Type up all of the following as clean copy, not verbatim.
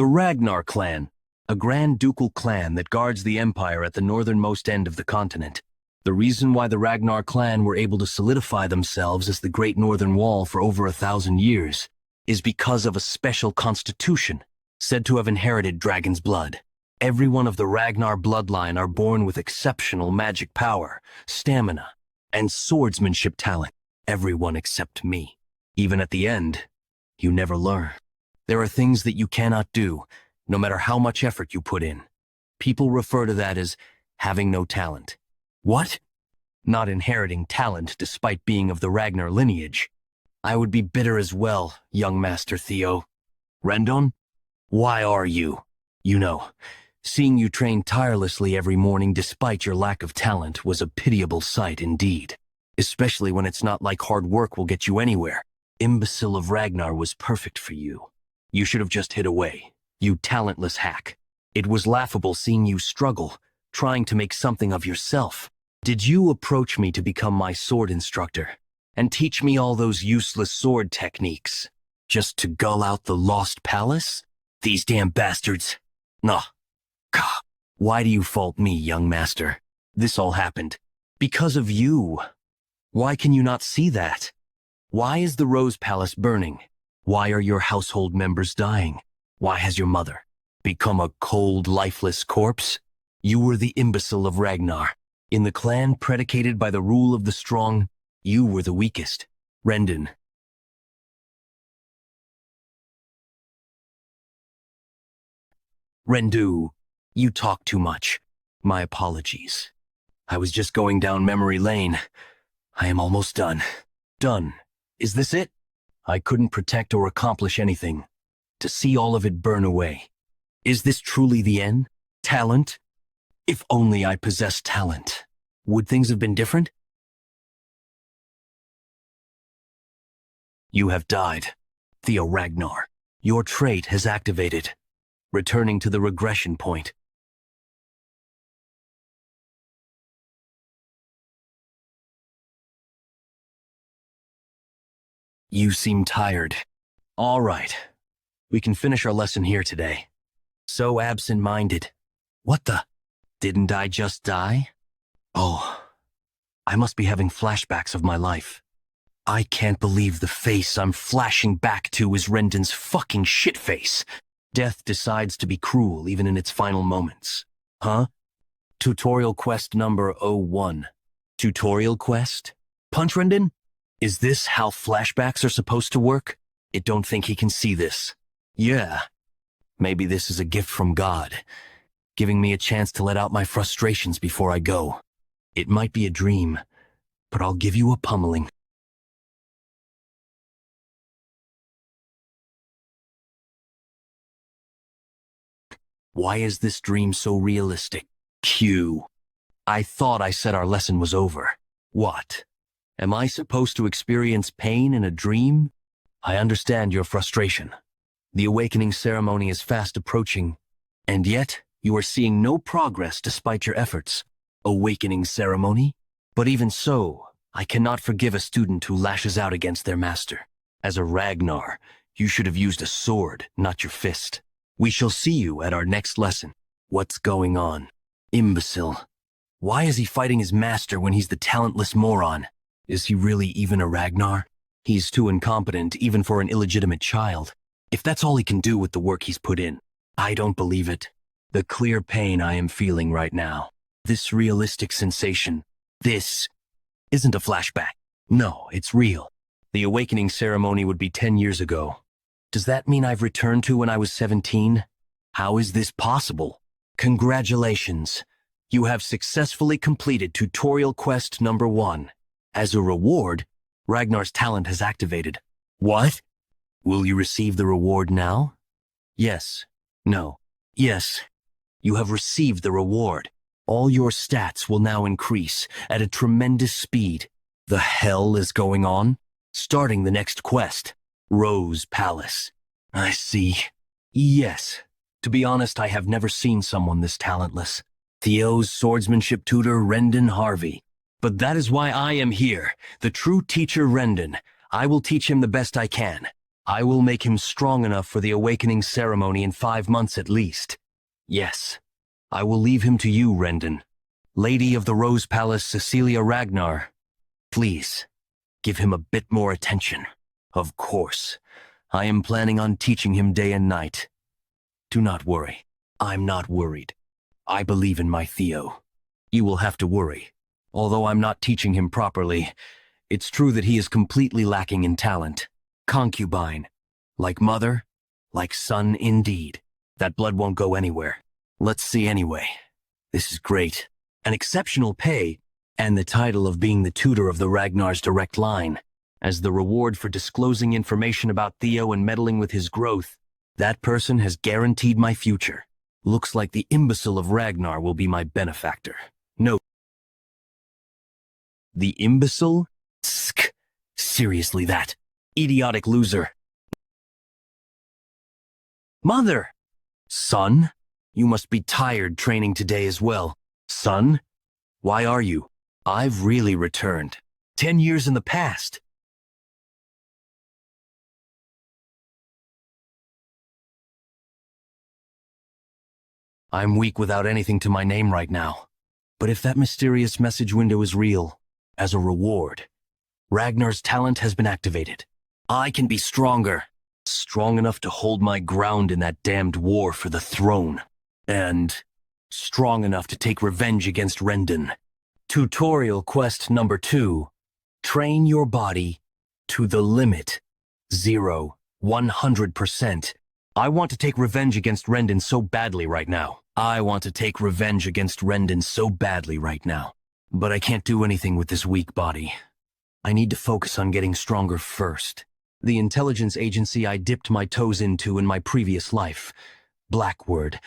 The Ragnar clan, a grand ducal clan that guards the empire at the northernmost end of the continent. The reason why the Ragnar clan were able to solidify themselves as the Great Northern Wall for over 1,000 years is because of a special constitution, said to have inherited dragon's blood. Everyone of the Ragnar bloodline are born with exceptional magic power, stamina, and swordsmanship talent. Everyone except me. Even at the end, you never learn. There are things that you cannot do, no matter how much effort you put in. People refer to that as having no talent. What? Not inheriting talent despite being of the Ragnar lineage. I would be bitter as well, young Master Theo. Rendon? Why are you? You know, seeing you train tirelessly every morning despite your lack of talent was a pitiable sight indeed. Especially when it's not like hard work will get you anywhere. Imbecile of Ragnar was perfect for you. You should have just hid away, you talentless hack. It was laughable seeing you struggle, trying to make something of yourself. Did you approach me to become my sword instructor and teach me all those useless sword techniques just to gull out the lost palace? These damn bastards. Nah. Gah. Why do you fault me, young master? This all happened because of you. Why can you not see that? Why is the Rose Palace burning? Why are your household members dying? Why has your mother become a cold, lifeless corpse? You were the imbecile of Ragnar. In the clan predicated by the rule of the strong, you were the weakest. Rendon. Rendu, you talk too much. My apologies. I was just going down memory lane. I am almost done. Done. Is this it? I couldn't protect or accomplish anything. To see all of it burn away. Is this truly the end? Talent? If only I possessed talent. Would things have been different? You have died. Theo Ragnar. Your trait has activated. Returning to the regression point. You seem tired. All right. We can finish our lesson here today. So absent-minded. What the? Didn't I just die? Oh, I must be having flashbacks of my life. I can't believe the face I'm flashing back to is Rendon's fucking shit face. Death decides to be cruel even in its final moments. Huh? Tutorial quest number 01. Tutorial quest? Punch Rendon? Is this how flashbacks are supposed to work? I don't think he can see this. Yeah. Maybe this is a gift from God, giving me a chance to let out my frustrations before I go. It might be a dream, but I'll give you a pummeling. Why is this dream so realistic? Q. I thought I said our lesson was over. What? Am I supposed to experience pain in a dream? I understand your frustration. The awakening ceremony is fast approaching, and yet you are seeing no progress despite your efforts. Awakening ceremony? But even so, I cannot forgive a student who lashes out against their master. As a Ragnar, you should have used a sword, not your fist. We shall see you at our next lesson. What's going on? Imbecile. Why is he fighting his master when he's the talentless moron? Is he really even a Ragnar? He's too incompetent even for an illegitimate child. If that's all he can do with the work he's put in, I don't believe it. The clear pain I am feeling right now, this realistic sensation, this isn't a flashback. No, it's real. The awakening ceremony would be 10 years ago. Does that mean I've returned to when I was 17? How is this possible? Congratulations. You have successfully completed tutorial quest number 1. As a reward, Ragnar's talent has activated. What? Will you receive the reward now? Yes. No. Yes. You have received the reward. All your stats will now increase at a tremendous speed. The hell is going on? Starting the next quest. Rose Palace. I see. Yes. To be honest, I have never seen someone this talentless. Theo's swordsmanship tutor, Rendon Harvey. But that is why I am here, the true teacher Rendon. I will teach him the best I can. I will make him strong enough for the awakening ceremony in 5 months at least. Yes, I will leave him to you, Rendon. Lady of the Rose Palace, Cecilia Ragnar. Please, give him a bit more attention. Of course, I am planning on teaching him day and night. Do not worry. I'm not worried. I believe in my Theo. You will have to worry. Although I'm not teaching him properly, it's true that he is completely lacking in talent. Concubine. Like mother, like son indeed. That blood won't go anywhere. Let's see anyway. This is great. An exceptional pay, and the title of being the tutor of the Ragnar's direct line. As the reward for disclosing information about Theo and meddling with his growth, that person has guaranteed my future. Looks like the imbecile of Ragnar will be my benefactor. No. The imbecile? Sk. Seriously, that idiotic loser. Mother! Son? You must be tired training today as well. Son? Why are you? I've really returned. 10 years in the past. I'm weak without anything to my name right now. But if that mysterious message window is real, as a reward, Ragnar's talent has been activated. I can be stronger. Strong enough to hold my ground in that damned war for the throne. And strong enough to take revenge against Rendon. Tutorial quest number 2. Train your body to the limit. 0, 100%. I want to take revenge against Rendon so badly right now. I want to take revenge against Rendon so badly right now. But I can't do anything with this weak body. I need to focus on getting stronger first. The intelligence agency I dipped my toes into in my previous life. Blackwood.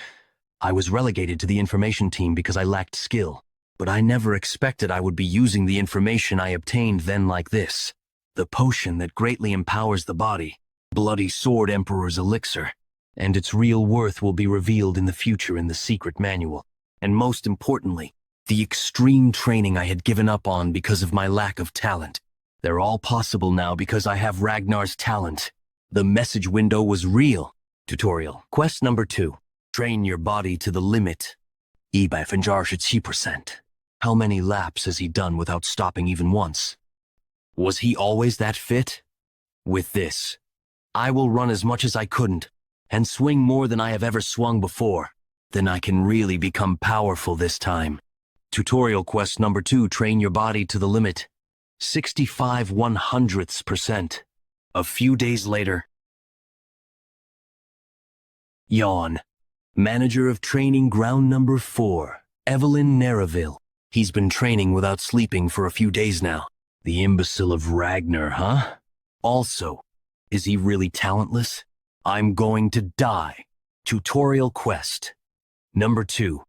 I was relegated to the information team because I lacked skill. But I never expected I would be using the information I obtained then like this. The potion that greatly empowers the body. Bloody Sword Emperor's elixir. And its real worth will be revealed in the future in the secret manual. And most importantly, the extreme training I had given up on because of my lack of talent. They're all possible now because I have Ragnar's talent. The message window was real. Tutorial. Quest number 2. Train your body to the limit. 147%. How many laps has he done without stopping even once? Was he always that fit? With this, I will run as much as I couldn't, and swing more than I have ever swung before. Then I can really become powerful this time. Tutorial quest number 2, train your body to the limit. 65/100%. A few days later. Yawn. Manager of training ground number 4, Evelyn Nereville. He's been training without sleeping for a few days now. The imbecile of Ragnar, huh? Also, is he really talentless? I'm going to die. Tutorial quest. Number 2.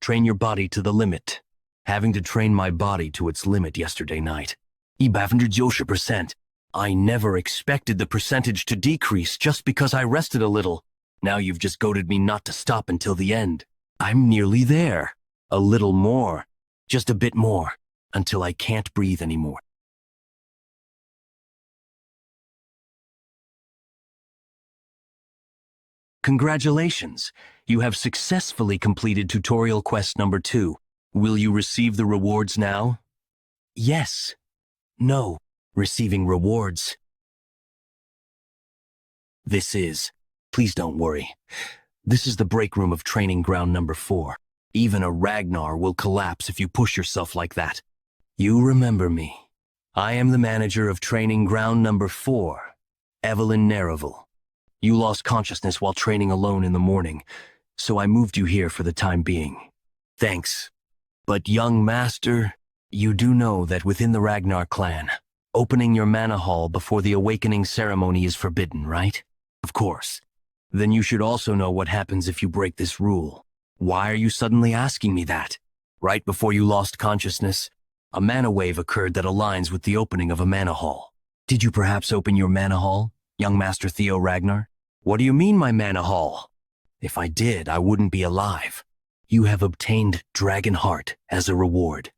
Train your body to the limit. Having to train my body to its limit yesterday night. 190%. I never expected the percentage to decrease just because I rested a little. Now you've just goaded me not to stop until the end. I'm nearly there. A little more. Just a bit more. Until I can't breathe anymore. Congratulations. You have successfully completed tutorial quest number 2. Will you receive the rewards now? Yes. No. Receiving rewards. Please don't worry. This is the break room of training ground number 4. Even a Ragnar will collapse if you push yourself like that. You remember me. I am the manager of training ground number 4, Evelyn Nereville. You lost consciousness while training alone in the morning, so I moved you here for the time being. Thanks. But young master, you do know that within the Ragnar clan, opening your mana hall before the awakening ceremony is forbidden, right? Of course. Then you should also know what happens if you break this rule. Why are you suddenly asking me that? Right before you lost consciousness, a mana wave occurred that aligns with the opening of a mana hall. Did you perhaps open your mana hall, young Master Theo Ragnar? What do you mean my mana hall? If I did, I wouldn't be alive. You have obtained Dragon Heart as a reward.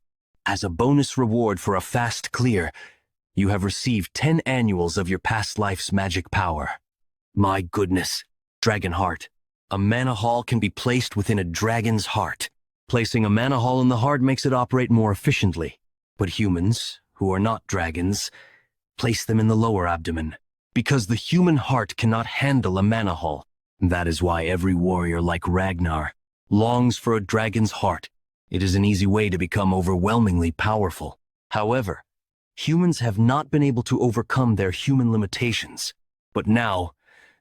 As a bonus reward for a fast clear, You have received 10 annuals of your past life's magic power. My goodness, Dragon Heart. A mana hall can be placed within a dragon's heart. Placing a mana hall in the heart makes it operate more efficiently. But humans, who are not dragons, place them in the lower abdomen, because the human heart cannot handle a mana hall. That is why every warrior like Ragnar longs for a dragon's heart. It is an easy way to become overwhelmingly powerful. However, humans have not been able to overcome their human limitations. But now,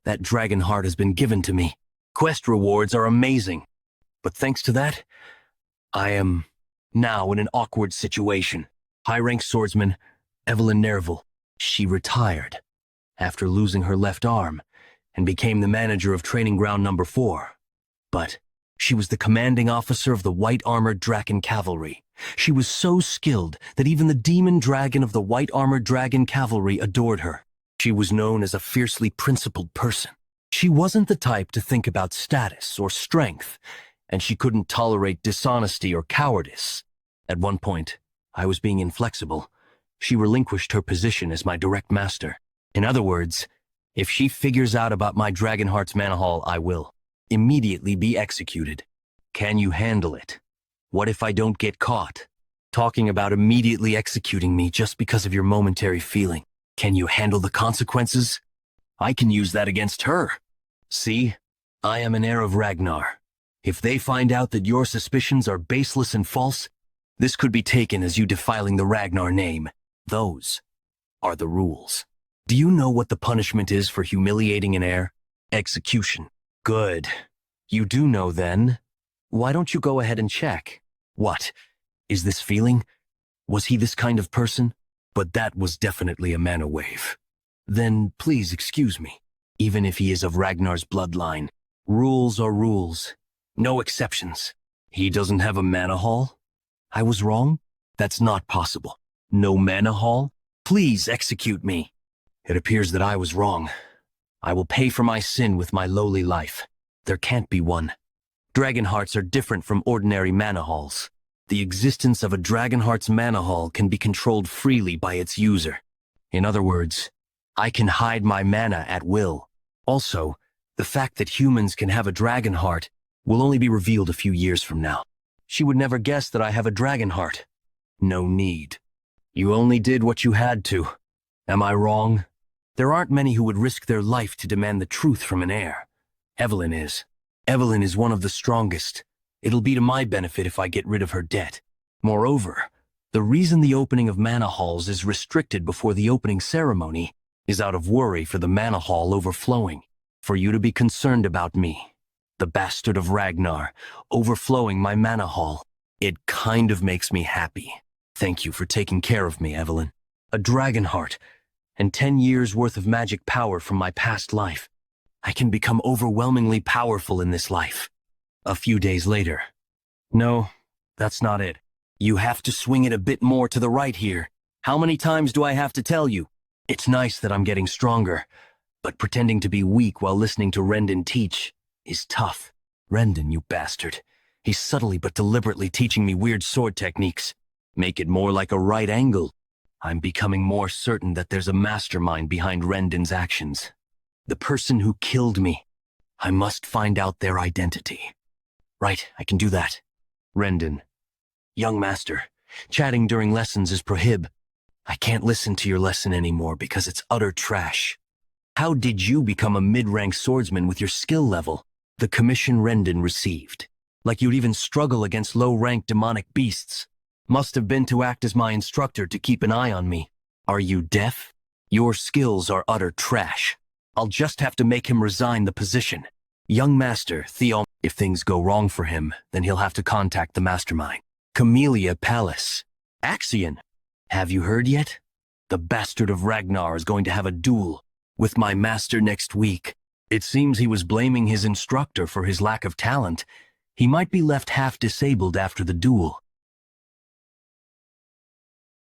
that dragon heart has been given to me. Quest rewards are amazing. But thanks to that, I am now in an awkward situation. High-rank swordsman Evelyn Nerval. She retired after losing her left arm and became the manager of training ground number 4. But she was the commanding officer of the white-armored Draken Cavalry. She was so skilled that even the demon dragon of the white-armored Dragon Cavalry adored her. She was known as a fiercely principled person. She wasn't the type to think about status or strength, and she couldn't tolerate dishonesty or cowardice. At one point, I was being inflexible. She relinquished her position as my direct master. In other words, if she figures out about my Dragonheart's mana hall, I will immediately be executed. Can you handle it? What if I don't get caught? Talking about immediately executing me just because of your momentary feeling. Can you handle the consequences? I can use that against her. See, I am an heir of Ragnar. If they find out that your suspicions are baseless and false, this could be taken as you defiling the Ragnar name. Those are the rules. Do you know what the punishment is for humiliating an heir? Execution. Good. You do know then. Why don't you go ahead and check? What? Is this feeling? Was he this kind of person? But that was definitely a mana wave. Then please excuse me. Even if he is of Ragnar's bloodline, rules are rules. No exceptions. He doesn't have a mana hall? I was wrong? That's not possible. No mana hall? Please execute me. It appears that I was wrong. I will pay for my sin with my lowly life. There can't be one. Dragon hearts are different from ordinary mana halls. The existence of a Dragon Heart's mana hall can be controlled freely by its user. In other words, I can hide my mana at will. Also, the fact that humans can have a Dragon Heart will only be revealed a few years from now. She would never guess that I have a Dragon Heart. No need. You only did what you had to. Am I wrong? There aren't many who would risk their life to demand the truth from an heir. Evelyn is. Evelyn is one of the strongest. It'll be to my benefit if I get rid of her debt. Moreover, the reason the opening of mana halls is restricted before the opening ceremony is out of worry for the mana hall overflowing. For you to be concerned about me, the bastard of Ragnar, overflowing my mana hall. It kind of makes me happy. Thank you for taking care of me, Evelyn. A Dragon Heart, and 10 years worth of magic power from my past life. I can become overwhelmingly powerful in this life. A few days later. No, that's not it. You have to swing it a bit more to the right here. How many times do I have to tell you? It's nice that I'm getting stronger, but pretending to be weak while listening to Rendon teach is tough. Rendon, you bastard. He's subtly but deliberately teaching me weird sword techniques. Make it more like a right angle. I'm becoming more certain that there's a mastermind behind Rendon's actions. The person who killed me. I must find out their identity. Right, I can do that. Rendon. Young master, chatting during lessons is prohib. I can't listen to your lesson anymore because it's utter trash. How did you become a mid-rank swordsman with your skill level? The commission Rendon received. Like you'd even struggle against low-rank demonic beasts. Must have been to act as my instructor to keep an eye on me. Are you deaf? Your skills are utter trash. I'll just have to make him resign the position. Young master, Theo. If things go wrong for him, then he'll have to contact the mastermind. Camellia Palace. Axion. Have you heard yet? The bastard of Ragnar is going to have a duel with my master next week. It seems he was blaming his instructor for his lack of talent. He might be left half disabled after the duel.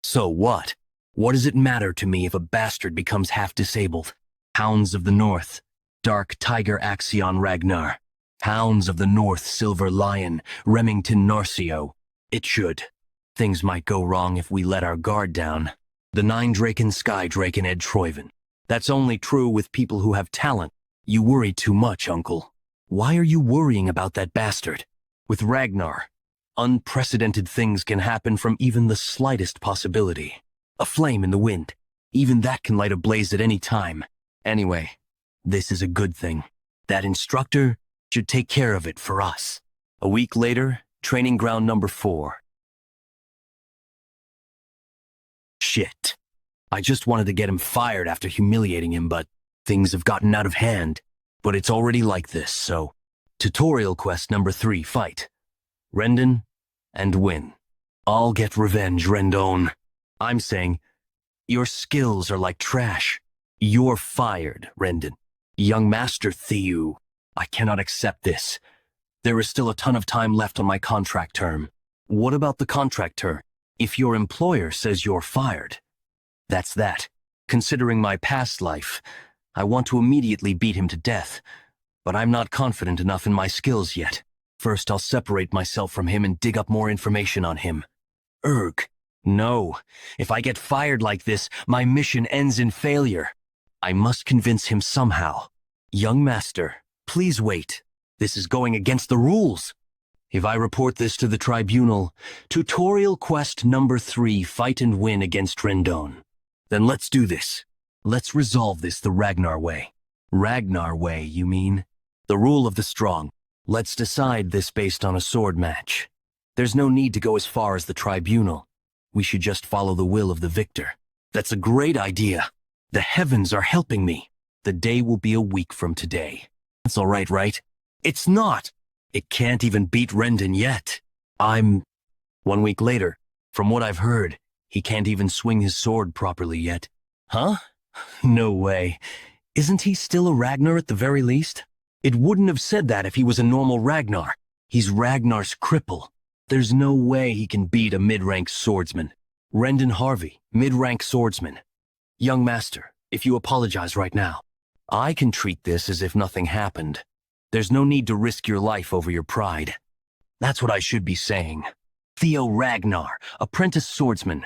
So what? What does it matter to me if a bastard becomes half disabled? Hounds of the North. Dark Tiger Axion Ragnar. Hounds of the North Silver Lion, Remington Narcio. It should. Things might go wrong if we let our guard down. The Nine Draken Sky Draken Ed Troiven. That's only true with people who have talent. You worry too much, Uncle. Why are you worrying about that bastard? With Ragnar, unprecedented things can happen from even the slightest possibility. A flame in the wind. Even that can light a blaze at any time. Anyway, this is a good thing. That instructor should take care of it for us. A week later, training ground number 4. Shit. I just wanted to get him fired after humiliating him, but things have gotten out of hand. But it's already like this, so... Tutorial quest number 3, fight. Rendon and win. I'll get revenge, Rendon. I'm saying, your skills are like trash. You're fired, Rendon. Young Master Theo, I cannot accept this. There is still a ton of time left on my contract term. What about the contract term? If your employer says you're fired, that's that. Considering my past life, I want to immediately beat him to death, but I'm not confident enough in my skills yet. First, I'll separate myself from him and dig up more information on him. Erg. No. If I get fired like this, my mission ends in failure. I must convince him somehow. Young Master, please wait. This is going against the rules. If I report this to the tribunal, tutorial quest number 3, fight and win against Rendon. Then let's do this. Let's resolve this the Ragnar way. Ragnar way, you mean? The rule of the strong. Let's decide this based on a sword match. There's no need to go as far as the tribunal. We should just follow the will of the victor. That's a great idea. The heavens are helping me. The day will be a week from today. That's all right, right? It's not. It can't even beat Rendon yet. 1 week later. From what I've heard, he can't even swing his sword properly yet. Huh? No way. Isn't he still a Ragnar at the very least? It wouldn't have said that if he was a normal Ragnar. He's Ragnar's cripple. There's no way he can beat a mid-rank swordsman. Rendon Harvey, mid-rank swordsman. Young Master, if you apologize right now, I can treat this as if nothing happened. There's no need to risk your life over your pride. That's what I should be saying. Theo Ragnar, apprentice swordsman.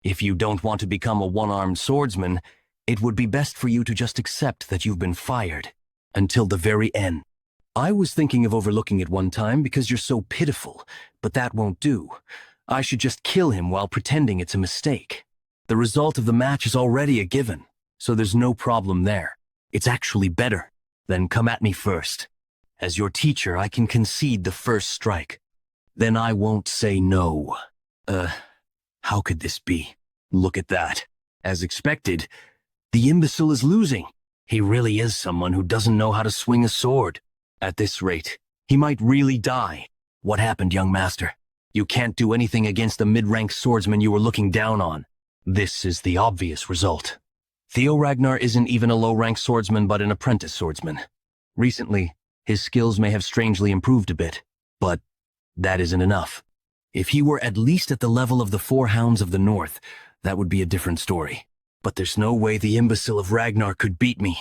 If you don't want to become a one-armed swordsman, it would be best for you to just accept that you've been fired. Until the very end. I was thinking of overlooking it one time because you're so pitiful, but that won't do. I should just kill him while pretending it's a mistake. The result of the match is already a given, so there's no problem there. It's actually better. Then come at me first. As your teacher, I can concede the first strike. Then I won't say no. How could this be? Look at that. As expected, the imbecile is losing. He really is someone who doesn't know how to swing a sword. At this rate, he might really die. What happened, young master? You can't do anything against the mid-rank swordsman you were looking down on. This is the obvious result. Theo Ragnar isn't even a low-rank swordsman but an apprentice swordsman. Recently, his skills may have strangely improved a bit, but that isn't enough. If he were at least at the level of the 4 Hounds of the North, that would be a different story. But there's no way the imbecile of Ragnar could beat me.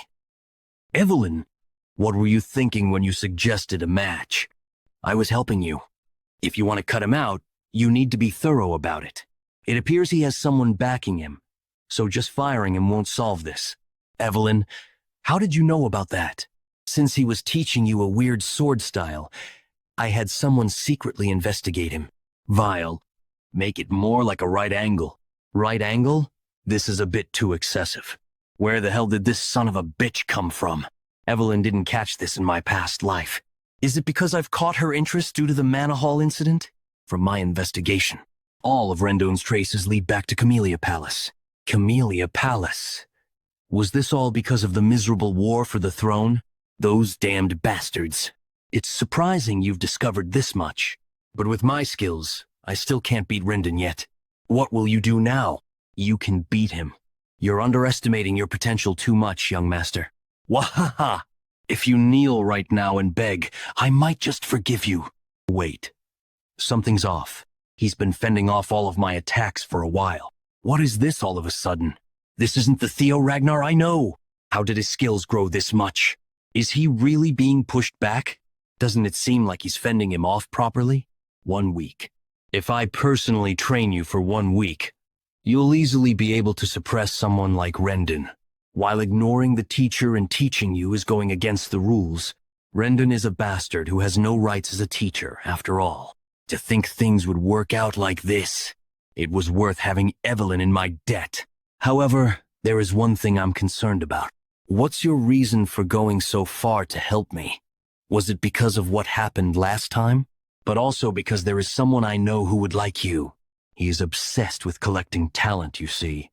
Evelyn, what were you thinking when you suggested a match? I was helping you. If you want to cut him out, you need to be thorough about it. It appears he has someone backing him, so just firing him won't solve this. Evelyn, how did you know about that? Since he was teaching you a weird sword style, I had someone secretly investigate him. Vile. Make it more like a right angle. Right angle? This is a bit too excessive. Where the hell did this son of a bitch come from? Evelyn didn't catch this in my past life. Is it because I've caught her interest due to the Manhwa incident? From my investigation, all of Rendon's traces lead back to Camellia Palace. Camellia Palace. Was this all because of the miserable war for the throne? Those damned bastards. It's surprising you've discovered this much. But with my skills, I still can't beat Rendon yet. What will you do now? You can beat him. You're underestimating your potential too much, young master. Wahaha! If you kneel right now and beg, I might just forgive you. Wait. Something's off. He's been fending off all of my attacks for a while. What is this all of a sudden? This isn't the Theo Ragnar I know. How did his skills grow this much? Is he really being pushed back? Doesn't it seem like he's fending him off properly? 1 week. If I personally train you for 1 week, You'll easily be able to suppress someone like Rendon. While ignoring the teacher and teaching you is going against the rules, Rendon is a bastard who has no rights as a teacher, after all. To think things would work out like this. It was worth having Evelyn in my debt. However, there is one thing I'm concerned about. What's your reason for going so far to help me? Was it because of what happened last time? But also because there is someone I know who would like you. He is obsessed with collecting talent, you see.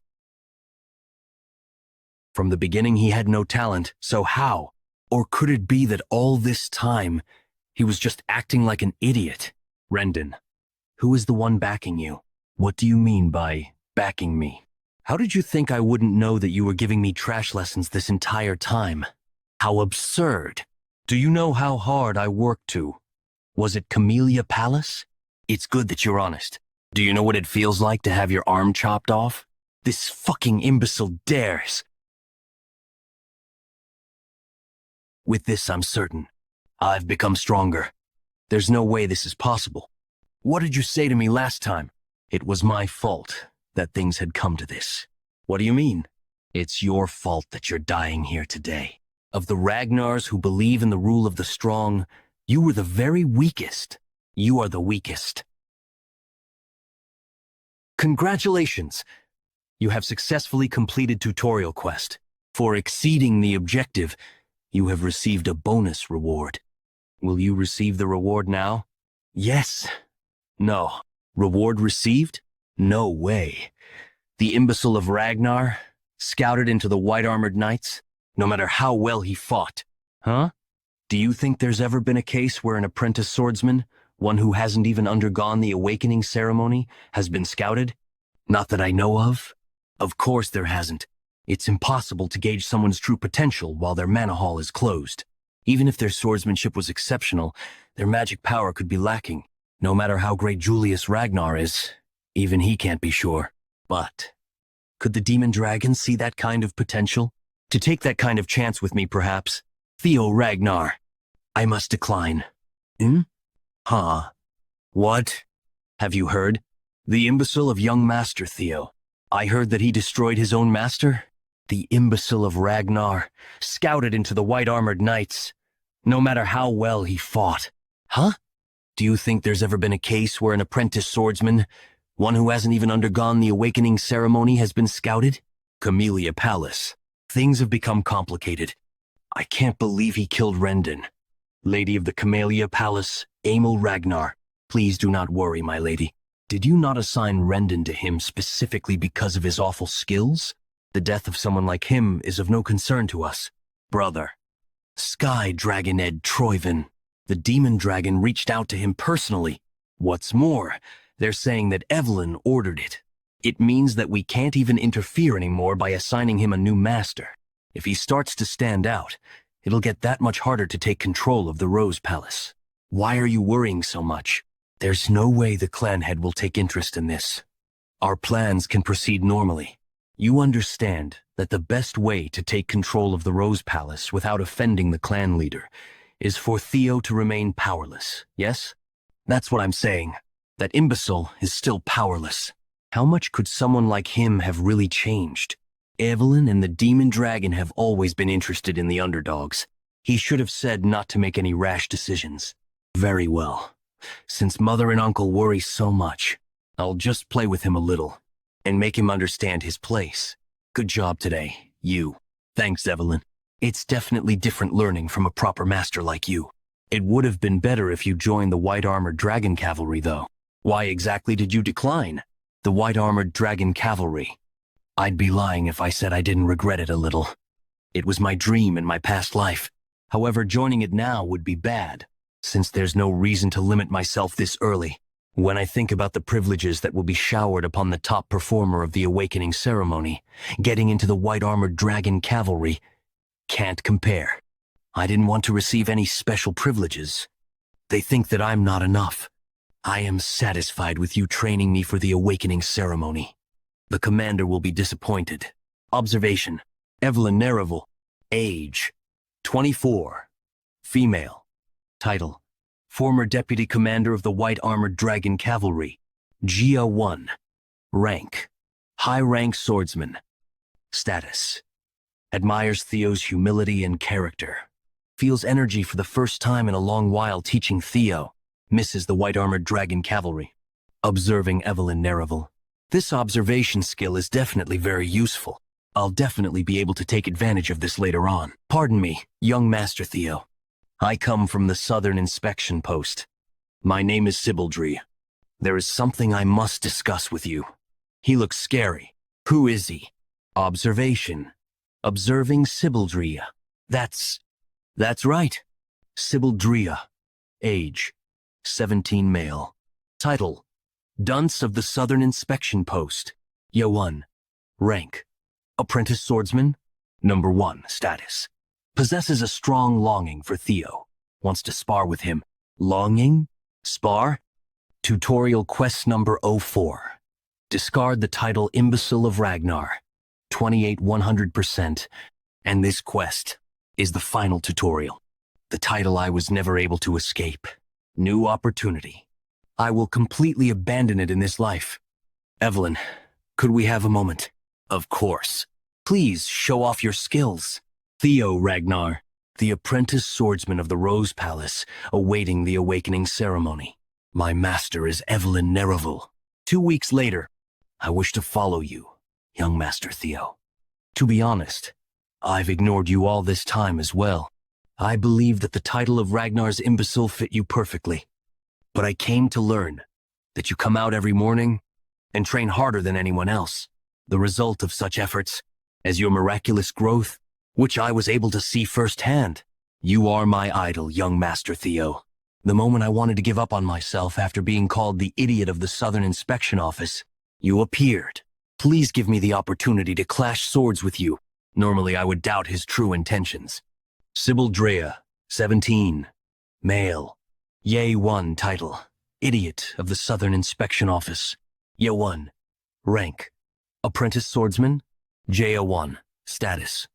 From the beginning he had no talent, so how? Or could it be that all this time, he was just acting like an idiot? Rendon, who is the one backing you? What do you mean by backing me? How did you think I wouldn't know that you were giving me trash lessons this entire time? How absurd. Do you know how hard I worked to? Was it Camellia Palace? It's good that you're honest. Do you know what it feels like to have your arm chopped off? This fucking imbecile dares. With this, I'm certain. I've become stronger. There's no way this is possible. What did you say to me last time? It was my fault that things had come to this. What do you mean? It's your fault that you're dying here today. Of the Ragnars who believe in the rule of the strong, you were the very weakest. You are the weakest. Congratulations! You have successfully completed tutorial quest. For exceeding the objective, you have received a bonus reward. Will you receive the reward now? Yes. No. Reward received? No way. The imbecile of Ragnar, scouted into the white-armored knights, no matter how well he fought. Huh? Do you think there's ever been a case where an apprentice swordsman, one who hasn't even undergone the awakening ceremony, has been scouted? Not that I know of. Of course there hasn't. It's impossible to gauge someone's true potential while their mana hall is closed. Even if their swordsmanship was exceptional, their magic power could be lacking. No matter how great Julius Ragnar is, even he can't be sure. But could the demon dragon see that kind of potential? To take that kind of chance with me, perhaps? Theo Ragnar. I must decline. Huh? What? Have you heard? The imbecile of young Master Theo. I heard that he destroyed his own master? The imbecile of Ragnar, scouted into the white-armored knights, no matter how well he fought. Huh? Do you think there's ever been a case where an apprentice swordsman, one who hasn't even undergone the awakening ceremony, has been scouted? Camellia Palace. Things have become complicated. I can't believe he killed Rendon. Lady of the Camellia Palace, Emil Ragnar. Please do not worry, my lady. Did you not assign Rendon to him specifically because of his awful skills? The death of someone like him is of no concern to us. Brother. Sky Dragon Ed Troyven. The demon dragon reached out to him personally. What's more, they're saying that Evelyn ordered it. It means that we can't even interfere anymore by assigning him a new master. If he starts to stand out, it'll get that much harder to take control of the Rose Palace. Why are you worrying so much? There's no way the clan head will take interest in this. Our plans can proceed normally. You understand that the best way to take control of the Rose Palace without offending the clan leader is for Theo to remain powerless, yes? That's what I'm saying. That imbecile is still powerless. How much could someone like him have really changed? Evelyn and the demon dragon have always been interested in the underdogs. He should have said not to make any rash decisions. Very well. Since mother and uncle worry so much, I'll just play with him a little and make him understand his place. Good job today, you. Thanks, Evelyn. It's definitely different learning from a proper master like you. It would have been better if you joined the white-armored dragon cavalry, though. Why exactly did you decline? The white-armored dragon cavalry. I'd be lying if I said I didn't regret it a little. It was my dream in my past life. However, joining it now would be bad, since there's no reason to limit myself this early. When I think about the privileges that will be showered upon the top performer of the awakening ceremony, getting into the white-armored dragon cavalry can't compare. I didn't want to receive any special privileges. They think that I'm not enough. I am satisfied with you training me for the awakening ceremony. The commander will be disappointed. Observation: Evelyn Nereville. Age: 24. Female. Title: Former Deputy Commander of the White Armored Dragon Cavalry. Gia 1. Rank: High-rank swordsman. Status. Admires Theo's humility and character. Feels energy for the first time in a long while teaching Theo. Misses the white-armored dragon cavalry. Observing Evelyn Nereville. This observation skill is definitely very useful. I'll definitely be able to take advantage of this later on. Pardon me, young Master Theo. I come from the Southern Inspection Post. My name is Sibaldry. There is something I must discuss with you. He looks scary. Who is he? Observation. Observing Sibaldria. That's right. Sibaldria. Age. 17 male. Title. Dunce of the Southern Inspection Post. Yew1. Rank. Apprentice swordsman. Number 1. Status. Possesses a strong longing for Theo. Wants to spar with him. Longing? Spar? Tutorial quest number 04. Discard the title Imbecile of Ragnar. 28 100%. And this quest is the final tutorial. The title I was never able to escape. New opportunity. I will completely abandon it in this life. Evelyn, could we have a moment? Of course. Please show off your skills. Theo Ragnar, the apprentice swordsman of the Rose Palace, awaiting the awakening ceremony. My master is Evelyn Nereville. 2 weeks later, I wish to follow you, young Master Theo. To be honest, I've ignored you all this time as well. I believe that the title of Ragnar's imbecile fit you perfectly. But I came to learn that you come out every morning and train harder than anyone else. The result of such efforts, as your miraculous growth, which I was able to see firsthand. You are my idol, young Master Theo. The moment I wanted to give up on myself after being called the idiot of the Southern Inspection Office, you appeared. Please give me the opportunity to clash swords with you. Normally I would doubt his true intentions. Sibaldrea, 17. Male. Yew1 title. Idiot of the Southern Inspection Office. Yew1. Rank. Apprentice swordsman. Yew1. Status.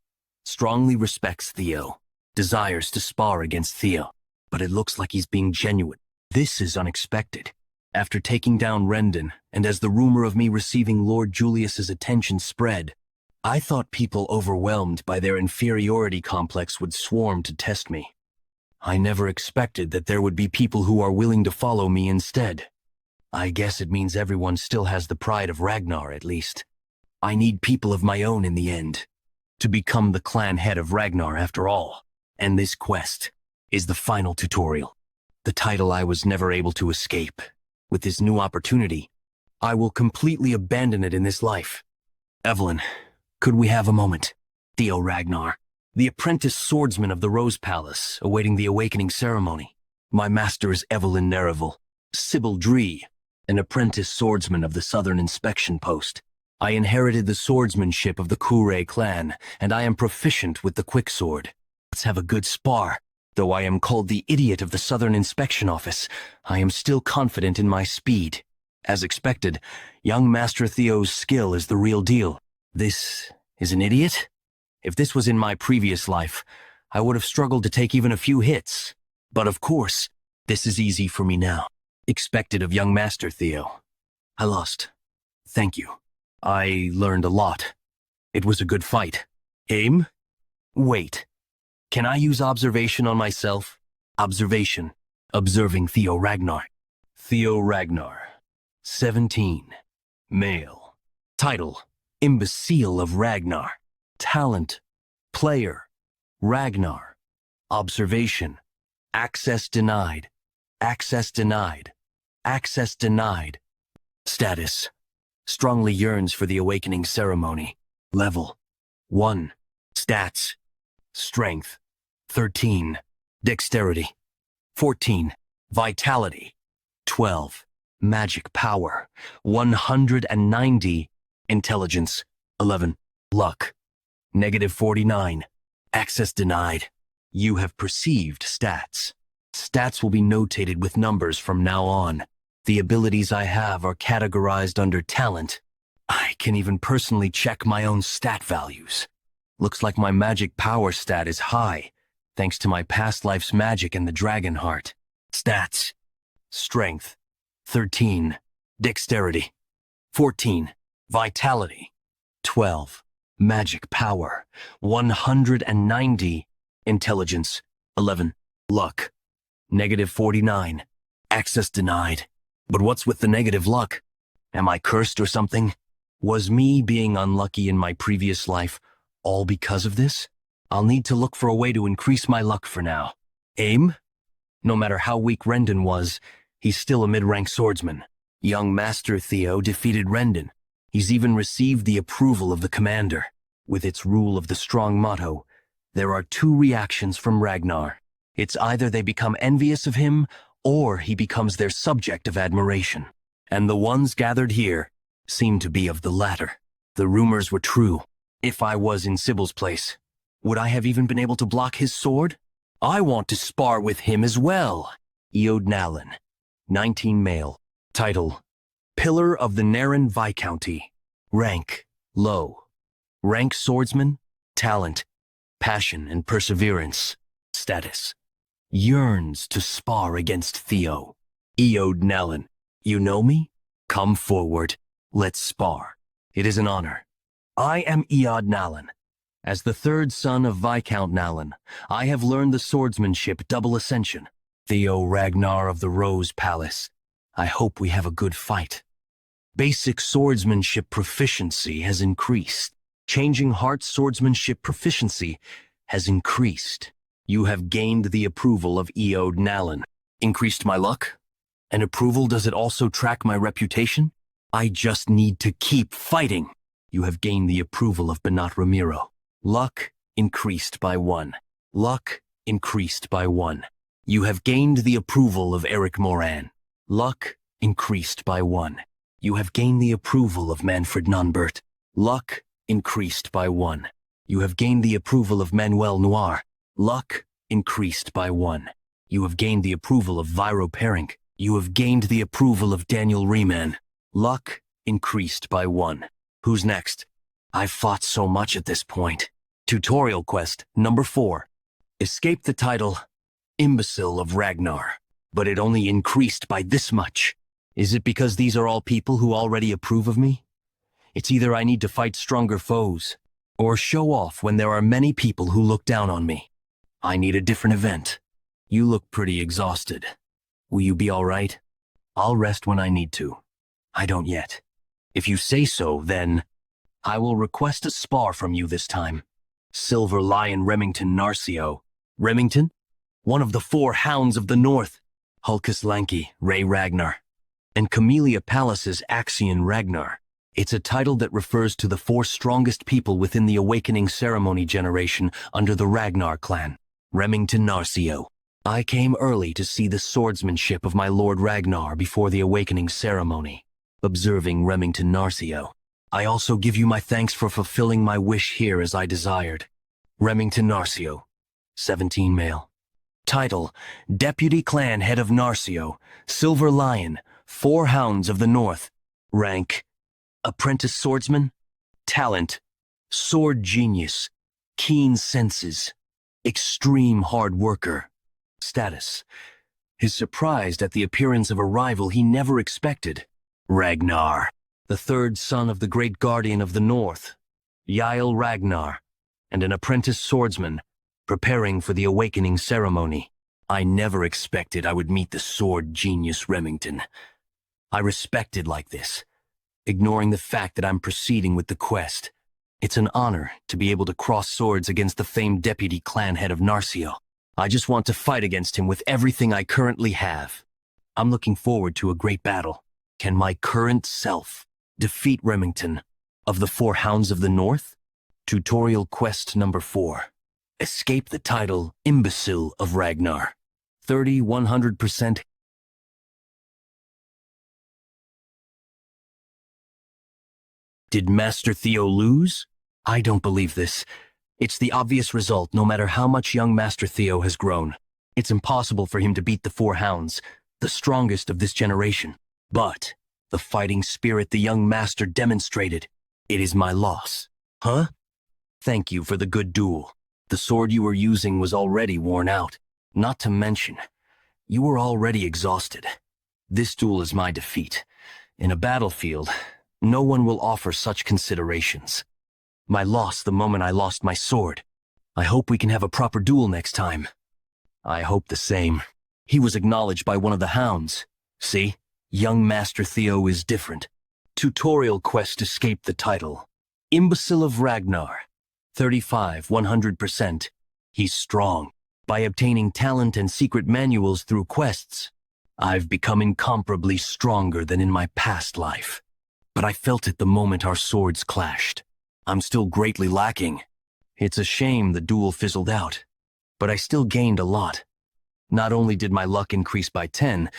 Strongly respects Theo. Desires to spar against Theo. But it looks like he's being genuine. This is unexpected. After taking down Rendon, and as the rumor of me receiving Lord Julius's attention spread, I thought people overwhelmed by their inferiority complex would swarm to test me. I never expected that there would be people who are willing to follow me instead. I guess it means everyone still has the pride of Ragnar, at least. I need people of my own in the end, to become the clan head of Ragnar after all. And this quest is the final tutorial. The title I was never able to escape. With this new opportunity, I will completely abandon it in this life. Evelyn, could we have a moment? Theo Ragnar, the apprentice swordsman of the Rose Palace, awaiting the awakening ceremony. My master is Evelyn Nereville. Sibaldry, an apprentice swordsman of the Southern Inspection Post. I inherited the swordsmanship of the Kure clan, and I am proficient with the quicksword. Let's have a good spar. Though I am called the idiot of the Southern Inspection Office, I am still confident in my speed. As expected, young Master Theo's skill is the real deal. This is an idiot? If this was in my previous life, I would have struggled to take even a few hits. But of course, this is easy for me now. Expected of young Master Theo. I lost. Thank you. I learned a lot. It was a good fight. Aim? Wait. Can I use observation on myself? Observation. Observing Theo Ragnar. Theo Ragnar. 17. Male. Title. Imbecile of Ragnar. Talent. Player. Ragnar. Observation. Access denied. Access denied. Access denied. Status. Strongly yearns for the awakening ceremony. Level. 1. Stats. Strength. 13. Dexterity. 14. Vitality. 12. Magic power. 190. Intelligence. 11. Luck. -49. Access denied. You have perceived stats. Stats will be notated with numbers from now on. The abilities I have are categorized under talent. I can even personally check my own stat values. Looks like my magic power stat is high, thanks to my past life's magic and the dragon heart. Stats. Strength. 13. Dexterity. 14. Vitality, 12. Magic power, 190. Intelligence, 11. Luck, -49. Access denied. But what's with the negative luck? Am I cursed or something? Was me being unlucky in my previous life all because of this? I'll need to look for a way to increase my luck for now. Aim? No matter how weak Rendon was, he's still a mid-rank swordsman. Young Master Theo defeated Rendon. He's even received the approval of the commander. With its rule of the strong motto, there are two reactions from Ragnar. It's either they become envious of him, or he becomes their subject of admiration. And the ones gathered here seem to be of the latter. The rumors were true. If I was in Sybil's place, would I have even been able to block his sword? I want to spar with him as well. Eod Nalin, 19 male. Title, Pillar of the Naren Viscounty. Rank, low. Rank swordsman, talent, passion and perseverance. Status, yearns to spar against Theo. Eod Nalin, you know me? Come forward. Let's spar. It is an honor. I am Eod Nalin. As the third son of Viscount Nalin, I have learned the swordsmanship double ascension. Theo Ragnar of the Rose Palace. I hope we have a good fight. Basic swordsmanship proficiency has increased. Changing Heart swordsmanship proficiency has increased. You have gained the approval of Eod Nalin. Increased my luck? And approval, does it also track my reputation? I just need to keep fighting. You have gained the approval of Benat Ramiro. Luck increased by 1. Luck increased by 1. You have gained the approval of Eric Moran. Luck increased by 1. You have gained the approval of Manfred Nonbert. Luck increased by 1. You have gained the approval of Manuel Noir. Luck increased by 1. You have gained the approval of Viro Perink. You have gained the approval of Daniel Riemann. Luck increased by 1. Who's next? I've fought so much at this point. Tutorial quest number 4. Escape the title, Imbecile of Ragnar. But it only increased by this much. Is it because these are all people who already approve of me? It's either I need to fight stronger foes, or show off when there are many people who look down on me. I need a different event. You look pretty exhausted. Will you be all right? I'll rest when I need to. I don't yet. If you say so, then I will request a spar from you this time. Silver Lion Remington Narcio. Remington? One of the 4 hounds of the North. Hulkus Lanky, Ray Ragnar. And Camellia Palace's Axion Ragnar. It's a title that refers to the 4 strongest people within the Awakening Ceremony generation under the Ragnar clan. Remington Narcio. I came early to see the swordsmanship of my Lord Ragnar before the Awakening Ceremony. Observing Remington Narcio. I also give you my thanks for fulfilling my wish here as I desired. Remington Narcio, 17 male. Title, Deputy Clan Head of Narcio, Silver Lion, 4 Hounds of the North. Rank, Apprentice Swordsman. Talent, Sword Genius, Keen Senses, Extreme Hard Worker. Status, is surprised at the appearance of a rival he never expected. Ragnar, the 3rd son of the great guardian of the North, Yael Ragnar, and an apprentice swordsman, preparing for the awakening ceremony. I never expected I would meet the sword genius Remington. I respected like this, ignoring the fact that I'm proceeding with the quest. It's an honor to be able to cross swords against the famed deputy clan head of Narcio. I just want to fight against him with everything I currently have. I'm looking forward to a great battle. Can my current self defeat Remington of the 4 Hounds of the North? Tutorial quest number 4. Escape the title Imbecile of Ragnar. 100%. Did Master Theo lose? I don't believe this. It's the obvious result no matter how much young Master Theo has grown. It's impossible for him to beat the 4 Hounds, the strongest of this generation. But the fighting spirit the young master demonstrated, it is my loss. Huh? Thank you for the good duel. The sword you were using was already worn out. Not to mention, you were already exhausted. This duel is my defeat. In a battlefield, No one will offer such considerations. My loss the moment I lost my sword. I hope we can have a proper duel next time. I hope the same. He was acknowledged by one of the hounds. See? Young Master Theo is different. Tutorial quest escape the title. Imbecile of Ragnar. 35, 100%. He's strong. By obtaining talent and secret manuals through quests, I've become incomparably stronger than in my past life. But I felt it the moment our swords clashed. I'm still greatly lacking. It's a shame the duel fizzled out, but I still gained a lot. Not only did my luck increase by 10,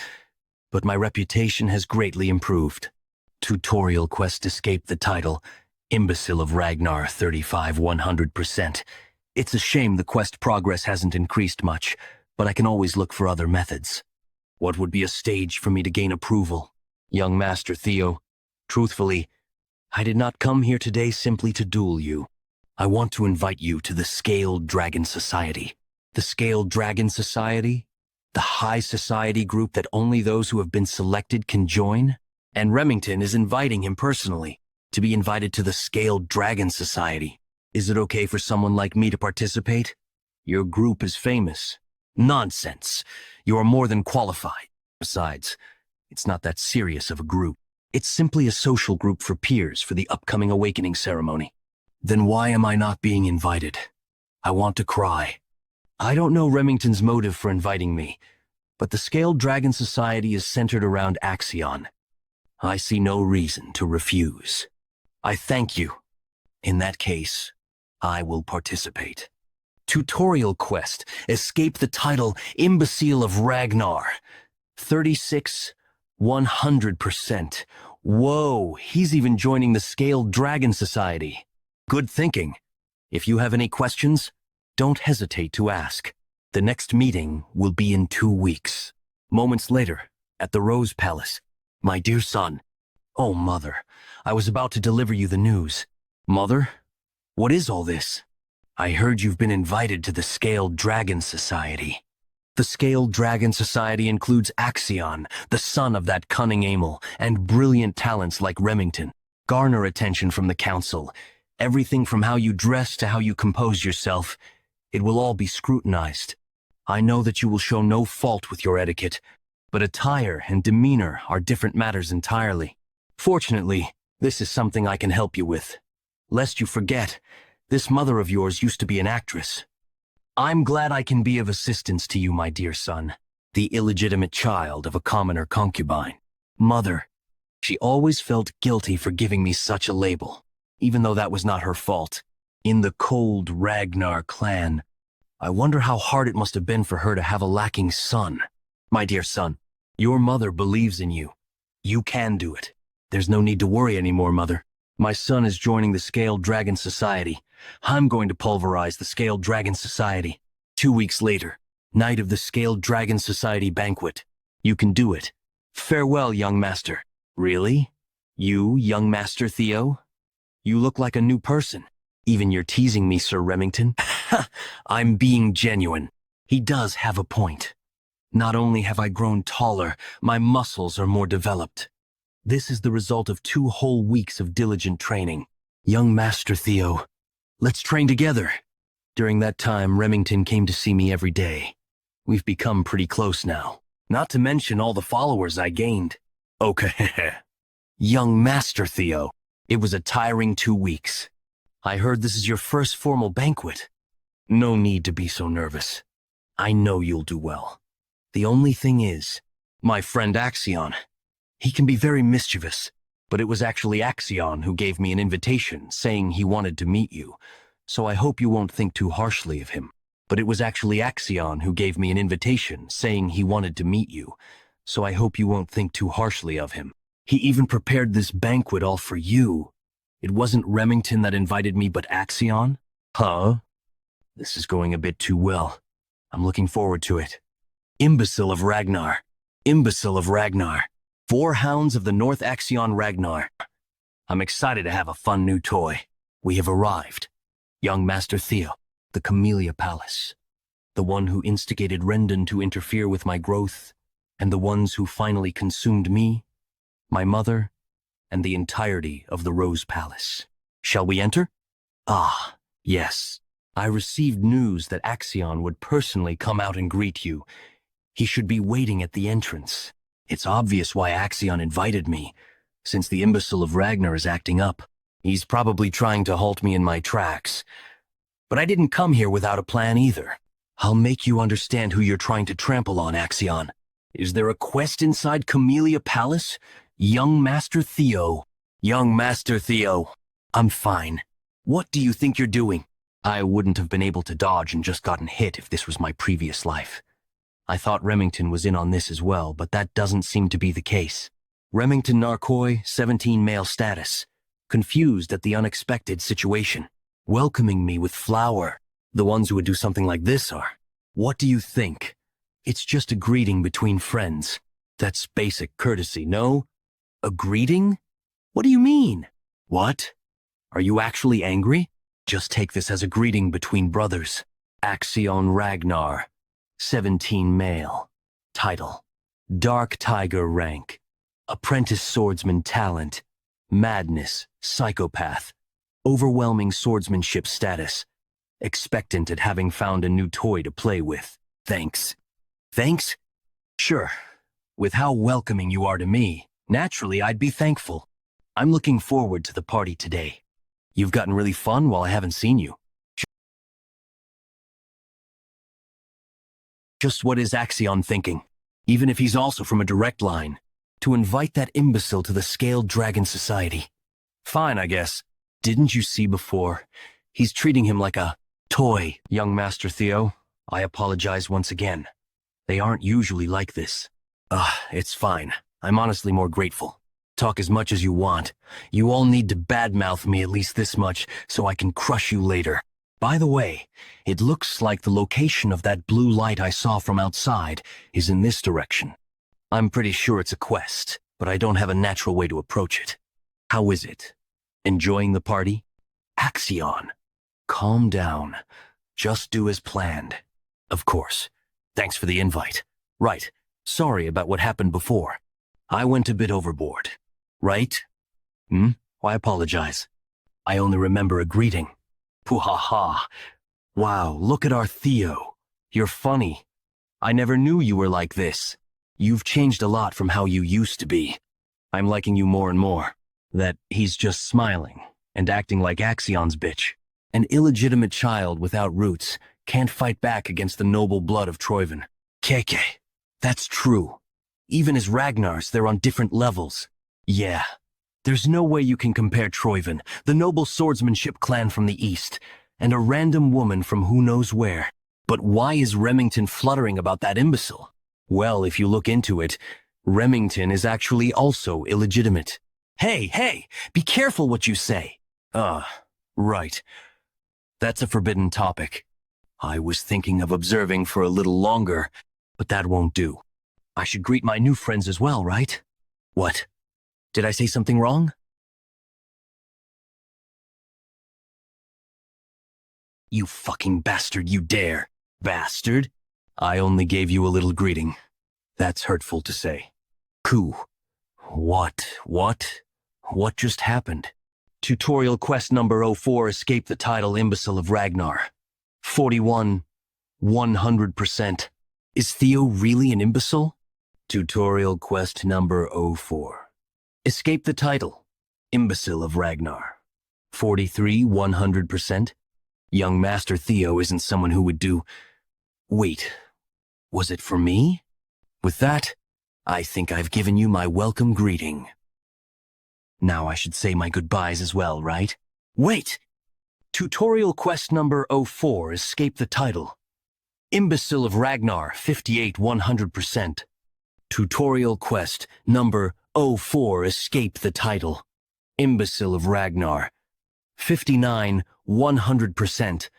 but my reputation has greatly improved. Tutorial quest escape the title, Imbecile of Ragnar 35 100%. It's a shame the quest progress hasn't increased much, but I can always look for other methods. What would be a stage for me to gain approval? Young Master Theo, truthfully, I did not come here today simply to duel you. I want to invite you to the Scaled Dragon Society. The Scaled Dragon Society? The high society group that only those who have been selected can join? And Remington is inviting him personally to be invited to the Scaled Dragon Society. Is it okay for someone like me to participate? Your group is famous. Nonsense. You are more than qualified. Besides, it's not that serious of a group. It's simply a social group for peers for the upcoming awakening ceremony. Then why am I not being invited? I want to cry. I don't know Remington's motive for inviting me, but the Scaled Dragon Society is centered around Axion. I see no reason to refuse. I thank you. In that case, I will participate. Tutorial quest, escape the title Imbecile of Ragnar. 36, 100%. Whoa, he's even joining the Scaled Dragon Society. Good thinking. If you have any questions, don't hesitate to ask. The next meeting will be in 2 weeks. Moments later, at the Rose Palace. My dear son. Oh, Mother, I was about to deliver you the news. Mother, what is all this? I heard you've been invited to the Scaled Dragon Society. The Scaled Dragon Society includes Axion, the son of that cunning Amel, and brilliant talents like Remington. Garner attention from the council. Everything from how you dress to how you compose yourself. It will all be scrutinized. I know that you will show no fault with your etiquette, but attire and demeanor are different matters entirely. Fortunately, this is something I can help you with. Lest you forget, this mother of yours used to be an actress. I'm glad I can be of assistance to you, my dear son, the illegitimate child of a commoner concubine. Mother, she always felt guilty for giving me such a label, even though that was not her fault. In the cold Ragnar clan, I wonder how hard it must have been for her to have a lacking son. My dear son, your mother believes in you. You can do it. There's no need to worry anymore, Mother. My son is joining the Scaled Dragon Society. I'm going to pulverize the Scaled Dragon Society. 2 weeks later, night of the Scaled Dragon Society banquet. You can do it. Farewell, young master. Really? You, young Master Theo? You look like a new person. Even you're teasing me, Sir Remington. I'm being genuine. He does have a point. Not only have I grown taller, my muscles are more developed. This is the result of 2 whole weeks of diligent training. Young Master Theo, let's train together. During that time, Remington came to see me every day. We've become pretty close now. Not to mention all the followers I gained. Okay. Young Master Theo, it was a tiring 2 weeks. I heard this is your first formal banquet. No need to be so nervous. I know you'll do well. The only thing is, my friend Axion, he can be very mischievous, but it was actually Axion who gave me an invitation saying he wanted to meet you, so I hope you won't think too harshly of him. But it was actually Axion who gave me an invitation saying he wanted to meet you, so I hope you won't think too harshly of him. He even prepared this banquet all for you. It wasn't Remington that invited me, but Axion? Huh? This is going a bit too well. I'm looking forward to it. Imbecile of Ragnar. Imbecile of Ragnar. 4 hounds of the North Axion Ragnar. I'm excited to have a fun new toy. We have arrived. Young Master Theo, the Camellia Palace. The one who instigated Rendon to interfere with my growth, and the ones who finally consumed me, my mother, and the entirety of the Rose Palace. Shall we enter? Ah, yes. I received news that Axion would personally come out and greet you. He should be waiting at the entrance. It's obvious why Axion invited me, since the imbecile of Ragnar is acting up. He's probably trying to halt me in my tracks. But I didn't come here without a plan either. I'll make you understand who you're trying to trample on, Axion. Is there a quest inside Camellia Palace? Young Master Theo. Young Master Theo. I'm fine. What do you think you're doing? I wouldn't have been able to dodge and just gotten hit if this was my previous life. I thought Remington was in on this as well, but that doesn't seem to be the case. Remington Narcoy, 17 male status. Confused at the unexpected situation. Welcoming me with flour. The ones who would do something like this are. What do you think? It's just a greeting between friends. That's basic courtesy, no? A greeting? What do you mean? What? Are you actually angry? Just take this as a greeting between brothers. Axion Ragnar, 17 male. Title: Dark Tiger rank. Apprentice swordsman talent. Madness, psychopath. Overwhelming swordsmanship status. Expectant at having found a new toy to play with. Thanks. Thanks? Sure. With how welcoming you are to me, naturally I'd be thankful. I'm looking forward to the party today. You've gotten really fun while I haven't seen you. Just what is Axion thinking? Even if he's also from a direct line. To invite that imbecile to the Scaled Dragon Society. Fine, I guess. Didn't you see before? He's treating him like a toy. Young Master Theo, I apologize once again. They aren't usually like this. It's fine. I'm honestly more grateful. Talk as much as you want. You all need to badmouth me at least this much so I can crush you later. By the way, it looks like the location of that blue light I saw from outside is in this direction. I'm pretty sure it's a quest, but I don't have a natural way to approach it. How is it? Enjoying the party? Axion. Calm down. Just do as planned. Of course. Thanks for the invite. Right. Sorry about what happened before. I went a bit overboard. Right? Why apologize? I only remember a greeting. Poo-ha-ha. Wow, look at our Theo. You're funny. I never knew you were like this. You've changed a lot from how you used to be. I'm liking you more and more. That he's just smiling and acting like Axion's bitch. An illegitimate child without roots can't fight back against the noble blood of Troivan. KK, that's true. Even as Ragnars, they're on different levels. Yeah, there's no way you can compare Troivan, the noble swordsmanship clan from the east, and a random woman from who knows where. But why is Remington fluttering about that imbecile? Well, if you look into it, Remington is actually also illegitimate. Hey, be careful what you say. Right. That's a forbidden topic. I was thinking of observing for a little longer, but that won't do. I should greet my new friends as well, right? What? Did I say something wrong? You fucking bastard, you dare. Bastard? I only gave you a little greeting. That's hurtful to say. Coup. What? What just happened? Tutorial quest number 04, escape the title Imbecile of Ragnar. 41, 100%. Is Theo really an imbecile? Tutorial quest number 04. Escape the title, Imbecile of Ragnar. 43, 100%. Young Master Theo isn't someone who would do... Wait, was it for me? With that, I think I've given you my welcome greeting. Now I should say my goodbyes as well, right? Wait! Tutorial quest number 04, escape the title. Imbecile of Ragnar, 58, 100%. Tutorial quest number 04, escape the title. Imbecile of Ragnar, 59, 100%.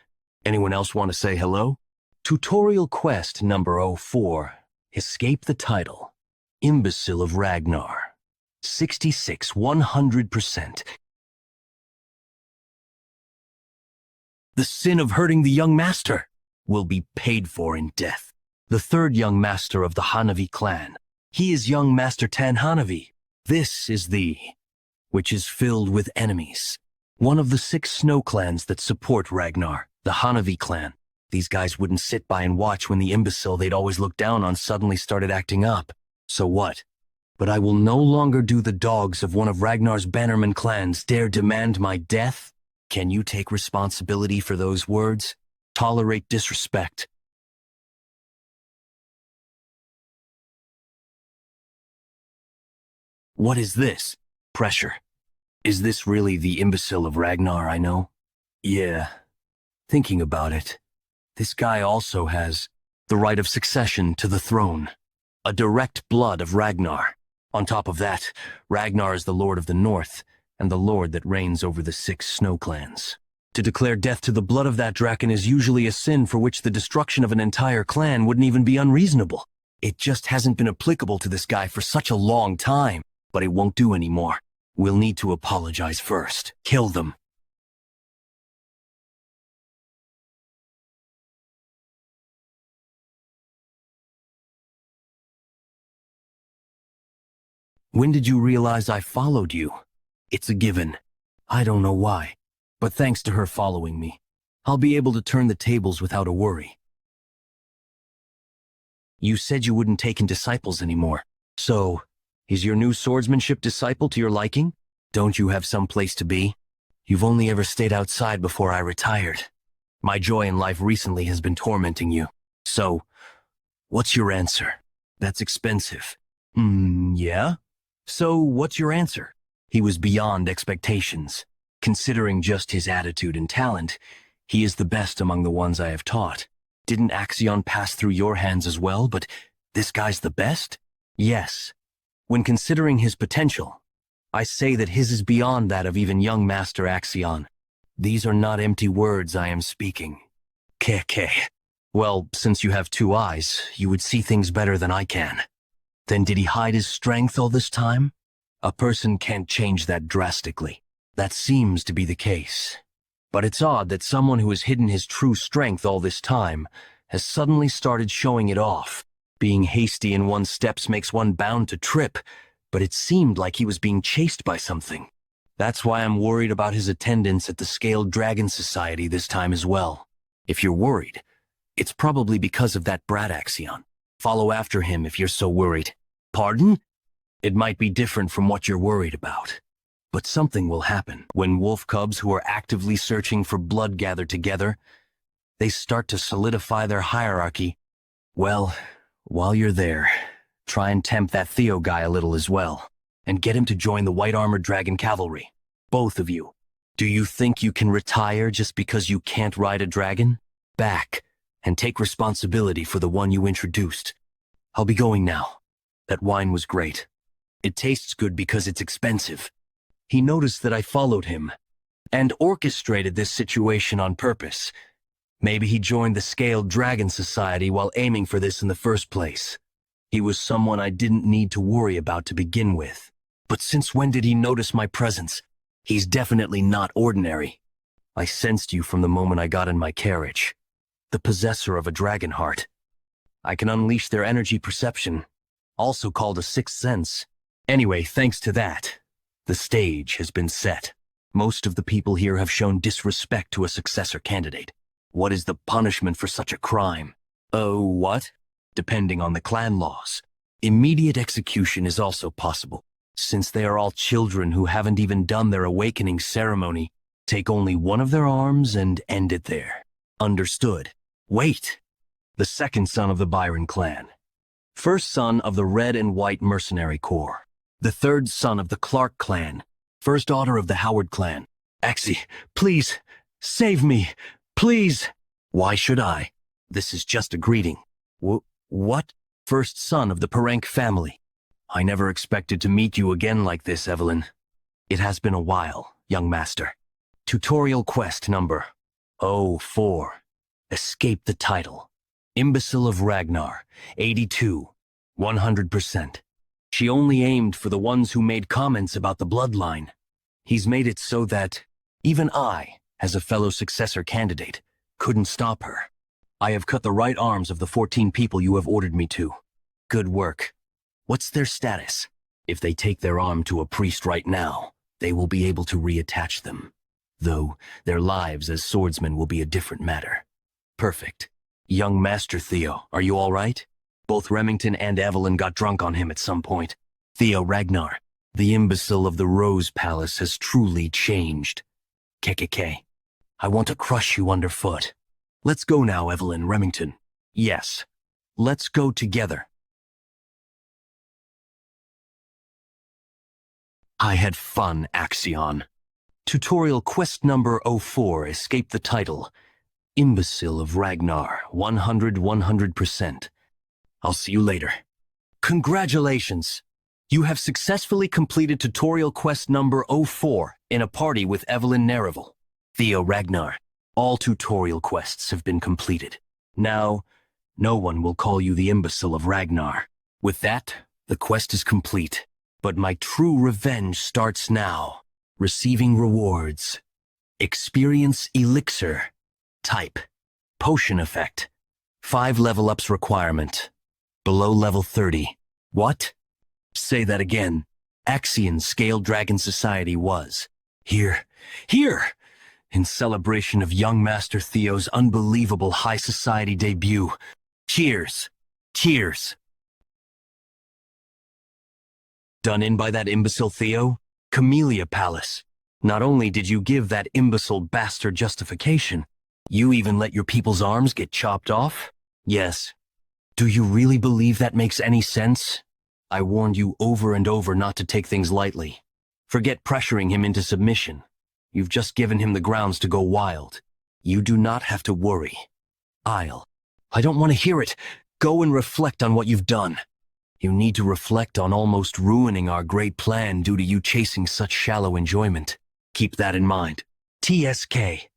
Anyone else want to say hello? Tutorial quest number 04, escape the title. Imbecile of Ragnar, 66, 100%. The sin of hurting the young master will be paid for in death. The third young master of the Hanavi clan. He is young Master Tan Hanavi. This is the which is filled with enemies. One of the 6 snow clans that support Ragnar, the Hanavi clan. These guys wouldn't sit by and watch when the imbecile they'd always looked down on suddenly started acting up. So what? But I will no longer do the dogs of one of Ragnar's bannerman clans dare demand my death? Can you take responsibility for those words? Tolerate disrespect. What is this? Pressure. Is this really the imbecile of Ragnar I know? Yeah. Thinking about it, this guy also has the right of succession to the throne. A direct blood of Ragnar. On top of that, Ragnar is the Lord of the North, and the Lord that reigns over the 6 snow clans. To declare death to the blood of that dragon is usually a sin for which the destruction of an entire clan wouldn't even be unreasonable. It just hasn't been applicable to this guy for such a long time, but it won't do anymore. We'll need to apologize first. Kill them. When did you realize I followed you? It's a given. I don't know why, but thanks to her following me, I'll be able to turn the tables without a worry. You said you wouldn't take in disciples anymore. So, is your new swordsmanship disciple to your liking? Don't you have some place to be? You've only ever stayed outside before I retired. My joy in life recently has been tormenting you. So, what's your answer? That's expensive. Yeah? So, what's your answer? He was beyond expectations. Considering just his attitude and talent, he is the best among the ones I have taught. Didn't Axion pass through your hands as well, but this guy's the best? Yes. When considering his potential, I say that his is beyond that of even young Master Axion. These are not empty words I am speaking. Keke. Well, since you have 2 eyes, you would see things better than I can. Then did he hide his strength all this time? A person can't change that drastically. That seems to be the case. But it's odd that someone who has hidden his true strength all this time has suddenly started showing it off. Being hasty in one's steps makes one bound to trip, but it seemed like he was being chased by something. That's why I'm worried about his attendance at the Scaled Dragon Society this time as well. If you're worried, it's probably because of that brat Axion. Follow after him if you're so worried. Pardon? It might be different from what you're worried about. But something will happen. When wolf cubs who are actively searching for blood gather together, they start to solidify their hierarchy. Well, while you're there, try and tempt that Theo guy a little as well, and get him to join the white-armored dragon cavalry. Both of you. Do you think you can retire just because you can't ride a dragon? Back, and take responsibility for the one you introduced. I'll be going now. That wine was great. It tastes good because it's expensive. He noticed that I followed him, and orchestrated this situation on purpose. Maybe he joined the Scaled Dragon Society while aiming for this in the first place. He was someone I didn't need to worry about to begin with. But since when did he notice my presence? He's definitely not ordinary. I sensed you from the moment I got in my carriage. The possessor of a dragon heart. I can unleash their energy perception, also called a sixth sense. Anyway, thanks to that, the stage has been set. Most of the people here have shown disrespect to a successor candidate. What is the punishment for such a crime? Oh, what? Depending on the clan laws. Immediate execution is also possible. Since they are all children who haven't even done their awakening ceremony, take only one of their arms and end it there. Understood. Wait! The second son of the Byron clan. First son of the Red and White Mercenary Corps. The third son of the Clark clan. First daughter of the Howard clan. Axie, please, save me, please. Why should I? This is just a greeting. What? First son of the Perenk family. I never expected to meet you again like this, Evelyn. It has been a while, young master. Tutorial quest number 04. Escape the title. Imbecile of Ragnar, 82, 100%. She only aimed for the ones who made comments about the bloodline. He's made it so that even I, as a fellow successor candidate, couldn't stop her. I have cut the right arms of the 14 people you have ordered me to. Good work. What's their status? If they take their arm to a priest right now, they will be able to reattach them. Though their lives as swordsmen will be a different matter. Perfect. Young Master Theo, are you all right? Both Remington and Evelyn got drunk on him at some point. Theo Ragnar, the imbecile of the Rose Palace has truly changed. KKK. I want to crush you underfoot. Let's go now, Evelyn, Remington. Yes. Let's go together. I had fun, Axion. Tutorial quest number 04, escape the title. Imbecile of Ragnar, 100%. I'll see you later. Congratulations! You have successfully completed tutorial quest number 04 in a party with Evelyn Nereville. Theo Ragnar, all tutorial quests have been completed. Now, no one will call you the imbecile of Ragnar. With that, the quest is complete. But my true revenge starts now. Receiving rewards. Experience elixir. Type. Potion effect. 5 level ups requirement. Below level 30. What? Say that again. Axion Scale Dragon Society was. Here. In celebration of young Master Theo's unbelievable high society debut. Cheers. Cheers. Done in by that imbecile Theo? Camellia Palace. Not only did you give that imbecile bastard justification, you even let your people's arms get chopped off? Yes. Do you really believe that makes any sense? I warned you over and over not to take things lightly. Forget pressuring him into submission. You've just given him the grounds to go wild. You do not have to worry. I don't want to hear it. Go and reflect on what you've done. You need to reflect on almost ruining our great plan due to you chasing such shallow enjoyment. Keep that in mind. TSK.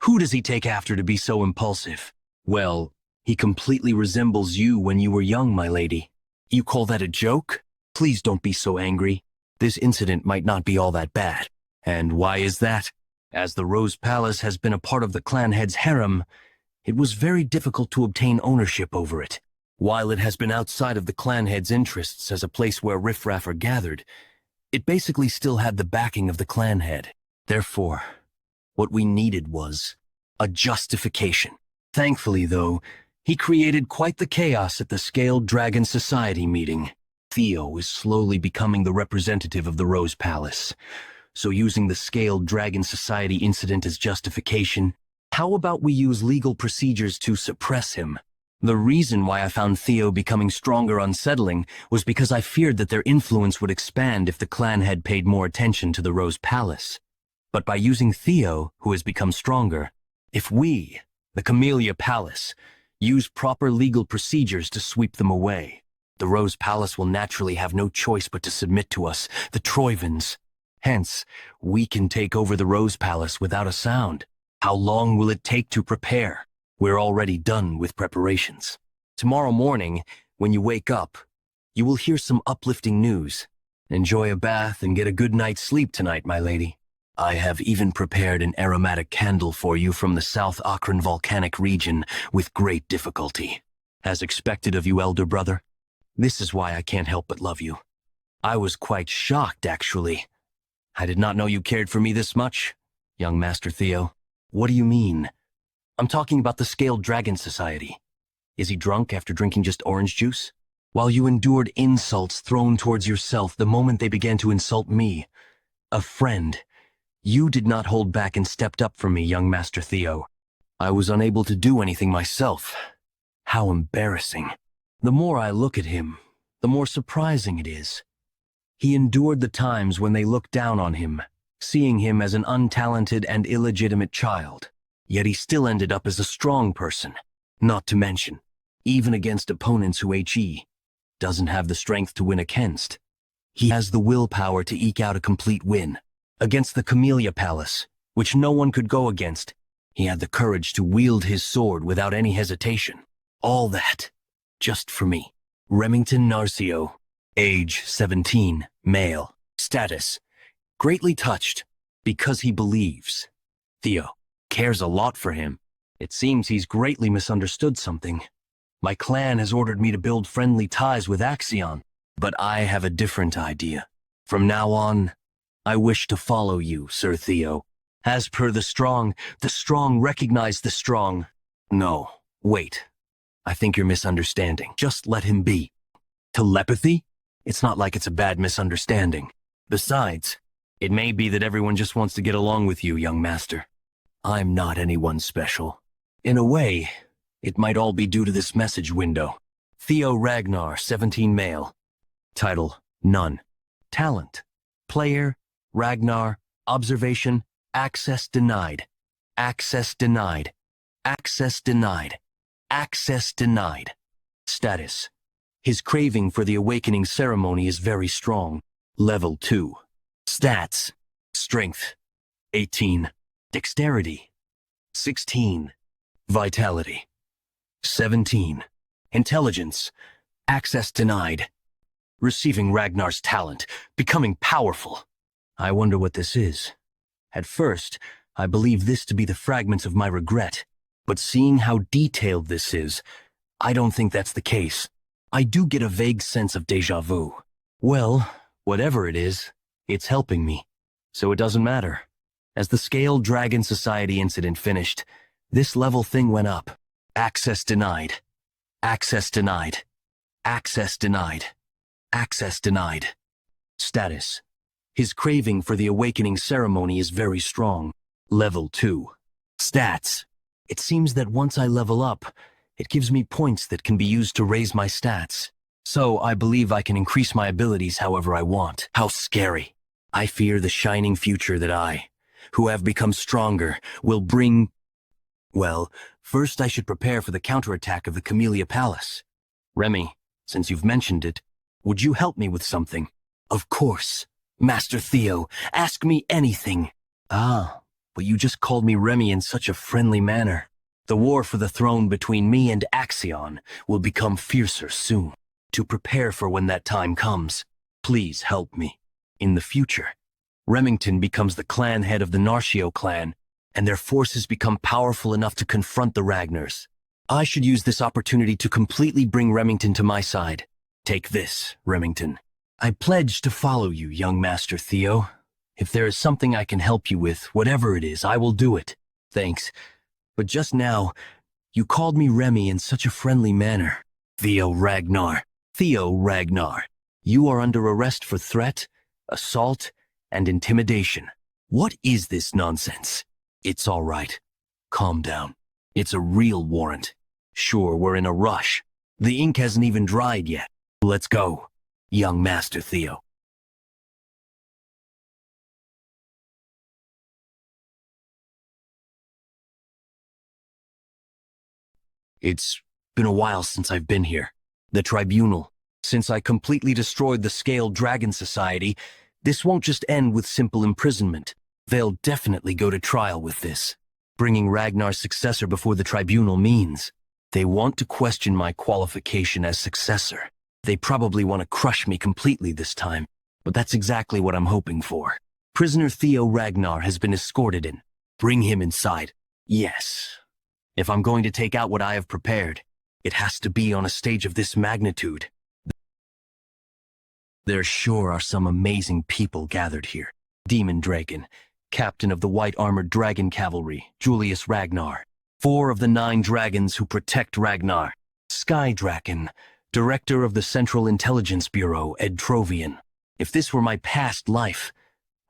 Who does he take after to be so impulsive? Well, he completely resembles you when you were young, my lady. You call that a joke? Please don't be so angry. This incident might not be all that bad. And why is that? As the Rose Palace has been a part of the clan head's harem, it was very difficult to obtain ownership over it. While it has been outside of the clan head's interests as a place where riffraff are gathered, it basically still had the backing of the clan head. Therefore, what we needed was a justification. Thankfully, though, he created quite the chaos at the Scaled Dragon Society meeting. Theo is slowly becoming the representative of the Rose Palace. So using the Scaled Dragon Society incident as justification, how about we use legal procedures to suppress him? The reason why I found Theo becoming stronger unsettling was because I feared that their influence would expand if the clan had paid more attention to the Rose Palace. But by using Theo, who has become stronger, if we, the Camellia Palace, use proper legal procedures to sweep them away, the Rose Palace will naturally have no choice but to submit to us, the Troivans. Hence, we can take over the Rose Palace without a sound. How long will it take to prepare? We're already done with preparations. Tomorrow morning, when you wake up, you will hear some uplifting news. Enjoy a bath and get a good night's sleep tonight, my lady. I have even prepared an aromatic candle for you from the South Akron volcanic region with great difficulty. As expected of you, elder brother. This is why I can't help but love you. I was quite shocked, actually. I did not know you cared for me this much, young Master Theo. What do you mean? I'm talking about the Scaled Dragon Society. Is he drunk after drinking just orange juice? While you endured insults thrown towards yourself the moment they began to insult me, a friend, you did not hold back and stepped up for me, young Master Theo. I was unable to do anything myself. How embarrassing. The more I look at him, the more surprising it is. He endured the times when they looked down on him, seeing him as an untalented and illegitimate child. Yet he still ended up as a strong person. Not to mention, even against opponents who he doesn't have the strength to win against. He has the willpower to eke out a complete win. Against the Camellia Palace, which no one could go against, he had the courage to wield his sword without any hesitation. All that, just for me. Remington Narcio, age 17, male, status, greatly touched, because he believes. Theo cares a lot for him. It seems he's greatly misunderstood something. My clan has ordered me to build friendly ties with Axion, but I have a different idea. From now on, I wish to follow you, Sir Theo. As per the strong recognize the strong. No, wait. I think you're misunderstanding. Just let him be. Telepathy? It's not like it's a bad misunderstanding. Besides, it may be that everyone just wants to get along with you, young master. I'm not anyone special. In a way, it might all be due to this message window. Theo Ragnar, 17 male. Title, none. Talent, player, Ragnar, observation, access denied. Access denied. Access denied. Access denied. Status, his craving for the awakening ceremony is very strong. Level 2. Stats, strength, 18. Dexterity, 16. Vitality, 17. Intelligence, access denied. Receiving Ragnar's talent, becoming powerful. I wonder what this is. At first, I believed this to be the fragments of my regret, but seeing how detailed this is, I don't think that's the case. I do get a vague sense of déjà vu. Well, whatever it is, it's helping me. So it doesn't matter. As the Scaled Dragon Society incident finished, this level thing went up. Access denied. Access denied. Access denied. Access denied. Status, his craving for the awakening ceremony is very strong. Level 2. Stats, it seems that once I level up, it gives me points that can be used to raise my stats. So I believe I can increase my abilities however I want. How scary. I fear the shining future that I, who have become stronger, will bring... Well, first I should prepare for the counterattack of the Camellia Palace. Remy, since you've mentioned it, would you help me with something? Of course. Master Theo, ask me anything. Ah, but you just called me Remy in such a friendly manner. The war for the throne between me and Axion will become fiercer soon. To prepare for when that time comes, please help me. In the future, Remington becomes the clan head of the Narcio clan, and their forces become powerful enough to confront the Ragnars. I should use this opportunity to completely bring Remington to my side. Take this, Remington. I pledge to follow you, young Master Theo. If there is something I can help you with, whatever it is, I will do it. Thanks. But just now, you called me Remy in such a friendly manner. Theo Ragnar. Theo Ragnar. You are under arrest for threat, assault, and intimidation. What is this nonsense? It's all right. Calm down. It's a real warrant. Sure, we're in a rush. The ink hasn't even dried yet. Let's go, young Master Theo. It's been a while since I've been here. The tribunal. Since I completely destroyed the Scaled Dragon Society, this won't just end with simple imprisonment. They'll definitely go to trial with this. Bringing Ragnar's successor before the tribunal means they want to question my qualification as successor. They probably want to crush me completely this time, but that's exactly what I'm hoping for. Prisoner Theo Ragnar has been escorted in. Bring him inside. Yes. If I'm going to take out what I have prepared, it has to be on a stage of this magnitude. There sure are some amazing people gathered here. Demon Dragon, captain of the white-armored dragon cavalry, Julius Ragnar. 4 of the 9 dragons who protect Ragnar. Sky Draken, director of the Central Intelligence Bureau, Ed Trovian. If this were my past life,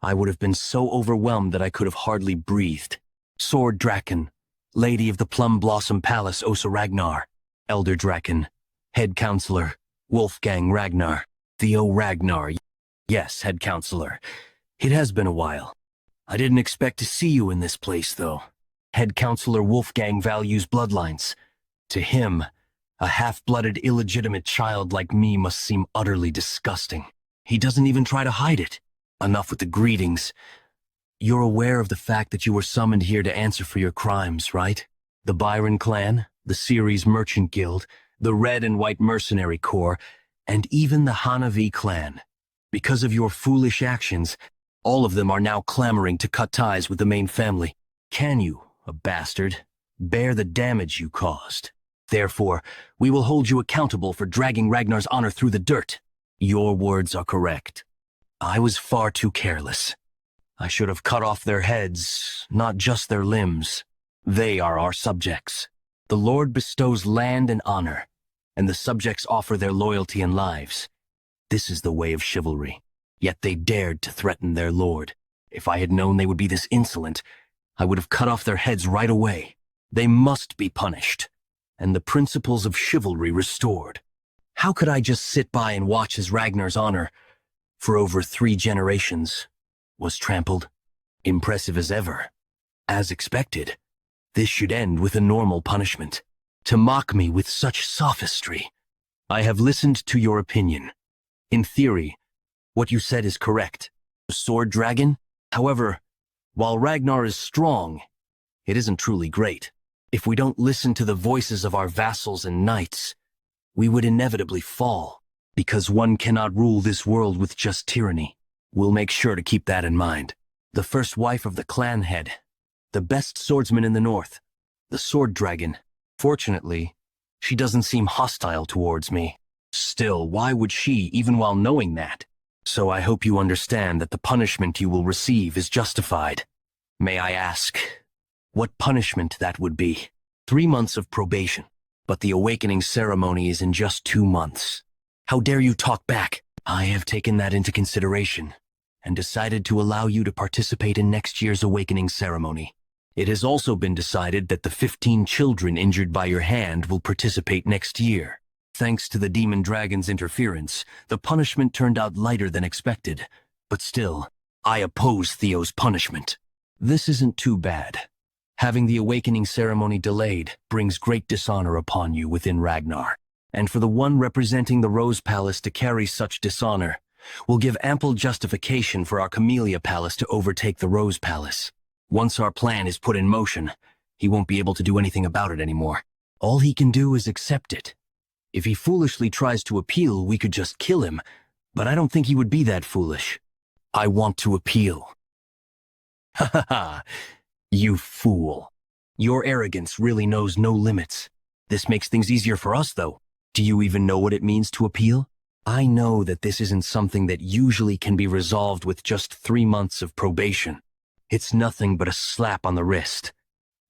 I would have been so overwhelmed that I could have hardly breathed. Sword Draken, lady of the Plum Blossom Palace, Osa Ragnar. Elder Draken, head counselor, Wolfgang Ragnar. Theo Ragnar, yes, head counselor. It has been a while. I didn't expect to see you in this place, though. Head counselor Wolfgang values bloodlines. To him, a half-blooded illegitimate child like me must seem utterly disgusting. He doesn't even try to hide it. Enough with the greetings. You're aware of the fact that you were summoned here to answer for your crimes, right? The Byron clan, the Ceres Merchant Guild, the Red and White Mercenary Corps, and even the Hanavi clan. Because of your foolish actions, all of them are now clamoring to cut ties with the main family. Can you, a bastard, bear the damage you caused? Therefore, we will hold you accountable for dragging Ragnar's honor through the dirt. Your words are correct. I was far too careless. I should have cut off their heads, not just their limbs. They are our subjects. The Lord bestows land and honor, and the subjects offer their loyalty and lives. This is the way of chivalry. Yet they dared to threaten their lord. If I had known they would be this insolent, I would have cut off their heads right away. They must be punished, and the principles of chivalry restored. How could I just sit by and watch as Ragnar's honor, for over 3 generations, was trampled? Impressive as ever. As expected, this should end with a normal punishment. To mock me with such sophistry. I have listened to your opinion. In theory, what you said is correct. The sword dragon? However, while Ragnar is strong, it isn't truly great. If we don't listen to the voices of our vassals and knights, we would inevitably fall, because one cannot rule this world with just tyranny. We'll make sure to keep that in mind. The first wife of the clan head, the best swordsman in the north, the sword dragon. Fortunately, she doesn't seem hostile towards me. Still, why would she, even while knowing that? So I hope you understand that the punishment you will receive is justified. May I ask, what punishment that would be? 3 months of probation, but the awakening ceremony is in just 2 months. How dare you talk back? I have taken that into consideration and decided to allow you to participate in next year's awakening ceremony. It has also been decided that the 15 children injured by your hand will participate next year. Thanks to the demon dragon's interference, the punishment turned out lighter than expected. But still, I oppose Theo's punishment. This isn't too bad. Having the awakening ceremony delayed brings great dishonor upon you within Ragnar. And for the one representing the Rose Palace to carry such dishonor, will give ample justification for our Camellia Palace to overtake the Rose Palace. Once our plan is put in motion, he won't be able to do anything about it anymore. All he can do is accept it. If he foolishly tries to appeal, we could just kill him, but I don't think he would be that foolish. I want to appeal. Ha ha ha, you fool. Your arrogance really knows no limits. This makes things easier for us, though. Do you even know what it means to appeal? I know that this isn't something that usually can be resolved with just 3 months of probation. It's nothing but a slap on the wrist.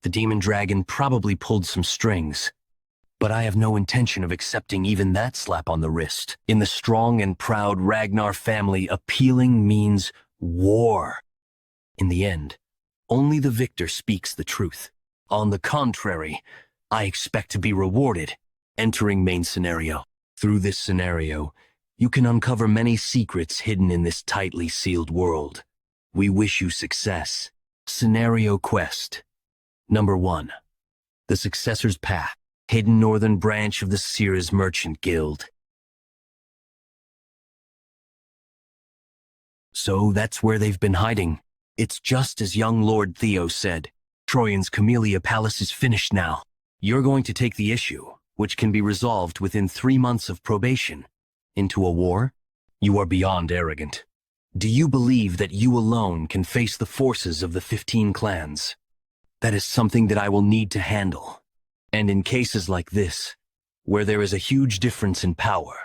The demon dragon probably pulled some strings. But I have no intention of accepting even that slap on the wrist. In the strong and proud Ragnar family, appealing means war. In the end, only the victor speaks the truth. On the contrary, I expect to be rewarded. Entering main scenario. Through this scenario, you can uncover many secrets hidden in this tightly sealed world. We wish you success. Scenario Quest. Number 1. The Successor's Path. Hidden northern branch of the Sears Merchant Guild. So that's where they've been hiding. It's just as young Lord Theo said. Troyan's Camellia Palace is finished now. You're going to take the issue, which can be resolved within 3 months of probation, into a war? You are beyond arrogant. Do you believe that you alone can face the forces of the 15 clans? That is something that I will need to handle. And in cases like this, where there is a huge difference in power,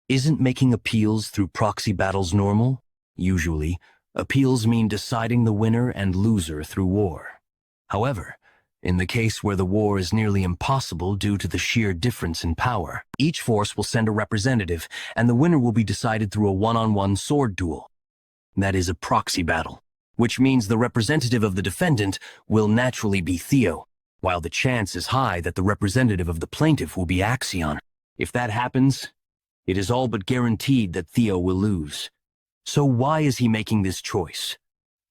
isn't making appeals through proxy battles normal? Usually, appeals mean deciding the winner and loser through war. However, in the case where the war is nearly impossible due to the sheer difference in power, each force will send a representative, and the winner will be decided through a one-on-one sword duel. That is a proxy battle, which means the representative of the defendant will naturally be Theo, while the chance is high that the representative of the plaintiff will be Axion. If that happens, it is all but guaranteed that Theo will lose. So why is he making this choice?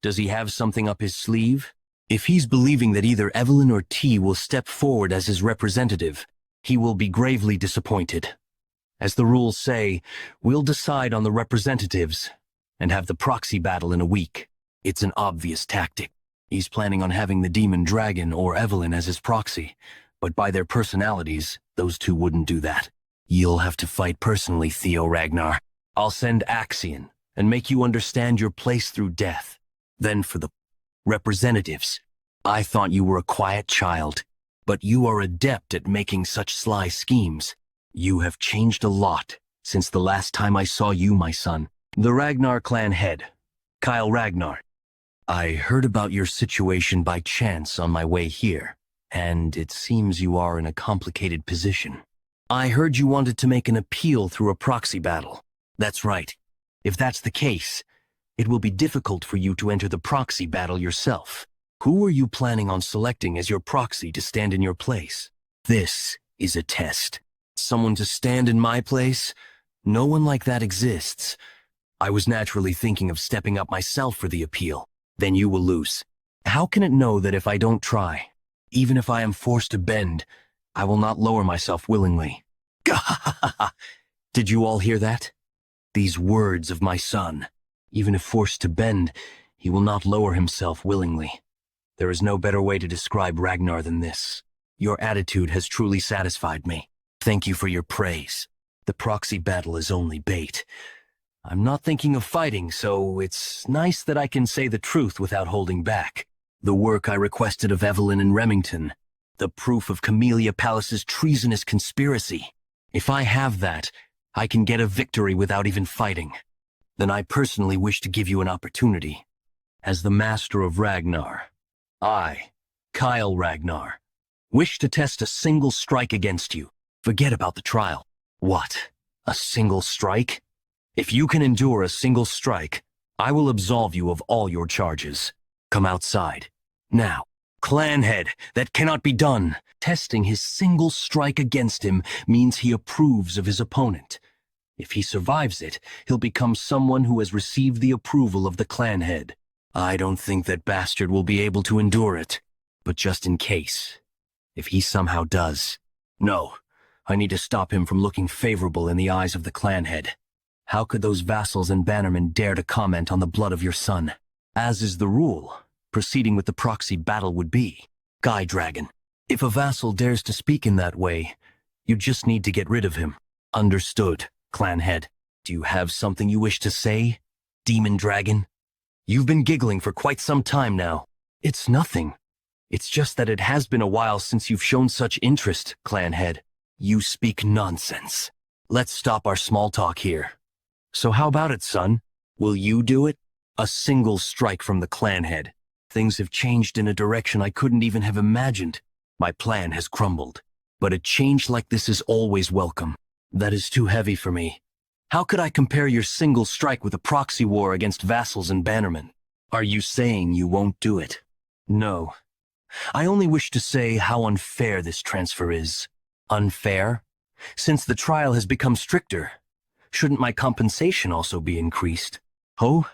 Does he have something up his sleeve? If he's believing that either Evelyn or T will step forward as his representative, he will be gravely disappointed. As the rules say, we'll decide on the representatives and have the proxy battle in a week. It's an obvious tactic. He's planning on having the demon dragon or Evelyn as his proxy, but by their personalities, those two wouldn't do that. You'll have to fight personally, Theo Ragnar. I'll send Axion and make you understand your place through death. Then for the representatives, I thought you were a quiet child, but you are adept at making such sly schemes. You have changed a lot since the last time I saw you, my son. The Ragnar clan head, Kyle Ragnar. I heard about your situation by chance on my way here, and it seems you are in a complicated position. I heard you wanted to make an appeal through a proxy battle. That's right. If that's the case, it will be difficult for you to enter the proxy battle yourself. Who are you planning on selecting as your proxy to stand in your place? This is a test. Someone to stand in my place? No one like that exists. I was naturally thinking of stepping up myself for the appeal. Then you will lose. How can it know that if I don't try? Even if I am forced to bend, I will not lower myself willingly. Did you all hear that? These words of my son. Even if forced to bend, he will not lower himself willingly. There is no better way to describe Ragnar than this. Your attitude has truly satisfied me. Thank you for your praise. The proxy battle is only bait. I'm not thinking of fighting, so it's nice that I can say the truth without holding back. The work I requested of Evelyn and Remington. The proof of Camellia Palace's treasonous conspiracy. If I have that, I can get a victory without even fighting. Then I personally wish to give you an opportunity. As the master of Ragnar, I, Kyle Ragnar, wish to test a single strike against you. Forget about the trial. What? A single strike? If you can endure a single strike, I will absolve you of all your charges. Come outside. Now. Clan head, that cannot be done. Testing his single strike against him means he approves of his opponent. If he survives it, he'll become someone who has received the approval of the clan head. I don't think that bastard will be able to endure it. But just in case, if he somehow does. No, I need to stop him from looking favorable in the eyes of the clan head. How could those vassals and bannermen dare to comment on the blood of your son? As is the rule, proceeding with the proxy battle would be. Guy Dragon, if a vassal dares to speak in that way, you just need to get rid of him. Understood, clan head. Do you have something you wish to say, Demon Dragon? You've been giggling for quite some time now. It's nothing. It's just that it has been a while since you've shown such interest, clan head. You speak nonsense. Let's stop our small talk here. So how about it, son? Will you do it? A single strike from the clan head. Things have changed in a direction I couldn't even have imagined. My plan has crumbled. But a change like this is always welcome. That is too heavy for me. How could I compare your single strike with a proxy war against vassals and bannermen? Are you saying you won't do it? No. I only wish to say how unfair this transfer is. Unfair? Since the trial has become stricter, shouldn't my compensation also be increased? Oh?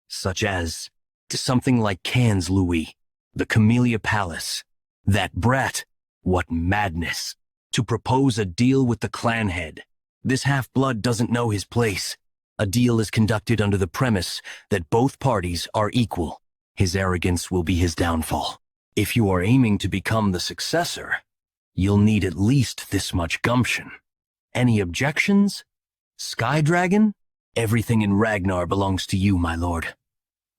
Such as to something like Cannes Louis, the Camellia Palace. That brat, what madness. To propose a deal with the clan head. This half-blood doesn't know his place. A deal is conducted under the premise that both parties are equal. His arrogance will be his downfall. If you are aiming to become the successor, you'll need at least this much gumption. Any objections? Sky Dragon? Everything in Ragnar belongs to you, my lord.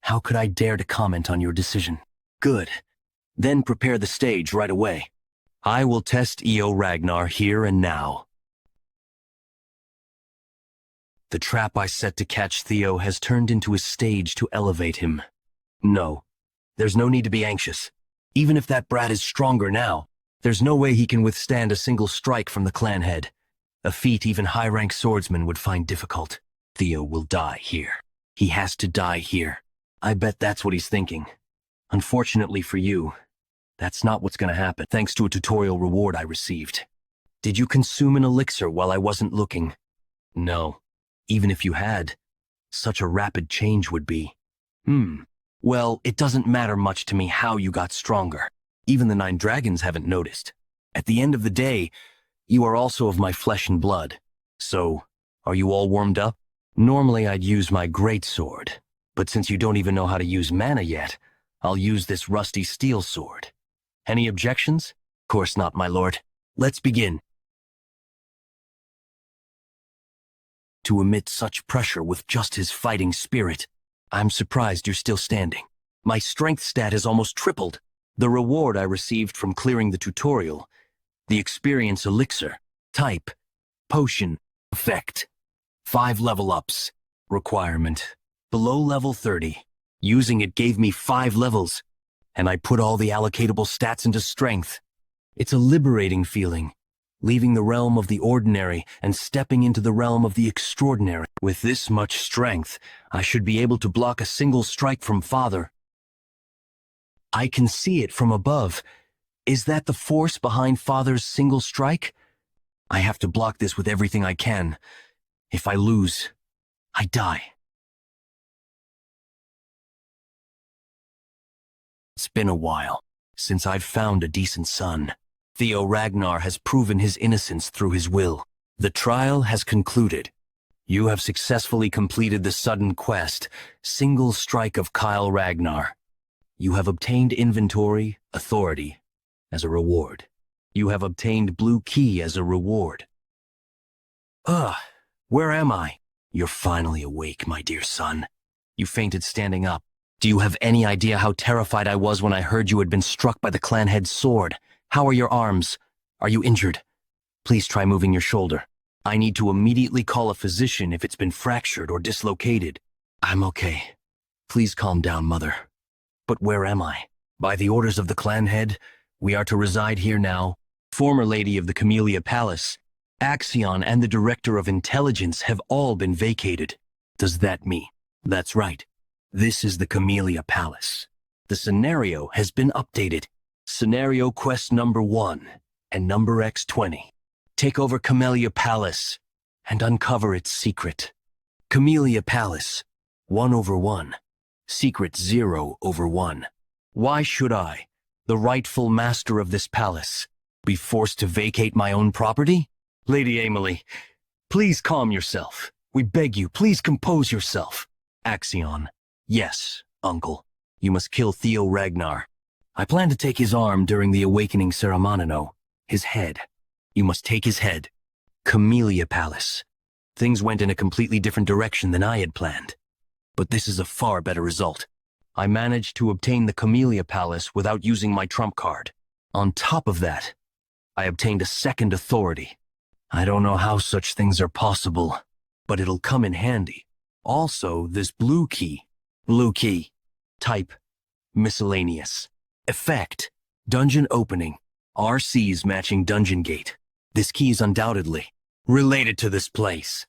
How could I dare to comment on your decision? Good. Then prepare the stage right away. I will test Eo Ragnar here and now. The trap I set to catch Theo has turned into a stage to elevate him. No, there's no need to be anxious. Even if that brat is stronger now, there's no way he can withstand a single strike from the clan head. A feat even high-rank swordsmen would find difficult. Theo will die here. He has to die here. I bet that's what he's thinking. Unfortunately for you, that's not what's going to happen, thanks to a tutorial reward I received. Did you consume an elixir while I wasn't looking? No. Even if you had, such a rapid change would be. Well, it doesn't matter much to me how you got stronger. Even the 9 dragons haven't noticed. At the end of the day, you are also of my flesh and blood. So, are you all warmed up? Normally I'd use my greatsword, but since you don't even know how to use mana yet, I'll use this rusty steel sword. Any objections? Of course not, my lord. Let's begin. To emit such pressure with just his fighting spirit. I'm surprised you're still standing. My strength stat has almost tripled. The reward I received from clearing the tutorial, the experience elixir, type, potion, effect, 5 level ups, requirement, below level 30. Using it gave me 5 levels, and I put all the allocatable stats into strength. It's a liberating feeling, leaving the realm of the ordinary and stepping into the realm of the extraordinary. With this much strength, I should be able to block a single strike from Father. I can see it from above. Is that the force behind Father's single strike? I have to block this with everything I can. If I lose, I die. It's been a while since I've found a decent son. Theo Ragnar has proven his innocence through his will. The trial has concluded. You have successfully completed the sudden quest, Single Strike of Kyle Ragnar. You have obtained inventory, authority, as a reward. You have obtained blue key as a reward. Where am I? You're finally awake, my dear son. You fainted standing up. Do you have any idea how terrified I was when I heard you had been struck by the clan head's sword? How are your arms? Are you injured? Please try moving your shoulder. I need to immediately call a physician if it's been fractured or dislocated. I'm okay. Please calm down, Mother. But where am I? By the orders of the clan head, we are to reside here now. Former Lady of the Camellia Palace, Axion, and the Director of Intelligence have all been vacated. Does that mean? That's right. This is the Camellia Palace. The scenario has been updated. Scenario quest number 1 and number X20. Take over Camellia Palace and uncover its secret. Camellia Palace, 1/1. Secret 0/1. Why should I, the rightful master of this palace, be forced to vacate my own property? Lady Emily, please calm yourself. We beg you, please compose yourself. Axion. Yes, uncle. You must kill Theo Ragnar. I plan to take his arm during the awakening ceremony. His head. You must take his head. Camellia Palace. Things went in a completely different direction than I had planned. But this is a far better result. I managed to obtain the Camellia Palace without using my trump card. On top of that, I obtained a second authority. I don't know how such things are possible, but it'll come in handy. Also, this blue key. Blue key. Type. Miscellaneous. Effect. Dungeon opening. RC's matching dungeon gate. This key is undoubtedly related to this place.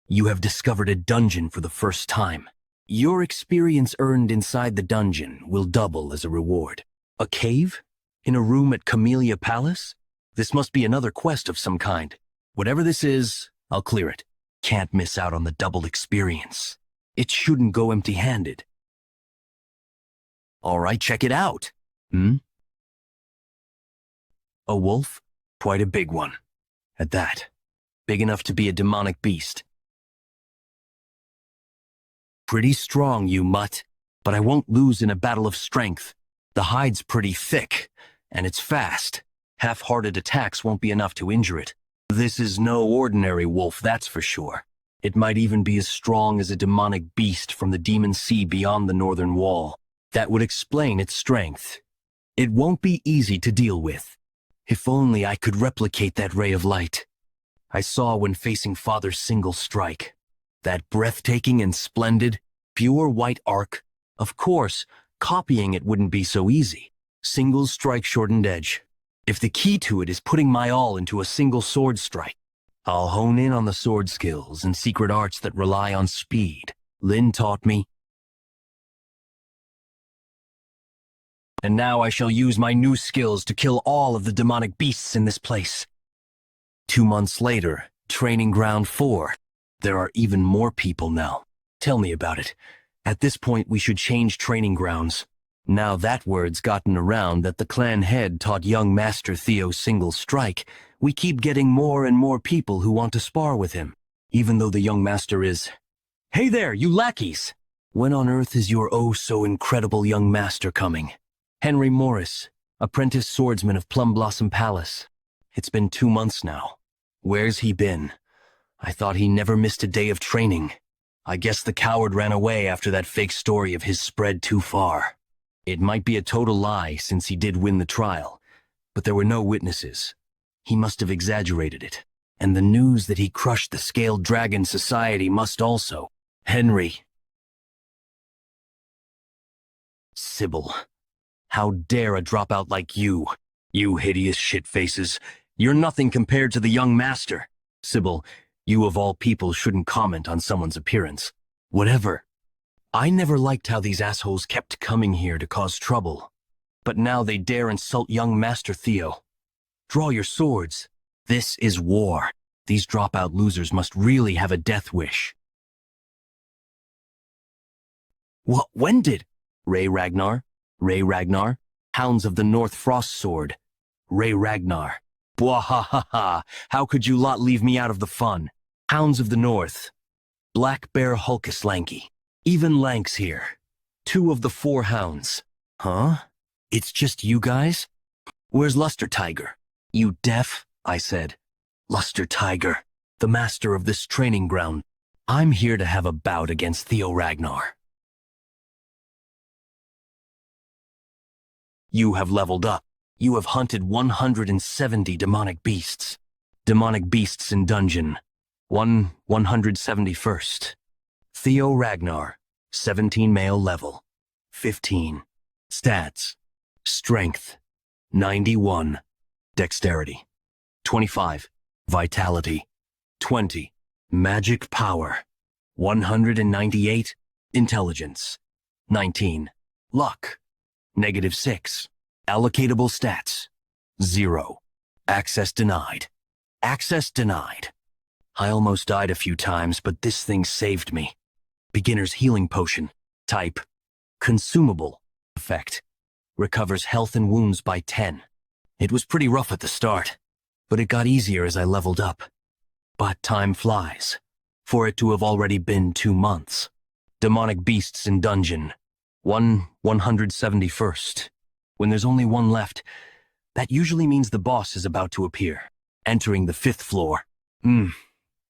You have discovered a dungeon for the first time. Your experience earned inside the dungeon will double as a reward. A cave? In a room at Camellia Palace? This must be another quest of some kind. Whatever this is, I'll clear it. Can't miss out on the double experience. It shouldn't go empty-handed. All right, check it out. A wolf? Quite a big one. At that. Big enough to be a demonic beast. Pretty strong, you mutt, but I won't lose in a battle of strength. The hide's pretty thick, and it's fast. Half-hearted attacks won't be enough to injure it. This is no ordinary wolf, that's for sure. It might even be as strong as a demonic beast from the demon sea beyond the northern wall. That would explain its strength. It won't be easy to deal with. If only I could replicate that ray of light I saw when facing Father's single strike. That breathtaking and splendid, pure white arc. Of course, copying it wouldn't be so easy. Single strike shortened edge. If the key to it is putting my all into a single sword strike, I'll hone in on the sword skills and secret arts that rely on speed. Lin taught me. And now I shall use my new skills to kill all of the demonic beasts in this place. 2 months later, Training Ground 4. There are even more people now. Tell me about it. At this point, we should change training grounds. Now that word's gotten around that the clan head taught young Master Theo single strike, we keep getting more and more people who want to spar with him, even though the young master is... Hey there, you lackeys! When on earth is your oh-so-incredible young master coming? Henry Morris, apprentice swordsman of Plum Blossom Palace. It's been 2 months now. Where's he been? I thought he never missed a day of training. I guess the coward ran away after that fake story of his spread too far. It might be a total lie since he did win the trial, but there were no witnesses. He must have exaggerated it. And the news that he crushed the Scaled Dragon Society must also. Henry. Sybil. How dare a dropout like you? You hideous shitfaces. You're nothing compared to the young master. Sybil, you of all people shouldn't comment on someone's appearance. Whatever. I never liked how these assholes kept coming here to cause trouble. But now they dare insult young Master Theo. Draw your swords. This is war. These dropout losers must really have a death wish. What? When did? Ray Ragnar? Hounds of the North Frost Sword. Ray Ragnar. Bwahahaha, how could you lot leave me out of the fun? Hounds of the North. Black Bear Hulkus Lanky. Even Lank's here. 2 of the 4 hounds. Huh? It's just you guys? Where's Luster Tiger? You deaf? I said. Luster Tiger, the master of this training ground. I'm here to have a bout against Theo Ragnar. You have leveled up. You have hunted 170 demonic beasts. Demonic beasts in dungeon. 171st. Theo Ragnar, 17 male level. 15. Stats. Strength, 91. Dexterity, 25. Vitality, 20. Magic power, 198. Intelligence, 19. Luck, -6. Allocatable stats, 0. Access denied. Access denied. I almost died a few times, but this thing saved me. Beginner's healing potion. Type, consumable. Effect, recovers health and wounds by 10. It was pretty rough at the start, but it got easier as I leveled up. But time flies, for it to have already been 2 months. Demonic beasts in dungeon. 171st. When there's only one left, that usually means the boss is about to appear. Entering the 5th floor.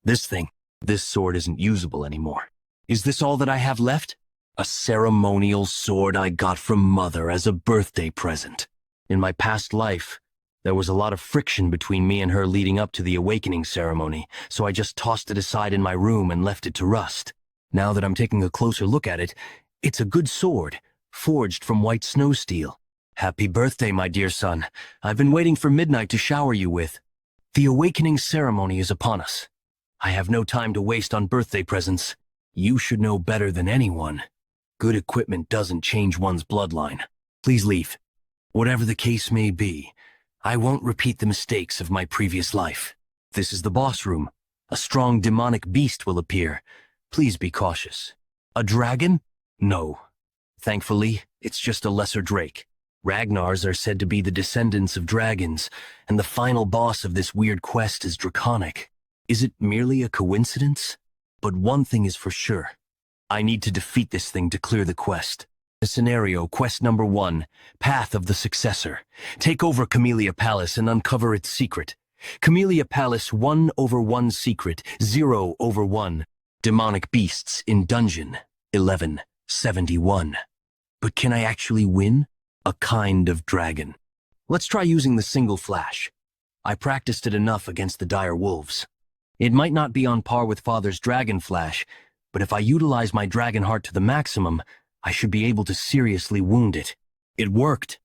This sword isn't usable anymore. Is this all that I have left? A ceremonial sword I got from Mother as a birthday present. In my past life, there was a lot of friction between me and her leading up to the awakening ceremony, so I just tossed it aside in my room and left it to rust. Now that I'm taking a closer look at it, it's a good sword, forged from white snow steel. Happy birthday, my dear son. I've been waiting for midnight to shower you with. The awakening ceremony is upon us. I have no time to waste on birthday presents. You should know better than anyone. Good equipment doesn't change one's bloodline. Please leave. Whatever the case may be, I won't repeat the mistakes of my previous life. This is the boss room. A strong demonic beast will appear. Please be cautious. A dragon? No. Thankfully, it's just a lesser drake. Ragnars are said to be the descendants of dragons, and the final boss of this weird quest is draconic. Is it merely a coincidence? But one thing is for sure. I need to defeat this thing to clear the quest. The scenario, quest number 1, Path of the Successor. Take over Camellia Palace and uncover its secret. Camellia Palace 1/1 secret, 0/1. Demonic beasts in dungeon, 1171. But can I actually win? A kind of dragon. Let's try using the single flash. I practiced it enough against the dire wolves. It might not be on par with Father's dragon flash, but if I utilize my dragon heart to the maximum, I should be able to seriously wound it. It worked.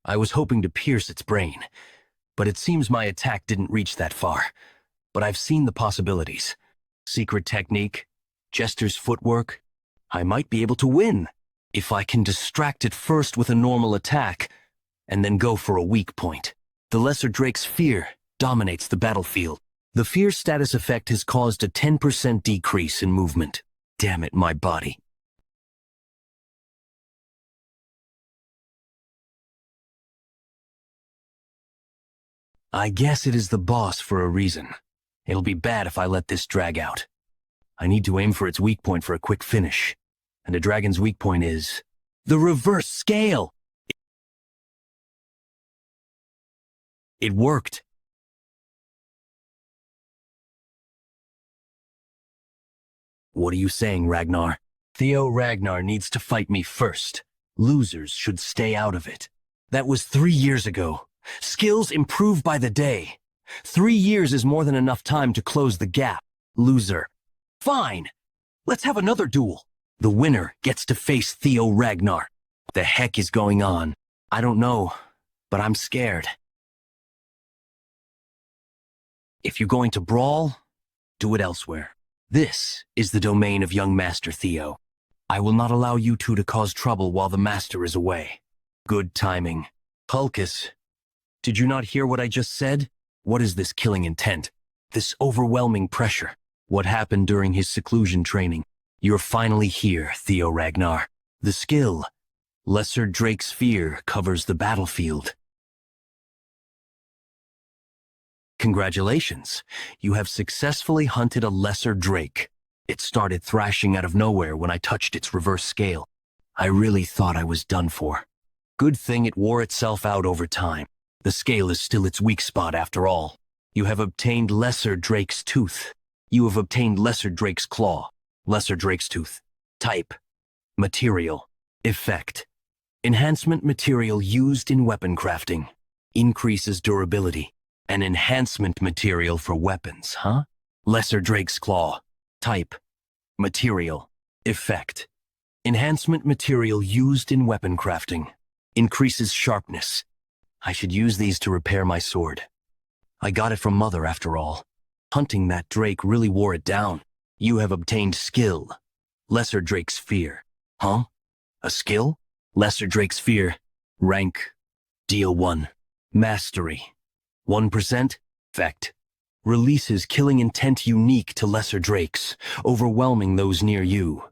I was hoping to pierce its brain, but it seems my attack didn't reach that far. But I've seen the possibilities. Secret technique, Jester's footwork. I might be able to win if I can distract it first with a normal attack and then go for a weak point. The Lesser Drake's fear dominates the battlefield. The fear status effect has caused a 10% decrease in movement. Damn it, my body. I guess it is the boss for a reason. It'll be bad if I let this drag out. I need to aim for its weak point for a quick finish. And a dragon's weak point is the reverse scale. It worked. What are you saying, Ragnar? Theo Ragnar needs to fight me first. Losers should stay out of it. That was 3 years ago. Skills improve by the day. 3 years is more than enough time to close the gap. Loser. Fine. Let's have another duel. The winner gets to face Theo Ragnar. What the heck is going on? I don't know, but I'm scared. If you're going to brawl, do it elsewhere. This is the domain of young Master Theo. I will not allow you two to cause trouble while the Master is away. Good timing. Hulkus, did you not hear what I just said? What is this killing intent? This overwhelming pressure? What happened during his seclusion training? You're finally here, Theo Ragnar. The skill, Lesser Drake's Fear, covers the battlefield. Congratulations, you have successfully hunted a Lesser Drake. It started thrashing out of nowhere when I touched its reverse scale. I really thought I was done for. Good thing it wore itself out over time. The scale is still its weak spot after all. You have obtained Lesser Drake's Tooth. You have obtained Lesser Drake's Claw. Lesser Drake's Tooth. Type. Material. Effect. Enhancement material used in weapon crafting. Increases durability. An enhancement material for weapons, huh? Lesser Drake's Claw. Type. Material. Effect. Enhancement material used in weapon crafting. Increases sharpness. I should use these to repair my sword. I got it from Mother after all. Hunting that Drake really wore it down. You have obtained skill. Lesser Drake's Fear. Huh? A skill? Lesser Drake's Fear. Rank. Deal 1. Mastery. 1%. Effect. Releases killing intent unique to Lesser Drakes, overwhelming those near you.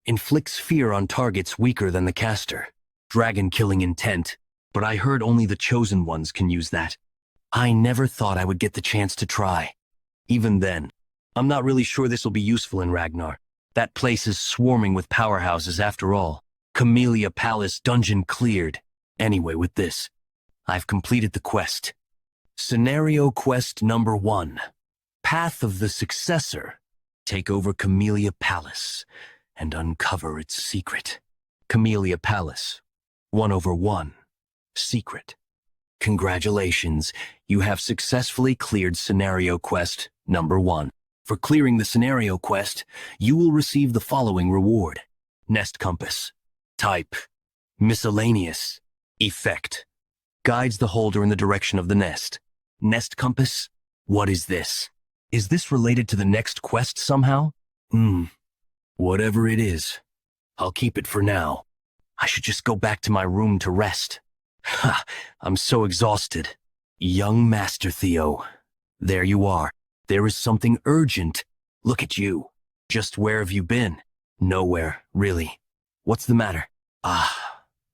Inflicts fear on targets weaker than the caster. Dragon killing intent. But I heard only the chosen ones can use that. I never thought I would get the chance to try. Even then, I'm not really sure this will be useful in Ragnar. That place is swarming with powerhouses after all. Camellia Palace dungeon cleared. Anyway, with this, I've completed the quest. Scenario quest number 1. Path of the Successor. Take over Camellia Palace and uncover its secret. Camellia Palace. 1/1. Secret. Congratulations, you have successfully cleared scenario quest number 1. For clearing the scenario quest, you will receive the following reward. Nest Compass. Type. Miscellaneous. Effect. Guides the holder in the direction of the nest. Nest Compass? What is this? Is this related to the next quest somehow? Whatever it is, I'll keep it for now. I should just go back to my room to rest. Ha! I'm so exhausted. Young Master Theo. There you are. There is something urgent. Look at you. Just where have you been? Nowhere, really. What's the matter?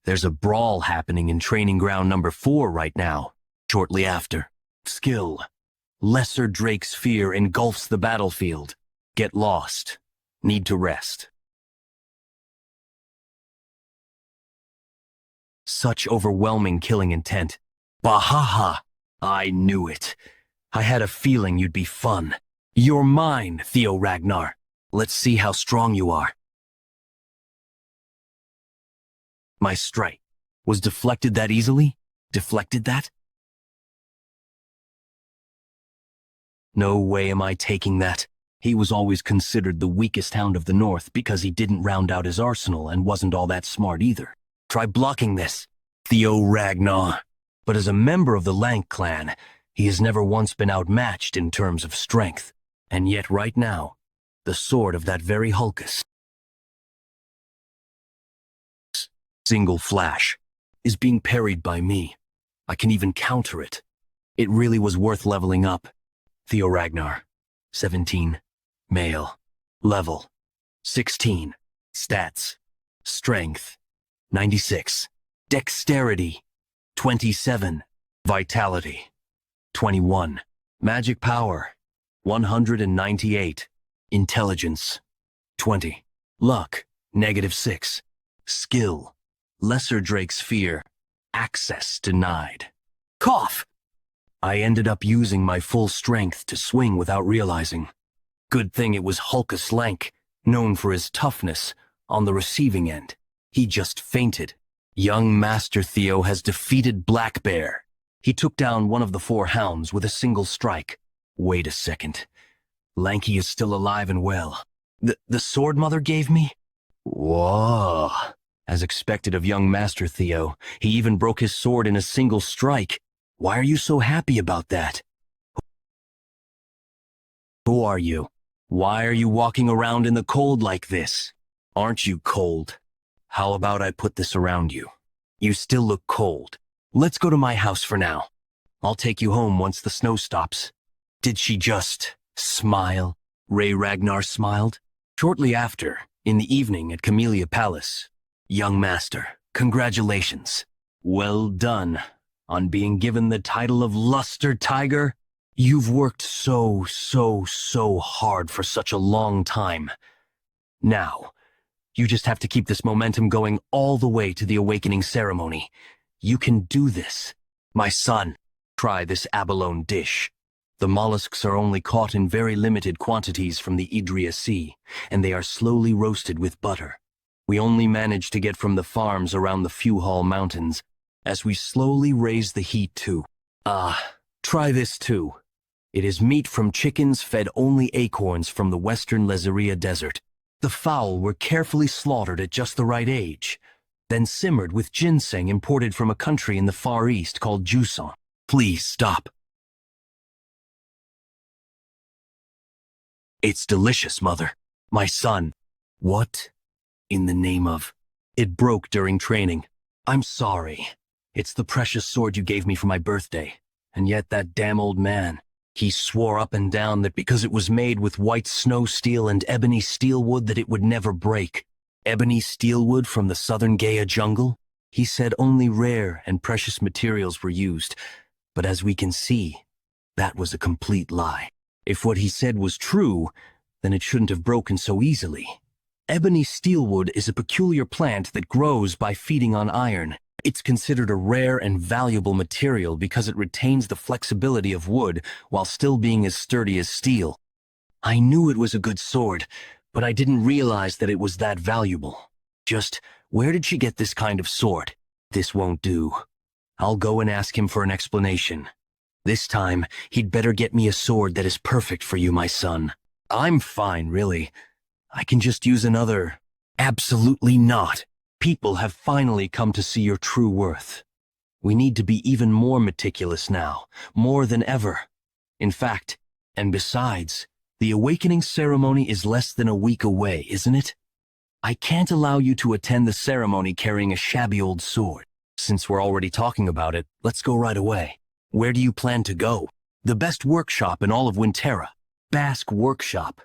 There's a brawl happening in training ground number 4 right now. Shortly after. Skill. Lesser Drake's Fear engulfs the battlefield. Get lost. Need to rest. Such overwhelming killing intent. Bahaha! I knew it. I had a feeling you'd be fun. You're mine, Theo Ragnar. Let's see how strong you are. My strike was deflected that easily? Deflected that? No way am I taking that. He was always considered the weakest hound of the North because he didn't round out his arsenal and wasn't all that smart either. Try blocking this, Theo Ragnar. But as a member of the Lank clan, he has never once been outmatched in terms of strength. And yet right now, the sword of that very Hulkus, single flash, is being parried by me. I can even counter it. It really was worth leveling up. Theo Ragnar, 17, male, level, 16, stats, strength, 96, dexterity, 27, vitality, 21, magic power, 198, intelligence, 20, luck, -6, skill, Lesser Drake's Fear, access denied. Cough! I ended up using my full strength to swing without realizing. Good thing it was Hulkus Lank, known for his toughness, on the receiving end. He just fainted. Young Master Theo has defeated Black Bear. He took down one of the 4 hounds with a single strike. Wait a second. Lanky is still alive and well. The sword Mother gave me? Whoa. As expected of young Master Theo, he even broke his sword in a single strike. Why are you so happy about that? Who are you? Why are you walking around in the cold like this? Aren't you cold? How about I put this around you? You still look cold. Let's go to my house for now. I'll take you home once the snow stops. Did she just smile? Ragnar smiled. Shortly after, in the evening at Camellia Palace. Young Master, congratulations. Well done on being given the title of Luster Tiger. You've worked so hard for such a long time. Now, you just have to keep this momentum going all the way to the awakening ceremony. You can do this. My son, try this abalone dish. The mollusks are only caught in very limited quantities from the Idria Sea, and they are slowly roasted with butter. We only manage to get from the farms around the Fuhall Mountains, as we slowly raise the heat too. Try this too. It is meat from chickens fed only acorns from the western Lezeria Desert. The fowl were carefully slaughtered at just the right age, then simmered with ginseng imported from a country in the Far East called Juson. Please stop. It's delicious, Mother. My son. What? In the name of... It broke during training. I'm sorry. It's the precious sword you gave me for my birthday. And yet that damn old man, he swore up and down that because it was made with white snow steel and ebony steelwood that it would never break. Ebony steelwood from the southern Gaia jungle? He said only rare and precious materials were used. But as we can see, that was a complete lie. If what he said was true, then it shouldn't have broken so easily. Ebony steelwood is a peculiar plant that grows by feeding on iron. It's considered a rare and valuable material because it retains the flexibility of wood while still being as sturdy as steel. I knew it was a good sword, but I didn't realize that it was that valuable. Just, where did she get this kind of sword? This won't do. I'll go and ask him for an explanation. This time, he'd better get me a sword that is perfect for you, my son. I'm fine, really. I can just use another. Absolutely not. People have finally come to see your true worth. We need to be even more meticulous now, more than ever. In fact, and besides, the awakening ceremony is less than a week away, isn't it? I can't allow you to attend the ceremony carrying a shabby old sword. Since we're already talking about it, let's go right away. Where do you plan to go? The best workshop in all of Winterra. Basque Workshop.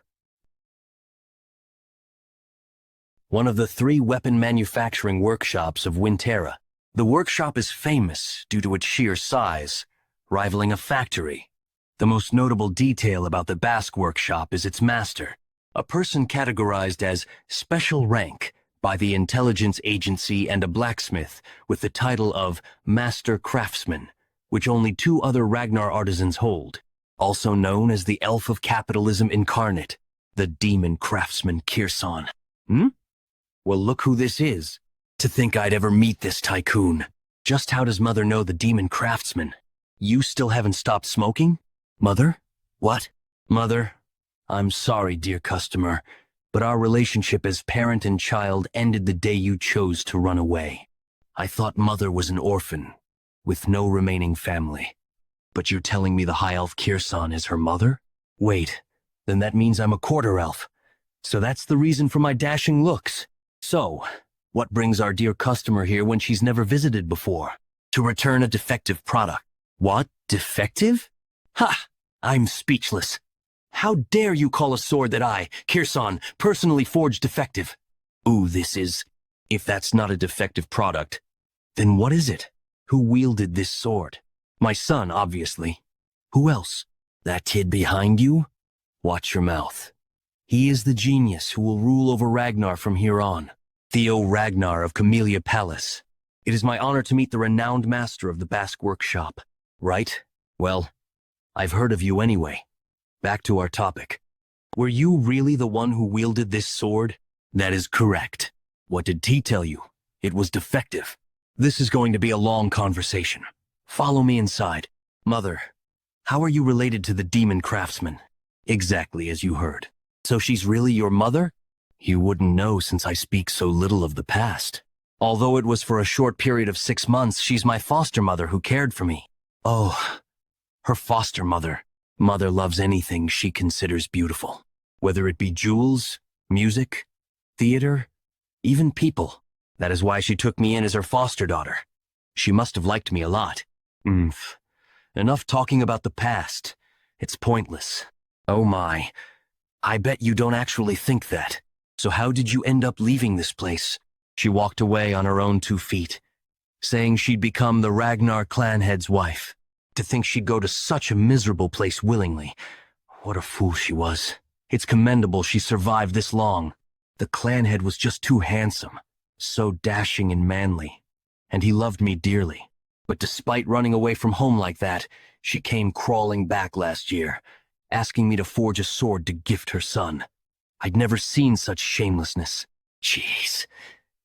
One of the 3 weapon manufacturing workshops of Winterra. The workshop is famous due to its sheer size, rivaling a factory. The most notable detail about the Basque Workshop is its master, a person categorized as special rank by the intelligence agency and a blacksmith with the title of Master Craftsman, which only 2 other Ragnar artisans hold, also known as the Elf of Capitalism Incarnate, the Demon Craftsman Kirsan. Well, look who this is. To think I'd ever meet this tycoon. Just how does Mother know the Demon Craftsman? You still haven't stopped smoking? Mother? What? Mother, I'm sorry, dear customer, but our relationship as parent and child ended the day you chose to run away. I thought Mother was an orphan, with no remaining family. But you're telling me the High Elf Kirsan is her mother? Wait, then that means I'm a quarter elf. So that's the reason for my dashing looks. So, what brings our dear customer here when she's never visited before? To return a defective product. What? Defective? Ha! I'm speechless. How dare you call a sword that I, Kirsan, personally forged defective? Ooh, this is... If that's not a defective product, then what is it? Who wielded this sword? My son, obviously. Who else? That kid behind you? Watch your mouth. He is the genius who will rule over Ragnar from here on. Theo Ragnar of Camellia Palace. It is my honor to meet the renowned master of the Basque Workshop. Right? Well, I've heard of you anyway. Back to our topic. Were you really the one who wielded this sword? That is correct. What did T tell you? It was defective. This is going to be a long conversation. Follow me inside. Mother, how are you related to the demon craftsman? Exactly as you heard. So she's really your mother? You wouldn't know since I speak so little of the past. Although it was for a short period of 6 months, she's my foster mother who cared for me. Oh, her foster mother. Mother loves anything she considers beautiful. Whether it be jewels, music, theater, even people. That is why she took me in as her foster daughter. She must have liked me a lot. Enough talking about the past. It's pointless. Oh my, I bet you don't actually think that. So how did you end up leaving this place? She walked away on her own 2 feet, saying she'd become the Ragnar clan head's wife. To think she'd go to such a miserable place willingly. What a fool she was. It's commendable she survived this long. The clan head was just too handsome, so dashing and manly, and he loved me dearly. But despite running away from home like that, she came crawling back last year, asking me to forge a sword to gift her son. I'd never seen such shamelessness. Jeez,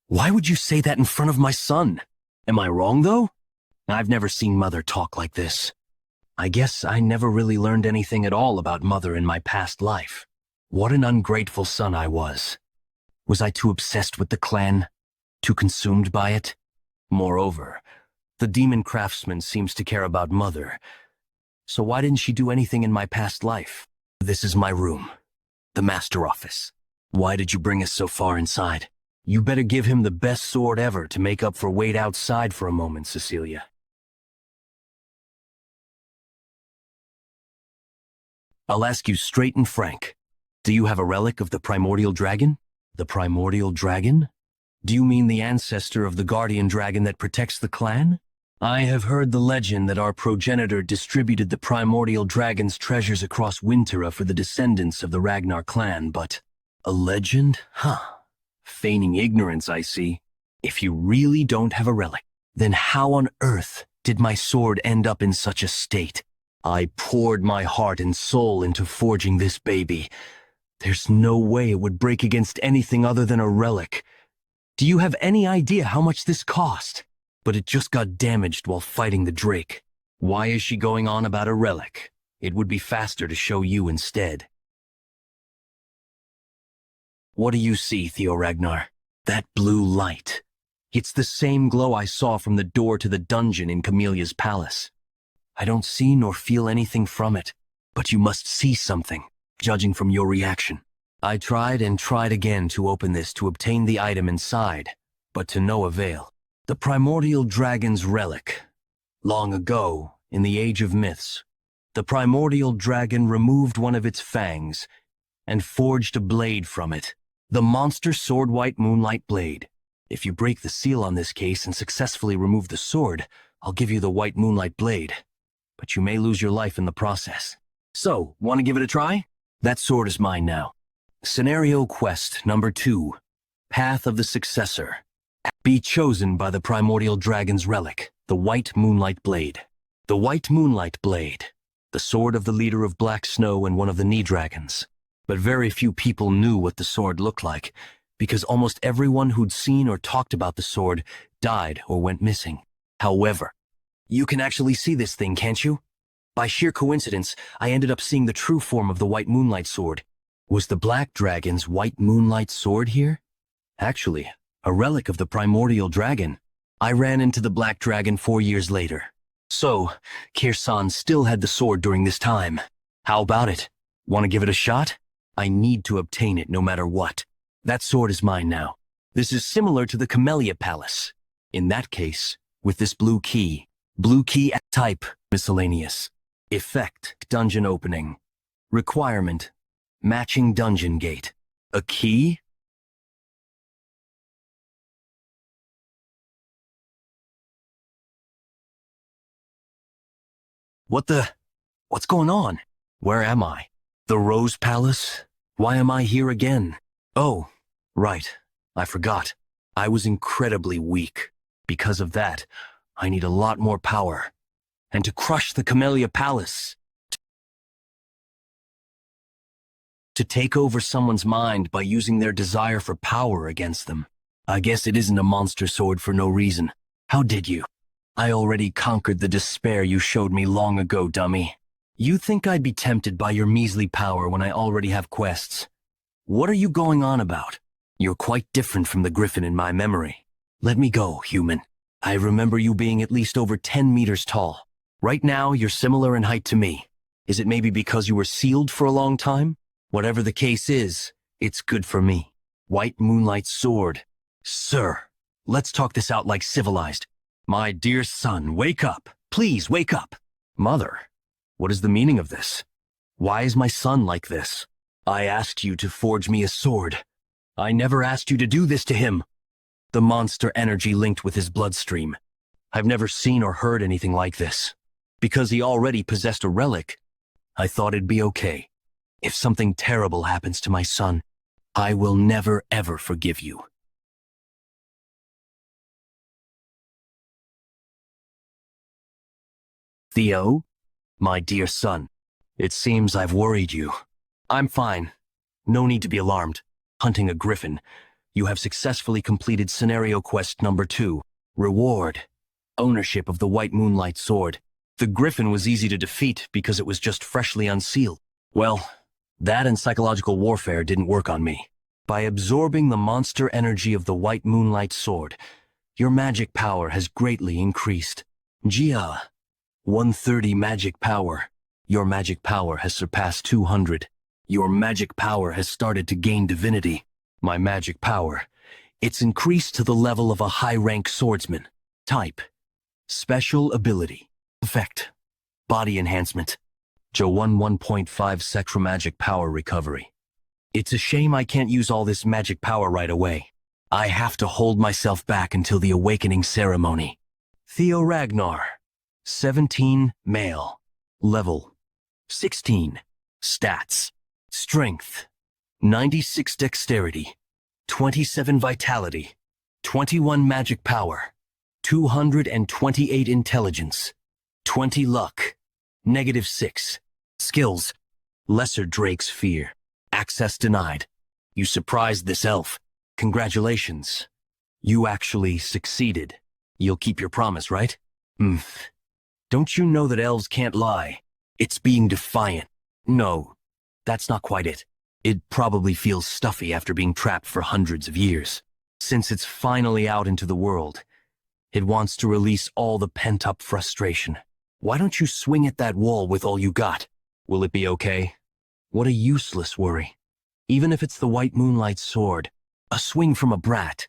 why would you say that in front of my son? Am I wrong, though? I've never seen Mother talk like this. I guess I never really learned anything at all about Mother in my past life. What an ungrateful son I was. Was I too obsessed with the clan? Too consumed by it? Moreover, the demon craftsman seems to care about Mother. So why didn't she do anything in my past life? This is my room. The master office. Why did you bring us so far inside? You better give him the best sword ever to make up for wait outside for a moment, Cecilia. I'll ask you straight and frank. Do you have a relic of the primordial dragon? The primordial dragon? Do you mean the ancestor of the guardian dragon that protects the clan? I have heard the legend that our progenitor distributed the primordial dragon's treasures across Wintera for the descendants of the Ragnar clan, but... A legend? Huh. Feigning ignorance, I see. If you really don't have a relic, then how on earth did my sword end up in such a state? I poured my heart and soul into forging this baby. There's no way it would break against anything other than a relic. Do you have any idea how much this cost? But it just got damaged while fighting the Drake. Why is she going on about a relic? It would be faster to show you instead. What do you see, Theo Ragnar? That blue light. It's the same glow I saw from the door to the dungeon in Camelia's palace. I don't see nor feel anything from it, but you must see something, judging from your reaction. I tried and tried again to open this to obtain the item inside, but to no avail. The primordial dragon's relic. Long ago, in the age of myths, the primordial dragon removed one of its fangs and forged a blade from it. The monster sword white moonlight blade. If you break the seal on this case and successfully remove the sword, I'll give you the white moonlight blade. But you may lose your life in the process. So, want to give it a try? That sword is mine now. Scenario quest number 2. Path of the Successor. Be chosen by the primordial dragon's relic, the white moonlight blade. The white moonlight blade. The sword of the leader of Black Snow and one of the Knee Dragons. But very few people knew what the sword looked like, because almost everyone who'd seen or talked about the sword died or went missing. However, you can actually see this thing, can't you? By sheer coincidence, I ended up seeing the true form of the white moonlight sword. Was the Black Dragon's white moonlight sword here? Actually, a relic of the primordial dragon. I ran into the Black Dragon 4 years later. So, Kirsan still had the sword during this time. How about it? Want to give it a shot? I need to obtain it no matter what. That sword is mine now. This is similar to the Camellia Palace. In that case, with this blue key type, miscellaneous. Effect, dungeon opening. Requirement, matching dungeon gate. A key? What's going on? Where am I? The Rose Palace? Why am I here again? Oh, right. I forgot. I was incredibly weak. Because of that, I need a lot more power. And to crush the Camellia Palace. To take over someone's mind by using their desire for power against them. I guess it isn't a monster sword for no reason. How did you? I already conquered the despair you showed me long ago, dummy. You think I'd be tempted by your measly power when I already have quests? What are you going on about? You're quite different from the griffin in my memory. Let me go, human. I remember you being at least over 10 meters tall. Right now, you're similar in height to me. Is it maybe because you were sealed for a long time? Whatever the case is, it's good for me. White Moonlight Sword. Sir, let's talk this out like civilized. My dear son, wake up. Please, wake up. Mother, what is the meaning of this? Why is my son like this? I asked you to forge me a sword. I never asked you to do this to him. The monster energy linked with his bloodstream. I've never seen or heard anything like this. Because he already possessed a relic, I thought it'd be okay. If something terrible happens to my son, I will never ever forgive you. Theo, my dear son, it seems I've worried you. I'm fine. No need to be alarmed. Hunting a griffin. You have successfully completed scenario quest number 2. Reward. Ownership of the White Moonlight Sword. The griffin was easy to defeat because it was just freshly unsealed. Well, that and psychological warfare didn't work on me. By absorbing the monster energy of the White Moonlight Sword, your magic power has greatly increased. Jia, 130 magic power. Your magic power has surpassed 200. Your magic power has started to gain divinity. My magic power, it's increased to the level of a high-rank swordsman. Type, special ability. Effect, body enhancement. Jo1 1.5 Sectra magic power recovery. It's a shame I can't use all this magic power right away. I have to hold myself back until the awakening ceremony. Theo Ragnar, 17, male. Level, 16. Stats, strength, 96 dexterity, 27 vitality, 21 magic power, 228 intelligence, 20 luck, -6. Skills, Lesser Drake's Fear. Access denied. You surprised this elf. Congratulations. You actually succeeded. You'll keep your promise, right? Don't you know that elves can't lie? It's being defiant. No, that's not quite it. It probably feels stuffy after being trapped for hundreds of years. Since it's finally out into the world, it wants to release all the pent-up frustration. Why don't you swing at that wall with all you got? Will it be okay? What a useless worry. Even if it's the White Moonlight Sword, a swing from a brat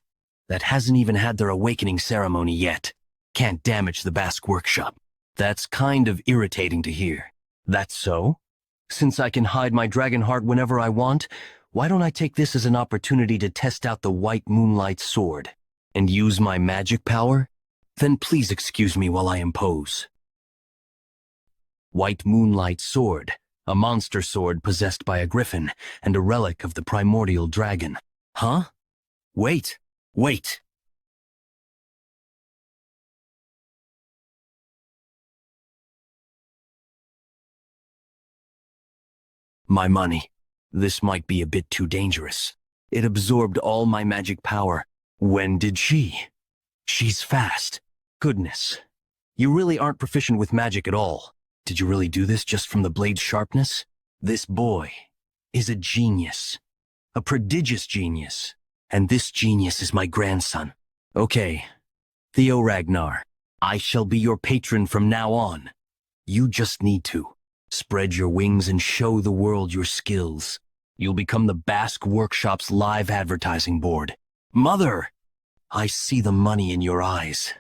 that hasn't even had their awakening ceremony yet can't damage the Basque workshop. That's kind of irritating to hear. That's so? Since I can hide my dragon heart whenever I want, why don't I take this as an opportunity to test out the White Moonlight Sword and use my magic power? Then please excuse me while I impose. White Moonlight Sword, a monster sword possessed by a griffin and a relic of the primordial dragon. Huh? Wait. My money. This might be a bit too dangerous. It absorbed all my magic power. When did she? She's fast. Goodness. You really aren't proficient with magic at all. Did you really do this just from the blade's sharpness? This boy is a genius. A prodigious genius. And this genius is my grandson. Okay, Theo Ragnar, I shall be your patron from now on. You just need to spread your wings and show the world your skills. You'll become the Basque Workshop's live advertising board. Mother, I see the money in your eyes.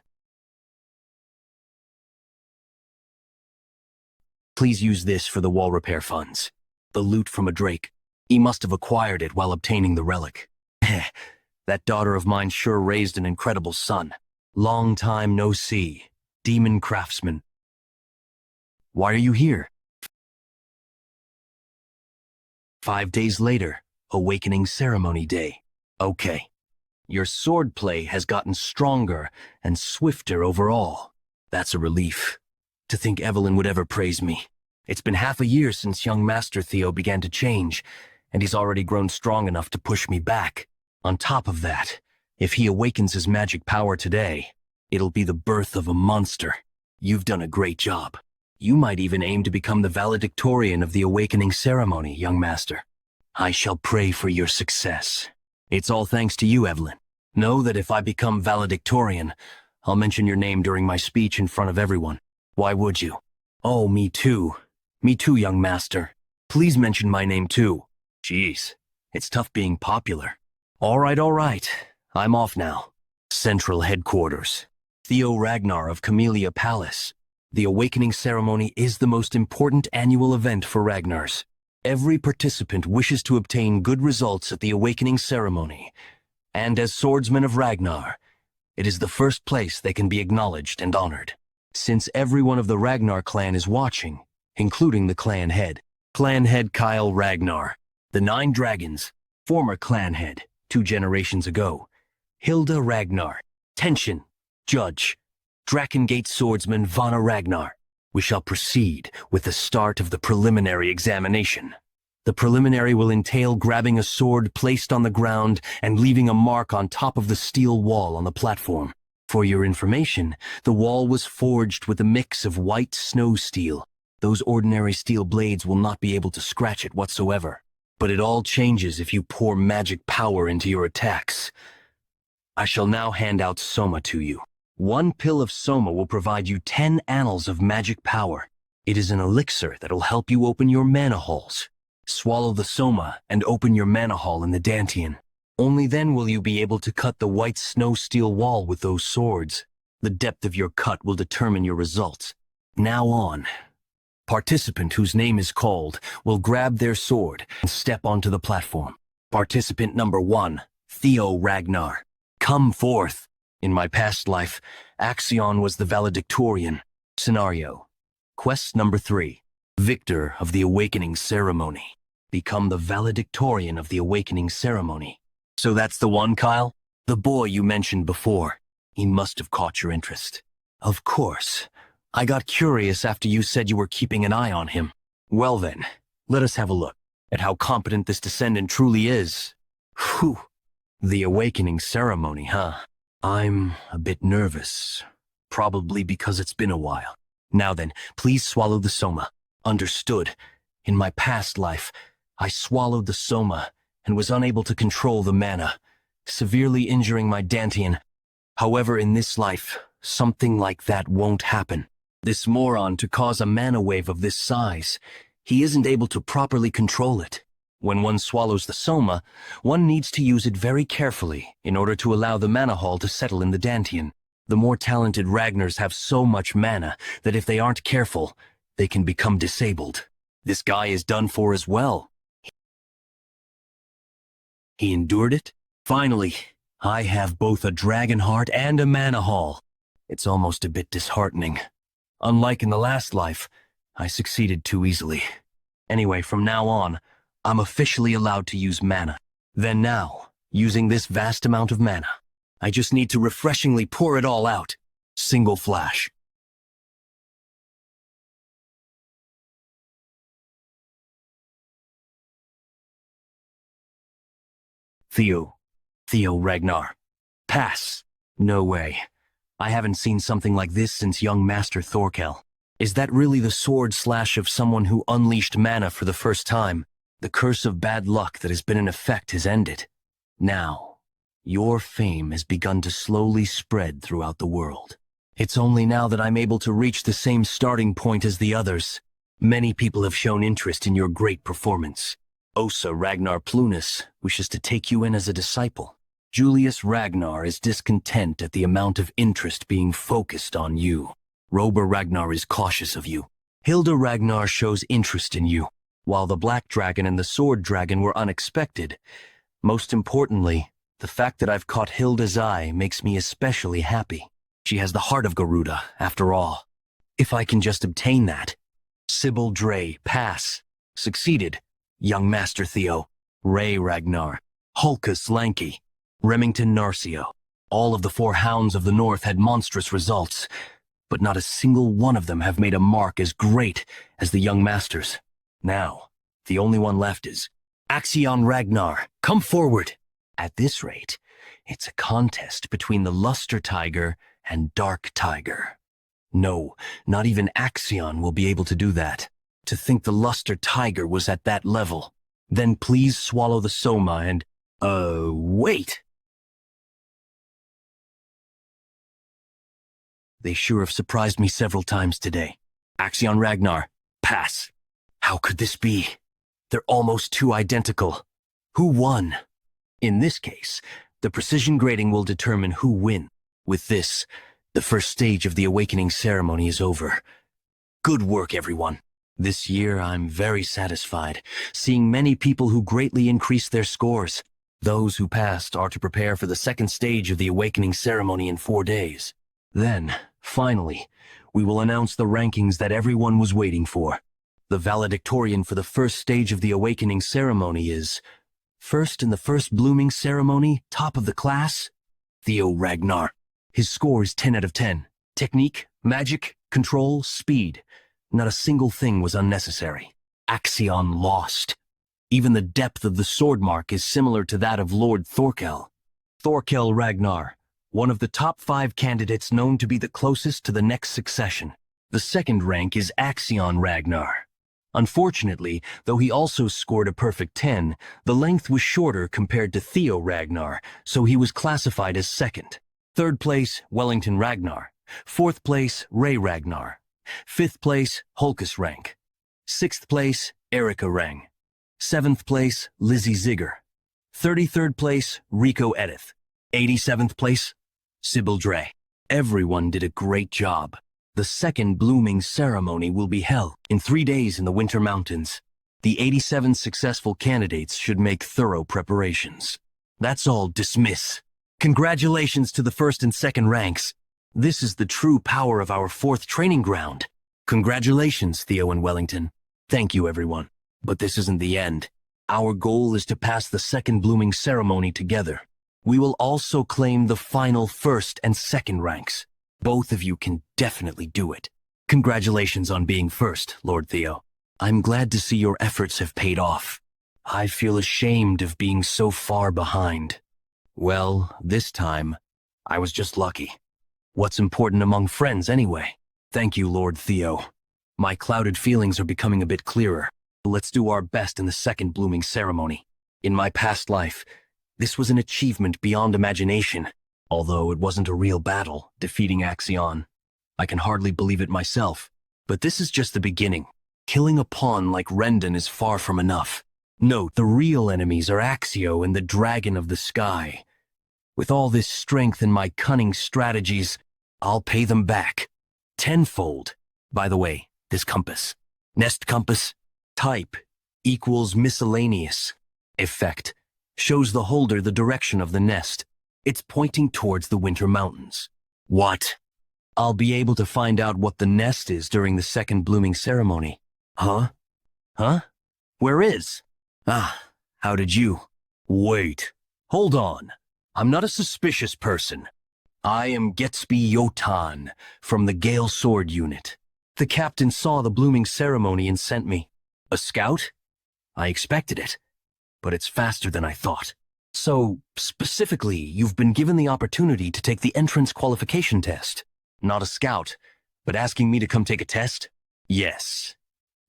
Please use this for the wall repair funds. The loot from a drake. He must have acquired it while obtaining the relic. That daughter of mine sure raised an incredible son. Long time no see. Demon craftsman. Why are you here? 5 days later, awakening ceremony day. Okay. Your swordplay has gotten stronger and swifter overall. That's a relief. To think Evelyn would ever praise me. It's been half a year since young Master Theo began to change, and he's already grown strong enough to push me back. On top of that, if he awakens his magic power today, It'll be the birth of a monster. You've done a great job. You might even aim to become the valedictorian of the awakening ceremony, young master. I shall pray for your success. It's all thanks to you, Evelyn. Know that if I become valedictorian, I'll mention your name during my speech in front of everyone. Why would you? Oh, me too. Me too, young master. Please mention my name too. Jeez, it's tough being popular. All right. I'm off now. Central Headquarters. Theo Ragnar of Camellia Palace. The awakening ceremony is the most important annual event for Ragnars. Every participant wishes to obtain good results at the awakening ceremony. And as swordsmen of Ragnar, it is the first place they can be acknowledged and honored. Since everyone of the Ragnar clan is watching, including the clan head Kyle Ragnar, the 9 dragons, former clan head 2 generations ago, Hilda Ragnar, Tension, Judge, Drakengate swordsman Vana Ragnar. We shall proceed with the start of the preliminary examination. The preliminary will entail grabbing a sword placed on the ground and leaving a mark on top of the steel wall on the platform. For your information, the wall was forged with a mix of white snow steel. Those ordinary steel blades will not be able to scratch it whatsoever. But it all changes if you pour magic power into your attacks. I shall now hand out Soma to you. 1 pill of Soma will provide you 10 annals of magic power. It is an elixir that will help you open your mana halls. Swallow the Soma and open your mana hall in the Dantian. Only then will you be able to cut the white snow steel wall with those swords. The depth of your cut will determine your results. Now on. Participant whose name is called will grab their sword and step onto the platform. Participant number 1, Theo Ragnar. Come forth. In my past life, Axion was the valedictorian. Scenario. Quest number 3. Victor of the Awakening Ceremony. Become the valedictorian of the Awakening Ceremony. So that's the one, Kyle? The boy you mentioned before. He must have caught your interest. Of course. I got curious after you said you were keeping an eye on him. Well then, let us have a look at how competent this descendant truly is. Whew. The Awakening Ceremony, huh? I'm a bit nervous. Probably because it's been a while. Now then, please swallow the Soma. Understood. In my past life, I swallowed the Soma and was unable to control the mana, severely injuring my Dantian. However, in this life, something like that won't happen. This moron, to cause a mana wave of this size, he isn't able to properly control it. When one swallows the Soma, one needs to use it very carefully in order to allow the mana hall to settle in the Dantian. The more talented Ragnars have so much mana that if they aren't careful, they can become disabled. This guy is done for as well. He endured it? Finally, I have both a dragon heart and a mana hall. It's almost a bit disheartening. Unlike in the last life, I succeeded too easily. Anyway, from now on, I'm officially allowed to use mana. Then now, using this vast amount of mana, I just need to refreshingly pour it all out. Single flash. Theo Ragnar. Pass. No way. I haven't seen something like this since young Master Thorkel. Is that really the sword slash of someone who unleashed mana for the first time? The curse of bad luck that has been in effect has ended. Now, your fame has begun to slowly spread throughout the world. It's only now that I'm able to reach the same starting point as the others. Many people have shown interest in your great performance. Osa Ragnar Plunus wishes to take you in as a disciple. Julius Ragnar is discontent at the amount of interest being focused on you. Rober Ragnar is cautious of you. Hilda Ragnar shows interest in you, while the Black Dragon and the Sword Dragon were unexpected. Most importantly, the fact that I've caught Hilda's eye makes me especially happy. She has the heart of Garuda, after all. If I can just obtain that. Sybil Dre, pass. Succeeded. Young Master Theo. Ray Ragnar. Hulkus Lanky. Remington Narcio. All of the 4 hounds of the north had monstrous results, but not a single one of them have made a mark as great as the young masters. Now, the only one left is Axion Ragnar. Come forward. At this rate, it's a contest between the Luster Tiger and Dark Tiger. No, not even Axion will be able to do that. To think the Luster Tiger was at that level. Then please swallow the Soma and… wait! They sure have surprised me several times today. Axion Ragnar, pass. How could this be? They're almost too identical. Who won? In this case, the precision grading will determine who wins. With this, the first stage of the awakening ceremony is over. Good work, everyone. This year, I'm very satisfied, seeing many people who greatly increased their scores. Those who passed are to prepare for the second stage of the awakening ceremony in 4 days. Then, finally, we will announce the rankings that everyone was waiting for. The valedictorian for the first stage of the awakening ceremony is… first in the first blooming ceremony, top of the class, Theo Ragnar. His score is 10 out of 10. Technique, magic, control, speed. Not a single thing was unnecessary. Axion lost. Even the depth of the sword mark is similar to that of Lord Thorkel. Thorkel Ragnar, one of the top 5 candidates known to be the closest to the next succession. The second rank is Axion Ragnar. Unfortunately, though he also scored a perfect 10, the length was shorter compared to Theo Ragnar, so he was classified as second. Third place, Wellington Ragnar. Fourth place, Ray Ragnar. Fifth place, Hulkus Rank. Sixth place, Erica Rang. Seventh place, Lizzie Zigger. 33rd place, Rico Edith. 87th place, Sybil Dre. Everyone did a great job. The second blooming ceremony will be held in 3 days in the Winter Mountains. The 87 successful candidates should make thorough preparations. That's all, dismiss. Congratulations to the first and second ranks. This is the true power of our 4th training ground. Congratulations, Theo and Wellington. Thank you, everyone. But this isn't the end. Our goal is to pass the second blooming ceremony together. We will also claim the final first and second ranks. Both of you can definitely do it. Congratulations on being first, Lord Theo. I'm glad to see your efforts have paid off. I feel ashamed of being so far behind. Well, this time, I was just lucky. What's important among friends, anyway? Thank you, Lord Theo. My clouded feelings are becoming a bit clearer. Let's do our best in the second blooming ceremony. In my past life, this was an achievement beyond imagination. Although it wasn't a real battle, defeating Axion. I can hardly believe it myself. But this is just the beginning. Killing a pawn like Rendon is far from enough. Note, the real enemies are Axio and the Dragon of the Sky. With all this strength and my cunning strategies, I'll pay them back. Tenfold. By the way, this compass. Nest compass. Type equals miscellaneous. Effect shows the holder the direction of the nest. It's pointing towards the Winter Mountains. What? I'll be able to find out what the nest is during the second blooming ceremony. Huh? Huh? Where is? Ah, how did you? Wait. Hold on. I'm not a suspicious person. I am Getsby Yotan from the Gale Sword Unit. The captain saw the blooming ceremony and sent me. A scout? I expected it, but it's faster than I thought. So, specifically, you've been given the opportunity to take the entrance qualification test. Not a scout, but asking me to come take a test? Yes.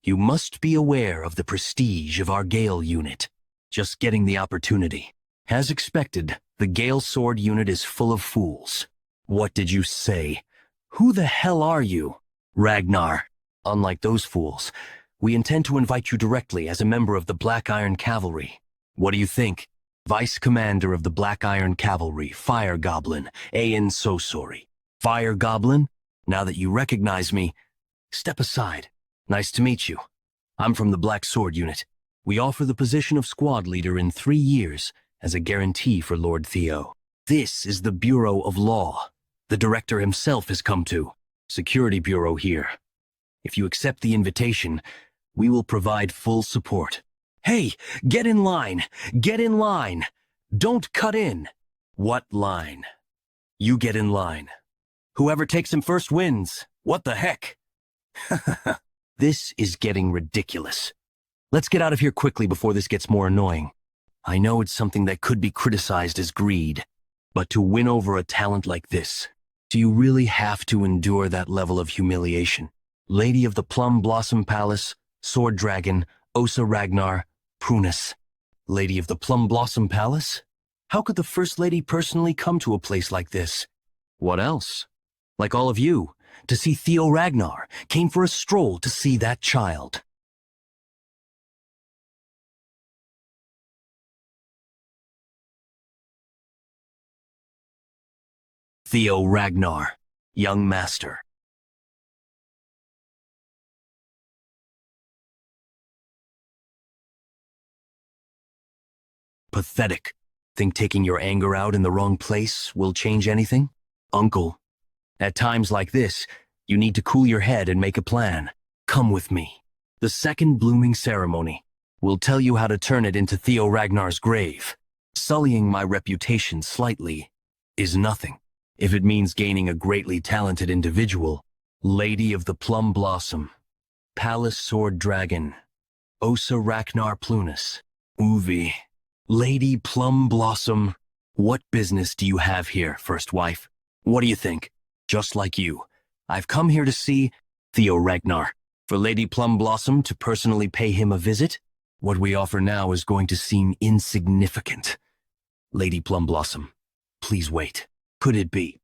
You must be aware of the prestige of our Gale unit. Just getting the opportunity. As expected, the Gale Sword unit is full of fools. What did you say? Who the hell are you? Ragnar. Unlike those fools, we intend to invite you directly as a member of the Black Iron Cavalry. What do you think? Vice Commander of the Black Iron Cavalry, Fire Goblin, Ayan Sosori. Fire Goblin? Now that you recognize me, step aside. Nice to meet you. I'm from the Black Sword Unit. We offer the position of squad leader in 3 years as a guarantee for Lord Theo. This is the Bureau of Law. The director himself has come to. Security Bureau here. If you accept the invitation, we will provide full support. Hey, get in line! Get in line! Don't cut in! What line? You get in line. Whoever takes him first wins. What the heck? This is getting ridiculous. Let's get out of here quickly before this gets more annoying. I know it's something that could be criticized as greed, but to win over a talent like this, Do you really have to endure that level of humiliation? Lady of the Plum Blossom Palace, Sword Dragon, Osa Ragnar, Prunus. Lady of the Plum Blossom Palace? How could the First Lady personally come to a place like this? What else? Like all of you, to see Theo Ragnar, came for a stroll to see that child. Theo Ragnar, young master. Pathetic. Think taking your anger out in the wrong place will change anything? Uncle, at times like this, you need to cool your head and make a plan. Come with me. The second blooming ceremony will tell you how to turn it into Theo Ragnar's grave. Sullying my reputation slightly is nothing, if it means gaining a greatly talented individual. Lady of the Plum Blossom, Palace Sword Dragon, Osa Ragnar Plunus, Uvi. Lady Plum Blossom, what business do you have here, first wife? What do you think? Just like you, I've come here to see Theo Ragnar. For Lady Plum Blossom to personally pay him a visit? What we offer now is going to seem insignificant. Lady Plum Blossom, please wait. Could it be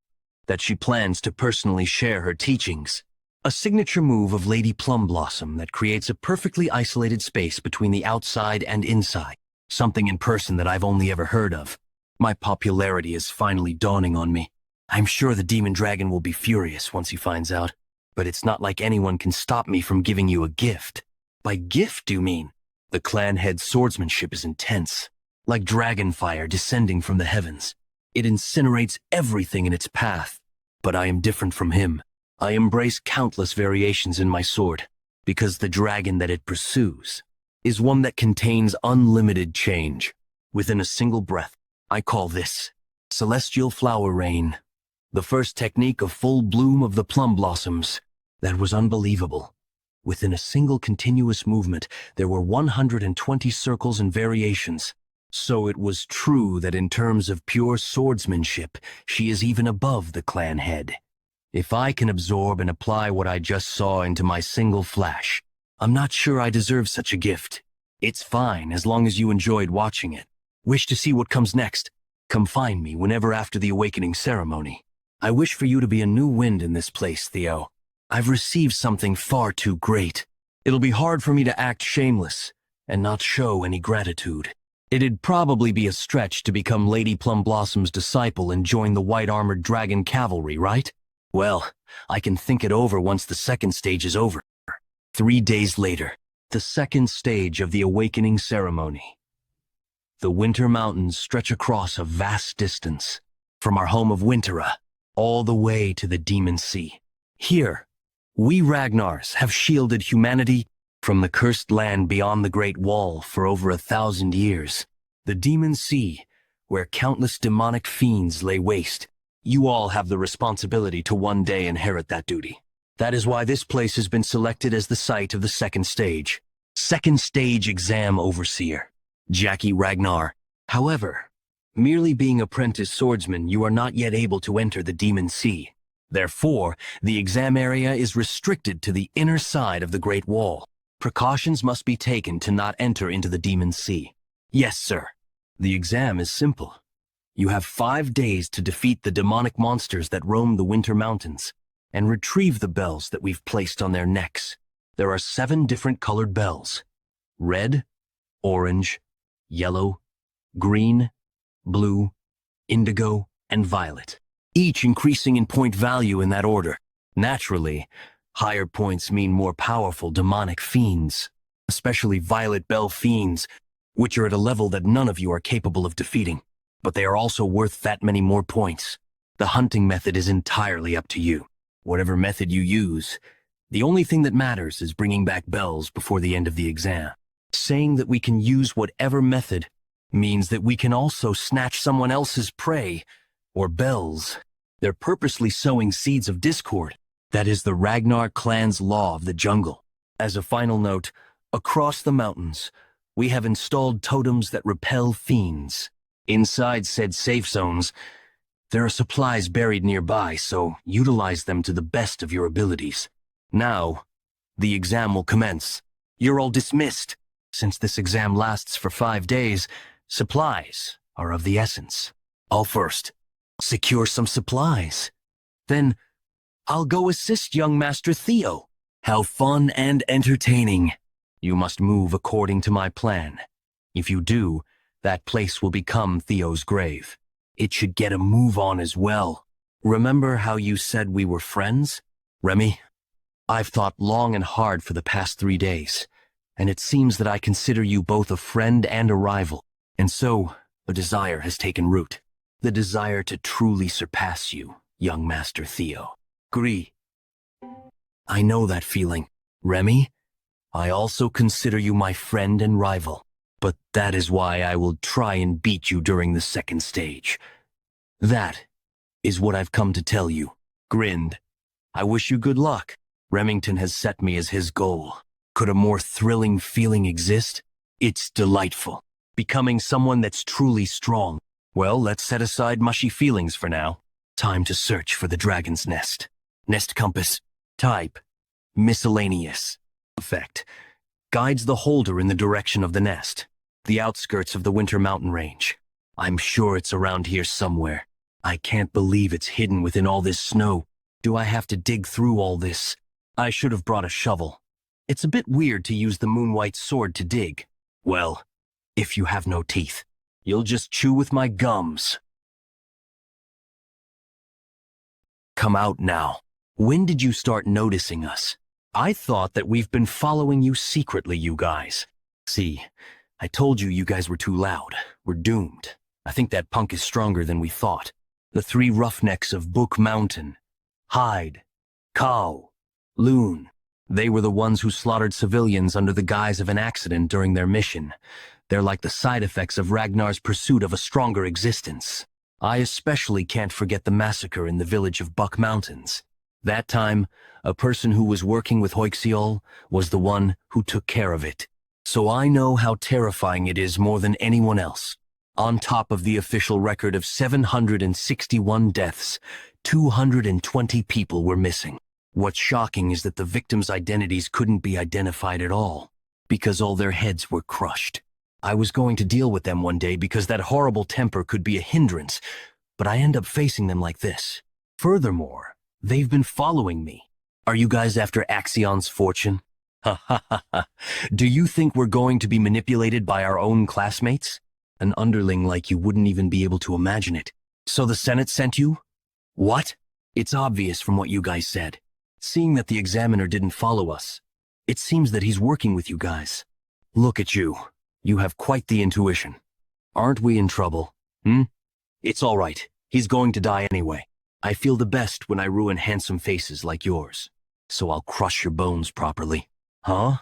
that she plans to personally share her teachings? A signature move of Lady Plum Blossom that creates a perfectly isolated space between the outside and inside. Something in person that I've only ever heard of. My popularity is finally dawning on me. I'm sure the demon dragon will be furious once he finds out, but it's not like anyone can stop me from giving you a gift. By gift, you mean? The clan head's swordsmanship is intense, like dragon fire descending from the heavens. It incinerates everything in its path. But I am different from him. I embrace countless variations in my sword, because the dragon that it pursues is one that contains unlimited change. Within a single breath, I call this Celestial Flower Rain, the first technique of full bloom of the plum blossoms. That was unbelievable. Within a single continuous movement, there were 120 circles and variations. So it was true that in terms of pure swordsmanship, she is even above the clan head. If I can absorb and apply what I just saw into my single flash, I'm not sure I deserve such a gift. It's fine as long as you enjoyed watching it. Wish to see what comes next? Come find me whenever after the awakening ceremony. I wish for you to be a new wind in this place, Theo. I've received something far too great. It'll be hard for me to act shameless and not show any gratitude. It'd probably be a stretch to become Lady Plum Blossom's disciple and join the white-armored dragon cavalry, right? Well, I can think it over once the second stage is over. 3 days later, the second stage of the awakening ceremony. The Winter Mountains stretch across a vast distance, from our home of Wintera, all the way to the Demon Sea. Here, we Ragnars have shielded humanity from the cursed land beyond the Great Wall for over 1,000 years. The Demon Sea, where countless demonic fiends lay waste. You all have the responsibility to one day inherit that duty. That is why this place has been selected as the site of the second stage. Second stage exam overseer, Jackie Ragnar. However, merely being apprentice swordsman, you are not yet able to enter the Demon Sea. Therefore, the exam area is restricted to the inner side of the Great Wall. Precautions must be taken to not enter into the Demon Sea. Yes, sir. The exam is simple. You have 5 days to defeat the demonic monsters that roam the Winter Mountains and retrieve the bells that we've placed on their necks. There are 7 different colored bells: red, orange, yellow, green, blue, indigo, and violet, each increasing in point value in that order. Naturally, higher points mean more powerful demonic fiends, especially violet bell fiends, which are at a level that none of you are capable of defeating. But they are also worth that many more points. The hunting method is entirely up to you. Whatever method you use, the only thing that matters is bringing back bells before the end of the exam. Saying that we can use whatever method means that we can also snatch someone else's prey, or bells. They're purposely sowing seeds of discord. That is the Ragnar clan's law of the jungle. As a final note, across the mountains, we have installed totems that repel fiends. Inside said safe zones, There are supplies buried nearby, so utilize them to the best of your abilities. Now, the exam will commence. You're all dismissed. Since this exam lasts for 5 days, supplies are of the essence. I'll first secure some supplies. Then, I'll go assist young Master Theo. How fun and entertaining. You must move according to my plan. If you do, that place will become Theo's grave. It should get a move on as well. Remember how you said we were friends? Remy, I've thought long and hard for the past 3 days, and it seems that I consider you both a friend and a rival. And so, a desire has taken root. The desire to truly surpass you, young Master Theo. Agree. I know that feeling. Remy, I also consider you my friend and rival. But that is why I will try and beat you during the second stage. That is what I've come to tell you. Grinned. I wish you good luck. Remington has set me as his goal. Could a more thrilling feeling exist? It's delightful. Becoming someone that's truly strong. Well, let's set aside mushy feelings for now. Time to search for the dragon's nest. Nest compass. Type. Miscellaneous. Effect. Guides the holder in the direction of the nest. The outskirts of the Winter Mountain Range. I'm sure it's around here somewhere. I can't believe it's hidden within all this snow. Do I have to dig through all this? I should have brought a shovel. It's a bit weird to use the moon-white sword to dig. Well, if you have no teeth, you'll just chew with my gums. Come out now. When did you start noticing us? I thought that we've been following you secretly, you guys. See, I told you you guys were too loud. We're doomed. I think that punk is stronger than we thought. The 3 roughnecks of Book Mountain. Hyde, Cow, Loon. They were the ones who slaughtered civilians under the guise of an accident during their mission. They're like the side effects of Ragnar's pursuit of a stronger existence. I especially can't forget the massacre in the village of Buck Mountains. That time, a person who was working with Hoixiol was the one who took care of it. So I know how terrifying it is more than anyone else. On top of the official record of 761 deaths, 220 people were missing. What's shocking is that the victims' identities couldn't be identified at all, because all their heads were crushed. I was going to deal with them one day because that horrible temper could be a hindrance, but I end up facing them like this. Furthermore, they've been following me. Are you guys after Axion's fortune? Ha ha ha ha. Do you think we're going to be manipulated by our own classmates? An underling like you wouldn't even be able to imagine it. So the Senate sent you? What? It's obvious from what you guys said. Seeing that the examiner didn't follow us, it seems that he's working with you guys. Look at you. You have quite the intuition. Aren't we in trouble? It's all right. He's going to die anyway. I feel the best when I ruin handsome faces like yours. So I'll crush your bones properly. Huh?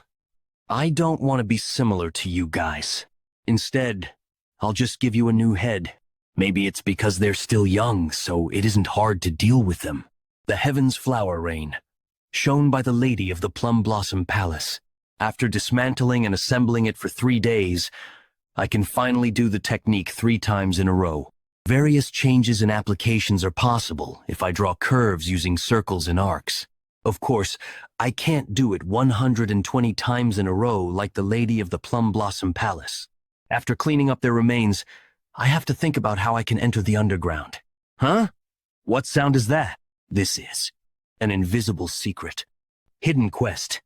I don't want to be similar to you guys. Instead, I'll just give you a new head. Maybe it's because they're still young, so it isn't hard to deal with them. The Heaven's Flower Rain, shown by the Lady of the Plum Blossom Palace. After dismantling and assembling it for 3 days, I can finally do the technique 3 times in a row. Various changes and applications are possible if I draw curves using circles and arcs. Of course, I can't do it 120 times in a row like the Lady of the Plum Blossom Palace. After cleaning up their remains, I have to think about how I can enter the underground. Huh? What sound is that? This is an invisible secret. Hidden quest.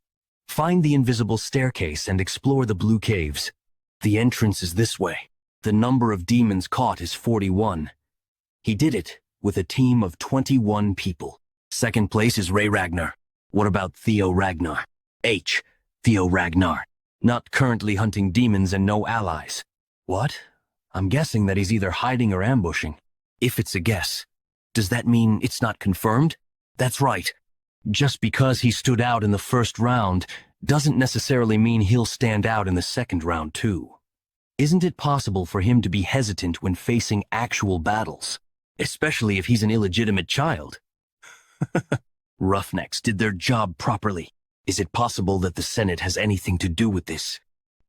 Find the invisible staircase and explore the blue caves. The entrance is this way. The number of demons caught is 41. He did it with a team of 21 people. Second place is Ray Ragnar. What about Theo Ragnar? H. Theo Ragnar. Not currently hunting demons and no allies. What? I'm guessing that he's either hiding or ambushing. If it's a guess, does that mean it's not confirmed? That's right. Just because he stood out in the first round doesn't necessarily mean he'll stand out in the second round too. Isn't it possible for him to be hesitant when facing actual battles, especially if he's an illegitimate child? Roughnecks did their job properly. Is it possible that the Senate has anything to do with this?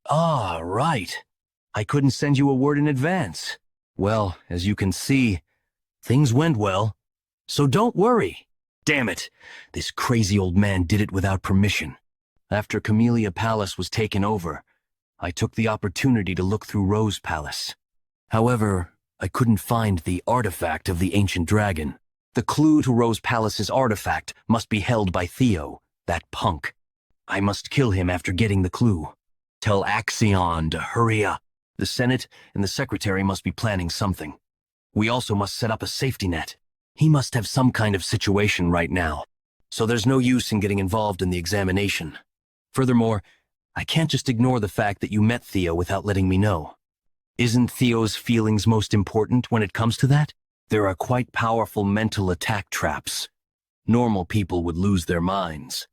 Ah, right. I couldn't send you a word in advance. Well, as you can see, Things went well, so don't worry. Damn it, this crazy old man did it without permission. After Camellia Palace was taken over, I took the opportunity to look through Rose Palace. However, I couldn't find the artifact of the ancient dragon. The clue to Rose Palace's artifact must be held by Theo, that punk. I must kill him after getting the clue. Tell Axion to hurry up. The Senate and the Secretary must be planning something. We also must set up a safety net. He must have some kind of situation right now, so there's no use in getting involved in the examination. Furthermore, I can't just ignore the fact that you met Theo without letting me know. Isn't Theo's feelings most important when it comes to that? There are quite powerful mental attack traps. Normal people would lose their minds.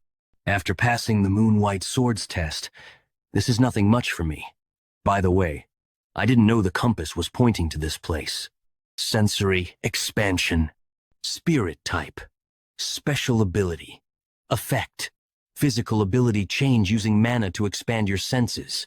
After passing the Moon-White Swords test, this is nothing much for me. By the way, I didn't know the compass was pointing to this place. Sensory expansion, spirit type, special ability, effect, physical ability change using mana to expand your senses.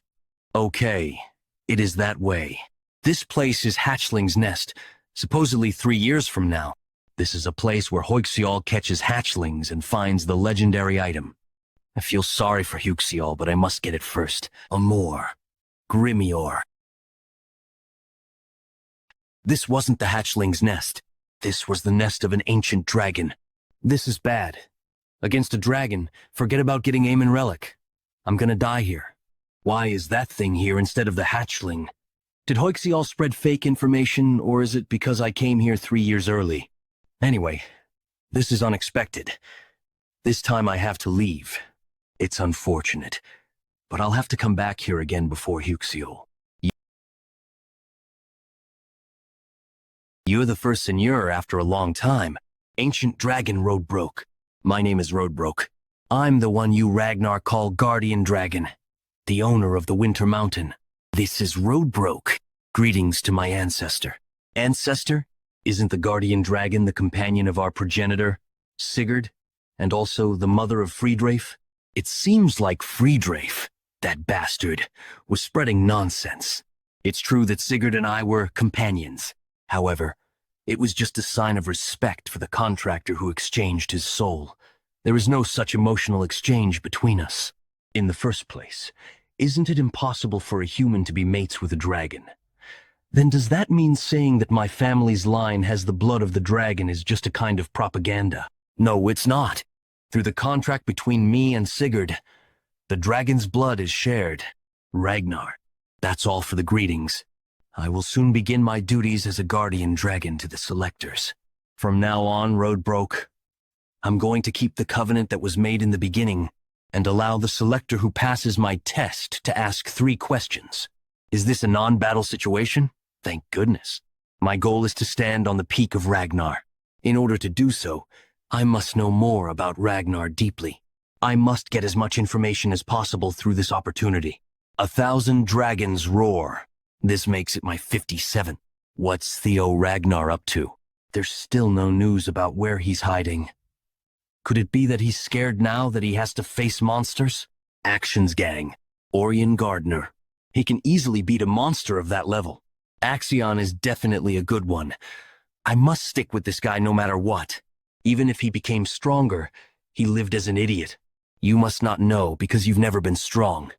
Okay, it is that way. This place is Hatchling's Nest, supposedly 3 years from now. This is a place where Huixiol catches hatchlings and finds the legendary item. I feel sorry for Huixiol, but I must get it first. Amor. Grimior. This wasn't the hatchling's nest. This was the nest of an ancient dragon. This is bad. Against a dragon, forget about getting aim and relic. I'm gonna die here. Why is that thing here instead of the hatchling? Did Huixiol spread fake information, or is it because I came here 3 years early? Anyway, this is unexpected. This time I have to leave. It's unfortunate, but I'll have to come back here again before Huixiol. You're the first seigneur after a long time. Ancient Dragon Roadbroke. My name is Roadbroke. I'm the one you Ragnar call Guardian Dragon, the owner of the Winter Mountain. This is Roadbroke. Greetings to my ancestor. Ancestor? Isn't the Guardian Dragon the companion of our progenitor, Sigurd, and also the mother of Friedrafe? It seems like Friedrafe, that bastard, was spreading nonsense. It's true that Sigurd and I were companions. However, it was just a sign of respect for the contractor who exchanged his soul. There is no such emotional exchange between us. In the first place, isn't it impossible for a human to be mates with a dragon? Then does that mean saying that my family's line has the blood of the dragon is just a kind of propaganda? No, it's not. Through the contract between me and Sigurd, the dragon's blood is shared. Ragnar. That's all for the greetings. I will soon begin my duties as a guardian dragon to the selectors. From now on, Roadbroke, I'm going to keep the covenant that was made in the beginning and allow the selector who passes my test to ask 3 questions. Is this a non-battle situation? Thank goodness. My goal is to stand on the peak of Ragnar. In order to do so, I must know more about Ragnar deeply. I must get as much information as possible through this opportunity. 1,000 dragons roar. This makes it my 57th. What's Theo Ragnar up to? There's still no news about where he's hiding. Could it be that he's scared now that he has to face monsters? Actions Gang. Orion Gardner. He can easily beat a monster of that level. Axion is definitely a good one. I must stick with this guy no matter what. Even if he became stronger, he lived as an idiot. You must not know because you've never been strong.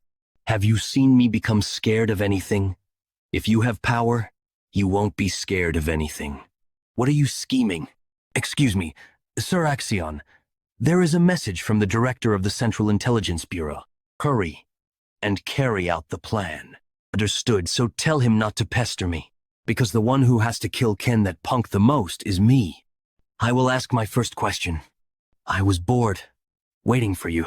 Have you seen me become scared of anything? If you have power, you won't be scared of anything. What are you scheming? Excuse me, Sir Axion. There is a message from the director of the Central Intelligence Bureau. Hurry and carry out the plan. Understood, so tell him not to pester me, because the one who has to kill Ken that punk the most is me. I will ask my first question. I was bored, waiting for you.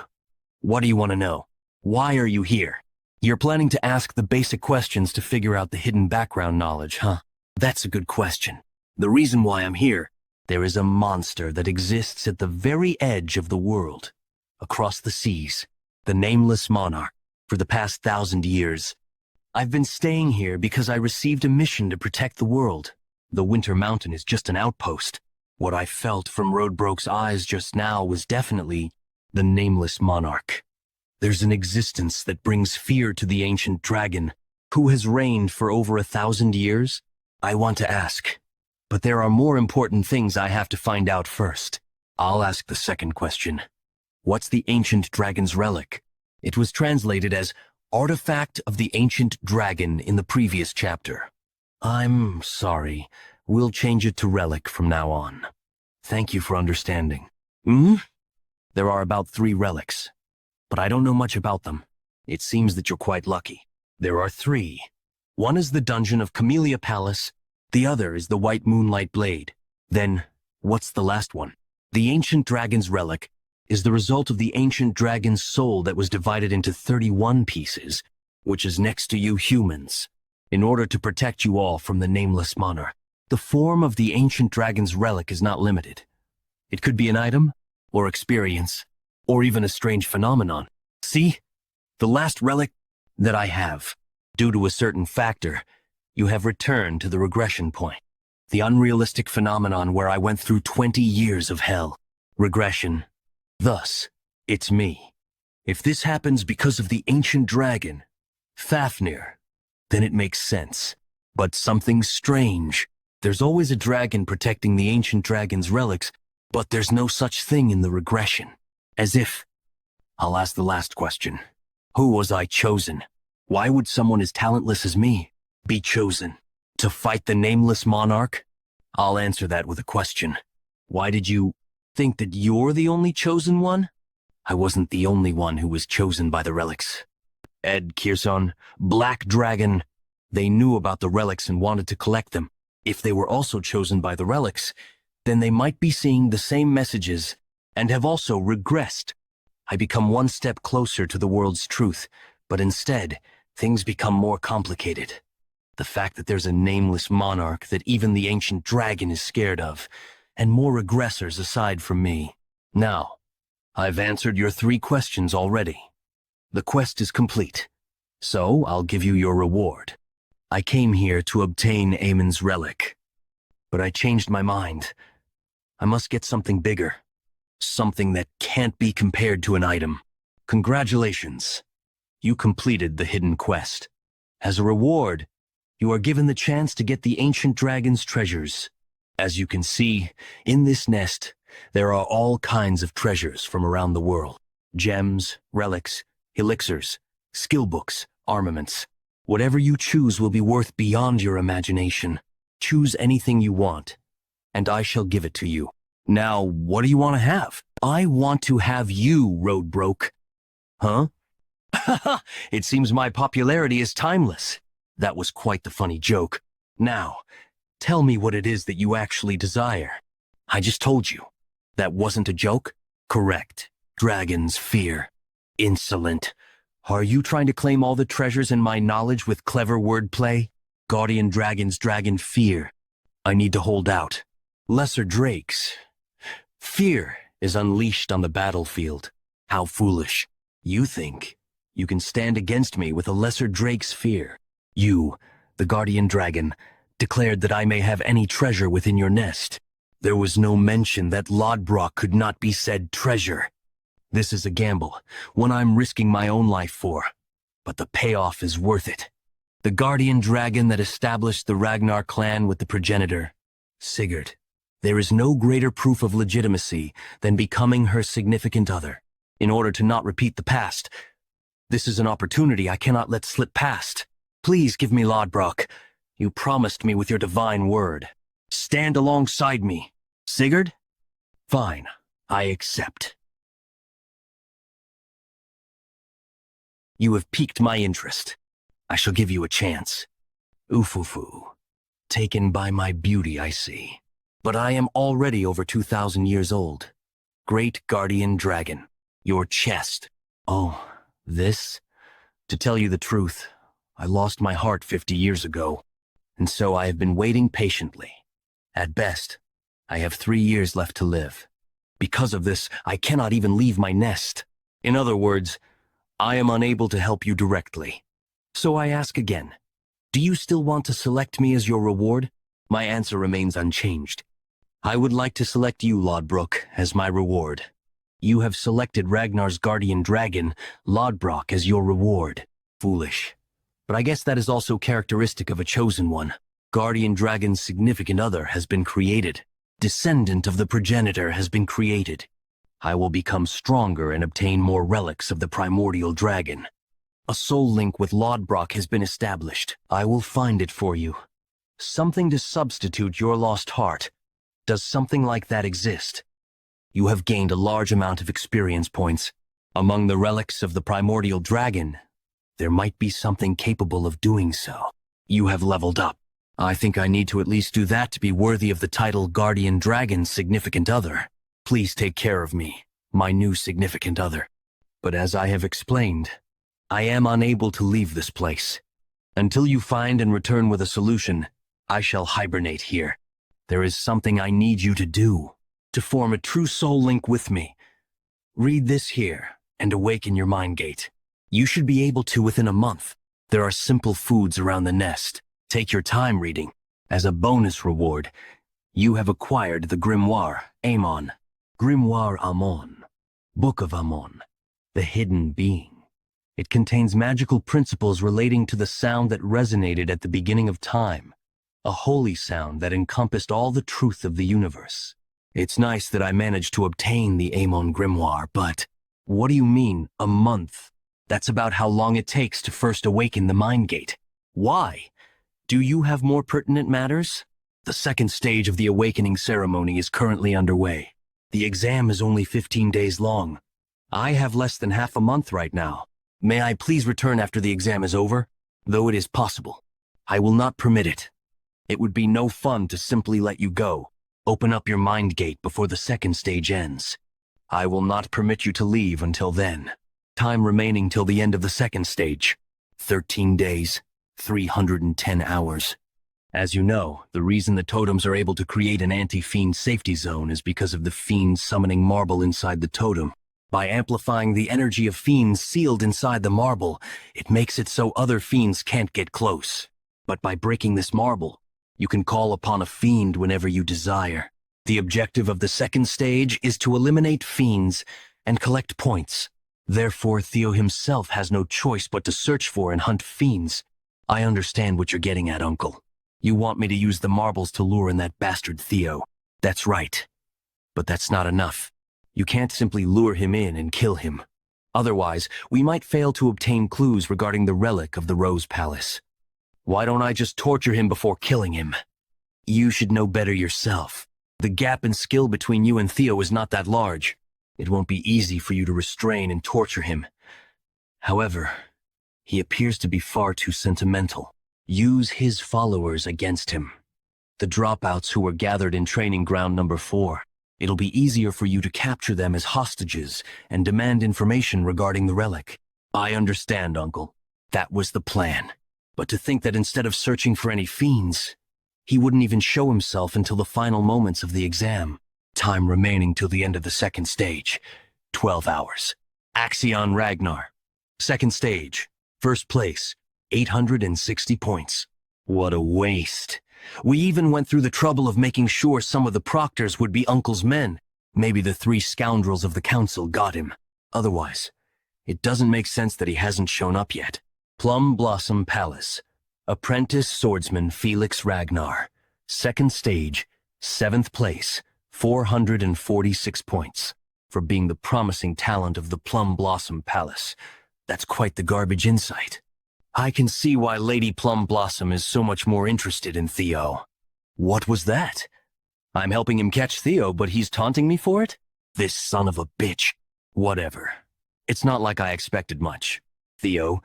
What do you want to know? Why are you here? You're planning to ask the basic questions to figure out the hidden background knowledge, huh? That's a good question. The reason why I'm here, there is a monster that exists at the very edge of the world, across the seas, the Nameless Monarch. For the past 1,000 years, I've been staying here because I received a mission to protect the world. The Winter Mountain is just an outpost. What I felt from Roadbroke's eyes just now was definitely the Nameless Monarch. There's an existence that brings fear to the ancient dragon, who has reigned for over 1,000 years. I want to ask, But there are more important things I have to find out first. I'll ask the second question. What's the ancient dragon's relic? It was translated as Artifact of the Ancient Dragon in the previous chapter. I'm sorry. We'll change it to relic from now on. Thank you for understanding. There are about 3 relics, but I don't know much about them. It seems that you're quite lucky. There are 3. One is the dungeon of Camellia Palace, the other is the White Moonlight Blade. Then, what's the last one? The ancient dragon's relic is the result of the ancient dragon's soul that was divided into 31 pieces, which is next to you humans, in order to protect you all from the nameless monarch. The form of the ancient dragon's relic is not limited. It could be an item, or experience, or even a strange phenomenon. See? The last relic that I have. Due to a certain factor, you have returned to the regression point. The unrealistic phenomenon where I went through 20 years of hell. Regression. Thus, it's me. If this happens because of the ancient dragon, Fafnir, then it makes sense. But something strange. There's always a dragon protecting the ancient dragon's relics, but there's no such thing in the regression. As if... I'll ask the last question. Who was I chosen? Why would someone as talentless as me be chosen? To fight the nameless monarch? I'll answer that with a question. Why did you think that you're the only chosen one? I wasn't the only one who was chosen by the relics. Ed Kierson, Black Dragon, they knew about the relics and wanted to collect them. If they were also chosen by the relics, then they might be seeing the same messages and have also regressed. I become one step closer to the world's truth, but instead, things become more complicated. The fact that there's a nameless monarch that even the ancient dragon is scared of, and more regressors aside from me. Now, I've answered your 3 questions already. The quest is complete, so I'll give you your reward. I came here to obtain Amon's relic, but I changed my mind. I must get something bigger, something that can't be compared to an item. Congratulations, you completed the hidden quest. As a reward, you are given the chance to get the ancient dragon's treasures. As you can see, in this nest, there are all kinds of treasures from around the world. Gems, relics, elixirs, skill books, armaments. Whatever you choose will be worth beyond your imagination. Choose anything you want, and I shall give it to you. Now, what do you want to have? I want to have you, Roadbroke. Huh? It seems my popularity is timeless. That was quite the funny joke. Now, tell me what it is that you actually desire. I just told you. That wasn't a joke? Correct. Dragon's fear. Insolent. Are you trying to claim all the treasures in my knowledge with clever wordplay? Guardian Dragon's dragon fear. I need to hold out. Lesser Drakes. Fear is unleashed on the battlefield. How foolish. You think you can stand against me with a lesser Drake's fear. You, the Guardian Dragon, declared that I may have any treasure within your nest. There was no mention that Lodbrok could not be said treasure. This is a gamble, one I'm risking my own life for, but the payoff is worth it. The Guardian Dragon that established the Ragnar clan with the progenitor, Sigurd. There is no greater proof of legitimacy than becoming her significant other. In order to not repeat the past, this is an opportunity I cannot let slip past. Please give me Lodbrok. You promised me with your divine word. Stand alongside me. Sigurd? Fine, I accept. You have piqued my interest. I shall give you a chance. Oofufu. Taken by my beauty, I see. But I am already over 2,000 years old. Great Guardian Dragon. Your chest. Oh, this? To tell you the truth, I lost my heart 50 years ago, and so I have been waiting patiently. At best, I have 3 years left to live. Because of this, I cannot even leave my nest. In other words, I am unable to help you directly. So I ask again, do you still want to select me as your reward? My answer remains unchanged. I would like to select you, Lodbrok, as my reward. You have selected Ragnar's guardian dragon, Lodbrok, as your reward. Foolish. But I guess that is also characteristic of a chosen one. Guardian Dragon's significant other has been created. Descendant of the progenitor has been created. I will become stronger and obtain more relics of the primordial dragon. A soul link with Lodbrok has been established. I will find it for you. Something to substitute your lost heart. Does something like that exist? You have gained a large amount of experience points. Among the relics of the primordial dragon, there might be something capable of doing so. You have leveled up. I think I need to at least do that to be worthy of the title Guardian Dragon's significant other. Please take care of me, my new significant other. But as I have explained, I am unable to leave this place. Until you find and return with a solution, I shall hibernate here. There is something I need you to do, to form a true soul link with me. Read this here and awaken your mind gate. You should be able to within a month. There are simple foods around the nest. Take your time reading. As a bonus reward, you have acquired the Grimoire Amon. Grimoire Amon, Book of Amon, the Hidden Being. It contains magical principles relating to the sound that resonated at the beginning of time, a holy sound that encompassed all the truth of the universe. It's nice that I managed to obtain the Amon Grimoire, but what do you mean, a month? That's about how long it takes to first awaken the mind gate. Why? Do you have more pertinent matters? The second stage of the awakening ceremony is currently underway. The exam is only 15 days long. I have less than half a month right now. May I please return after the exam is over? Though it is possible, I will not permit it. It would be no fun to simply let you go. Open up your mind gate before the second stage ends. I will not permit you to leave until then. Time remaining till the end of the second stage. 13 days, 310 hours. As you know, the reason the totems are able to create an anti-fiend safety zone is because of the fiend summoning marble inside the totem. By amplifying the energy of fiends sealed inside the marble, it makes it so other fiends can't get close. But by breaking this marble, you can call upon a fiend whenever you desire. The objective of the second stage is to eliminate fiends and collect points. Therefore, Theo himself has no choice but to search for and hunt fiends. I understand what you're getting at, Uncle. You want me to use the marbles to lure in that bastard Theo. That's right. But that's not enough. You can't simply lure him in and kill him. Otherwise, we might fail to obtain clues regarding the relic of the Rose Palace. Why don't I just torture him before killing him? You should know better yourself. The gap in skill between you and Theo is not that large. It won't be easy for you to restrain and torture him. However, he appears to be far too sentimental. Use his followers against him. The dropouts who were gathered in training ground number 4. It'll be easier for you to capture them as hostages and demand information regarding the relic. I understand, Uncle. That was the plan. But to think that instead of searching for any fiends, he wouldn't even show himself until the final moments of the exam. Time remaining till the end of the second stage. 12 hours. Axion Ragnar. Second stage. First place. 860 points. What a waste. We even went through the trouble of making sure some of the proctors would be Uncle's men. Maybe the 3 scoundrels of the council got him. Otherwise, it doesn't make sense that he hasn't shown up yet. Plum Blossom Palace. Apprentice Swordsman Felix Ragnar. Second stage. 7th place. 446 points. For being the promising talent of the Plum Blossom Palace. That's quite the garbage insight. I can see why Lady Plum Blossom is so much more interested in Theo. What was that? I'm helping him catch Theo, but he's taunting me for it? This son of a bitch. Whatever. It's not like I expected much. Theo,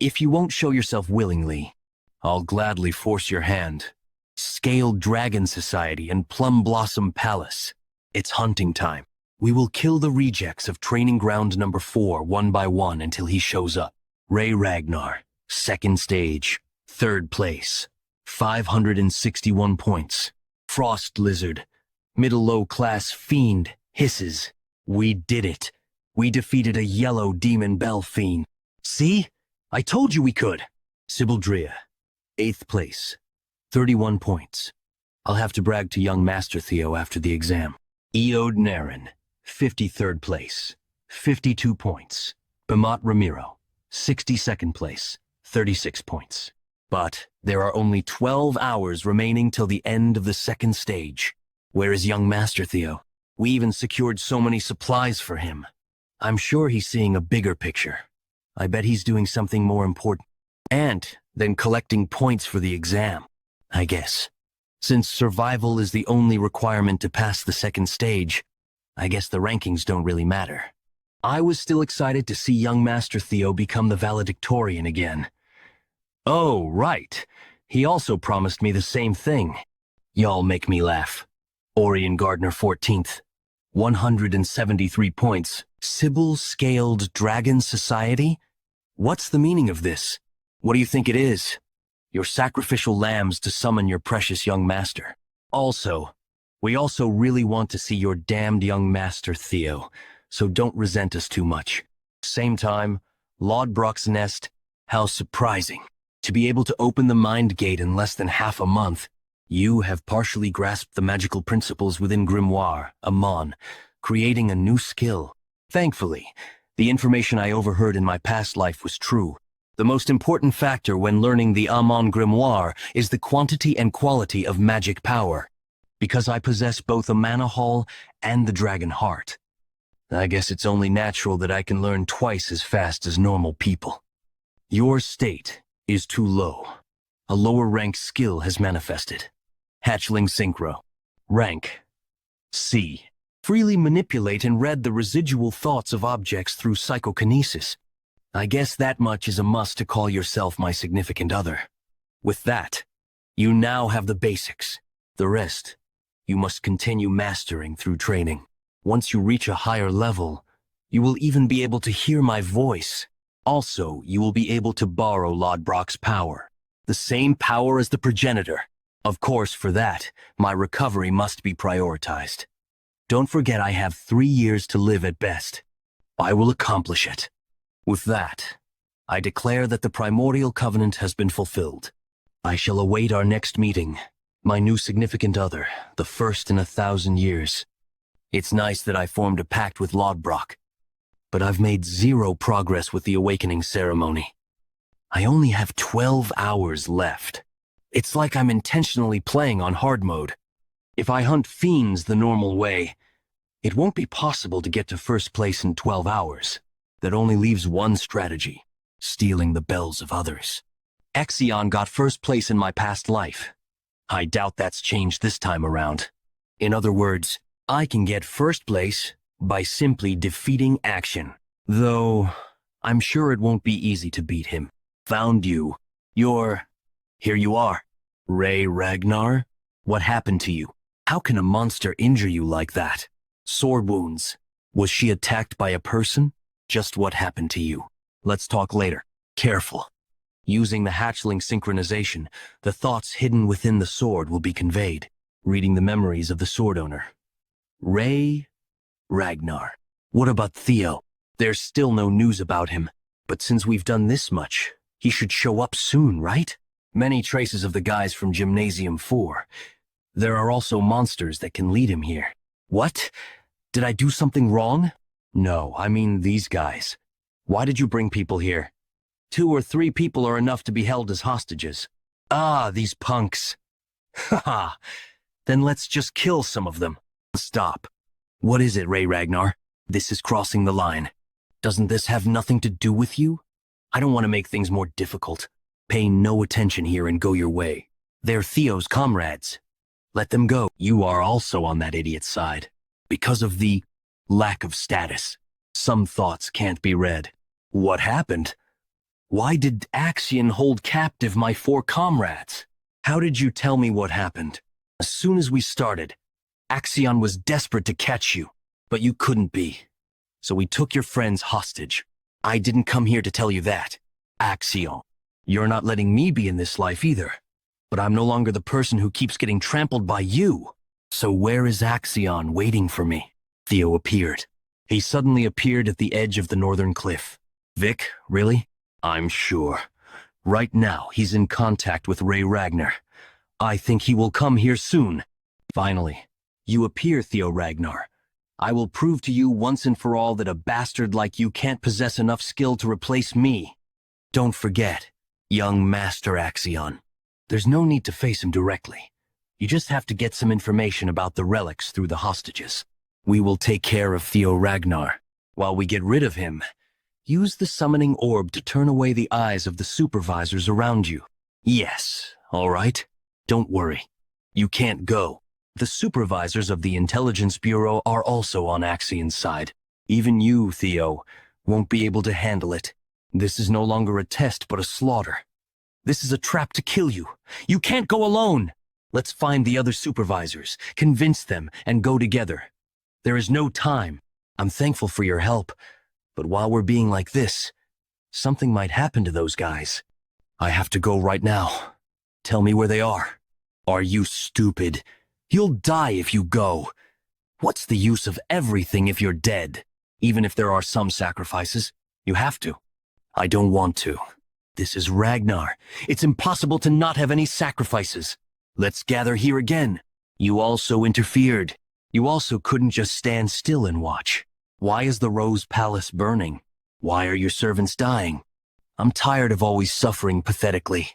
if you won't show yourself willingly, I'll gladly force your hand. Scaled Dragon Society and Plum Blossom Palace. It's hunting time. We will kill the rejects of training ground number 4 one by one until he shows up. Ray Ragnar. Second stage, 3rd place, 561 points. Frost Lizard, middle-low class fiend, hisses. We did it. We defeated a yellow demon bell fiend. See? I told you we could. Sibildria, 8th place, 31 points. I'll have to brag to young Master Theo after the exam. Eode Naren, 53rd place, 52 points. Bamat Ramiro, 62nd place. 36 points. But there are only 12 hours remaining till the end of the second stage. Where is young Master Theo? We even secured so many supplies for him. I'm sure he's seeing a bigger picture. I bet he's doing something more important. And then collecting points for the exam, I guess. Since survival is the only requirement to pass the second stage, I guess the rankings don't really matter. I was still excited to see young Master Theo become the valedictorian again. Oh, right. He also promised me the same thing. Y'all make me laugh. Orion Gardner 14th. 173 points. Sybil-scaled Dragon Society? What's the meaning of this? What do you think it is? Your sacrificial lambs to summon your precious young master. We also really want to see your damned young master Theo, so don't resent us too much. Same time, Lodbrok's nest, how surprising. To be able to open the mind gate in less than half a month, you have partially grasped the magical principles within Grimoire, Amon, creating a new skill. Thankfully, the information I overheard in my past life was true. The most important factor when learning the Amon Grimoire is the quantity and quality of magic power, because I possess both a mana haul and the dragon heart. I guess it's only natural that I can learn twice as fast as normal people. Your state is too low. A lower rank skill has manifested. Hatchling Synchro. Rank C. Freely manipulate and read the residual thoughts of objects through psychokinesis. I guess that much is a must to call yourself my significant other. With that, you now have the basics. The rest, you must continue mastering through training. Once you reach a higher level, you will even be able to hear my voice. Also, you will be able to borrow Lodbrok's power. The same power as the progenitor. Of course, for that, my recovery must be prioritized. Don't forget I have 3 years to live at best. I will accomplish it. With that, I declare that the primordial covenant has been fulfilled. I shall await our next meeting, my new significant other, the first in 1,000 years. It's nice that I formed a pact with Lodbrok, but I've made 0 progress with the awakening ceremony. I only have 12 hours left. It's like I'm intentionally playing on hard mode. If I hunt fiends the normal way, it won't be possible to get to first place in 12 hours. That only leaves one strategy: stealing the bells of others. Exion got first place in my past life. I doubt that's changed this time around. In other words, I can get first place by simply defeating Action. Though, I'm sure it won't be easy to beat him. Found you. Here you are. Ray Ragnar? What happened to you? How can a monster injure you like that? Sore wounds. Was she attacked by a person? Just what happened to you? Let's talk later. Careful. Using the hatchling synchronization, the thoughts hidden within the sword will be conveyed, reading the memories of the sword owner. Ray Ragnar. What about Theo? There's still no news about him, but since we've done this much, he should show up soon, right? Many traces of the guys from Gymnasium 4. There are also monsters that can lead him here. What? Did I do something wrong? No, I mean these guys. Why did you bring people here? 2 or 3 people are enough to be held as hostages. Ah, these punks. Haha. Then let's just kill some of them. Stop. What is it, Ray Ragnar? This is crossing the line. Doesn't this have nothing to do with you? I don't want to make things more difficult. Pay no attention here and go your way. They're Theo's comrades. Let them go. You are also on that idiot's side. Because of the lack of status. Some thoughts can't be read. What happened? Why did Axion hold captive my 4 comrades? How did you tell me what happened? As soon as we started, Axion was desperate to catch you, but you couldn't be. So we took your friends hostage. I didn't come here to tell you that. Axion, you're not letting me be in this life either. But I'm no longer the person who keeps getting trampled by you. So where is Axion waiting for me? Theo appeared. He suddenly appeared at the edge of the northern cliff. Vic, really? I'm sure. Right now, he's in contact with Ray Ragnar. I think he will come here soon. Finally, you appear, Theo Ragnar. I will prove to you once and for all that a bastard like you can't possess enough skill to replace me. Don't forget, Young Master Axion. There's no need to face him directly. You just have to get some information about the relics through the hostages. We will take care of Theo Ragnar. While we get rid of him, use the summoning orb to turn away the eyes of the supervisors around you. Yes, all right. Don't worry. You can't go. The supervisors of the Intelligence Bureau are also on Axion's side. Even you, Theo, won't be able to handle it. This is no longer a test, but a slaughter. This is a trap to kill you. You can't go alone. Let's find the other supervisors, convince them, and go together. There is no time. I'm thankful for your help, but while we're being like this, something might happen to those guys. I have to go right now. Tell me where they are. Are you stupid? You'll die if you go. What's the use of everything if you're dead? Even if there are some sacrifices, you have to. I don't want to. This is Ragnar. It's impossible to not have any sacrifices. Let's gather here again. You also interfered. You also couldn't just stand still and watch. Why is the Rose Palace burning? Why are your servants dying? I'm tired of always suffering pathetically.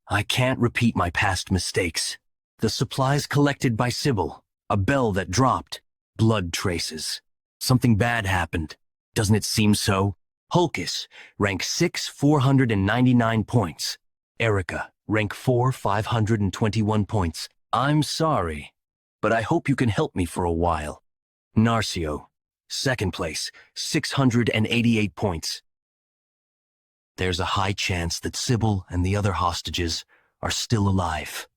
I can't repeat my past mistakes. The supplies collected by Sybil, a bell that dropped, blood traces. Something bad happened. Doesn't it seem so? Hulkus, rank 6, 499 points. Erica, rank 4, 521 points. I'm sorry, but I hope you can help me for a while. Narcio, second place, 688 points. There's a high chance that Sybil and the other hostages are still alive.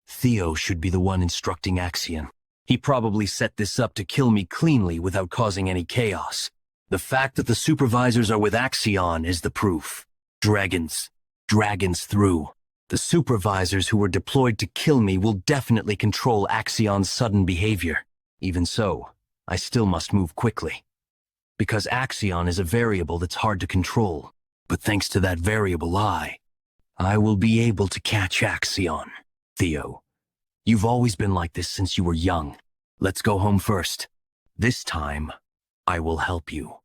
Theo should be the one instructing Axion. He probably set this up to kill me cleanly without causing any chaos. The fact that the supervisors are with Axion is the proof. Dragons through. The supervisors who were deployed to kill me will definitely control Axion's sudden behavior. Even so, I still must move quickly. Because Axion is a variable that's hard to control. But thanks to that variable I will be able to catch Axion. Theo, you've always been like this since you were young. Let's go home first. This time, I will help you.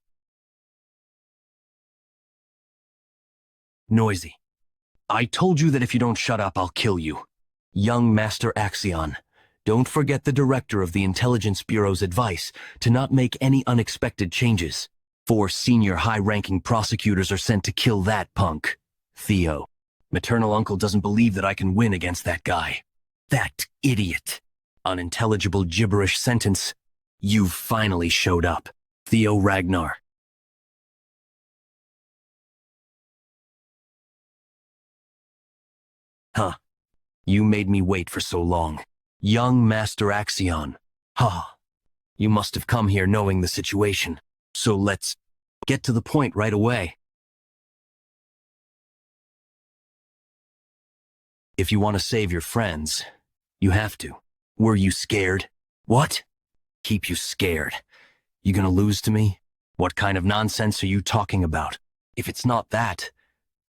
Noisy. I told you that if you don't shut up, I'll kill you. Young Master Axion, don't forget the director of the Intelligence Bureau's advice to not make any unexpected changes. 4 senior high-ranking prosecutors are sent to kill that punk, Theo. Maternal uncle doesn't believe that I can win against that guy. That idiot. Unintelligible gibberish sentence. You've finally showed up. Theo Ragnar. Huh. You made me wait for so long. Young Master Axion. Huh. You must have come here knowing the situation. So let's get to the point right away. If you want to save your friends, you have to. Were you scared? What? Keep you scared. You gonna lose to me? What kind of nonsense are you talking about? If it's not that,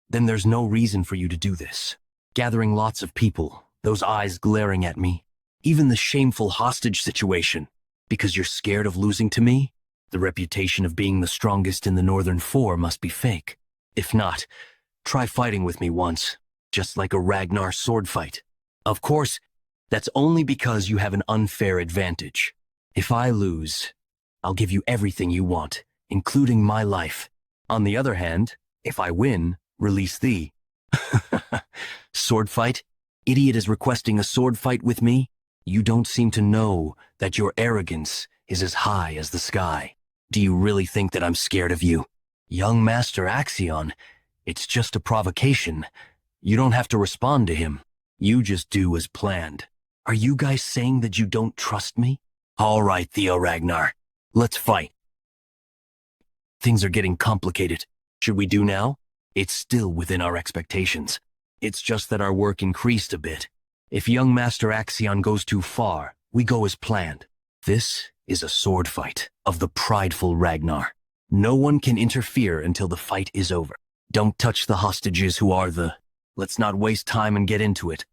then there's no reason for you to do this. Gathering lots of people, those eyes glaring at me, even the shameful hostage situation, because you're scared of losing to me? The reputation of being the strongest in the Northern Four must be fake. If not, try fighting with me once, just like a Ragnar sword fight. Of course, that's only because you have an unfair advantage. If I lose, I'll give you everything you want, including my life. On the other hand, if I win, release thee. Sword fight? Idiot is requesting a sword fight with me? You don't seem to know that your arrogance is as high as the sky. Do you really think that I'm scared of you? Young Master Axion, it's just a provocation. You don't have to respond to him. You just do as planned. Are you guys saying that you don't trust me? All right, Theo Ragnar. Let's fight. Things are getting complicated. Should we do now? It's still within our expectations. It's just that our work increased a bit. If young Master Axion goes too far, we go as planned. This is a sword fight of the prideful Ragnar. No one can interfere until the fight is over. Don't touch the hostages who are the... Let's not waste time and get into it.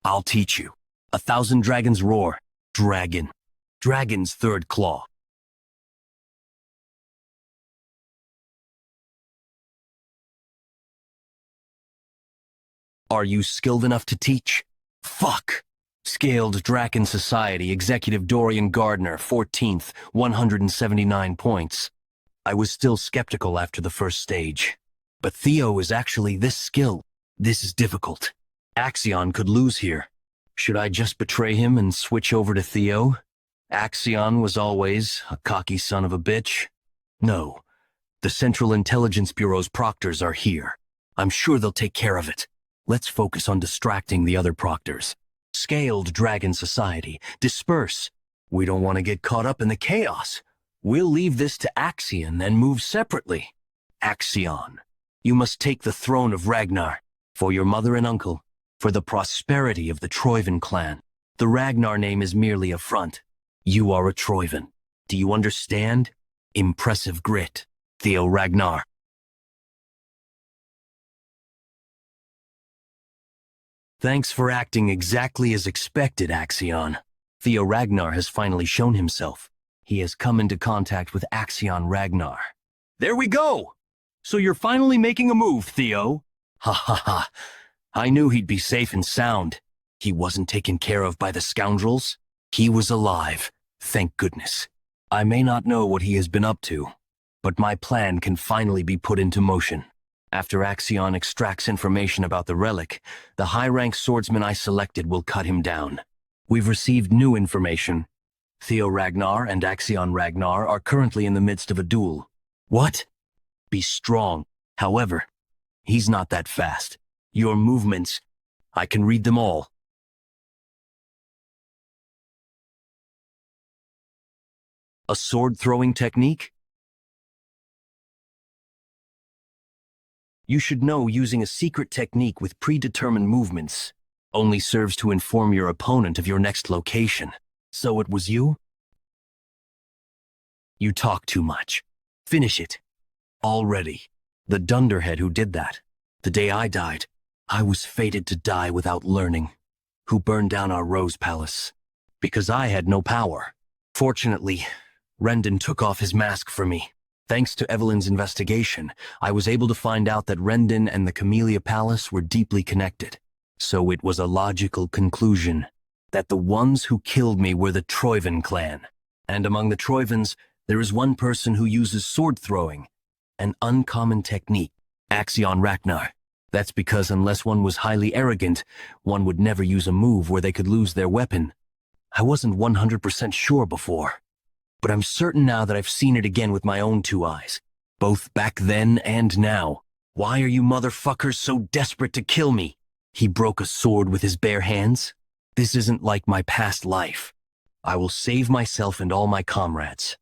I'll teach you. 1,000 dragons roar. Dragon. Dragon's third claw. Are you skilled enough to teach? Fuck! Scaled Draken Society, Executive Dorian Gardner, 14th, 179 points. I was still skeptical after the first stage. But Theo is actually this skilled. This is difficult. Axion could lose here. Should I just betray him and switch over to Theo? Axion was always a cocky son of a bitch. No. The Central Intelligence Bureau's proctors are here. I'm sure they'll take care of it. Let's focus on distracting the other proctors. Scaled Dragon Society, disperse. We don't want to get caught up in the chaos. We'll leave this to Axion and move separately. Axion, you must take the throne of Ragnar, for your mother and uncle, for the prosperity of the Troivan clan. The Ragnar name is merely a front. You are a Troivan. Do you understand? Impressive grit, Theo Ragnar. Thanks for acting exactly as expected, Axion. Theo Ragnar has finally shown himself. He has come into contact with Axion Ragnar. There we go! So you're finally making a move, Theo. Ha ha ha. I knew he'd be safe and sound. He wasn't taken care of by the scoundrels. He was alive, thank goodness. I may not know what he has been up to, but my plan can finally be put into motion. After Axion extracts information about the relic, the high-rank swordsman I selected will cut him down. We've received new information. Theo Ragnar and Axion Ragnar are currently in the midst of a duel. What? Be strong. However, he's not that fast. Your movements, I can read them all. A sword-throwing technique? You should know using a secret technique with predetermined movements only serves to inform your opponent of your next location. So it was you? You talk too much. Finish it. Already. The dunderhead who did that. The day I died, I was fated to die without learning. Who burned down our Rose Palace. Because I had no power. Fortunately, Rendon took off his mask for me. Thanks to Evelyn's investigation, I was able to find out that Rendon and the Camellia Palace were deeply connected. So it was a logical conclusion that the ones who killed me were the Troivan clan. And among the Troivans, there is one person who uses sword throwing, an uncommon technique, Axion Ragnar. That's because unless one was highly arrogant, one would never use a move where they could lose their weapon. I wasn't 100% sure before, but I'm certain now that I've seen it again with my own two eyes, both back then and now. Why are you motherfuckers so desperate to kill me? He broke a sword with his bare hands? This isn't like my past life. I will save myself and all my comrades.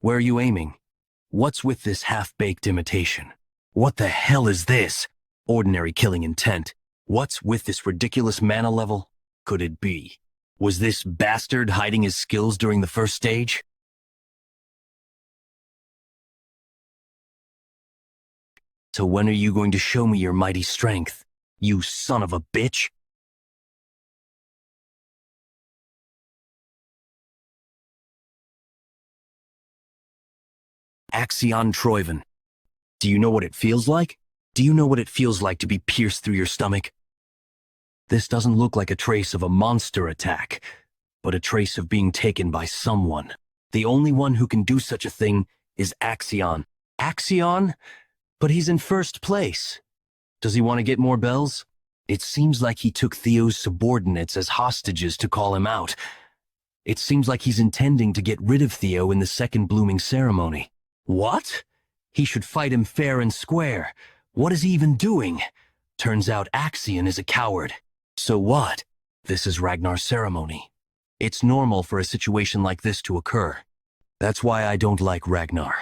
Where are you aiming? What's with this half-baked imitation? What the hell is this? Ordinary killing intent. What's with this ridiculous mana level? Could it be? Was this bastard hiding his skills during the first stage? So when are you going to show me your mighty strength, you son of a bitch? Axion Troivan. Do you know what it feels like? Do you know what it feels like to be pierced through your stomach? This doesn't look like a trace of a monster attack, but a trace of being taken by someone. The only one who can do such a thing is Axion. Axion? But he's in first place. Does he want to get more bells? It seems like he took Theo's subordinates as hostages to call him out. It seems like he's intending to get rid of Theo in the second blooming ceremony. What? He should fight him fair and square. What is he even doing? Turns out Axion is a coward. So what? This is Ragnar's ceremony. It's normal for a situation like this to occur. That's why I don't like Ragnar.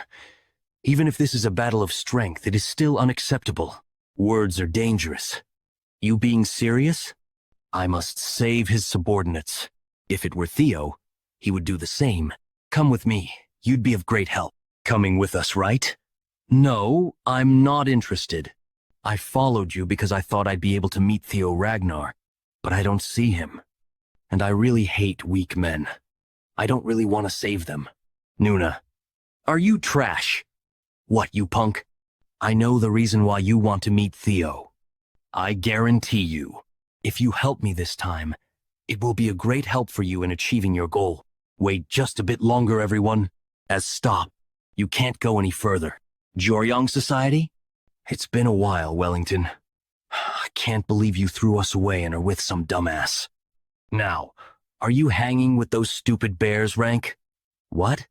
Even if this is a battle of strength, it is still unacceptable. Words are dangerous. You being serious? I must save his subordinates. If it were Theo, he would do the same. Come with me. You'd be of great help. Coming with us, right? No, I'm not interested. I followed you because I thought I'd be able to meet Theo Ragnar, but I don't see him. And I really hate weak men. I don't really want to save them. Nuna, are you trash? What, you punk? I know the reason why you want to meet Theo. I guarantee you, if you help me this time, it will be a great help for you in achieving your goal. Wait just a bit longer, everyone. Stop. You can't go any further. Joryong Society? It's been a while, Wellington. I can't believe you threw us away and are with some dumbass. Now, are you hanging with those stupid bears, Rank? What?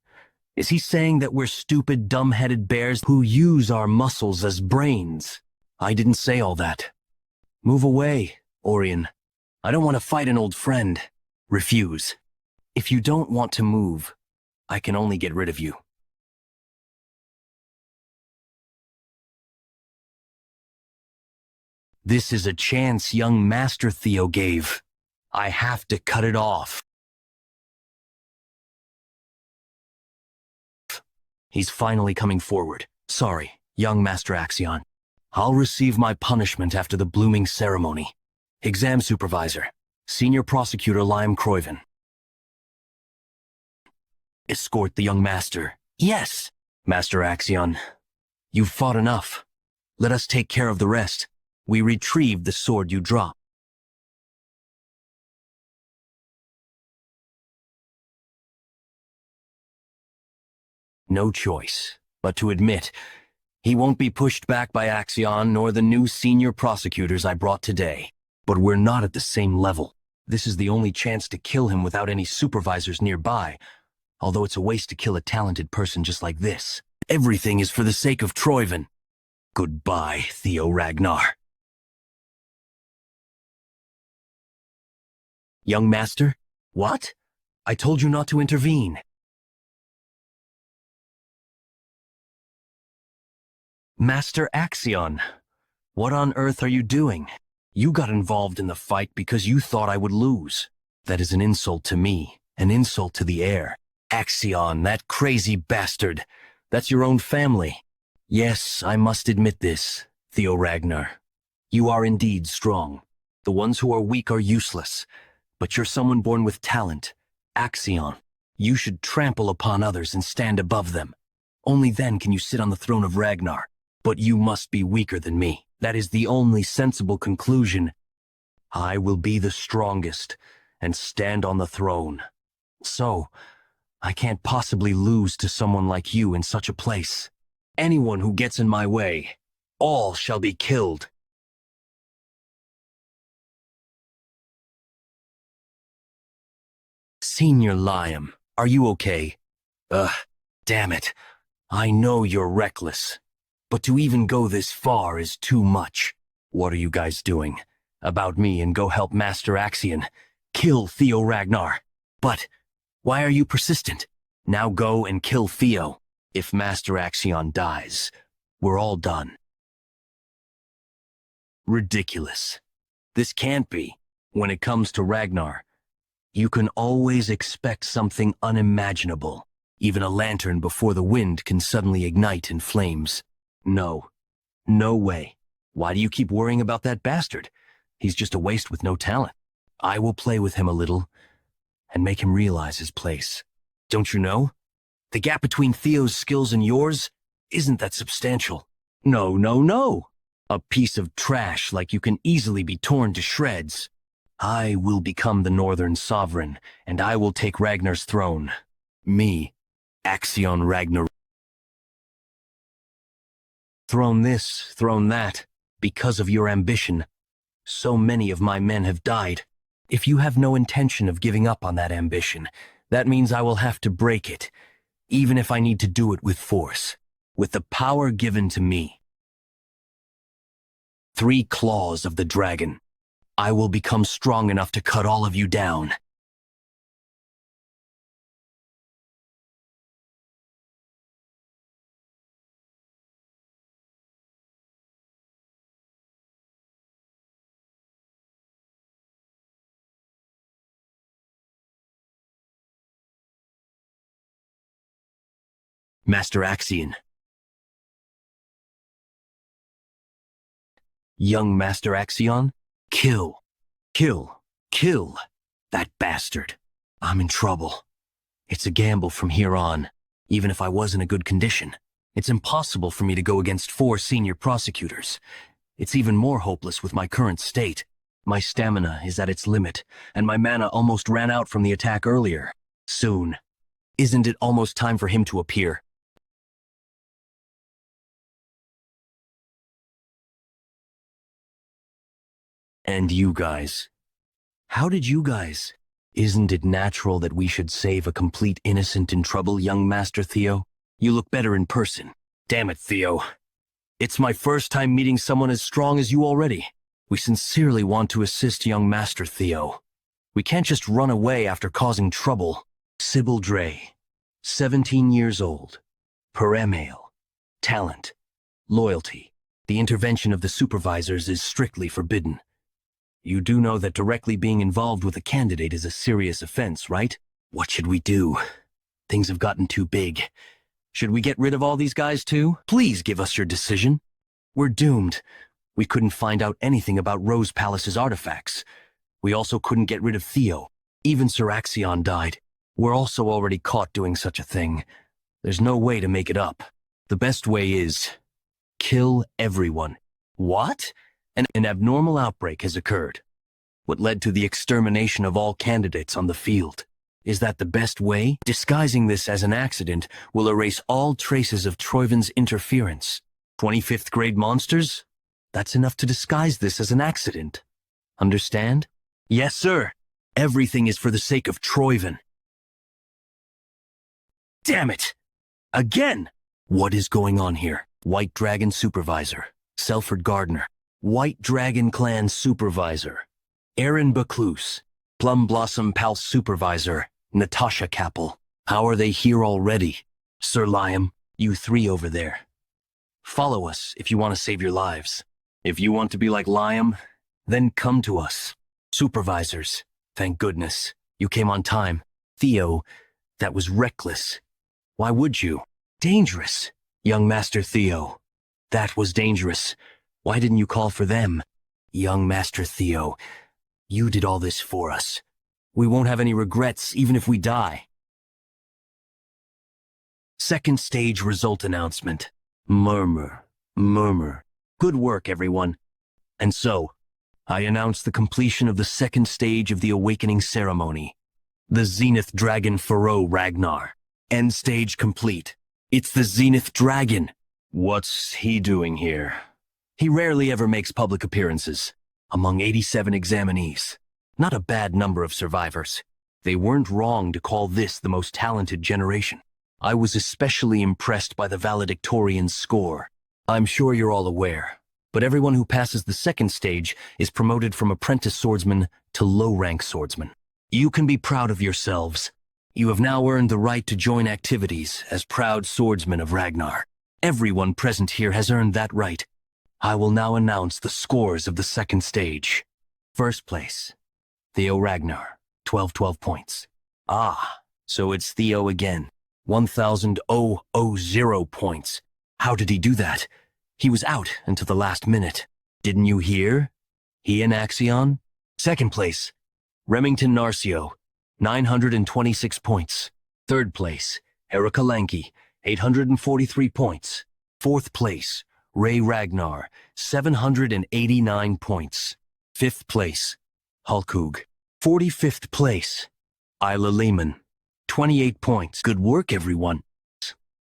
Is he saying that we're stupid, dumb-headed bears who use our muscles as brains? I didn't say all that. Move away, Orion. I don't want to fight an old friend. Refuse. If you don't want to move, I can only get rid of you. This is a chance young Master Theo gave. I have to cut it off. He's finally coming forward. Sorry, young Master Axion. I'll receive my punishment after the blooming ceremony. Exam Supervisor, Senior Prosecutor Lime Croyven. Escort the young master. Yes, Master Axion. You've fought enough. Let us take care of the rest. We retrieved the sword you dropped. No choice but to admit he won't be pushed back by Axion nor the new senior prosecutors I brought today. But we're not at the same level. This is the only chance to kill him without any supervisors nearby, although it's a waste to kill a talented person just like this. Everything is for the sake of Troyven. Goodbye, Theo Ragnar. Young Master? What? I told you not to intervene. Master Axion, what on earth are you doing? You got involved in the fight because you thought I would lose. That is an insult to me, an insult to the heir. Axion, that crazy bastard. That's your own family. Yes, I must admit this, Theo Ragnar. You are indeed strong. The ones who are weak are useless. But you're someone born with talent. Axion, you should trample upon others and stand above them. Only then can you sit on the throne of Ragnar. But you must be weaker than me. That is the only sensible conclusion. I will be the strongest and stand on the throne. So, I can't possibly lose to someone like you in such a place. Anyone who gets in my way, all shall be killed. Senior Liam, are you okay? Damn it. I know you're reckless. But to even go this far is too much. What are you guys doing? About me and go help Master Axion. Kill Theo Ragnar. But why are you persistent? Now go and kill Theo. If Master Axion dies, we're all done. Ridiculous. This can't be. When it comes to Ragnar, you can always expect something unimaginable. Even a lantern before the wind can suddenly ignite in flames. No. No way. Why do you keep worrying about that bastard? He's just a waste with no talent. I will play with him a little and make him realize his place. Don't you know? The gap between Theo's skills and yours isn't that substantial. No, no, no. A piece of trash like you can easily be torn to shreds. I will become the Northern Sovereign, and I will take Ragnar's throne. Me, Axion Ragnar. Throne this, throne that, because of your ambition. So many of my men have died. If you have no intention of giving up on that ambition, that means I will have to break it, even if I need to do it with force, with the power given to me. 3 claws of the dragon. I will become strong enough to cut all of you down. Master Axion. Young Master Axion? Kill. Kill. Kill. That bastard. I'm in trouble. It's a gamble from here on, even if I was in a good condition. It's impossible for me to go against 4 senior prosecutors. It's even more hopeless with my current state. My stamina is at its limit, and my mana almost ran out from the attack earlier. Soon. Isn't it almost time for him to appear? And you guys. How did you guys? Isn't it natural that we should save a complete innocent in trouble, young Master Theo? You look better in person. Damn it, Theo. It's my first time meeting someone as strong as you already. We sincerely want to assist young Master Theo. We can't just run away after causing trouble. Sybil Dre, 17 years old. Male. Talent. Loyalty. The intervention of the supervisors is strictly forbidden. You do know that directly being involved with a candidate is a serious offense, right? What should we do? Things have gotten too big. Should we get rid of all these guys too? Please give us your decision. We're doomed. We couldn't find out anything about Rose Palace's artifacts. We also couldn't get rid of Theo. Even Sir Axion died. We're also already caught doing such a thing. There's no way to make it up. The best way is kill everyone. What? An abnormal outbreak has occurred. What led to the extermination of all candidates on the field? Is that the best way? Disguising this as an accident will erase all traces of Troiven's interference. 25th grade monsters? That's enough to disguise this as an accident. Understand? Yes, sir. Everything is for the sake of Troiven. Damn it! Again! What is going on here? White Dragon Supervisor. Selford Gardner. White Dragon Clan Supervisor. Aaron Bacluse. Plum Blossom Palace Supervisor. Natasha Capel. How are they here already? Sir Liam, you three over there. Follow us if you want to save your lives. If you want to be like Liam, then come to us. Supervisors, thank goodness. You came on time. Theo, that was reckless. Why would you? Dangerous. Young Master Theo, that was dangerous. Why didn't you call for them? Young Master Theo, you did all this for us. We won't have any regrets even if we die. Second stage result announcement. Murmur. Good work, everyone. And so, I announce the completion of the second stage of the awakening ceremony. The Zenith Dragon Pharaoh Ragnar. End stage complete. It's the Zenith Dragon. What's he doing here? He rarely ever makes public appearances. Among 87 examinees. Not a bad number of survivors. They weren't wrong to call this the most talented generation. I was especially impressed by the valedictorian's score. I'm sure you're all aware, but everyone who passes the second stage is promoted from apprentice swordsman to low-rank swordsman. You can be proud of yourselves. You have now earned the right to join activities as proud swordsmen of Ragnar. Everyone present here has earned that right. I will now announce the scores of the second stage. First place, Theo Ragnar, 12 points. Ah, so it's Theo again. 1,000 points. How did he do that? He was out until the last minute. Didn't you hear? He and Axion? Second place, Remington Narcio, 926 points. Third place, Erica Lanky, 843 points. Fourth place, Ray Ragnar, 789 points. Fifth place, Hulkug. 45th place, Isla Lehman, 28 points. Good work, everyone.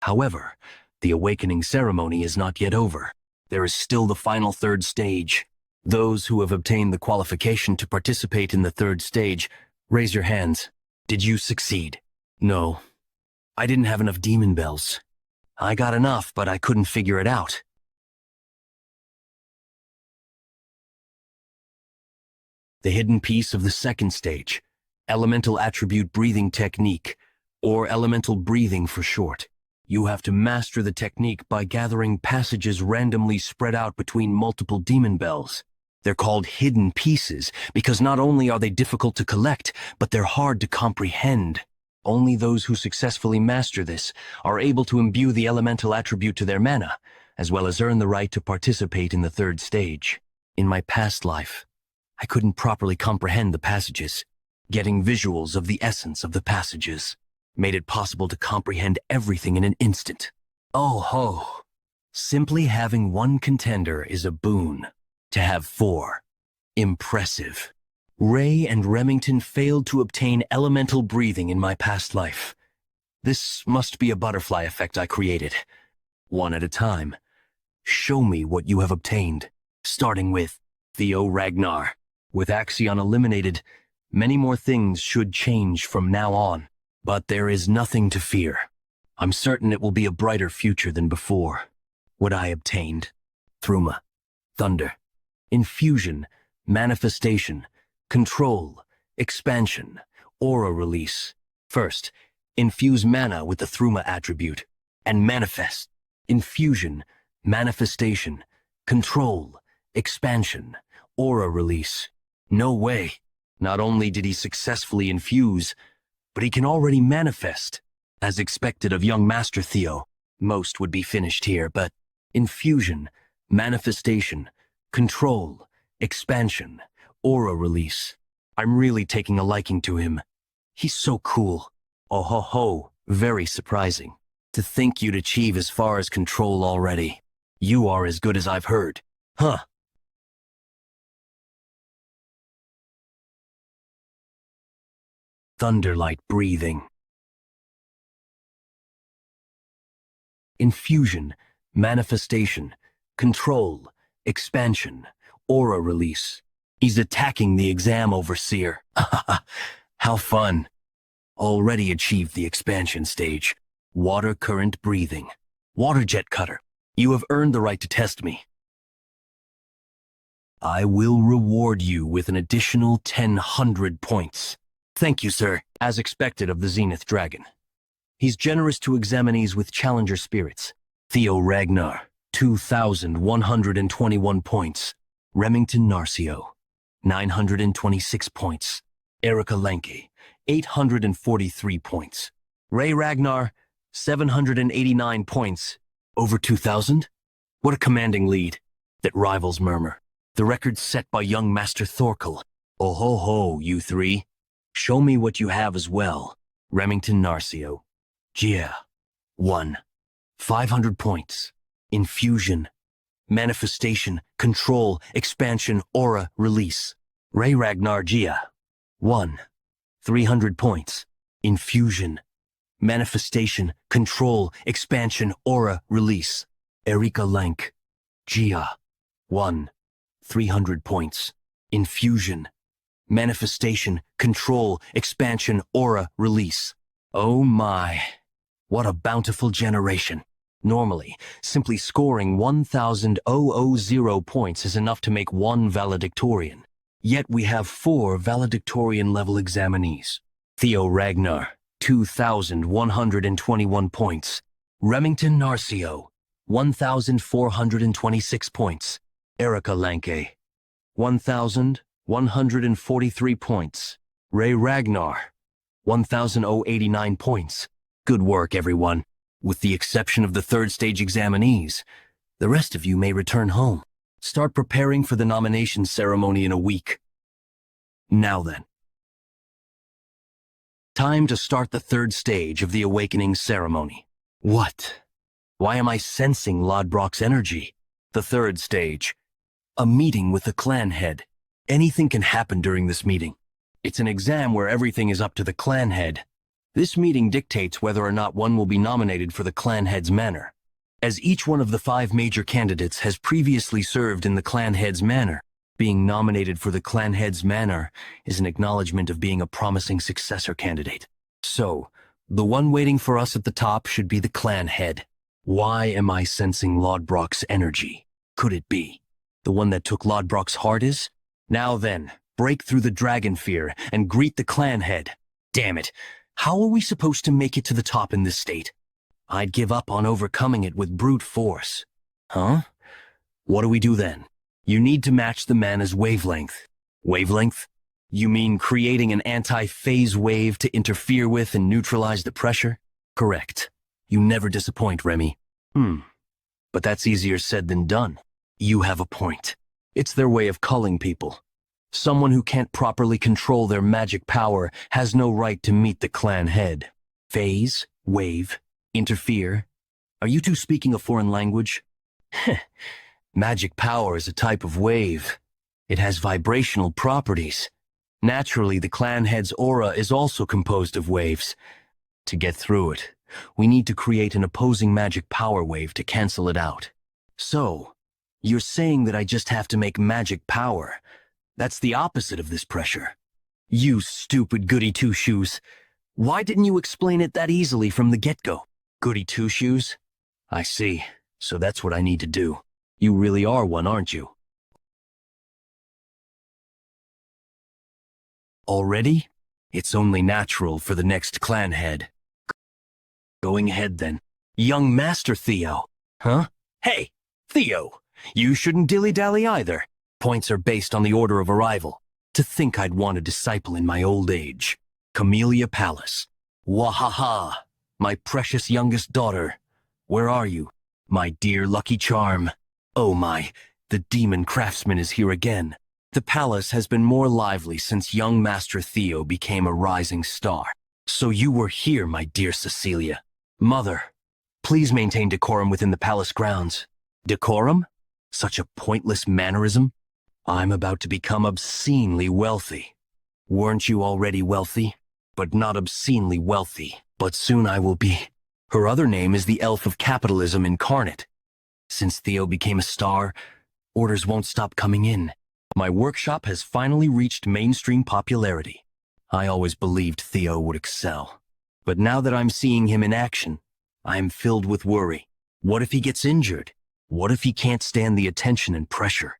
However, the awakening ceremony is not yet over. There is still the final third stage. Those who have obtained the qualification to participate in the third stage, raise your hands. Did you succeed? No. I didn't have enough demon bells. I got enough, but I couldn't figure it out. The hidden piece of the second stage, elemental attribute breathing technique, or elemental breathing for short. You have to master the technique by gathering passages randomly spread out between multiple demon bells. They're called hidden pieces because not only are they difficult to collect, but they're hard to comprehend. Only those who successfully master this are able to imbue the elemental attribute to their mana, as well as earn the right to participate in the third stage. In my past life, I couldn't properly comprehend the passages. Getting visuals of the essence of the passages made it possible to comprehend everything in an instant. Oh ho! Simply having one contender is a boon. To have four. Impressive. Ray and Remington failed to obtain elemental breathing in my past life. This must be a butterfly effect I created. One at a time. Show me what you have obtained. Starting with Theo Ragnar. With Axion eliminated, many more things should change from now on. But there is nothing to fear. I'm certain it will be a brighter future than before. What I obtained. Thruma. Thunder. Infusion. Manifestation. Control. Expansion. Aura release. First, infuse mana with the Thruma attribute. And manifest. Infusion. Manifestation. Control. Expansion. Aura release. No way. Not only did he successfully infuse, but he can already manifest. As expected of young Master Theo, most would be finished here, but infusion, manifestation, control, expansion, aura release. I'm really taking a liking to him. He's so cool. Oh ho ho, very surprising. To think you'd achieve as far as control already. You are as good as I've heard. Huh. Thunderlight breathing. Infusion, manifestation, control, expansion, aura release. He's attacking the exam overseer. How fun. Already achieved the expansion stage. Water current breathing. Water jet cutter. You have earned the right to test me. I will reward you with an additional 1,000 points. Thank you, sir. As expected of the Zenith Dragon. He's generous to examinees with challenger spirits. Theo Ragnar, 2,121 points. Remington Narcio, 926 points. Erica Lenke, 843 points. Ray Ragnar, 789 points. Over 2,000? What a commanding lead. That rivals Murmur. The record set by young Master Thorkel. Oh ho ho, you three. Show me what you have as well. Remington Narcio. Gia. 1. 500 points. Infusion. Manifestation. Control. Expansion. Aura. Release. Ray Ragnar Gia. 1. 300 points. Infusion. Manifestation. Control. Expansion. Aura. Release. Erika Lank. Gia. 1. 300 points. Infusion. Manifestation, control, expansion, aura, release. Oh my, what a bountiful generation. Normally, simply scoring 1,000 points is enough to make one valedictorian. Yet we have 4 valedictorian-level examinees. Theo Ragnar, 2,121 points. Remington Narcio, 1,426 points. Erica Lanke, 1,143 points. Ray Ragnar, 1,089 points. Good work, everyone. With the exception of the third stage examinees, the rest of you may return home. Start preparing for the nomination ceremony in a week. Now then. Time to start the third stage of the awakening ceremony. What? Why am I sensing Lodbrok's energy? The third stage. A meeting with the clan head. Anything can happen during this meeting. It's an exam where everything is up to the clan head. This meeting dictates whether or not one will be nominated for the clan head's manor. As each one of the 5 major candidates has previously served in the clan head's manor, being nominated for the clan head's manor is an acknowledgement of being a promising successor candidate. So, the one waiting for us at the top should be the clan head. Why am I sensing Lodbrok's energy? Could it be the one that took Lodbrok's heart is? Now then, break through the dragon fear and greet the clan head. Damn it, how are we supposed to make it to the top in this state? I'd give up on overcoming it with brute force. Huh? What do we do then? You need to match the mana's wavelength. Wavelength? You mean creating an anti-phase wave to interfere with and neutralize the pressure? Correct. You never disappoint, Remy. But that's easier said than done. You have a point. It's their way of culling people. Someone who can't properly control their magic power has no right to meet the clan head. Phase, wave, interfere. Are you two speaking a foreign language? Magic power is a type of wave. It has vibrational properties. Naturally, the clan head's aura is also composed of waves. To get through it, we need to create an opposing magic power wave to cancel it out. So, you're saying that I just have to make magic power. That's the opposite of this pressure. You stupid goody two-shoes. Why didn't you explain it that easily from the get-go? Goody two-shoes? I see. So that's what I need to do. You really are one, aren't you? Already? It's only natural for the next clan head. Going ahead then. Young Master Theo. Huh? Hey, Theo! You shouldn't dilly-dally either. Points are based on the order of arrival. To think I'd want a disciple in my old age. Camellia Palace. Wahaha! My precious youngest daughter. Where are you? My dear lucky charm. Oh my, the demon craftsman is here again. The palace has been more lively since young Master Theo became a rising star. So you were here, my dear Cecilia. Mother, please maintain decorum within the palace grounds. Decorum? Such a pointless mannerism? I'm about to become obscenely wealthy. Weren't you already wealthy? But not obscenely wealthy. But soon I will be. Her other name is the Elf of Capitalism Incarnate. Since Theo became a star, orders won't stop coming in. My workshop has finally reached mainstream popularity. I always believed Theo would excel. But now that I'm seeing him in action, I am filled with worry. What if he gets injured? What if he can't stand the attention and pressure?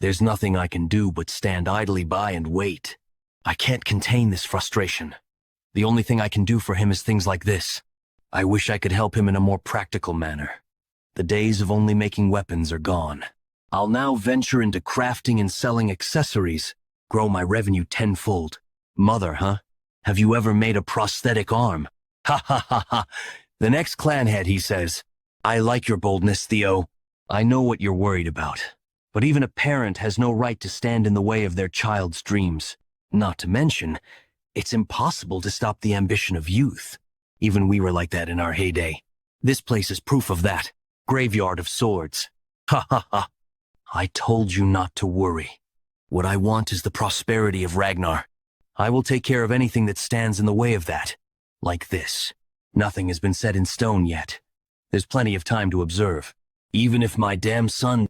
There's nothing I can do but stand idly by and wait. I can't contain this frustration. The only thing I can do for him is things like this. I wish I could help him in a more practical manner. The days of only making weapons are gone. I'll now venture into crafting and selling accessories, grow my revenue tenfold. Mother, huh? Have you ever made a prosthetic arm? Ha ha ha ha. The next clan head, he says. I like your boldness, Theo. I know what you're worried about. But even a parent has no right to stand in the way of their child's dreams. Not to mention, it's impossible to stop the ambition of youth. Even we were like that in our heyday. This place is proof of that. Graveyard of swords. Ha ha ha. I told you not to worry. What I want is the prosperity of Ragnar. I will take care of anything that stands in the way of that. Like this. Nothing has been set in stone yet. There's plenty of time to observe. Even if my damn son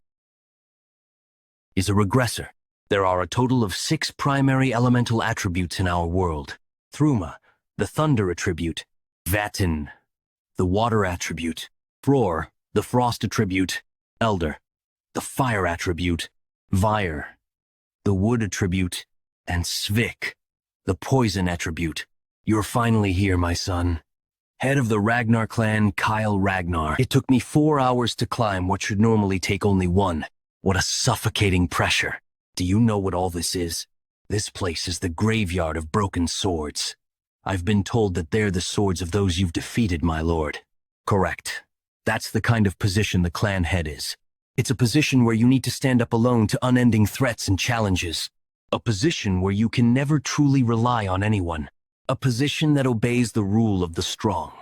is a regressor, there are a total of 6 primary elemental attributes in our world. Thruma, the thunder attribute. Vatin, the water attribute. Fror, the frost attribute. Elder, the fire attribute. Vyre, the wood attribute. And Svik, the poison attribute. You're finally here, my son. Head of the Ragnar clan, Kyle Ragnar. It took me 4 hours to climb what should normally take only 1. What a suffocating pressure. Do you know what all this is? This place is the graveyard of broken swords. I've been told that they're the swords of those you've defeated, my lord. Correct. That's the kind of position the clan head is. It's a position where you need to stand up alone to unending threats and challenges. A position where you can never truly rely on anyone. A position that obeys the rule of the strong.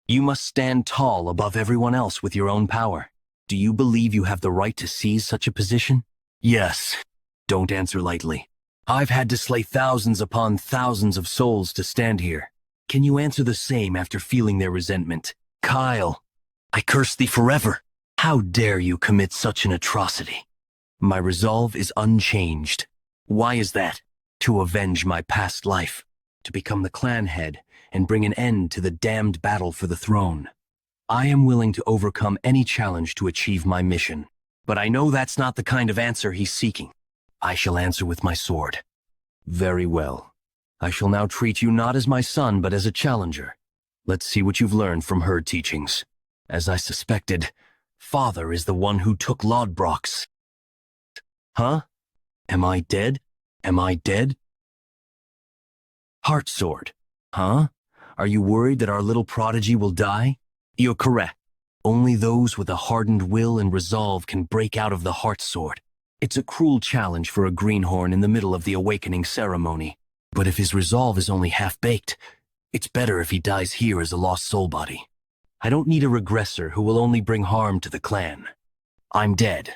You must stand tall above everyone else with your own power. Do you believe you have the right to seize such a position? Yes. Don't answer lightly. I've had to slay thousands upon thousands of souls to stand here. Can you answer the same after feeling their resentment? Kyle, I curse thee forever. How dare you commit such an atrocity? My resolve is unchanged. Why is that? To avenge my past life. To become the clan head and bring an end to the damned battle for the throne. I am willing to overcome any challenge to achieve my mission. But I know that's not the kind of answer he's seeking. I shall answer with my sword. Very well. I shall now treat you not as my son, but as a challenger. Let's see what you've learned from her teachings. As I suspected, Father is the one who took Lodbrok's. Huh? Am I dead? Am I dead? Heart sword. Huh? Are you worried that our little prodigy will die? You're correct. Only those with a hardened will and resolve can break out of the heart sword. It's a cruel challenge for a greenhorn in the middle of the awakening ceremony. But if his resolve is only half-baked, it's better if he dies here as a lost soul body. I don't need a regressor who will only bring harm to the clan. I'm dead.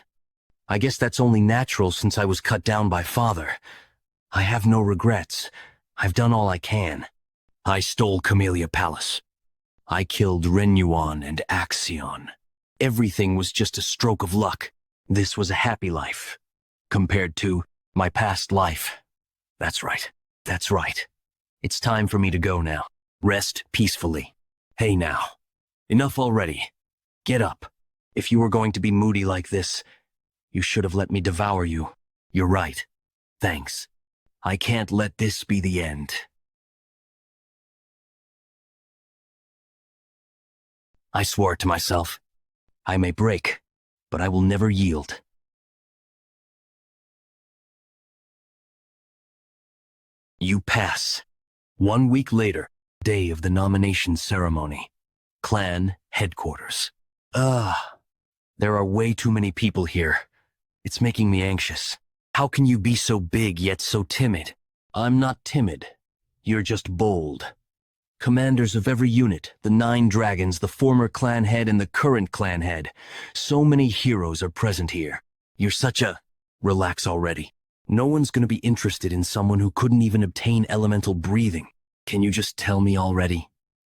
I guess that's only natural since I was cut down by father. I have no regrets. I've done all I can. I stole Camellia Palace. I killed Renyuan and Axion. Everything was just a stroke of luck. This was a happy life, compared to my past life. That's right. That's right. It's time for me to go now. Rest peacefully. Hey now. Enough already. Get up. If you were going to be moody like this, you should have let me devour you. You're right. Thanks. I can't let this be the end. I swore to myself. I may break, but I will never yield. You pass. 1 week later, day of the nomination ceremony. Clan headquarters. There are way too many people here. It's making me anxious. How can you be so big yet so timid? I'm not timid. You're just bold. Commanders of every unit, the 9 dragons, the former clan head and the current clan head. So many heroes are present here. You're such a... Relax already. No one's gonna be interested in someone who couldn't even obtain elemental breathing. Can you just tell me already?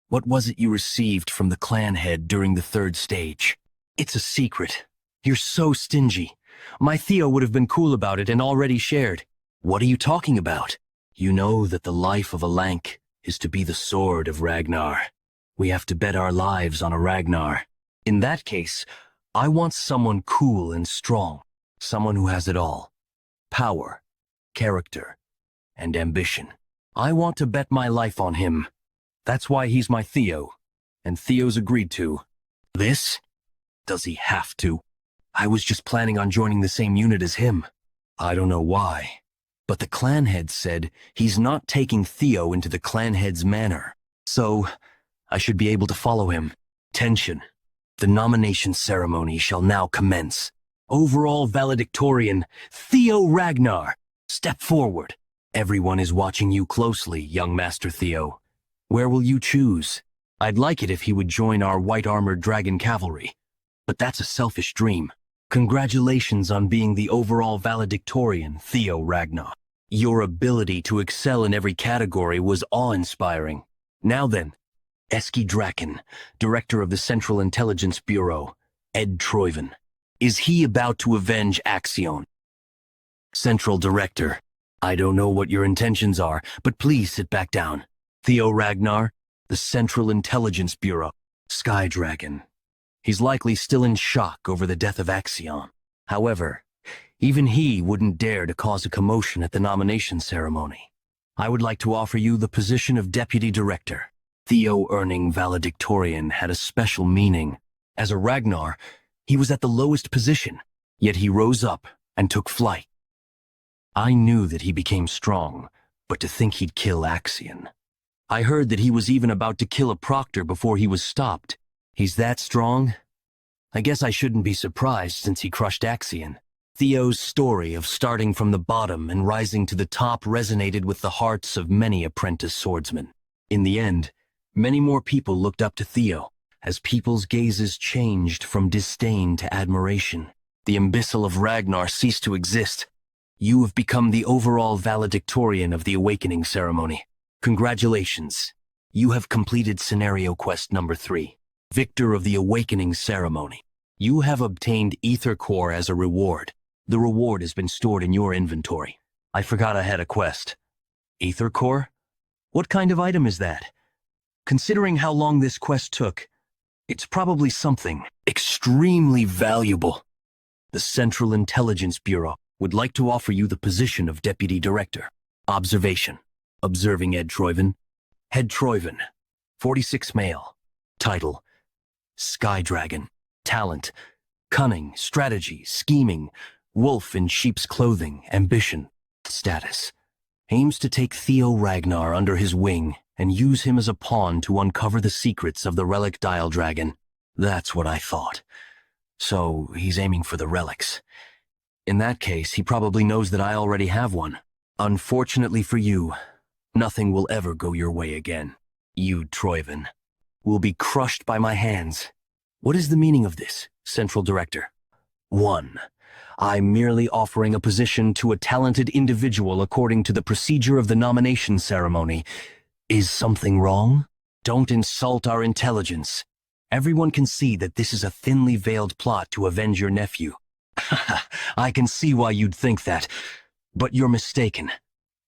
What was it you received from the clan head during the 3rd stage? It's a secret. You're so stingy. My Theo would have been cool about it and already shared. What are you talking about? You know that the life of a Lank is to be the sword of Ragnar. We have to bet our lives on a Ragnar. In that case, I want someone cool and strong. Someone who has it all. Power, character, and ambition. I want to bet my life on him. That's why he's my Theo. And Theo's agreed to. This? Does he have to? I was just planning on joining the same unit as him. I don't know why. But the clan head said he's not taking Theo into the clan head's manor. So, I should be able to follow him. Tension. The nomination ceremony shall now commence. Overall valedictorian, Theo Ragnar. Step forward. Everyone is watching you closely, young Master Theo. Where will you choose? I'd like it if he would join our white-armored dragon cavalry. But that's a selfish dream. Congratulations on being the overall valedictorian, Theo Ragnar. Your ability to excel in every category was awe-inspiring. Now then, Eski Draken, Director of the Central Intelligence Bureau, Ed Troyven. Is he about to avenge Axion? Central Director, I don't know what your intentions are, but please sit back down. Theo Ragnar, the Central Intelligence Bureau, Sky Dragon. He's likely still in shock over the death of Axion. However, even he wouldn't dare to cause a commotion at the nomination ceremony. I would like to offer you the position of Deputy Director. Theo earning valedictorian had a special meaning. As a Ragnar, he was at the lowest position, yet he rose up and took flight. I knew that he became strong, but to think he'd kill Axion. I heard that he was even about to kill a proctor before he was stopped. He's that strong? I guess I shouldn't be surprised since he crushed Axion. Theo's story of starting from the bottom and rising to the top resonated with the hearts of many apprentice swordsmen. In the end, many more people looked up to Theo, as people's gazes changed from disdain to admiration. The imbecile of Ragnar ceased to exist. You have become the overall valedictorian of the awakening ceremony. Congratulations. You have completed scenario quest number 3. Victor of the awakening ceremony. You have obtained Ether Core as a reward. The reward has been stored in your inventory. I forgot I had a quest. Ether Core? What kind of item is that? Considering how long this quest took, it's probably something extremely valuable. The Central Intelligence Bureau would like to offer you the position of Deputy Director. Observation. Observing Ed Troyven. Head Troyven. 46 male. Title. Sky Dragon. Talent. Cunning, strategy, scheming. Wolf in sheep's clothing, ambition. Status. Aims to take Theo Ragnar under his wing and use him as a pawn to uncover the secrets of the relic Dial Dragon. That's what I thought. So he's aiming for the relics. In that case, he probably knows that I already have one. Unfortunately for you, nothing will ever go your way again. You, Troyven, will be crushed by my hands. What is the meaning of this, Central Director? 1. I'm merely offering a position to a talented individual according to the procedure of the nomination ceremony. Is something wrong? Don't insult our intelligence. Everyone can see that this is a thinly veiled plot to avenge your nephew. I can see why you'd think that, but you're mistaken.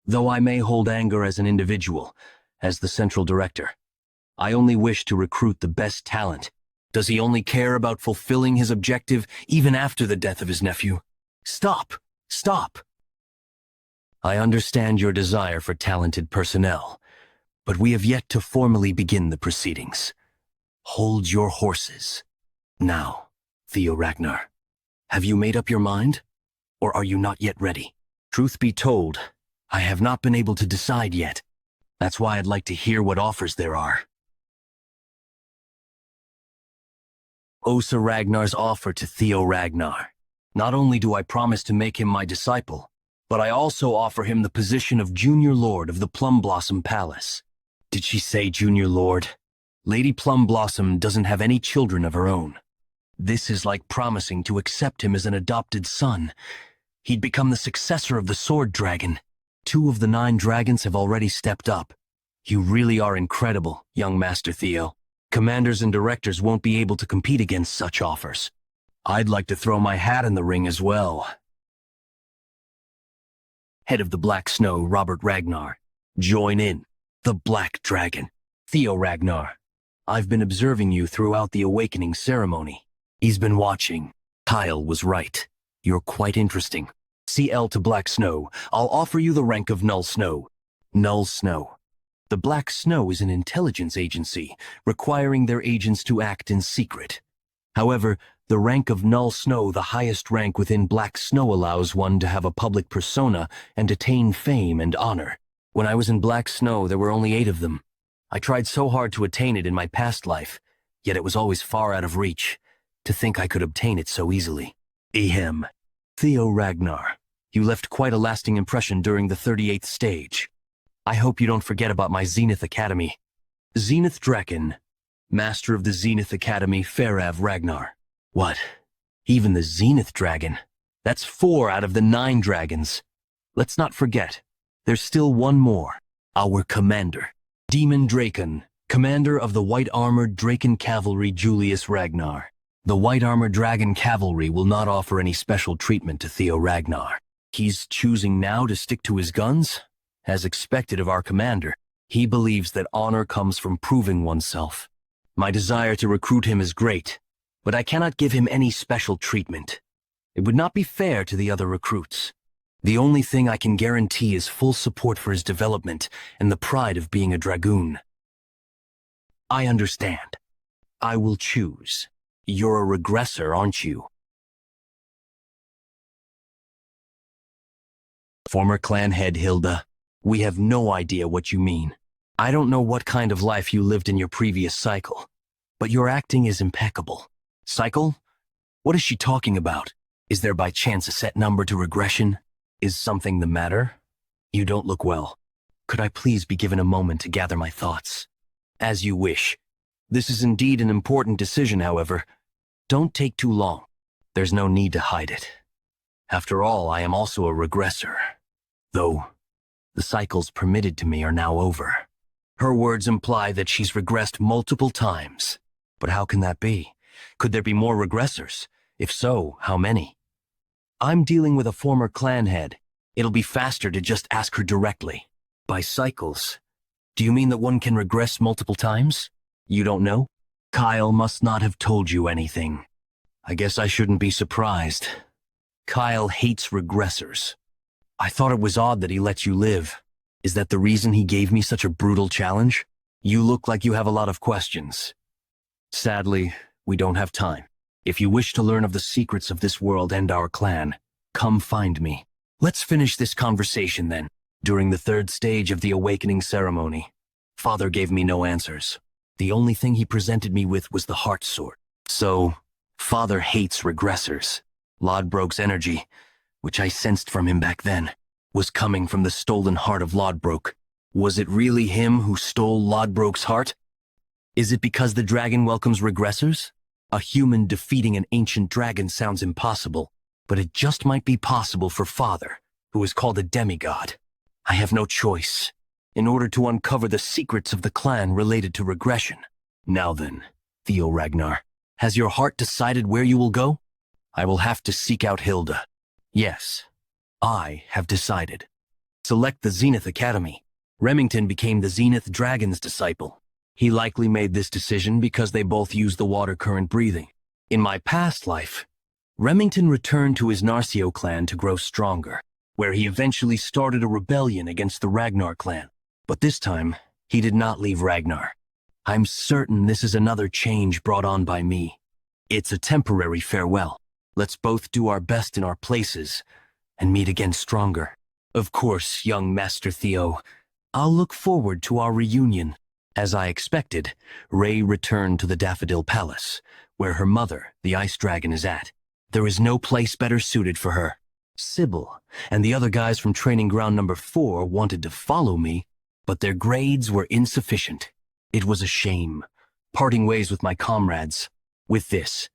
Though I may hold anger as an individual, as the central director, I only wish to recruit the best talent. Does he only care about fulfilling his objective even after the death of his nephew? Stop! Stop! I understand your desire for talented personnel, but we have yet to formally begin the proceedings. Hold your horses. Now, Theo Ragnar, have you made up your mind? Or are you not yet ready? Truth be told, I have not been able to decide yet. That's why I'd like to hear what offers there are. Osa Ragnar's offer to Theo Ragnar. Not only do I promise to make him my disciple, but I also offer him the position of Junior Lord of the Plum Blossom Palace. Did she say Junior Lord? Lady Plum Blossom doesn't have any children of her own. This is like promising to accept him as an adopted son. He'd become the successor of the Sword Dragon. 2 of the 9 dragons have already stepped up. You really are incredible, young Master Theo. Commanders and directors won't be able to compete against such offers. I'd like to throw my hat in the ring as well. Head of the Black Snow, Robert Ragnar. Join in. The Black Dragon. Theo Ragnar. I've been observing you throughout the awakening ceremony. He's been watching. Kyle was right. You're quite interesting. CL to Black Snow. I'll offer you the rank of Null Snow. Null Snow. The Black Snow is an intelligence agency, requiring their agents to act in secret. However, the rank of Null Snow, the highest rank within Black Snow, allows one to have a public persona and attain fame and honor. When I was in Black Snow, there were only 8 of them. I tried so hard to attain it in my past life, yet it was always far out of reach. To think I could obtain it so easily. Ahem. Theo Ragnar, you left quite a lasting impression during the 38th stage. I hope you don't forget about my Zenith Academy. Zenith Draken, Master of the Zenith Academy, Farav Ragnar. What? Even the Zenith Dragon? That's 4 out of the 9 dragons. Let's not forget, there's still one more. Our commander. Demon Draken, commander of the White-Armored Draken Cavalry, Julius Ragnar. The White-Armored Dragon Cavalry will not offer any special treatment to Theo Ragnar. He's choosing now to stick to his guns? As expected of our commander, he believes that honor comes from proving oneself. My desire to recruit him is great, but I cannot give him any special treatment. It would not be fair to the other recruits. The only thing I can guarantee is full support for his development and the pride of being a dragoon. I understand. I will choose. You're a regressor, aren't you? Former clan head Hilda, we have no idea what you mean. I don't know what kind of life you lived in your previous cycle, but your acting is impeccable. Cycle? What is she talking about? Is there by chance a set number to regression? Is something the matter? You don't look well. Could I please be given a moment to gather my thoughts? As you wish. This is indeed an important decision, however. Don't take too long. There's no need to hide it. After all, I am also a regressor. Though, the cycles permitted to me are now over. Her words imply that she's regressed multiple times. But how can that be? Could there be more regressors? If so, how many? I'm dealing with a former clan head. It'll be faster to just ask her directly. By cycles, do you mean that one can regress multiple times? You don't know? Kyle must not have told you anything. I guess I shouldn't be surprised. Kyle hates regressors. I thought it was odd that he let you live. Is that the reason he gave me such a brutal challenge? You look like you have a lot of questions. Sadly, we don't have time. If you wish to learn of the secrets of this world and our clan, come find me. Let's finish this conversation then. During the 3rd stage of the awakening ceremony, Father gave me no answers. The only thing he presented me with was the heart sword. So, Father hates regressors. Lodbrok's energy, which I sensed from him back then, was coming from the stolen heart of Lodbrok. Was it really him who stole Lodbrok's heart? Is it because the dragon welcomes regressors? A human defeating an ancient dragon sounds impossible, but it just might be possible for Father, who is called a demigod. I have no choice, in order to uncover the secrets of the clan related to regression. Now then, Theo Ragnar, has your heart decided where you will go? I will have to seek out Hilda. Yes, I have decided. Select the Zenith Academy. Remington became the Zenith Dragon's disciple. He likely made this decision because they both use the water current breathing. In my past life, Remington returned to his Narcio clan to grow stronger, where he eventually started a rebellion against the Ragnar clan. But this time, he did not leave Ragnar. I'm certain this is another change brought on by me. It's a temporary farewell. Let's both do our best in our places and meet again stronger. Of course, young Master Theo, I'll look forward to our reunion. As I expected, Rei returned to the Daffodil Palace, where her mother, the Ice Dragon, is at. There is no place better suited for her. Sybil and the other guys from Training Ground Number 4 wanted to follow me, but their grades were insufficient. It was a shame, parting ways with my comrades. With this,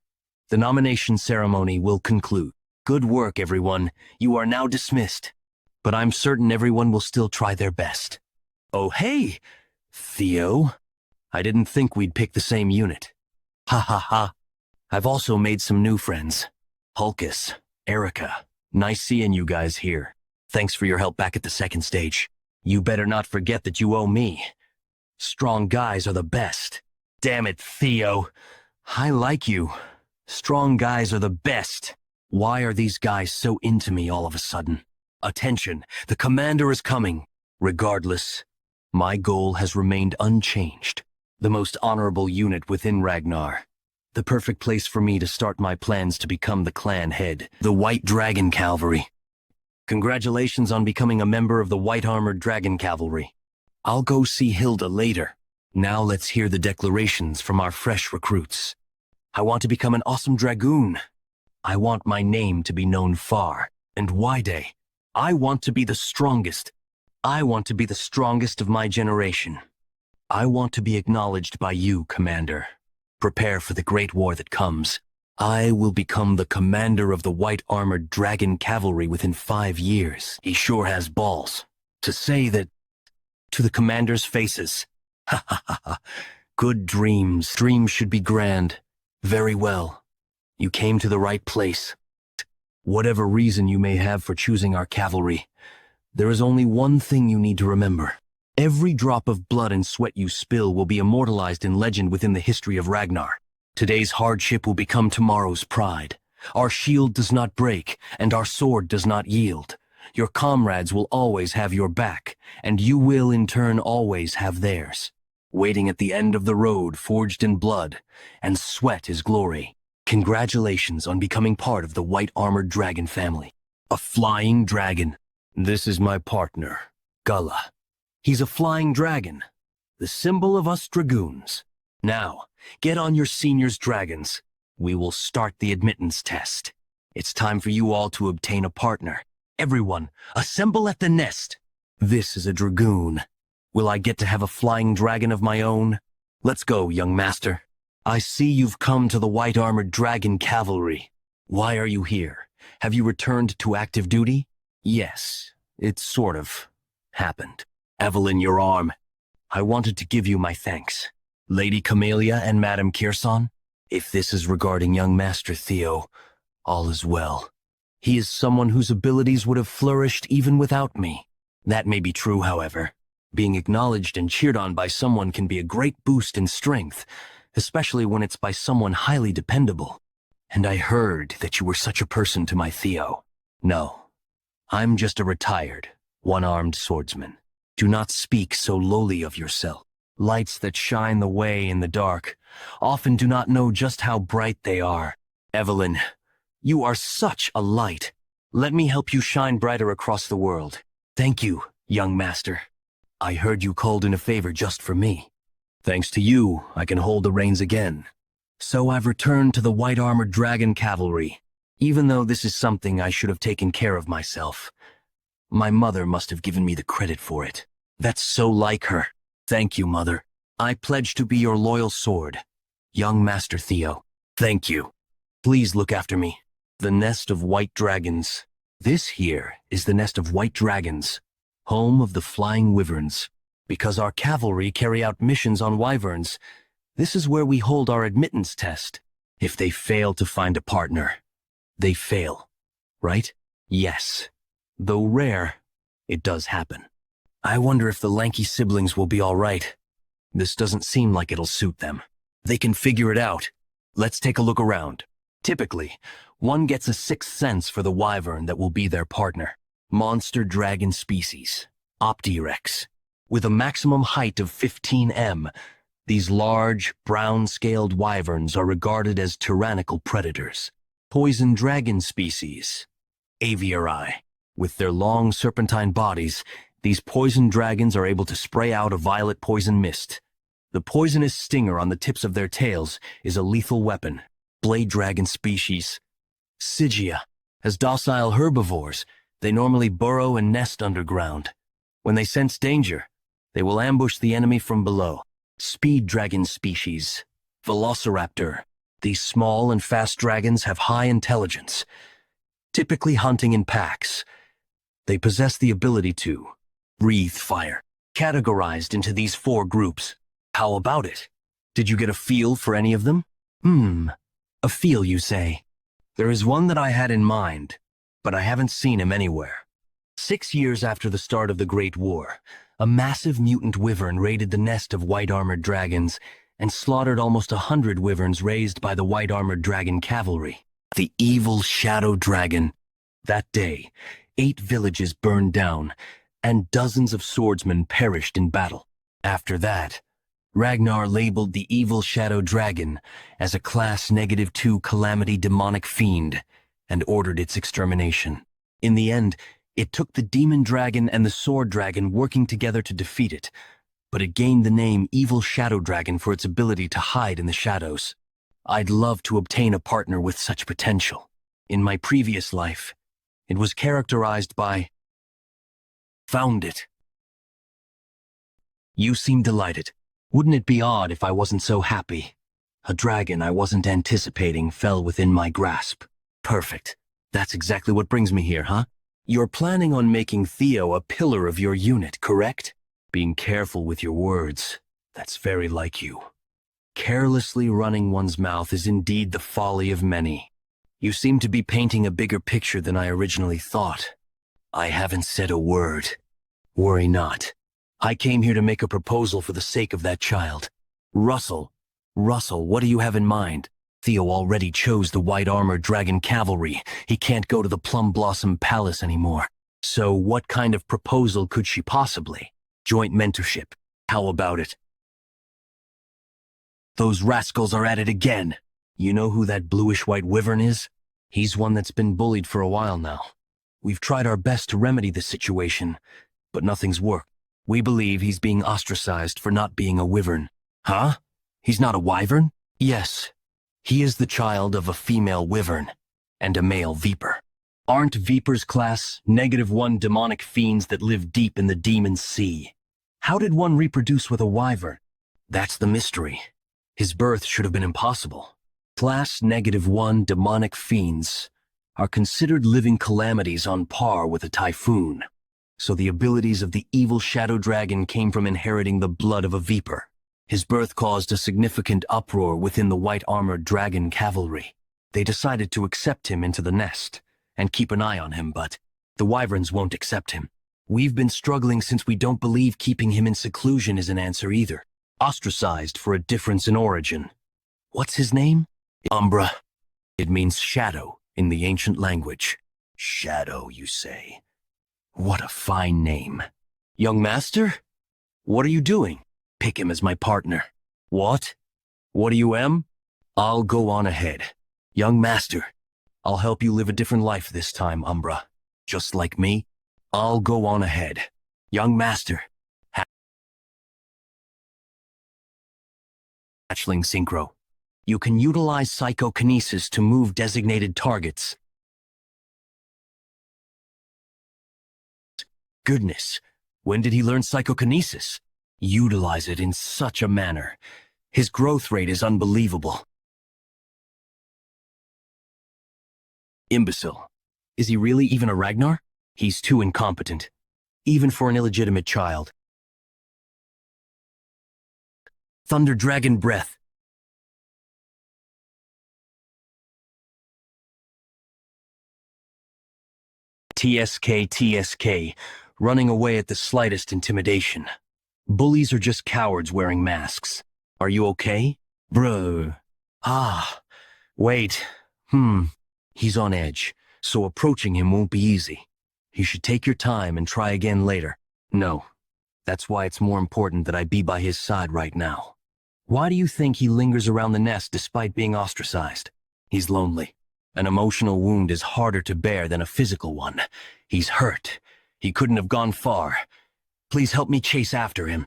the nomination ceremony will conclude. Good work, everyone. You are now dismissed. But I'm certain everyone will still try their best. Oh, hey! Theo, I didn't think we'd pick the same unit. Ha ha ha. I've also made some new friends. Hulkus, Erica, nice seeing you guys here. Thanks for your help back at the second stage. You better not forget that you owe me. Strong guys are the best. Damn it, Theo. I like you. Strong guys are the best. Why are these guys so into me all of a sudden? Attention, the commander is coming. Regardless, my goal has remained unchanged. The most honorable unit within Ragnar. The perfect place for me to start my plans to become the clan head, the White Dragon Cavalry. Congratulations on becoming a member of the White Armored Dragon Cavalry. I'll go see Hilda later. Now let's hear the declarations from our fresh recruits. I want to become an awesome dragoon. I want my name to be known far and wide. I want to be the strongest. I want to be the strongest of my generation. I want to be acknowledged by you, Commander. Prepare for the great war that comes. I will become the commander of the White Armored Dragon Cavalry within 5 years. He sure has balls. To say that to the commander's faces. Ha ha ha ha. Good dreams. Dreams should be grand. Very well. You came to the right place. Whatever reason you may have for choosing our cavalry, there is only one thing you need to remember. Every drop of blood and sweat you spill will be immortalized in legend within the history of Ragnar. Today's hardship will become tomorrow's pride. Our shield does not break, and our sword does not yield. Your comrades will always have your back, and you will in turn always have theirs. Waiting at the end of the road forged in blood, and sweat is glory. Congratulations on becoming part of the White Armored Dragon family. A flying dragon. This is my partner, Gullah. He's a flying dragon, the symbol of us dragoons. Now, get on your seniors' dragons. We will start the admittance test. It's time for you all to obtain a partner. Everyone, assemble at the nest. This is a dragoon. Will I get to have a flying dragon of my own? Let's go, young master. I see you've come to the White Armored Dragon Cavalry. Why are you here? Have you returned to active duty? Yes, it sort of happened. Evelyn, your arm. I wanted to give you my thanks. Lady Camellia and Madame Kirsan, if this is regarding young Master Theo, all is well. He is someone whose abilities would have flourished even without me. That may be true, however. Being acknowledged and cheered on by someone can be a great boost in strength, especially when it's by someone highly dependable. And I heard that you were such a person to my Theo. No, I'm just a retired, one-armed swordsman. Do not speak so lowly of yourself. Lights that shine the way in the dark often do not know just how bright they are. Evelyn, you are such a light. Let me help you shine brighter across the world. Thank you, young master. I heard you called in a favor just for me. Thanks to you, I can hold the reins again. So I've returned to the White Armored Dragon Cavalry, even though this is something I should have taken care of myself. My mother must have given me the credit for it. That's so like her. Thank you, Mother. I pledge to be your loyal sword, young Master Theo. Thank you. Please look after me. The nest of white dragons. This here is the nest of white dragons, home of the flying wyverns. Because our cavalry carry out missions on wyverns, this is where we hold our admittance test. If they fail to find a partner, they fail, right? Yes. Though rare, it does happen. I wonder if the lanky siblings will be all right. This doesn't seem like it'll suit them. They can figure it out. Let's take a look around. Typically, one gets a sixth sense for the wyvern that will be their partner. Monster dragon species, Optirex. With a maximum height of 15 m, these large, brown-scaled wyverns are regarded as tyrannical predators. Poison dragon species, Aviarii. With their long serpentine bodies, these poison dragons are able to spray out a violet poison mist. The poisonous stinger on the tips of their tails is a lethal weapon. Blade dragon species, Sigia. As docile herbivores, they normally burrow and nest underground. When they sense danger, they will ambush the enemy from below. Speed dragon species, Velociraptor. These small and fast dragons have high intelligence, typically hunting in packs. They possess the ability to breathe fire. Categorized into these 4 groups. How about it? Did you get a feel for any of them? A feel, you say? There is one that I had in mind, but I haven't seen him anywhere. 6 years after the start of the Great War, a massive mutant wyvern raided the nest of white-armored dragons and slaughtered almost 100 wyverns raised by the white-armored dragon cavalry. The evil shadow dragon. That day, 8 villages burned down, and dozens of swordsmen perished in battle. After that, Ragnar labeled the evil shadow dragon as a class -2 calamity demonic fiend and ordered its extermination. In the end, it took the demon dragon and the sword dragon working together to defeat it, but it gained the name Evil Shadow Dragon for its ability to hide in the shadows. I'd love to obtain a partner with such potential. In my previous life, it was characterized by found it. You seem delighted. Wouldn't it be odd if I wasn't so happy? A dragon I wasn't anticipating fell within my grasp. Perfect. That's exactly what brings me here, huh? You're planning on making Theo a pillar of your unit, correct? Being careful with your words. That's very like you. Carelessly running one's mouth is indeed the folly of many. You seem to be painting a bigger picture than I originally thought. I haven't said a word. Worry not. I came here to make a proposal for the sake of that child. Russell, what do you have in mind? Theo already chose the white-armored dragon cavalry. He can't go to the Plum Blossom Palace anymore. So what kind of proposal could she possibly? Joint mentorship. How about it? Those rascals are at it again. You know who that bluish-white wyvern is? He's one that's been bullied for a while now. We've tried our best to remedy the situation, but nothing's worked. We believe he's being ostracized for not being a wyvern. Huh? He's not a wyvern? Yes. He is the child of a female wyvern and a male viper. Aren't vipers class -1 demonic fiends that live deep in the demon sea? How did one reproduce with a wyvern? That's the mystery. His birth should have been impossible. Class -1 demonic fiends are considered living calamities on par with a typhoon. So the abilities of the evil shadow dragon came from inheriting the blood of a viper. His birth caused a significant uproar within the white-armored dragon cavalry. They decided to accept him into the nest and keep an eye on him, but the wyverns won't accept him. We've been struggling since we don't believe keeping him in seclusion is an answer either. Ostracized for a difference in origin. What's his name? Umbra. It means shadow in the ancient language. Shadow, you say? What a fine name. Young master? What are you doing? Pick him as my partner. What? What do you am? I'll go on ahead. Young master, I'll help you live a different life this time, Umbra. Just like me, I'll go on ahead. Young master. Hatchling Synchro. You can utilize psychokinesis to move designated targets. Goodness, when did he learn psychokinesis? Utilize it in such a manner. His growth rate is unbelievable. Imbecile. Is he really even a Ragnar? He's too incompetent, even for an illegitimate child. Thunder Dragon Breath. TSK, running away at the slightest intimidation. Bullies are just cowards wearing masks. Are you okay? Bruh. Wait. He's on edge, so approaching him won't be easy. You should take your time and try again later. No. That's why it's more important that I be by his side right now. Why do you think he lingers around the nest despite being ostracized? He's lonely. An emotional wound is harder to bear than a physical one. He's hurt. He couldn't have gone far. Please help me chase after him.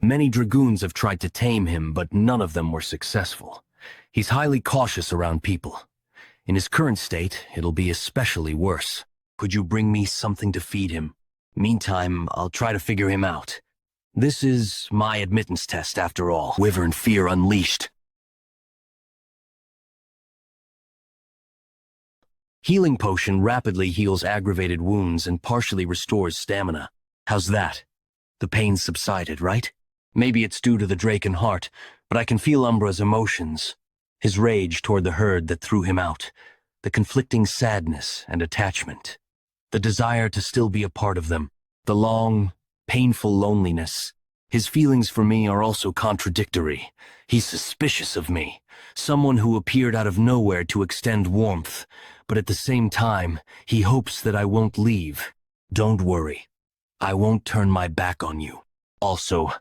Many dragoons have tried to tame him, but none of them were successful. He's highly cautious around people. In his current state, it'll be especially worse. Could you bring me something to feed him? Meantime, I'll try to figure him out. This is my admittance test, after all. Wyvern fear unleashed. Healing potion rapidly heals aggravated wounds and partially restores stamina. How's that? The pain's subsided, right? Maybe it's due to the Draken heart, but I can feel Umbra's emotions. His rage toward the herd that threw him out. The conflicting sadness and attachment. The desire to still be a part of them. The long, painful loneliness. His feelings for me are also contradictory. He's suspicious of me. Someone who appeared out of nowhere to extend warmth. But at the same time, he hopes that I won't leave. Don't worry. I won't turn my back on you. Also,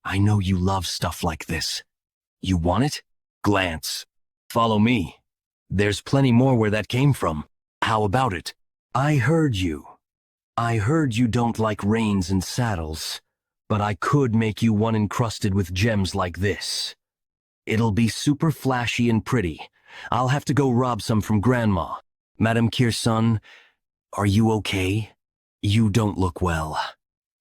I know you love stuff like this. You want it? Glance. Follow me. There's plenty more where that came from. How about it? I heard you. I heard you don't like reins and saddles, but I could make you one encrusted with gems like this. It'll be super flashy and pretty. I'll have to go rob some from Grandma. Madame Kirsan, are you okay? You don't look well.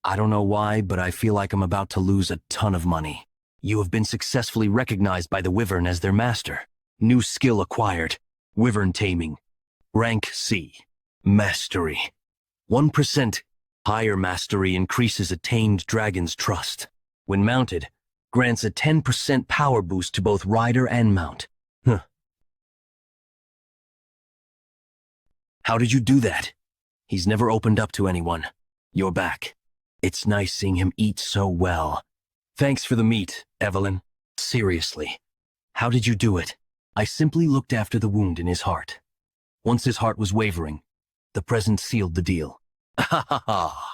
I don't know why, but I feel like I'm about to lose a ton of money. You have been successfully recognized by the Wyvern as their master. New skill acquired. Wyvern taming. Rank C. Mastery. 1% higher mastery increases a tamed dragon's trust. When mounted, grants a 10% power boost to both rider and mount. How did you do that? He's never opened up to anyone. You're back. It's nice seeing him eat so well. Thanks for the meat, Evelyn. Seriously. How did you do it? I simply looked after the wound in his heart. Once his heart was wavering, the present sealed the deal. Ha ha ha.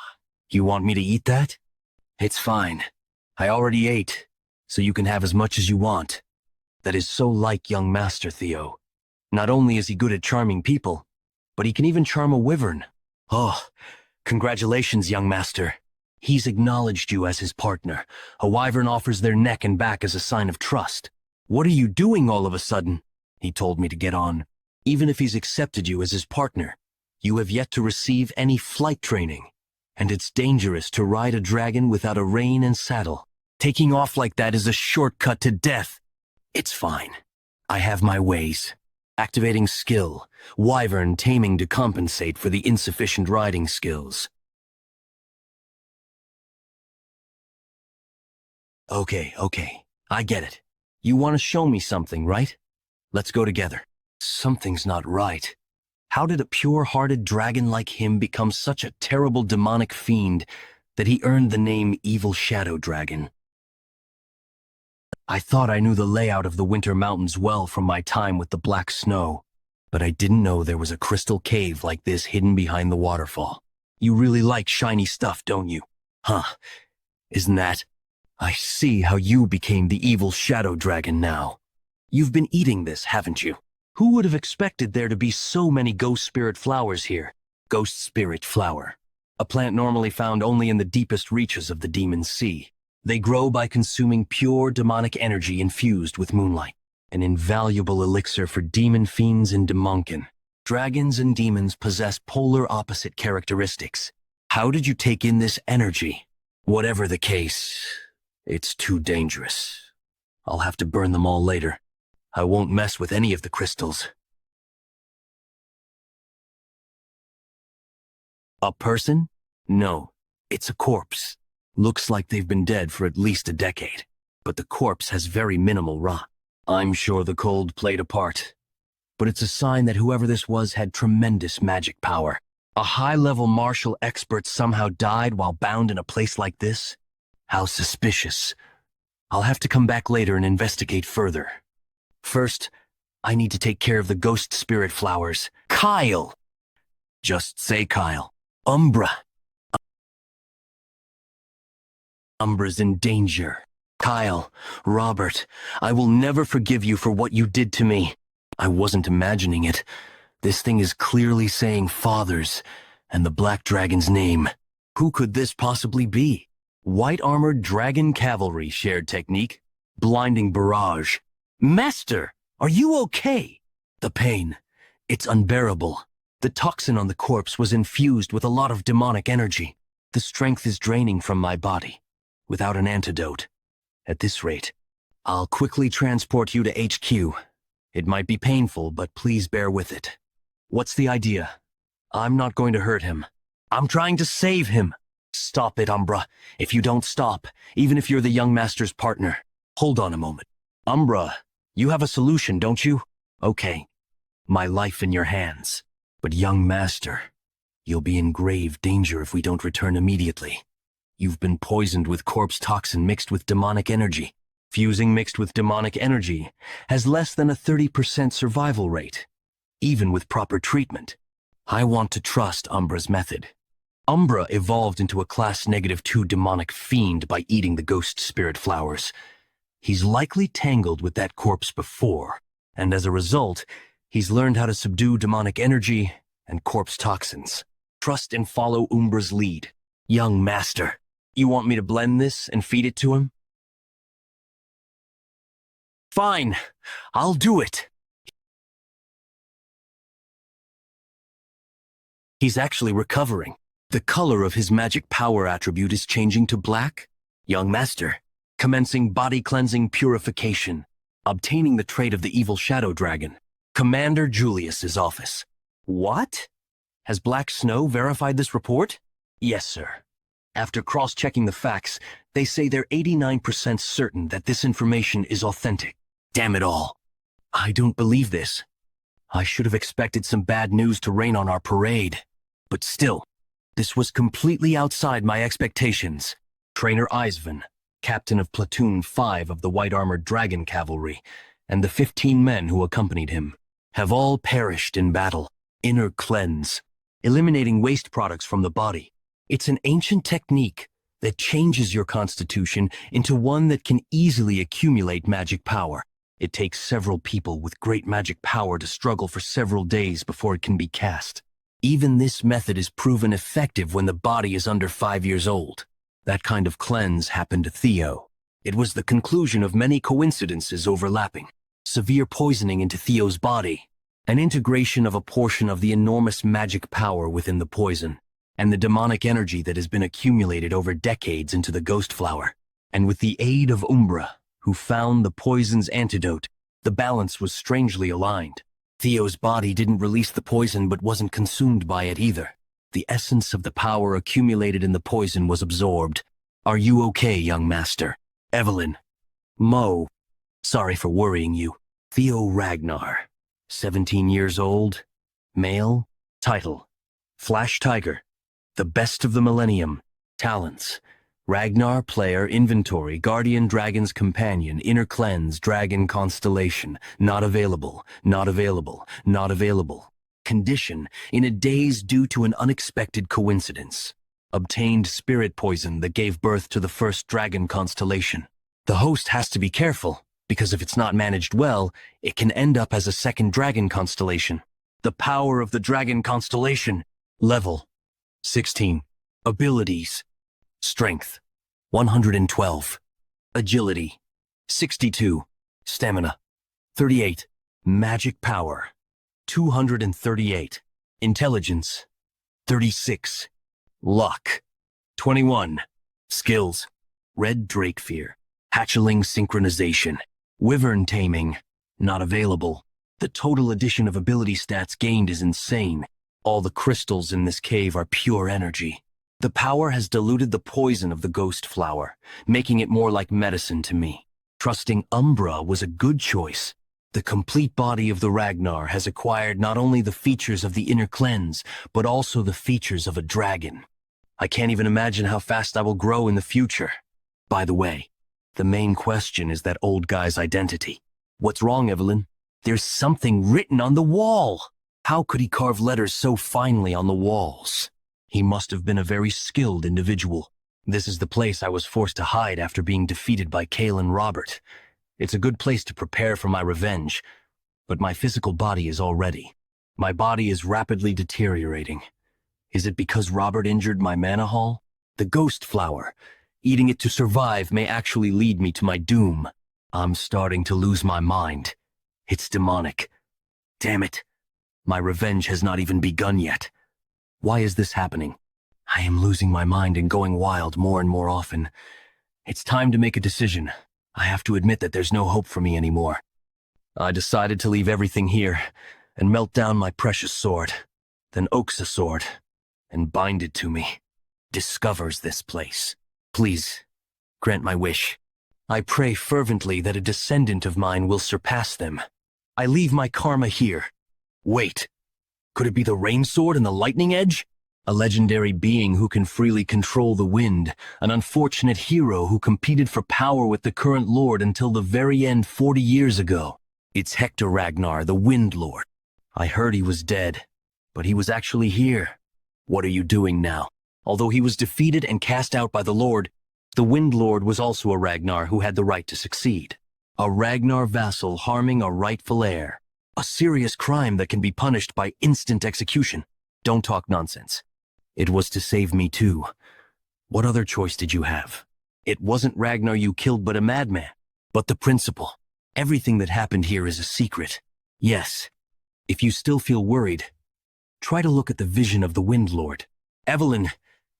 You want me to eat that? It's fine. I already ate, so you can have as much as you want. That is so like young Master Theo. Not only is he good at charming people, but he can even charm a wyvern. Oh, congratulations, young master. He's acknowledged you as his partner. A wyvern offers their neck and back as a sign of trust. What are you doing all of a sudden? He told me to get on. Even if he's accepted you as his partner, you have yet to receive any flight training. And it's dangerous to ride a dragon without a rein and saddle. Taking off like that is a shortcut to death. It's fine. I have my ways. Activating skill, wyvern taming to compensate for the insufficient riding skills. Okay, I get it. You want to show me something, right? Let's go together. Something's not right. How did a pure-hearted dragon like him become such a terrible demonic fiend that he earned the name Evil Shadow Dragon? I thought I knew the layout of the Winter Mountains well from my time with the Black Snow, but I didn't know there was a crystal cave like this hidden behind the waterfall. You really like shiny stuff, don't you? Huh, isn't that? I see how you became the Evil Shadow Dragon now. You've been eating this, haven't you? Who would have expected there to be so many ghost spirit flowers here? Ghost spirit flower. A plant normally found only in the deepest reaches of the Demon Sea. They grow by consuming pure demonic energy infused with moonlight. An invaluable elixir for demon fiends and demonkin. Dragons and demons possess polar opposite characteristics. How did you take in this energy? Whatever the case, it's too dangerous. I'll have to burn them all later. I won't mess with any of the crystals. A person? No, it's a corpse. Looks like they've been dead for at least a decade, but the corpse has very minimal rot. I'm sure the cold played a part, but it's a sign that whoever this was had tremendous magic power. A high-level martial expert somehow died while bound in a place like this? How suspicious. I'll have to come back later and investigate further. First, I need to take care of the ghost spirit flowers. Kyle! Just say Kyle. Umbra. Umbra's in danger. Kyle, Robert, I will never forgive you for what you did to me. I wasn't imagining it. This thing is clearly saying fathers, and the Black Dragon's name. Who could this possibly be? White-armored dragon cavalry shared technique. Blinding barrage. Master, are you okay? The pain. It's unbearable. The toxin on the corpse was infused with a lot of demonic energy. The strength is draining from my body, without an antidote. At this rate, I'll quickly transport you to HQ. It might be painful, but please bear with it. What's the idea? I'm not going to hurt him. I'm trying to save him. Stop it, Umbra. If you don't stop, even if you're the young master's partner. Hold on a moment. Umbra, you have a solution, don't you? Okay. My life in your hands. But young master, you'll be in grave danger if we don't return immediately. You've been poisoned with corpse toxin mixed with demonic energy. Fusing mixed with demonic energy has less than a 30% survival rate, even with proper treatment. I want to trust Umbra's method. Umbra evolved into a class -2 demonic fiend by eating the ghost spirit flowers. He's likely tangled with that corpse before, and as a result, he's learned how to subdue demonic energy and corpse toxins. Trust and follow Umbra's lead. Young master, you want me to blend this and feed it to him? Fine, I'll do it. He's actually recovering. The color of his magic power attribute is changing to black. Young master, commencing body cleansing purification, obtaining the trait of the evil shadow dragon. Commander Julius's office. What? Has Black Snow verified this report? Yes, sir. After cross-checking the facts, they say they're 89% certain that this information is authentic. Damn it all. I don't believe this. I should have expected some bad news to rain on our parade. But still, this was completely outside my expectations. Trainer Eisvan, captain of Platoon 5 of the White-Armored Dragon Cavalry, and the 15 men who accompanied him, have all perished in battle. Inner cleanse, eliminating waste products from the body. It's an ancient technique that changes your constitution into one that can easily accumulate magic power. It takes several people with great magic power to struggle for several days before it can be cast. Even this method is proven effective when the body is under 5 years old. That kind of cleanse happened to Theo. It was the conclusion of many coincidences overlapping. Severe poisoning into Theo's body, an integration of a portion of the enormous magic power within the poison, and the demonic energy that has been accumulated over decades into the ghost flower. And with the aid of Umbra, who found the poison's antidote, the balance was strangely aligned. Theo's body didn't release the poison but wasn't consumed by it either. The essence of the power accumulated in the poison was absorbed. Are you okay, young master? Evelyn. Mo. Sorry for worrying you. Theo Ragnar. 17 years old. Male. Title. Flash Tiger. The best of the millennium. Talents. Ragnar, player, inventory, guardian, dragon's companion, inner cleanse, dragon constellation, not available, not available, not available. Condition, in a daze due to an unexpected coincidence. Obtained spirit poison that gave birth to the first dragon constellation. The host has to be careful, because if it's not managed well, it can end up as a second dragon constellation. The power of the dragon constellation. Level 16. Abilities. Strength, 112. Agility, 62. Stamina, 38. Magic power, 238. Intelligence, 36. Luck, 21. Skills, Red Drake Fear, Hatchling Synchronization, Wyvern taming, not available. The total addition of ability stats gained is insane. All the crystals in this cave are pure energy. The power has diluted the poison of the ghost flower, making it more like medicine to me. Trusting Umbra was a good choice. The complete body of the Ragnar has acquired not only the features of the inner cleanse, but also the features of a dragon. I can't even imagine how fast I will grow in the future. By the way, the main question is that old guy's identity. What's wrong, Evelyn? There's something written on the wall. How could he carve letters so finely on the walls? He must have been a very skilled individual. This is the place I was forced to hide after being defeated by Cale and Robert. It's a good place to prepare for my revenge, but my physical body is all ready. My body is rapidly deteriorating. Is it because Robert injured my mana hall? The ghost flower. Eating it to survive may actually lead me to my doom. I'm starting to lose my mind. It's demonic. Damn it. My revenge has not even begun yet. Why is this happening? I am losing my mind and going wild more and more often. It's time to make a decision. I have to admit that there's no hope for me anymore. I decided to leave everything here and melt down my precious sword, then oaks a sword, and bind it to me. Discovers this place. Please, grant my wish. I pray fervently that a descendant of mine will surpass them. I leave my karma here. Wait, could it be the rain sword and the lightning edge? A legendary being who can freely control the wind, an unfortunate hero who competed for power with the current lord until the very end 40 years ago. It's Hector Ragnar, the Wind Lord. I heard he was dead, but he was actually here. What are you doing now? Although he was defeated and cast out by the Lord, the Wind Lord was also a Ragnar who had the right to succeed. A Ragnar vassal harming a rightful heir. A serious crime that can be punished by instant execution. Don't talk nonsense. It was to save me too. What other choice did you have? It wasn't Ragnar you killed but a madman. But the principle. Everything that happened here is a secret. Yes. If you still feel worried, try to look at the vision of the Wind Lord. Evelyn,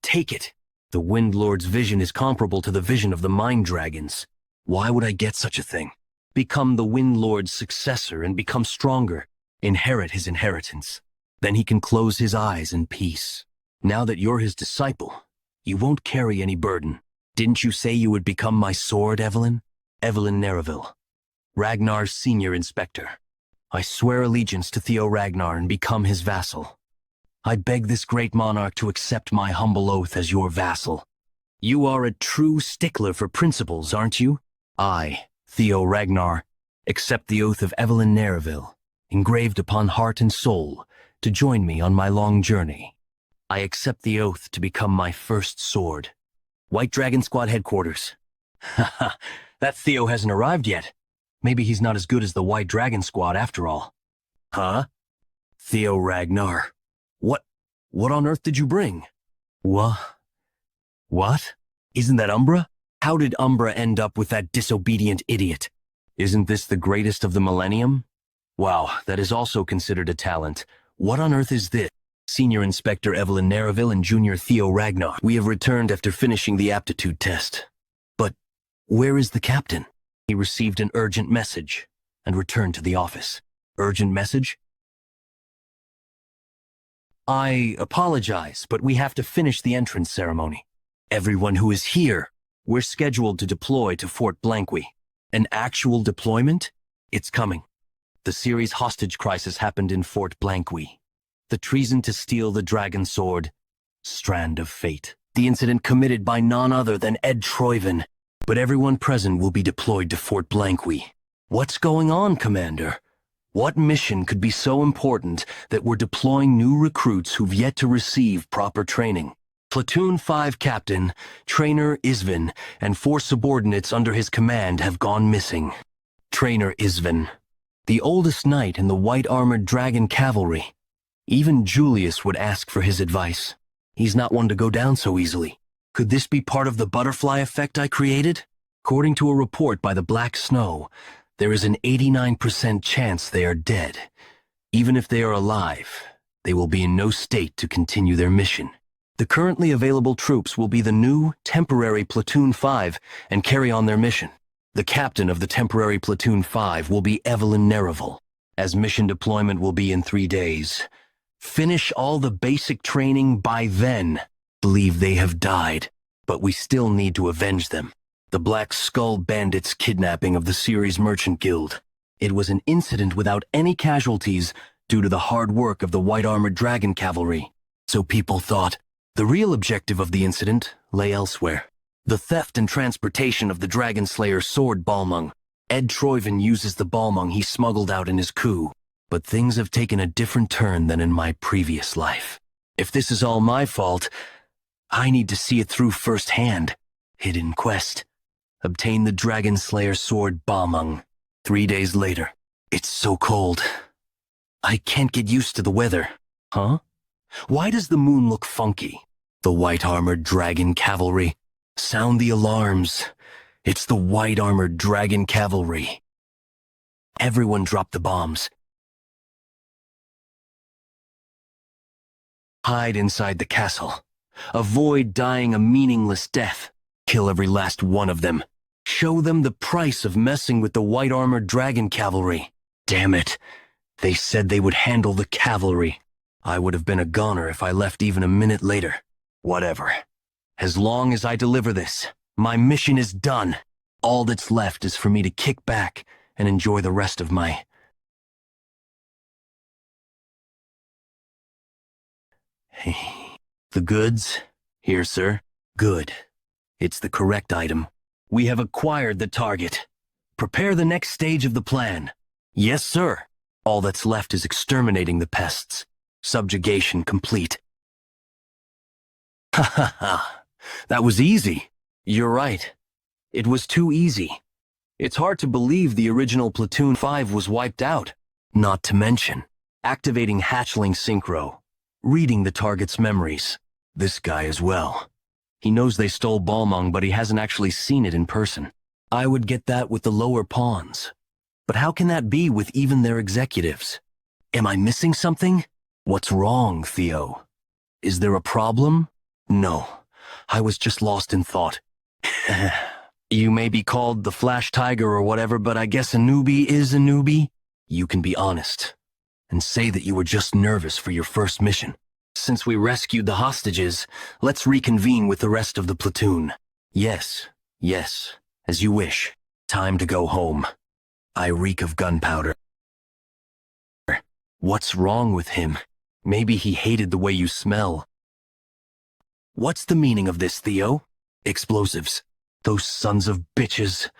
take it. The Wind Lord's vision is comparable to the vision of the Mind Dragons. Why would I get such a thing? Become the Wind Lord's successor and become stronger. Inherit his inheritance. Then he can close his eyes in peace. Now that you're his disciple, you won't carry any burden. Didn't you say you would become my sword, Evelyn? Evelyn Nereville, Ragnar's senior inspector. I swear allegiance to Theo Ragnar and become his vassal. I beg this great monarch to accept my humble oath as your vassal. You are a true stickler for principles, aren't you? I, Theo Ragnar, accept the oath of Evelyn Nereville, engraved upon heart and soul, to join me on my long journey. I accept the oath to become my first sword. White Dragon Squad headquarters. Haha, that Theo hasn't arrived yet. Maybe he's not as good as the White Dragon Squad after all. Huh? Theo Ragnar. What on earth did you bring? What? Isn't that Umbra? How did Umbra end up with that disobedient idiot? Isn't this the greatest of the millennium? Wow, that is also considered a talent. What on earth is this? Senior Inspector Evelyn Nereville and Junior Theo Ragnar. We have returned after finishing the aptitude test. But where is the captain? He received an urgent message and returned to the office. Urgent message? I apologize, but we have to finish the entrance ceremony. Everyone who is here, we're scheduled to deploy to Fort Blanqui. An actual deployment? It's coming. The series hostage crisis happened in Fort Blanqui. The treason to steal the dragon sword, strand of fate. The incident committed by none other than Ed Troyven. But everyone present will be deployed to Fort Blanqui. What's going on, Commander? What mission could be so important that we're deploying new recruits who've yet to receive proper training? Platoon 5 Captain, Trainer Isvin, and 4 subordinates under his command have gone missing. Trainer Isvin, the oldest knight in the white-armored dragon cavalry. Even Julius would ask for his advice. He's not one to go down so easily. Could this be part of the butterfly effect I created? According to a report by the Black Snow, there is an 89% chance they are dead. Even if they are alive, they will be in no state to continue their mission. The currently available troops will be the new, temporary Platoon 5 and carry on their mission. The captain of the temporary Platoon 5 will be Evelyn Nerrival, as mission deployment will be in 3 days. Finish all the basic training by then. Believe they have died, but we still need to avenge them. The Black Skull Bandits' kidnapping of the Ceres Merchant Guild. It was an incident without any casualties due to the hard work of the white-armored dragon cavalry. So people thought. The real objective of the incident lay elsewhere. The theft and transportation of the Dragon Slayer's sword Balmung. Ed Troyven uses the Balmung he smuggled out in his coup. But things have taken a different turn than in my previous life. If this is all my fault, I need to see it through firsthand. Hidden quest. Obtain the Dragon Slayer's sword Balmung. 3 days later. It's so cold. I can't get used to the weather. Huh? Why does the moon look funky? The white-armored dragon cavalry. Sound the alarms. It's the white-armored dragon cavalry. Everyone drop the bombs. Hide inside the castle. Avoid dying a meaningless death. Kill every last one of them. Show them the price of messing with the white-armored dragon cavalry. Damn it. They said they would handle the cavalry. I would have been a goner if I left even a minute later. Whatever. As long as I deliver this, my mission is done. All that's left is for me to kick back and enjoy the rest of my... The goods? Here, sir. Good. It's the correct item. We have acquired the target. Prepare the next stage of the plan. Yes, sir. All that's left is exterminating the pests. Subjugation complete. Ha ha ha. That was easy. You're right. It was too easy. It's hard to believe the original Platoon 5 was wiped out. Not to mention, activating hatchling synchro, reading the target's memories. This guy as well. He knows they stole Balmung, but he hasn't actually seen it in person. I would get that with the lower pawns. But how can that be with even their executives? Am I missing something? What's wrong, Theo? Is there a problem? No, I was just lost in thought. You may be called the Flash Tiger or whatever, but I guess a newbie is a newbie. You can be honest and say that you were just nervous for your first mission. Since we rescued the hostages, let's reconvene with the rest of the platoon. Yes, as you wish. Time to go home. I reek of gunpowder. What's wrong with him? Maybe he hated the way you smell. What's the meaning of this, Theo? Explosives. Those sons of bitches.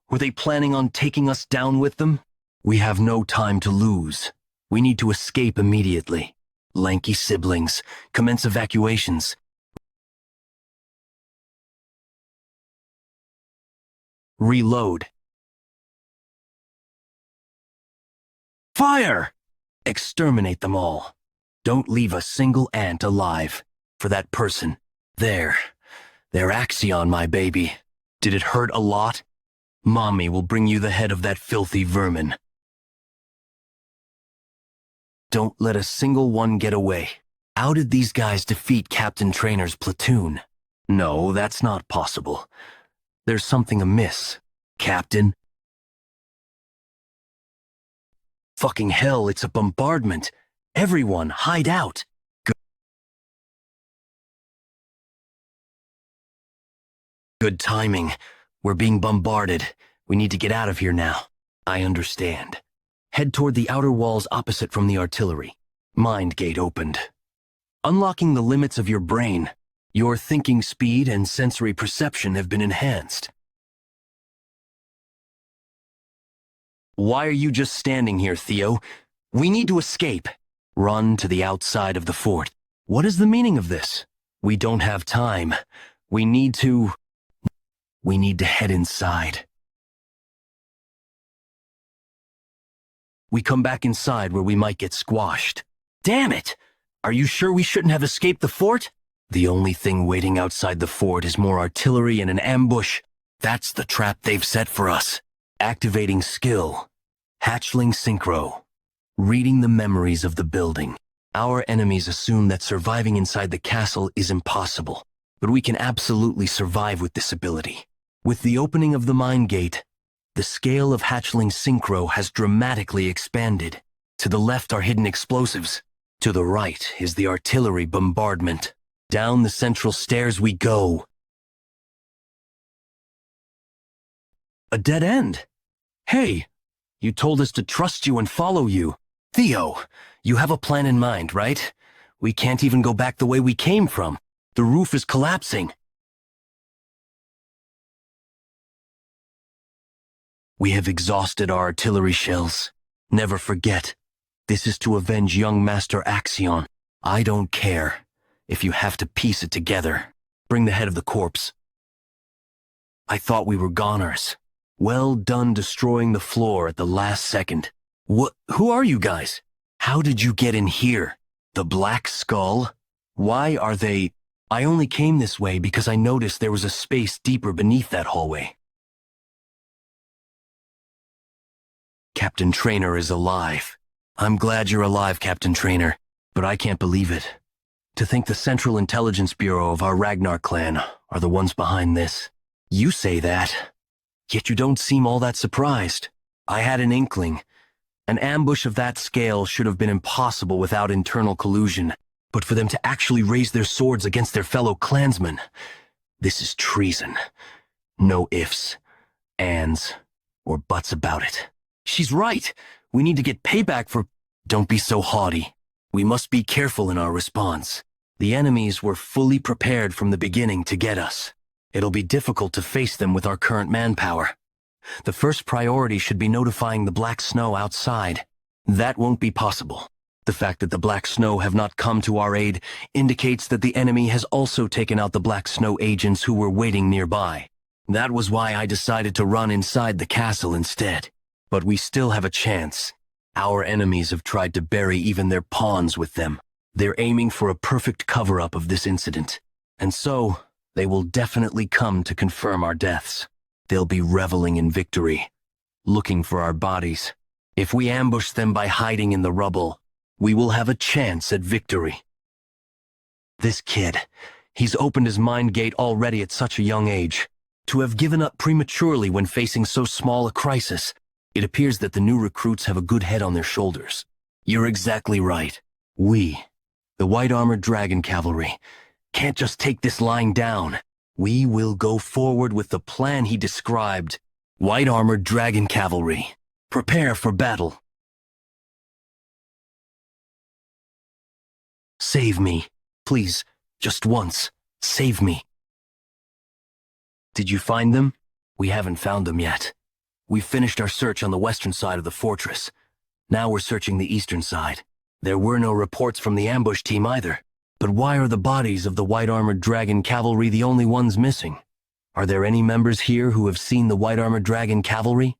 Were they planning on taking us down with them? We have no time to lose. We need to escape immediately. Lanky siblings, commence evacuations. Reload. Fire! Exterminate them all. Don't leave a single ant alive. For that person. There. Their Axion, my baby. Did it hurt a lot? Mommy will bring you the head of that filthy vermin. Don't let a single one get away. How did these guys defeat Captain Trainer's platoon? No, that's not possible. There's something amiss. Captain? Fucking hell, it's a bombardment. Everyone, hide out. Good timing. We're being bombarded. We need to get out of here now. I understand. Head toward the outer walls opposite from the artillery. Mind gate opened. Unlocking the limits of your brain. Your thinking speed and sensory perception have been enhanced. Why are you just standing here, Theo? We need to escape. Run to the outside of the fort. What is the meaning of this? We don't have time. We need to head inside. We come back inside where we might get squashed. Damn it! Are you sure we shouldn't have escaped the fort? The only thing waiting outside the fort is more artillery and an ambush. That's the trap they've set for us. Activating skill. Hatchling synchro. Reading the memories of the building. Our enemies assume that surviving inside the castle is impossible, but we can absolutely survive with this ability. With the opening of the mine gate, The scale of hatchling synchro has dramatically expanded. To the left are hidden explosives. To the right is the artillery bombardment. Down the central stairs we go. A dead end. Hey, you told us to trust you and follow you. Theo, you have a plan in mind, right? We can't even go back the way we came from. The roof is collapsing. We have exhausted our artillery shells. Never forget, this is to avenge young Master Axion. I don't care if you have to piece it together. Bring the head of the corpse. I thought we were goners. Well done destroying the floor at the last second. Who are you guys? How did you get in here? The Black Skull? Why are they... I only came this way because I noticed there was a space deeper beneath that hallway. Captain Trainer is alive. I'm glad you're alive, Captain Trainer, but I can't believe it. To think the Central Intelligence Bureau of our Ragnar clan are the ones behind this. You say that, yet you don't seem all that surprised. I had an inkling. An ambush of that scale should have been impossible without internal collusion, but for them to actually raise their swords against their fellow clansmen, this is treason. No ifs, ands, or buts about it. She's right. We need to get payback for... Don't be so haughty. We must be careful in our response. The enemies were fully prepared from the beginning to get us. It'll be difficult to face them with our current manpower. The first priority should be notifying the Black Snow outside. That won't be possible. The fact that the Black Snow have not come to our aid indicates that the enemy has also taken out the Black Snow agents who were waiting nearby. That was why I decided to run inside the castle instead. But we still have a chance. Our enemies have tried to bury even their pawns with them. They're aiming for a perfect cover-up of this incident. And so, they will definitely come to confirm our deaths. They'll be reveling in victory, looking for our bodies. If we ambush them by hiding in the rubble, we will have a chance at victory. This kid, he's opened his mind gate already at such a young age. To have given up prematurely when facing so small a crisis, it appears that the new recruits have a good head on their shoulders. You're exactly right. We, the white-armored dragon cavalry, can't just take this line down. We will go forward with the plan he described. White-armored dragon cavalry, prepare for battle. Save me. Please, just once, save me. Did you find them? We haven't found them yet. We've finished our search on the western side of the fortress. Now we're searching the eastern side. There were no reports from the ambush team either. But why are the bodies of the white-armored dragon cavalry the only ones missing? Are there any members here who have seen the white-armored dragon cavalry?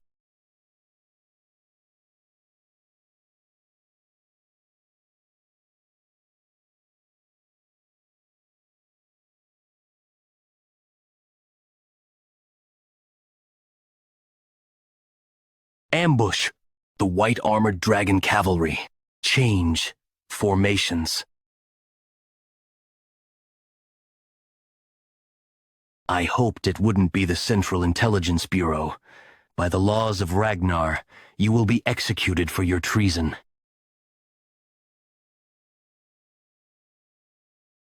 Ambush. The white-armored dragon cavalry. Change. Formations. I hoped it wouldn't be the Central Intelligence Bureau. By the laws of Ragnar, you will be executed for your treason.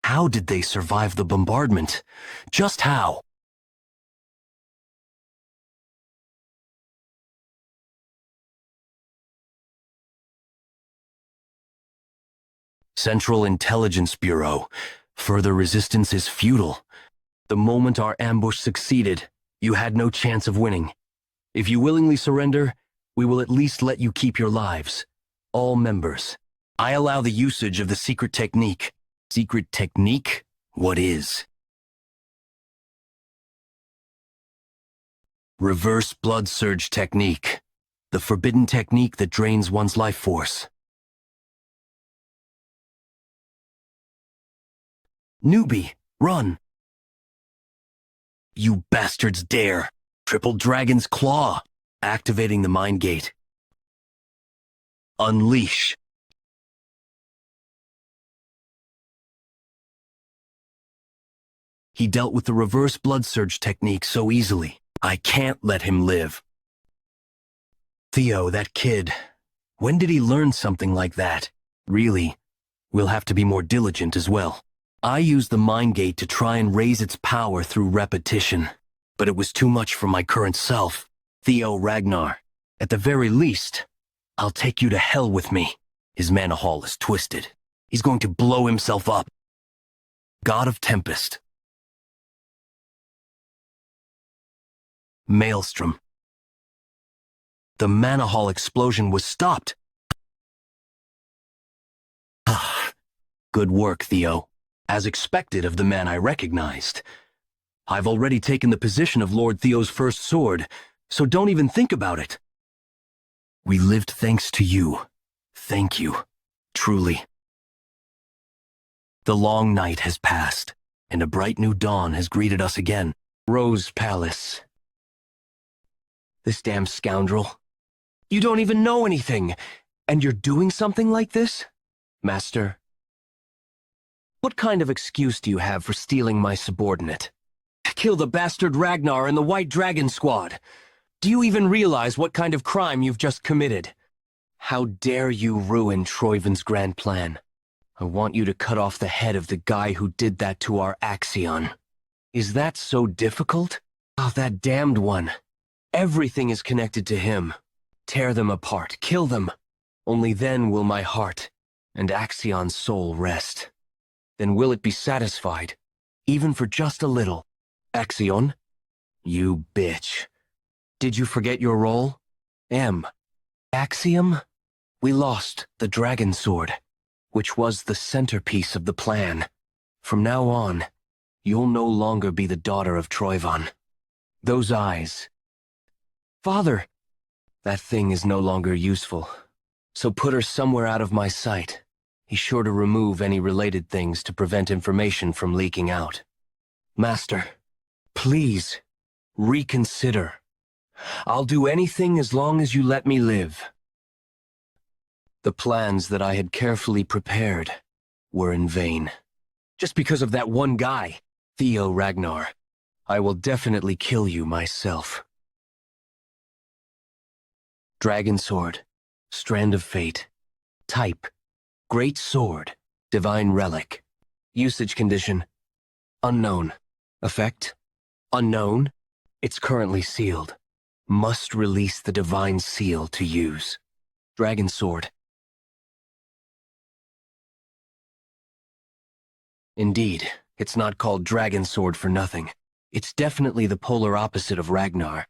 How did they survive the bombardment? Just how? Central Intelligence Bureau. Further resistance is futile. The moment our ambush succeeded, you had no chance of winning. If you willingly surrender, we will at least let you keep your lives. All members. I allow the usage of the secret technique. Secret technique? What is? Reverse blood surge technique. The forbidden technique that drains one's life force. Newbie, run! You bastards dare! Triple Dragon's Claw! Activating the Mind Gate. Unleash! He dealt with the reverse blood surge technique so easily. I can't let him live. Theo, that kid. When did he learn something like that? Really, we'll have to be more diligent as well. I used the mind gate to try and raise its power through repetition, but it was too much for my current self. Theo Ragnar, at the very least, I'll take you to hell with me. His Manhwa is twisted. He's going to blow himself up. God of Tempest. Maelstrom. The Manhwa explosion was stopped. Good work, Theo. As expected of the man I recognized. I've already taken the position of Lord Theo's first sword, so don't even think about it. We lived thanks to you. Thank you. Truly. The long night has passed, and a bright new dawn has greeted us again. Rose Palace. This damn scoundrel. You don't even know anything, and you're doing something like this? Master, what kind of excuse do you have for stealing my subordinate? Kill the bastard Ragnar and the White Dragon Squad. Do you even realize what kind of crime you've just committed? How dare you ruin Troiven's grand plan? I want you to cut off the head of the guy who did that to our Axion. Is that so difficult? Oh, that damned one. Everything is connected to him. Tear them apart, kill them. Only then will my heart and Axion's soul rest. Then will it be satisfied, even for just a little. Axion? You bitch. Did you forget your role? Axiom? We lost the dragon sword, which was the centerpiece of the plan. From now on, you'll no longer be the daughter of Troivan. Those eyes. Father! That thing is no longer useful, so put her somewhere out of my sight. He's sure to remove any related things to prevent information from leaking out. Master, please, reconsider. I'll do anything as long as you let me live. The plans that I had carefully prepared were in vain. Just because of that one guy, Theo Ragnar, I will definitely kill you myself. Dragon Sword, Strand of Fate, Type, Great Sword, Divine Relic. Usage condition, unknown. Effect, unknown. It's currently sealed. Must release the Divine Seal to use. Dragon Sword. Indeed, it's not called Dragon Sword for nothing. It's definitely the polar opposite of Ragnar,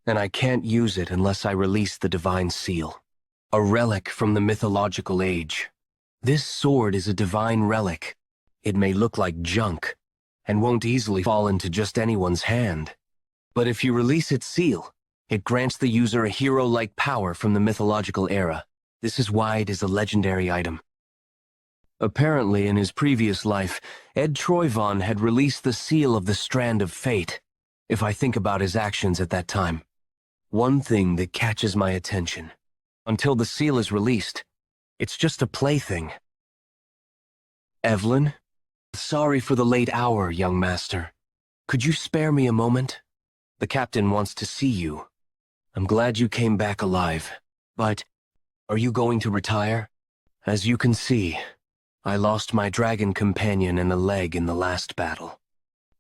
and I can't use it unless I release the Divine Seal. A relic from the mythological age. This sword is a divine relic. It may look like junk, and won't easily fall into just anyone's hand. But if you release its seal, it grants the user a hero-like power from the mythological era. This is why it is a legendary item. Apparently, in his previous life, Ed Troivan had released the seal of the Strand of Fate, if I think about his actions at that time. One thing that catches my attention. Until the seal is released, it's just a plaything. Evelyn? Sorry for the late hour, young master. Could you spare me a moment? The captain wants to see you. I'm glad you came back alive. But, are you going to retire? As you can see, I lost my dragon companion and a leg in the last battle.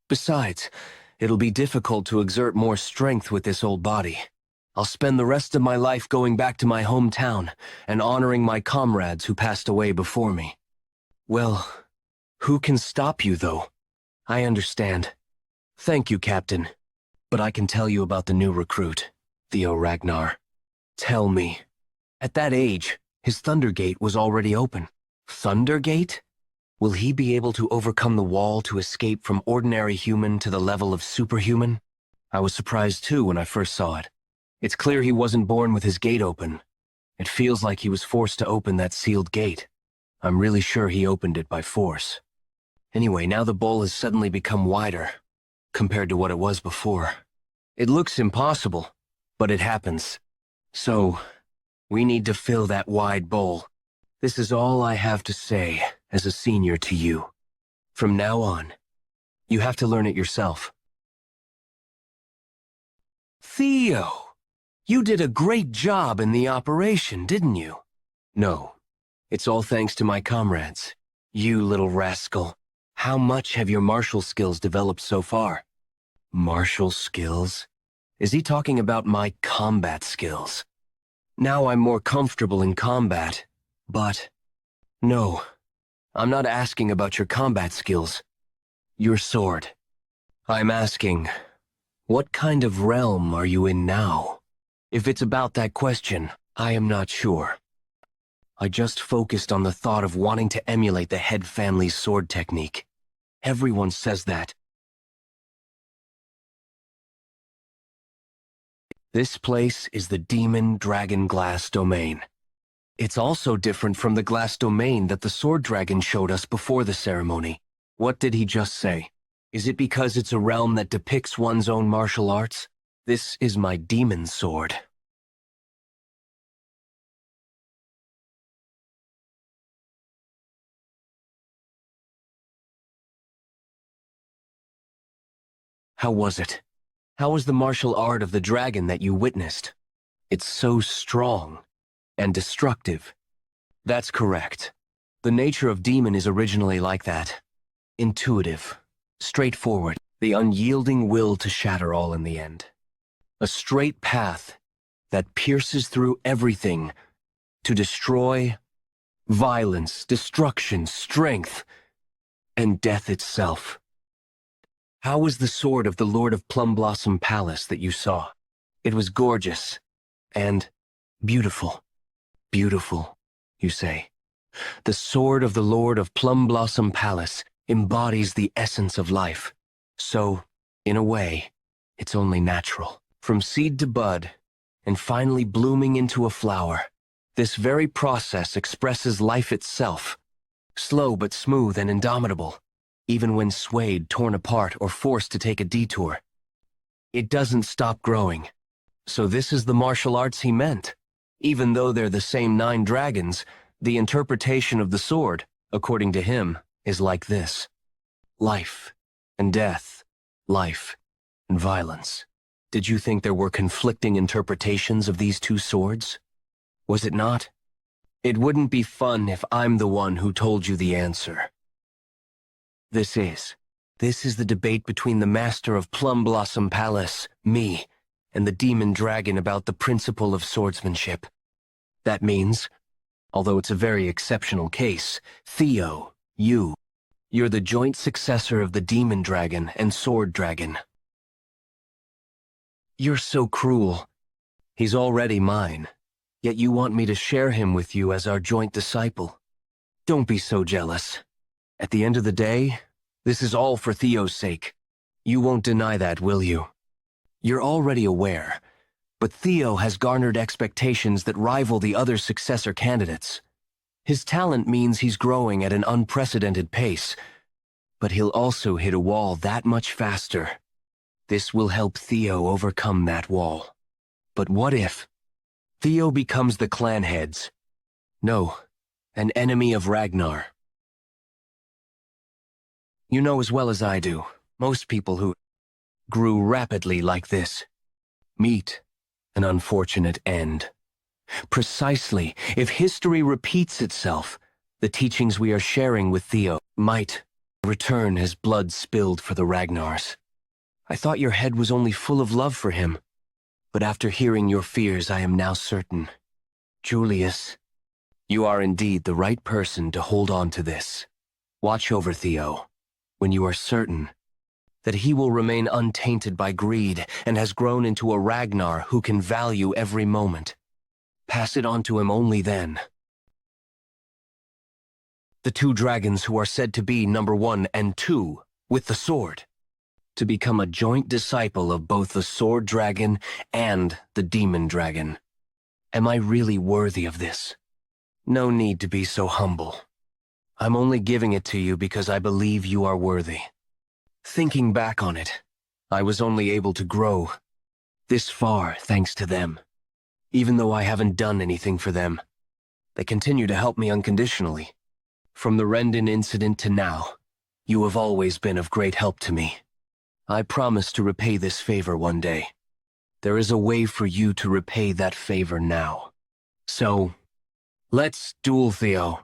Besides, it'll be difficult to exert more strength with this old body. I'll spend the rest of my life going back to my hometown and honoring my comrades who passed away before me. Well, who can stop you, though? I understand. Thank you, Captain. But I can tell you about the new recruit, Theo Ragnar. Tell me. At that age, his Thundergate was already open. Thundergate? Will he be able to overcome the wall to escape from ordinary human to the level of superhuman? I was surprised too when I first saw it. It's clear he wasn't born with his gate open. It feels like he was forced to open that sealed gate. I'm really sure he opened it by force. Anyway, now the bowl has suddenly become wider, compared to what it was before. It looks impossible, but it happens. So, we need to fill that wide bowl. This is all I have to say as a senior to you. From now on, you have to learn it yourself. Theo! You did a great job in the operation, didn't you? No. It's all thanks to my comrades. You little rascal. How much have your martial skills developed so far? Martial skills? Is he talking about my combat skills? Now I'm more comfortable in combat, but... No, I'm not asking about your combat skills. Your sword. I'm asking, what kind of realm are you in now? If it's about that question, I am not sure. I just focused on the thought of wanting to emulate the head family's sword technique. Everyone says that. This place is the Demon Dragon Glass Domain. It's also different from the glass domain that the sword dragon showed us before the ceremony. What did he just say? Is it because it's a realm that depicts one's own martial arts? This is my demon sword. How was it? How was the martial art of the dragon that you witnessed? It's so strong and destructive. That's correct. The nature of demon is originally like that. Intuitive, straightforward, the unyielding will to shatter all in the end. A straight path that pierces through everything to destroy, violence, destruction, strength, and death itself. How was the sword of the Lord of Plum Blossom Palace that you saw? It was gorgeous and beautiful. Beautiful, you say. The sword of the Lord of Plum Blossom Palace embodies the essence of life. So, in a way, it's only natural. From seed to bud, and finally blooming into a flower, this very process expresses life itself. Slow but smooth and indomitable, even when swayed, torn apart, or forced to take a detour. It doesn't stop growing. So this is the martial arts he meant. Even though they're the same 9 dragons, the interpretation of the sword, according to him, is like this. Life and death, life and violence. Did you think there were conflicting interpretations of these 2 swords? Was it not? It wouldn't be fun if I'm the one who told you the answer. This is the debate between the master of Plum Blossom Palace, me, and the demon dragon about the principle of swordsmanship. That means, although it's a very exceptional case, Theo, you're the joint successor of the demon dragon and sword dragon. You're so cruel. He's already mine, yet you want me to share him with you as our joint disciple. Don't be so jealous. At the end of the day, this is all for Theo's sake. You won't deny that, will you? You're already aware, but Theo has garnered expectations that rival the other successor candidates. His talent means he's growing at an unprecedented pace, but he'll also hit a wall that much faster. This will help Theo overcome that wall. But what if Theo becomes the clan head's? No, an enemy of Ragnar. You know as well as I do, most people who grew rapidly like this meet an unfortunate end. Precisely, if history repeats itself, the teachings we are sharing with Theo might return as blood spilled for the Ragnars. I thought your head was only full of love for him, but after hearing your fears, I am now certain. Julius, you are indeed the right person to hold on to this. Watch over Theo, when you are certain that he will remain untainted by greed and has grown into a Ragnar who can value every moment. Pass it on to him only then. The 2 dragons who are said to be number 1 and 2 with the sword, to become a joint disciple of both the sword dragon and the demon dragon. Am I really worthy of this? No need to be so humble. I'm only giving it to you because I believe you are worthy. Thinking back on it, I was only able to grow this far thanks to them. Even though I haven't done anything for them, they continue to help me unconditionally. From the Rendon incident to now, you have always been of great help to me. I promise to repay this favor one day. There is a way for you to repay that favor now. So, let's duel, Theo.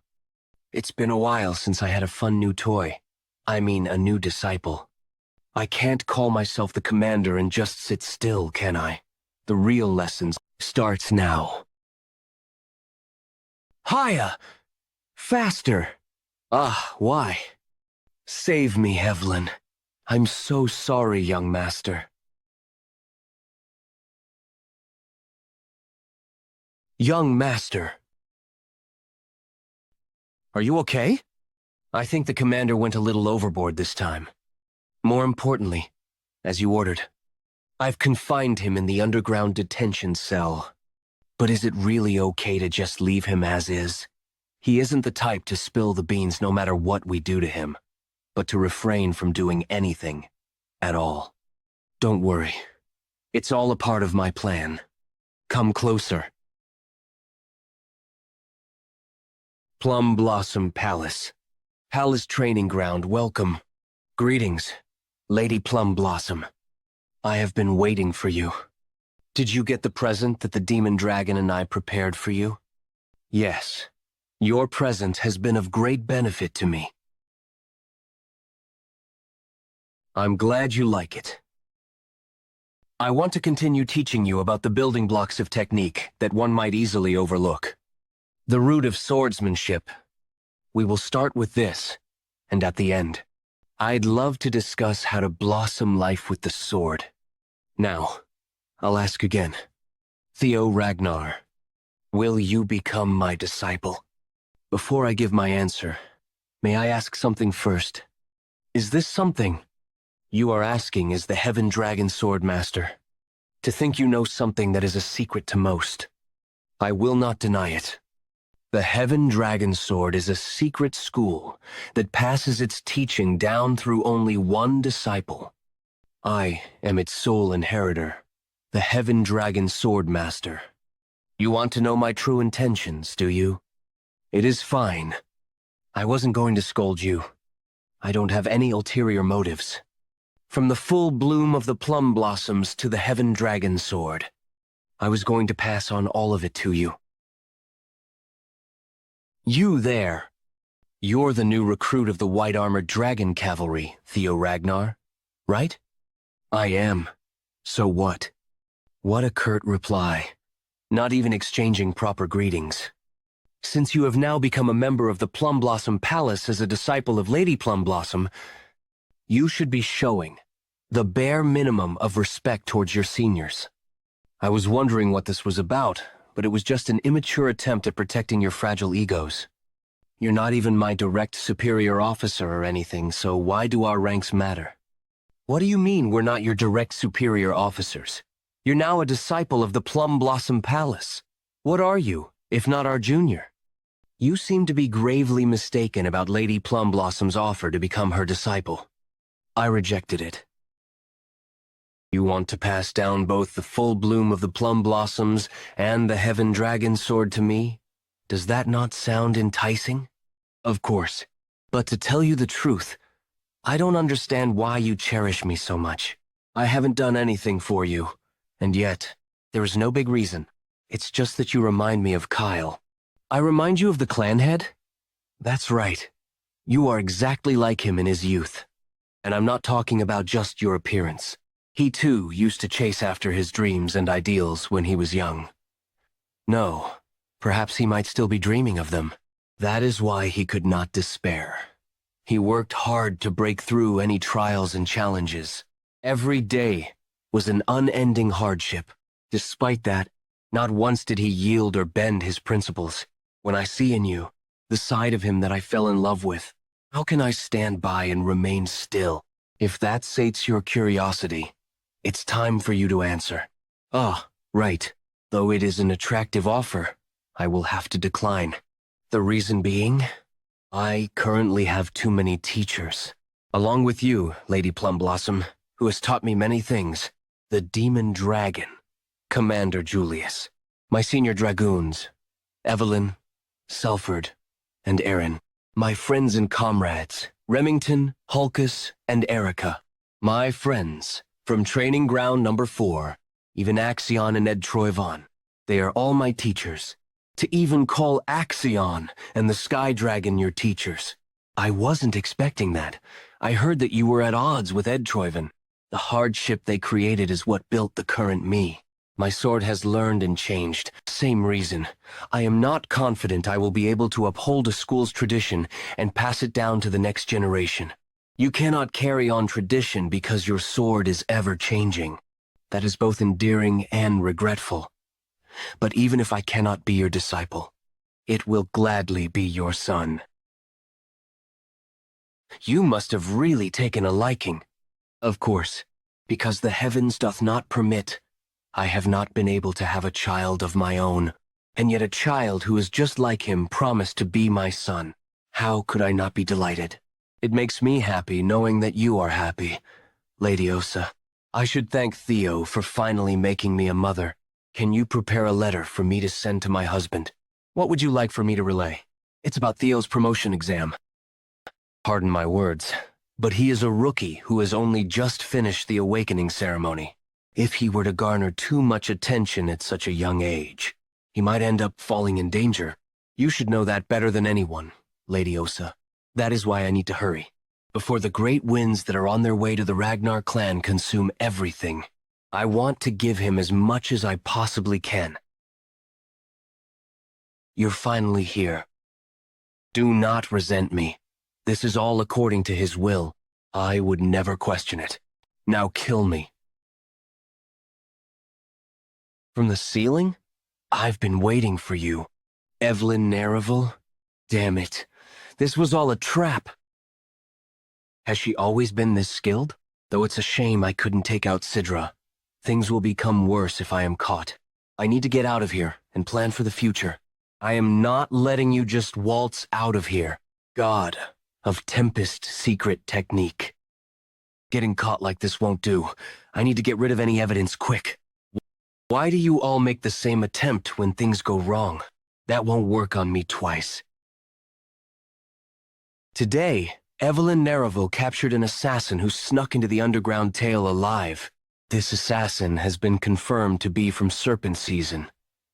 It's been a while since I had a fun new toy. I mean, a new disciple. I can't call myself the commander and just sit still, can I? The real lessons starts now. Hiya! Faster! Ah, why? Save me, Evelyn. I'm so sorry, young master. Young master. Are you okay? I think the commander went a little overboard this time. More importantly, as you ordered, I've confined him in the underground detention cell. But is it really okay to just leave him as is? He isn't the type to spill the beans no matter what we do to him, but to refrain from doing anything at all. Don't worry. It's all a part of my plan. Come closer. Plum Blossom Palace. Palace training ground, welcome. Greetings, Lady Plum Blossom. I have been waiting for you. Did you get the present that the demon dragon and I prepared for you? Yes. Your present has been of great benefit to me. I'm glad you like it. I want to continue teaching you about the building blocks of technique that one might easily overlook. The root of swordsmanship. We will start with this, and at the end, I'd love to discuss how to blossom life with the sword. Now, I'll ask again. Theo Ragnar, will you become my disciple? Before I give my answer, may I ask something first? Is this something you are asking as the Heaven Dragon Sword Master? To think you know something that is a secret to most. I will not deny it. The Heaven Dragon Sword is a secret school that passes its teaching down through only one disciple. I am its sole inheritor, the Heaven Dragon Sword Master. You want to know my true intentions, do you? It is fine. I wasn't going to scold you. I don't have any ulterior motives. From the full bloom of the plum blossoms to the Heaven Dragon Sword, I was going to pass on all of it to you. You there. You're the new recruit of the white-armored dragon cavalry, Theo Ragnar, right? I am. So what? What a curt reply. Not even exchanging proper greetings. Since you have now become a member of the Plum Blossom Palace as a disciple of Lady Plum Blossom, you should be showing the bare minimum of respect towards your seniors. I was wondering what this was about, but it was just an immature attempt at protecting your fragile egos. You're not even my direct superior officer or anything, so why do our ranks matter? What do you mean we're not your direct superior officers? You're now a disciple of the Plum Blossom Palace. What are you, if not our junior? You seem to be gravely mistaken about Lady Plum Blossom's offer to become her disciple. I rejected it. You want to pass down both the full bloom of the plum blossoms and the Heaven Dragon Sword to me? Does that not sound enticing? Of course. But to tell you the truth, I don't understand why you cherish me so much. I haven't done anything for you, and yet, there is no big reason. It's just that you remind me of Kyle. I remind you of the clan head? That's right. You are exactly like him in his youth. And I'm not talking about just your appearance. He too used to chase after his dreams and ideals when he was young. No, perhaps he might still be dreaming of them. That is why he could not despair. He worked hard to break through any trials and challenges. Every day was an unending hardship. Despite that, not once did he yield or bend his principles. When I see in you the side of him that I fell in love with, how can I stand by and remain still? If that sates your curiosity, it's time for you to answer. Ah, right. Though it is an attractive offer, I will have to decline. The reason being, I currently have too many teachers. Along with you, Lady Plum Blossom, who has taught me many things. The Demon Dragon, Commander Julius, my senior dragoons, Evelyn, Selford, and Aaron, my friends and comrades, Remington, Hulkus, and Erica, my friends. From training ground number 4, even Axion and Ed Troyvon. They are all my teachers. To even call Axion and the Sky Dragon your teachers. I wasn't expecting that. I heard that you were at odds with Ed Troyvon. The hardship they created is what built the current me. My sword has learned and changed. Same reason. I am not confident I will be able to uphold a school's tradition and pass it down to the next generation. You cannot carry on tradition because your sword is ever-changing. That is both endearing and regretful. But even if I cannot be your disciple, it will gladly be your son. You must have really taken a liking. Of course, because the heavens doth not permit, I have not been able to have a child of my own, and yet a child who is just like him promised to be my son. How could I not be delighted? It makes me happy knowing that you are happy, Lady Osa. I should thank Theo for finally making me a mother. Can you prepare a letter for me to send to my husband? What would you like for me to relay? It's about Theo's promotion exam. Pardon my words, but he is a rookie who has only just finished the awakening ceremony. If he were to garner too much attention at such a young age, he might end up falling in danger. You should know that better than anyone, Lady Osa. That is why I need to hurry, before the great winds that are on their way to the Ragnar clan consume everything. I want to give him as much as I possibly can. You're finally here. Do not resent me. This is all according to his will. I would never question it. Now kill me. From the ceiling? I've been waiting for you. Evelyn Nareville? Damn it. This was all a trap. Has she always been this skilled? Though it's a shame I couldn't take out Sidra. Things will become worse if I am caught. I need to get out of here and plan for the future. I am not letting you just waltz out of here. God of Tempest secret technique. Getting caught like this won't do. I need to get rid of any evidence quick. Why do you all make the same attempt when things go wrong? That won't work on me twice. Today, Evelyn Nareville captured an assassin who snuck into the underground tale alive. This assassin has been confirmed to be from Serpent Season.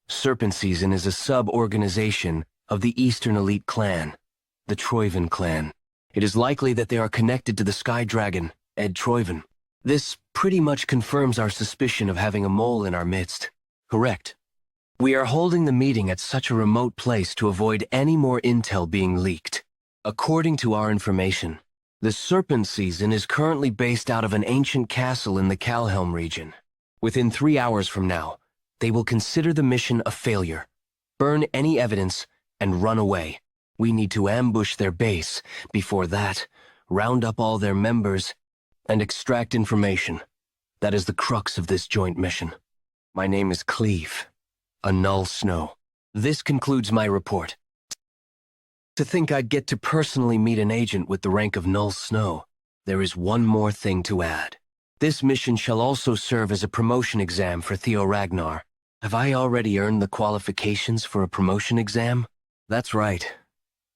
Serpent Season is a sub-organization of the Eastern Elite Clan, the Troyvon clan. It is likely that they are connected to the Sky Dragon, Ed Troyvon. This pretty much confirms our suspicion of having a mole in our midst. Correct. We are holding the meeting at such a remote place to avoid any more intel being leaked. According to our information, the Serpent Season is currently based out of an ancient castle in the Calhelm region. Within 3 hours from now, they will consider the mission a failure, burn any evidence, and run away. We need to ambush their base. Before that, round up all their members and extract information. That is the crux of this joint mission. My name is Cleve, a Null Snow. This concludes my report. To think I'd get to personally meet an agent with the rank of Null Snow. There is one more thing to add. This mission shall also serve as a promotion exam for Theo Ragnar. Have I already earned the qualifications for a promotion exam? That's right.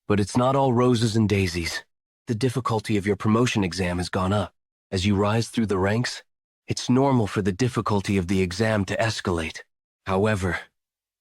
But it's not all roses and daisies. The difficulty of your promotion exam has gone up. As you rise through the ranks, it's normal for the difficulty of the exam to escalate. However,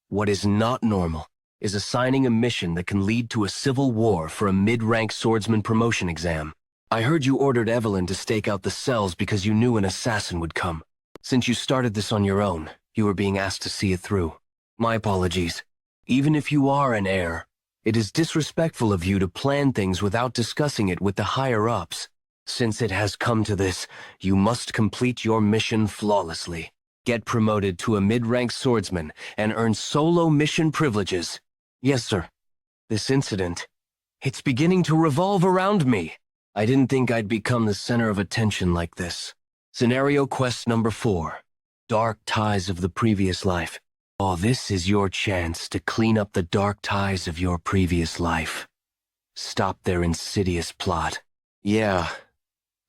what is not normal is assigning a mission that can lead to a civil war for a mid-rank swordsman promotion exam. I heard you ordered Evelyn to stake out the cells because you knew an assassin would come. Since you started this on your own, you were being asked to see it through. My apologies. Even if you are an heir, it is disrespectful of you to plan things without discussing it with the higher-ups. Since it has come to this, you must complete your mission flawlessly. Get promoted to a mid-rank swordsman and earn solo mission privileges. Yes, sir. This incident, it's beginning to revolve around me. I didn't think I'd become the center of attention like this. Scenario quest number 4. Dark ties of the previous life. Oh, this is your chance to clean up the dark ties of your previous life. Stop their insidious plot. Yeah,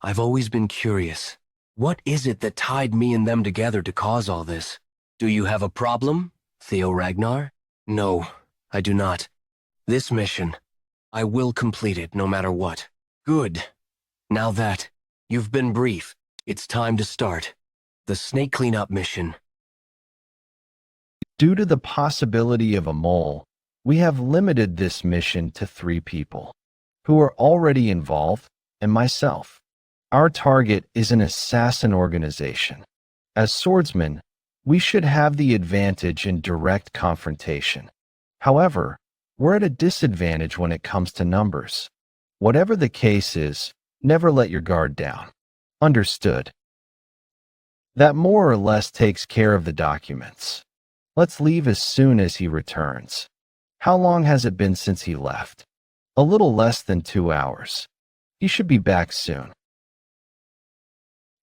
I've always been curious. What is it that tied me and them together to cause all this? Do you have a problem, Theo Ragnar? No, I do not. This mission, I will complete it no matter what. Good. Now that you've been brief, it's time to start. The snake cleanup mission. Due to the possibility of a mole, we have limited this mission to 3 people, who are already involved, and myself. Our target is an assassin organization. As swordsmen, we should have the advantage in direct confrontation. However, we're at a disadvantage when it comes to numbers. Whatever the case is, never let your guard down. Understood. That more or less takes care of the documents. Let's leave as soon as he returns. How long has it been since he left? A little less than 2 hours. He should be back soon.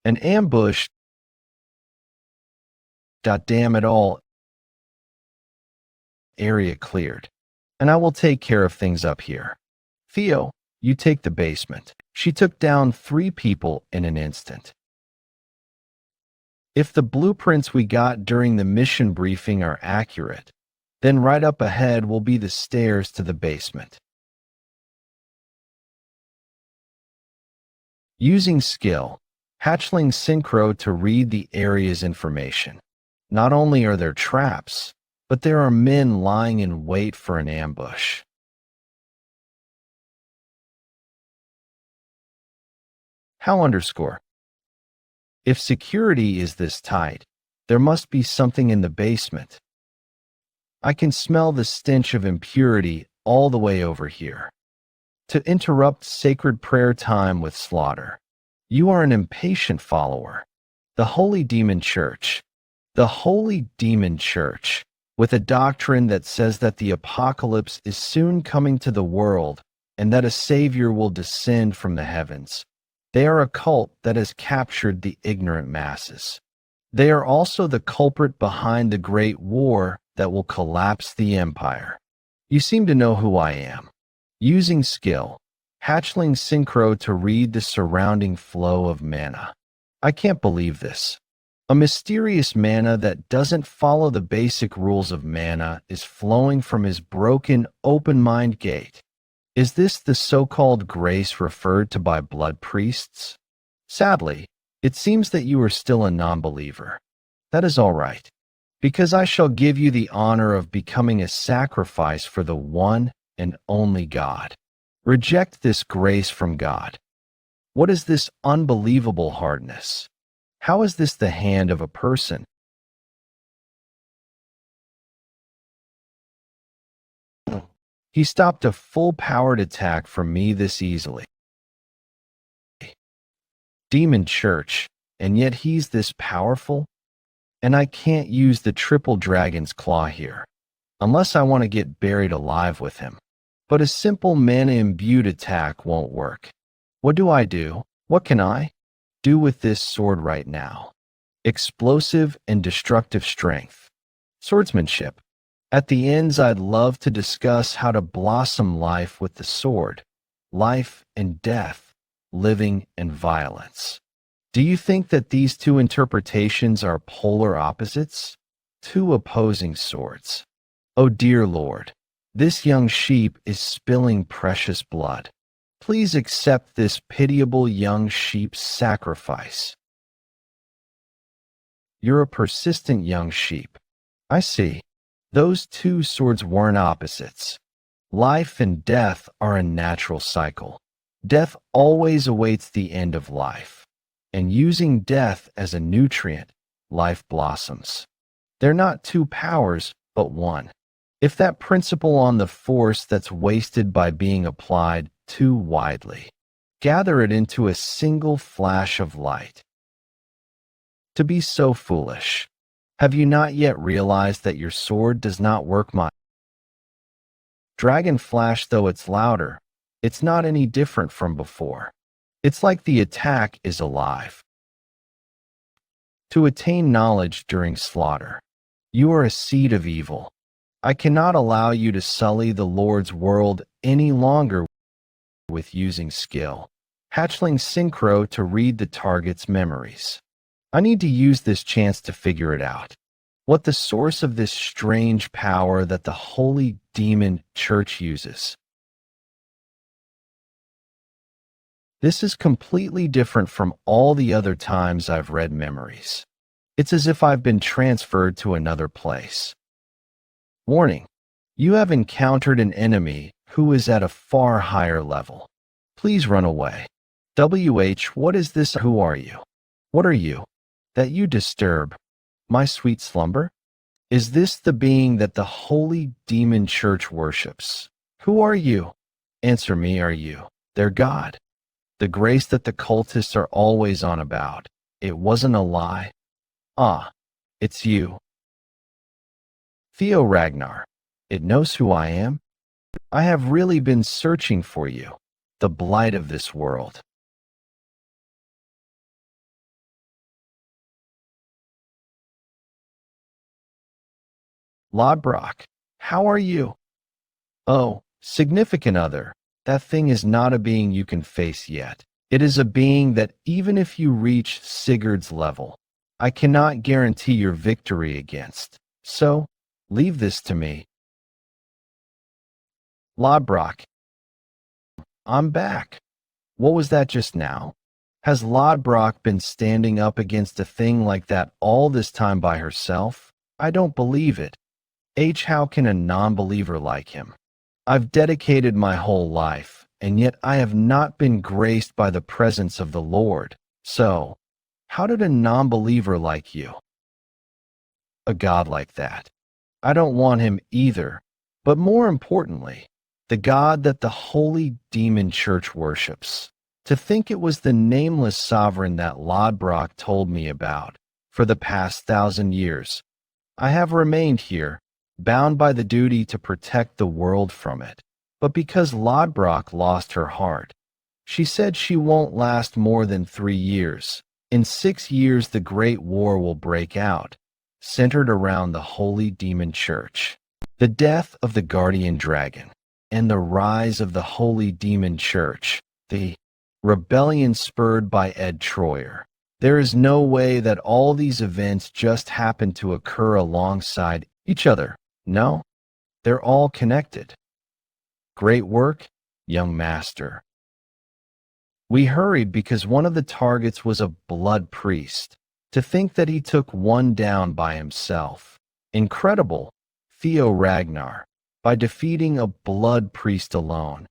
An ambush. Damn it all. Area cleared. And I will take care of things up here. Theo, you take the basement. She took down 3 people in an instant. If the blueprints we got during the mission briefing are accurate, then right up ahead will be the stairs to the basement. Using skill, hatchling synchro to read the area's information. Not only are there traps, but there are men lying in wait for an ambush. How underscore? If security is this tight, there must be something in the basement. I can smell the stench of impurity all the way over here. To interrupt sacred prayer time with slaughter. You are an impatient follower. The Holy Demon Church. The Holy Demon Church, with a doctrine that says that the apocalypse is soon coming to the world and that a savior will descend from the heavens. They are a cult that has captured the ignorant masses. They are also the culprit behind the great war that will collapse the empire. You seem to know who I am. Using skill, hatchling synchro to read the surrounding flow of mana. I can't believe this. A mysterious mana that doesn't follow the basic rules of mana is flowing from his broken open mind gate. Is this the so-called grace referred to by blood priests? Sadly, it seems that you are still a non-believer. That is all right, because I shall give you the honor of becoming a sacrifice for the one and only God. Reject this grace from God. What is this unbelievable hardness? How is this the hand of a person? He stopped a full-powered attack from me this easily. Demon Church, and yet he's this powerful? And I can't use the triple dragon's claw here, unless I want to get buried alive with him. But a simple mana-imbued attack won't work. What do? What can I do with this sword right now? Explosive and destructive strength. Swordsmanship. At the ends, I'd love to discuss how to blossom life with the sword. Life and death, living and violence. Do you think that these 2 interpretations are polar opposites? 2 opposing swords. Oh dear Lord, this young sheep is spilling precious blood. Please accept this pitiable young sheep's sacrifice. You're a persistent young sheep. I see. Those 2 swords weren't opposites. Life and death are a natural cycle. Death always awaits the end of life. And using death as a nutrient, life blossoms. They're not 2 powers, but one. If that principle on the force that's wasted by being applied too widely, gather it into a single flash of light. To be so foolish. Have you not yet realized that your sword does not work Dragon Flash, though it's louder, it's not any different from before. It's like the attack is alive. To attain knowledge during slaughter. You are a seed of evil. I cannot allow you to sully the Lord's world any longer with using skill. Hatchling synchro to read the target's memories. I need to use this chance to figure it out. What the source of this strange power that the Holy Demon Church uses. This is completely different from all the other times I've read memories. It's as if I've been transferred to another place. Warning. You have encountered an enemy who is at a far higher level. Please run away. What is this? Who are you? What are you? That you disturb my sweet slumber? Is this the being that the holy demon church worships? Who are you? Answer me, are you their god? The grace that the cultists are always on about. It wasn't a lie. Ah, it's you. Theo Ragnar. It knows who I am. I have really been searching for you, the blight of this world. Lodbrok, how are you? Oh, significant other, that thing is not a being you can face yet. It is a being that even if you reach Sigurd's level, I cannot guarantee your victory against. So, leave this to me. Lodbrok, I'm back. What was that just now? Has Lodbrok been standing up against a thing like that all this time by herself? I don't believe it. How can a non-believer like him? I've dedicated my whole life, and yet I have not been graced by the presence of the Lord. So, how did a non-believer like you? A god like that. I don't want him either, but more importantly, the god that the holy demon church worships. To think it was the nameless sovereign that Lodbrok told me about for the past 1,000 years. I have remained here, bound by the duty to protect the world from it. But because Lodbrok lost her heart, she said she won't last more than 3 years. In 6 years, the Great War will break out, centered around the Holy Demon Church. The death of the Guardian Dragon and the rise of the Holy Demon Church, the rebellion spurred by Ed Troyer. There is no way that all these events just happen to occur alongside each other. No, they're all connected. Great work, young master. We hurried because one of the targets was a blood priest. To think that he took one down by himself. Incredible, Theo Ragnar, by defeating a blood priest alone.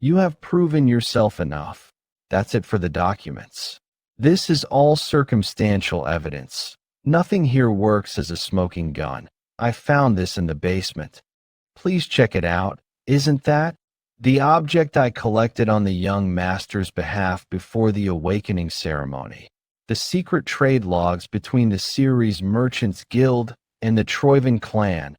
You have proven yourself enough. That's it for the documents. This is all circumstantial evidence. Nothing here works as a smoking gun. I found this in the basement. Please check it out. Isn't that the object I collected on the young master's behalf before the awakening ceremony? The secret trade logs between the Ceres Merchants Guild and the Troivan clan.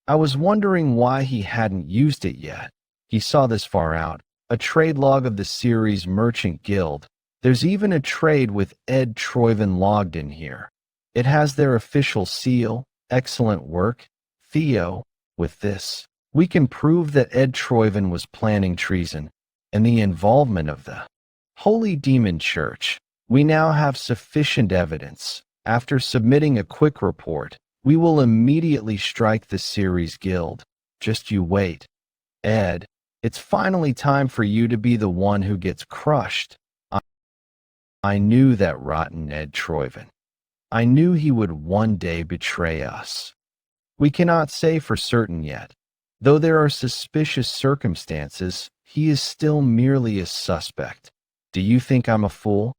I was wondering why he hadn't used it yet. He saw this far out. A trade log of the Ceres Merchant Guild. There's even a trade with Ed Troivan logged in here. It has their official seal. Excellent work, Theo. With this, we can prove that Ed Troivan was planning treason and the involvement of the Holy Demon Church. We now have sufficient evidence. After submitting a quick report, we will immediately strike the Ceres Guild. Just you wait. Ed, it's finally time for you to be the one who gets crushed. I knew that rotten Ed Troivan. I knew he would one day betray us. We cannot say for certain yet. Though there are suspicious circumstances, he is still merely a suspect. Do you think I'm a fool?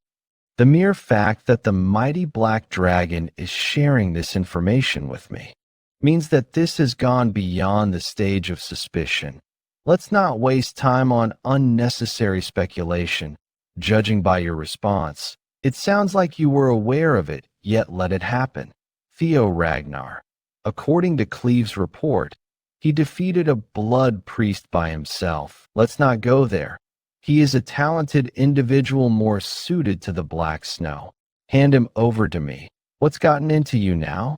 The mere fact that the mighty black dragon is sharing this information with me means that this has gone beyond the stage of suspicion. Let's not waste time on unnecessary speculation. Judging by your response, it sounds like you were aware of it, yet let it happen. Theo Ragnar. According to Cleve's report, he defeated a blood priest by himself. Let's not go there. He is a talented individual more suited to the Black Snow. Hand him over to me. What's gotten into you now?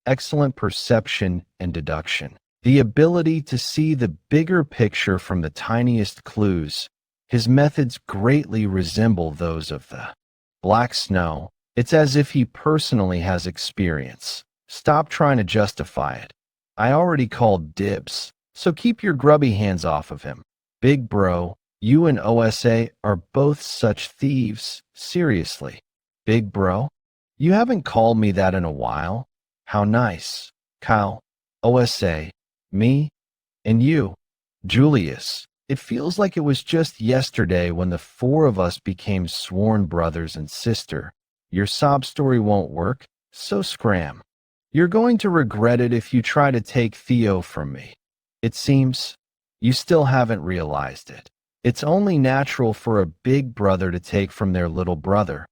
Excellent perception and deduction. The ability to see the bigger picture from the tiniest clues. His methods greatly resemble those of the Black Snow. It's as if he personally has experience. Stop trying to justify it. I already called dibs, so keep your grubby hands off of him. Big bro, you and OSA are both such thieves. Seriously. Big bro? You haven't called me that in a while. How nice. Kyle, OSA, Me and you, Julius. It feels like it was just yesterday when the four of us became sworn brothers and sister. Your sob story won't work, so scram. You're going to regret it if you try to take Theo from me. It seems you still haven't realized it. It's only natural for a big brother to take from their little brother.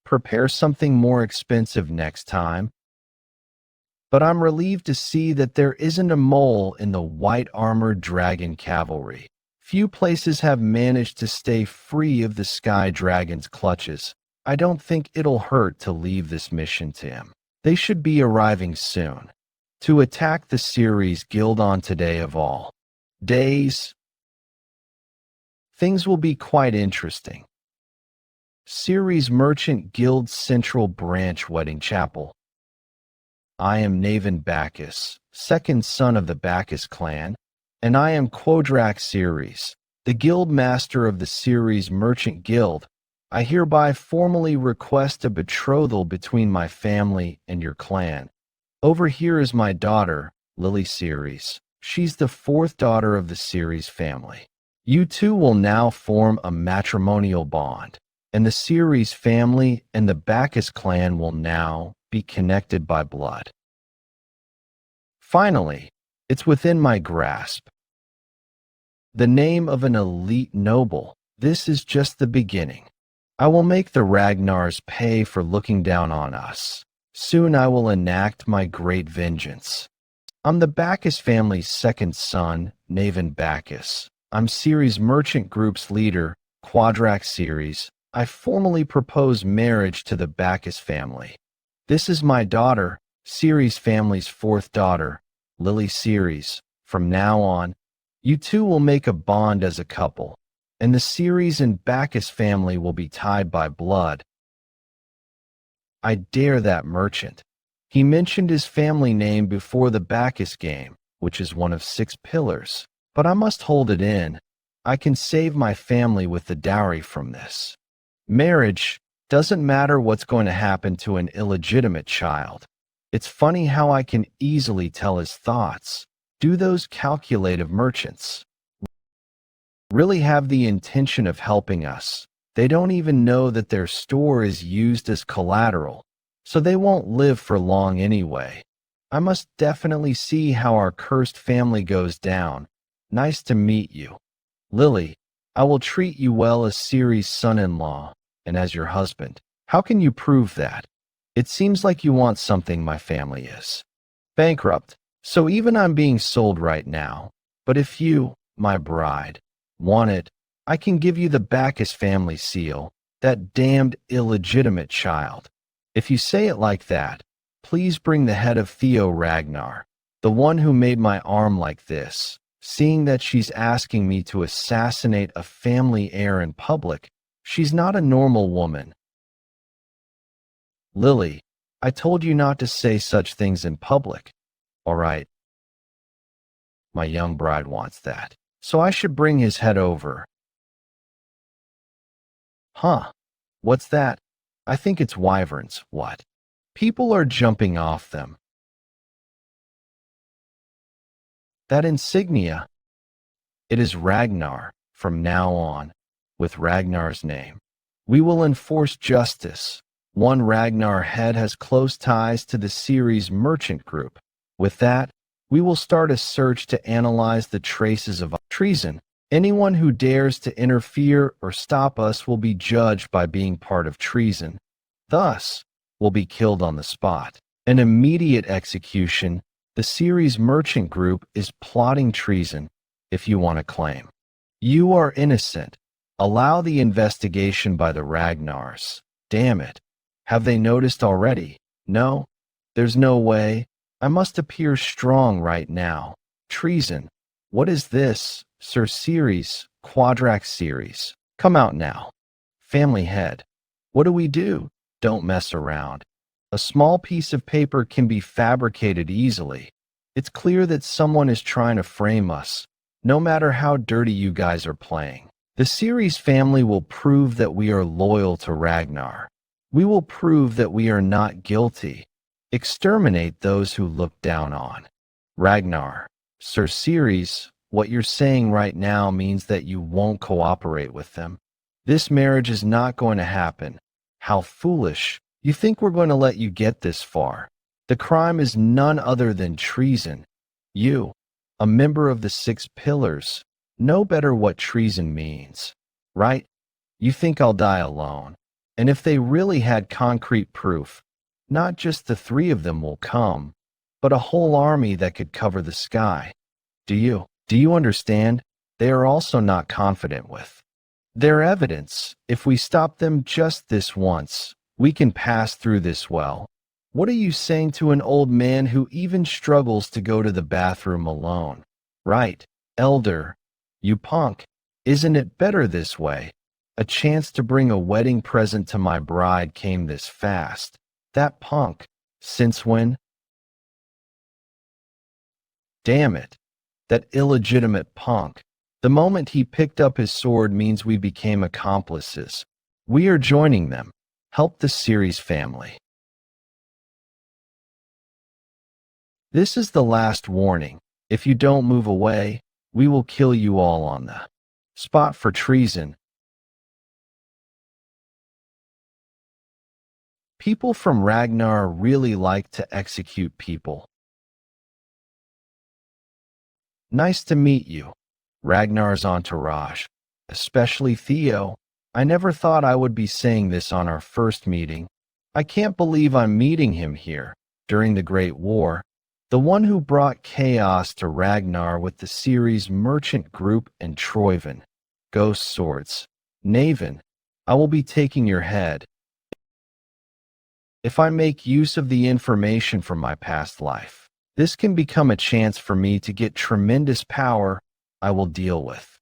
Prepare something more expensive next time. But I'm relieved to see that there isn't a mole in the white-armored dragon cavalry. Few places have managed to stay free of the sky dragon's clutches. I don't think it'll hurt to leave this mission to him. They should be arriving soon to attack the series guild on today of all days. Things will be quite interesting. Series Merchant Guild Central Branch Wedding Chapel. I am Naven Bacchus, second son of the Bacchus clan, and I am Quodrak Series, the guild master of the Series Merchant Guild. I hereby formally request a betrothal between my family and your clan. Over here is my daughter, Lily Series. She's the fourth daughter of the Series family. You two will now form a matrimonial bond, and the Series family and the Bacchus clan will now be connected by blood. Finally, it's within my grasp. The name of an elite noble. This is just the beginning. I will make the Ragnars pay for looking down on us. Soon I will enact my great vengeance. I'm the Bacchus family's second son, Naven Bacchus. I'm Series Merchant Group's leader, Quodrak Series. I formally propose marriage to the Bacchus family. This is my daughter, Series family's fourth daughter, Lily Series. From now on, you two will make a bond as a couple, and the Series and Bacchus family will be tied by blood. I dare that merchant. He mentioned his family name before the Bacchus game, which is one of 6 pillars, but I must hold it in. I can save my family with the dowry from this. Marriage doesn't matter what's going to happen to an illegitimate child. It's funny how I can easily tell his thoughts. Do those calculative merchants really have the intention of helping us? They don't even know that their store is used as collateral, so they won't live for long anyway. I must definitely see how our cursed family goes down. Nice to meet you. Lily, I will treat you well as Series' son-in-law and as your husband. How can you prove that? It seems like you want something my family is. Bankrupt, so even I'm being sold right now. But if you, my bride, want it, I can give you the Bacchus family seal, that damned illegitimate child. If you say it like that, please bring the head of Theo Ragnar, the one who made my arm like this. Seeing that she's asking me to assassinate a family heir in public, she's not a normal woman. Lily, I told you not to say such things in public. All right. My young bride wants that, so I should bring his head over. Huh? What's that? I think it's wyverns. What? People are jumping off them. That insignia. It is Ragnar from now on, with Ragnar's name. We will enforce justice. One Ragnar head has close ties to the Series Merchant Group. With that, we will start a search to analyze the traces of treason. Anyone who dares to interfere or stop us will be judged by being part of treason. Thus, will be killed on the spot. An immediate execution. The Series Merchant Group is plotting treason, if you want to claim. You are innocent. Allow the investigation by the Ragnars. Damn it. Have they noticed already? No? There's no way. I must appear strong right now. Treason. What is this, Sir Series, Quodrak Series? Come out now. Family head. What do we do? Don't mess around. A small piece of paper can be fabricated easily. It's clear that someone is trying to frame us, no matter how dirty you guys are playing. The Series family will prove that we are loyal to Ragnar. We will prove that we are not guilty. Exterminate those who look down on. Ragnar. Sir Ceres, what you're saying right now means that you won't cooperate with them. This marriage is not going to happen. How foolish. You think we're going to let you get this far? The crime is none other than treason. You, a member of the Six Pillars, know better what treason means, right? You think I'll die alone. And if they really had concrete proof, not just the three of them will come, but a whole army that could cover the sky. Do you understand? They are also not confident with their evidence. If we stop them just this once, we can pass through this well. What are you saying to an old man who even struggles to go to the bathroom alone? Right, elder, you punk. Isn't it better this way? A chance to bring a wedding present to my bride came this fast. That punk. Since when? Damn it. That illegitimate punk. The moment he picked up his sword means we became accomplices. We are joining them. Help the Ceres family. This is the last warning. If you don't move away, we will kill you all on the spot for treason. People from Ragnar really like to execute people. Nice to meet you. Ragnar's entourage, especially Theo. I never thought I would be saying this on our first meeting. I can't believe I'm meeting him here, during the Great War. The one who brought chaos to Ragnar with the Ceres merchant group and Troyven. Ghost swords. Naven, I will be taking your head. If I make use of the information from my past life, this can become a chance for me to get tremendous power. I will deal with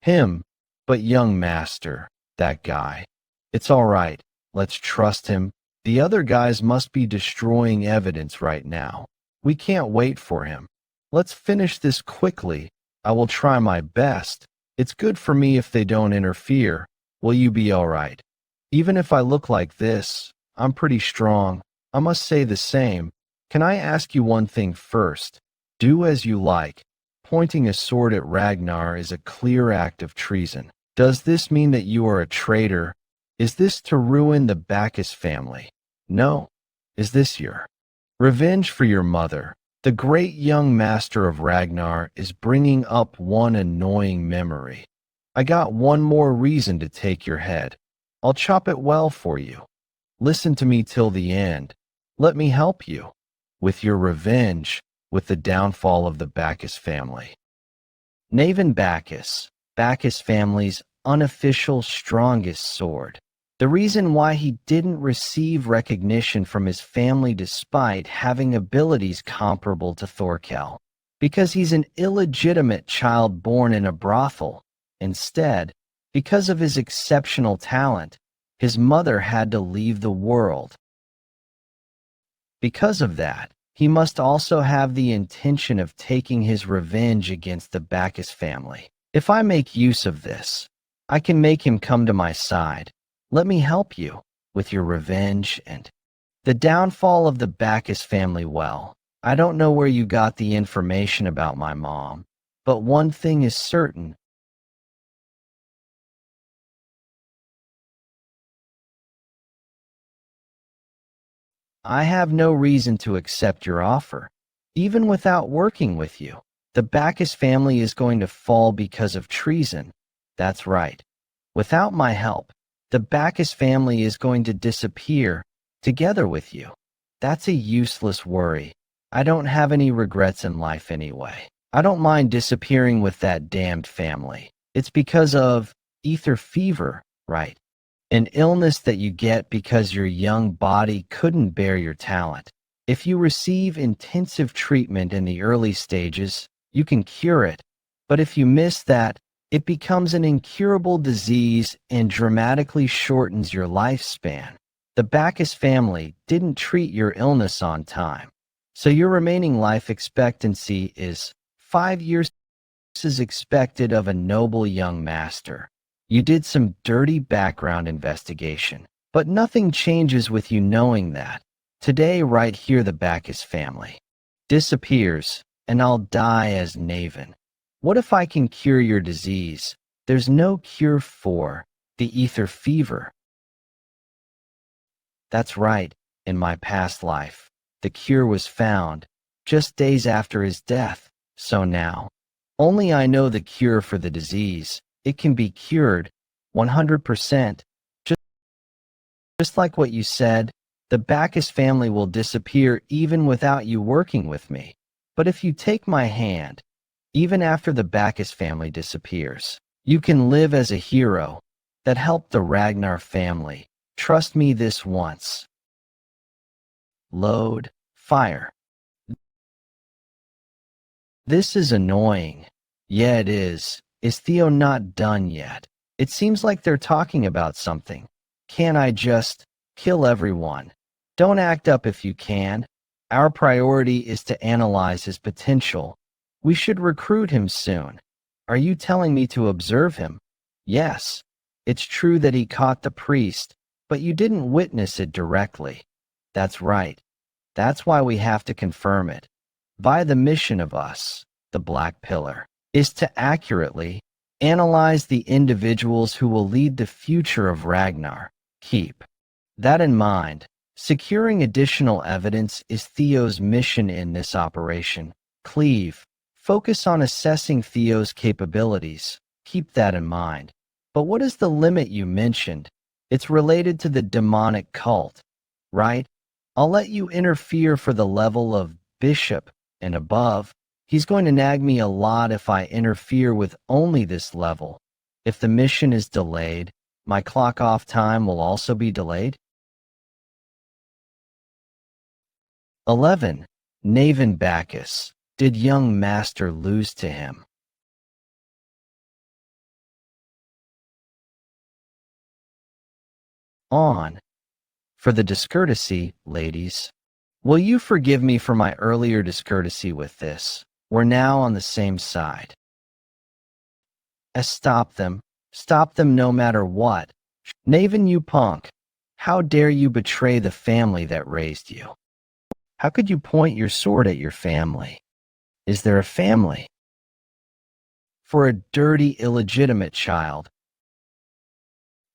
him, but young master, that guy. It's all right, let's trust him. The other guys must be destroying evidence right now. We can't wait for him. Let's finish this quickly. I will try my best. It's good for me if they don't interfere. Will you be all right? Even if I look like this, I'm pretty strong. I must say the same. Can I ask you one thing first? Do as you like. Pointing a sword at Ragnar is a clear act of treason. Does this mean that you are a traitor? Is this to ruin the Bacchus family? No. Is this your revenge for your mother? The great young master of Ragnar is bringing up one annoying memory. I got one more reason to take your head. I'll chop it well for you. Listen to me till the end. Let me help you with your revenge, with the downfall of the Bacchus family. Naven Bacchus, Bacchus family's unofficial strongest sword. The reason why he didn't receive recognition from his family despite having abilities comparable to Thorkel. Because he's an illegitimate child born in a brothel. Instead, because of his exceptional talent, his mother had to leave the world. Because of that, he must also have the intention of taking his revenge against the Bacchus family. If I make use of this, I can make him come to my side. Let me help you with your revenge and the downfall of the Bacchus family. Well, I don't know where you got the information about my mom, but one thing is certain. I have no reason to accept your offer. Even without working with you, the Bacchus family is going to fall because of treason. That's right. Without my help, the Bacchus family is going to disappear together with you. That's a useless worry. I don't have any regrets in life anyway. I don't mind disappearing with that damned family. It's because of ether fever, right? An illness that you get because your young body couldn't bear your talent. If you receive intensive treatment in the early stages, you can cure it. But if you miss that, it becomes an incurable disease and dramatically shortens your lifespan. The Bacchus family didn't treat your illness on time, so your remaining life expectancy is 5 years as expected of a noble young master. You did some dirty background investigation, but nothing changes with you knowing that. Today, right here, the Bacchus family disappears, and I'll die as Naven. What if I can cure your disease? There's no cure for the ether fever. That's right, in my past life, the cure was found just days after his death. So now, only I know the cure for the disease. It can be cured 100%. Just like what you said, the Bacchus family will disappear even without you working with me. But if you take my hand, even after the Bacchus family disappears, you can live as a hero that helped the Ragnar family. Trust me this once. Load, fire. This is annoying. Yeah, it is. Is Theo not done yet? It seems like they're talking about something. Can't I just kill everyone? Don't act up if you can. Our priority is to analyze his potential. We should recruit him soon. Are you telling me to observe him? Yes. It's true that he caught the priest, but you didn't witness it directly. That's right. That's why we have to confirm it. By the mission of us, the Black Pillar, is to accurately analyze the individuals who will lead the future of Ragnar. Keep that in mind. Securing additional evidence is Theo's mission in this operation. Cleve, focus on assessing Theo's capabilities. Keep that in mind. But what is the limit you mentioned? It's related to the demonic cult, right? I'll let you interfere for the level of bishop and above. He's going to nag me a lot if I interfere with only this level. If the mission is delayed, my clock off time will also be delayed. 11. Naven Bacchus. Did young master lose to him? On. For the discourtesy, ladies. Will you forgive me for my earlier discourtesy with this? We're now on the same side. Stop them. Stop them no matter what. Naven, you punk. How dare you betray the family that raised you? How could you point your sword at your family? Is there a family? For a dirty, illegitimate child.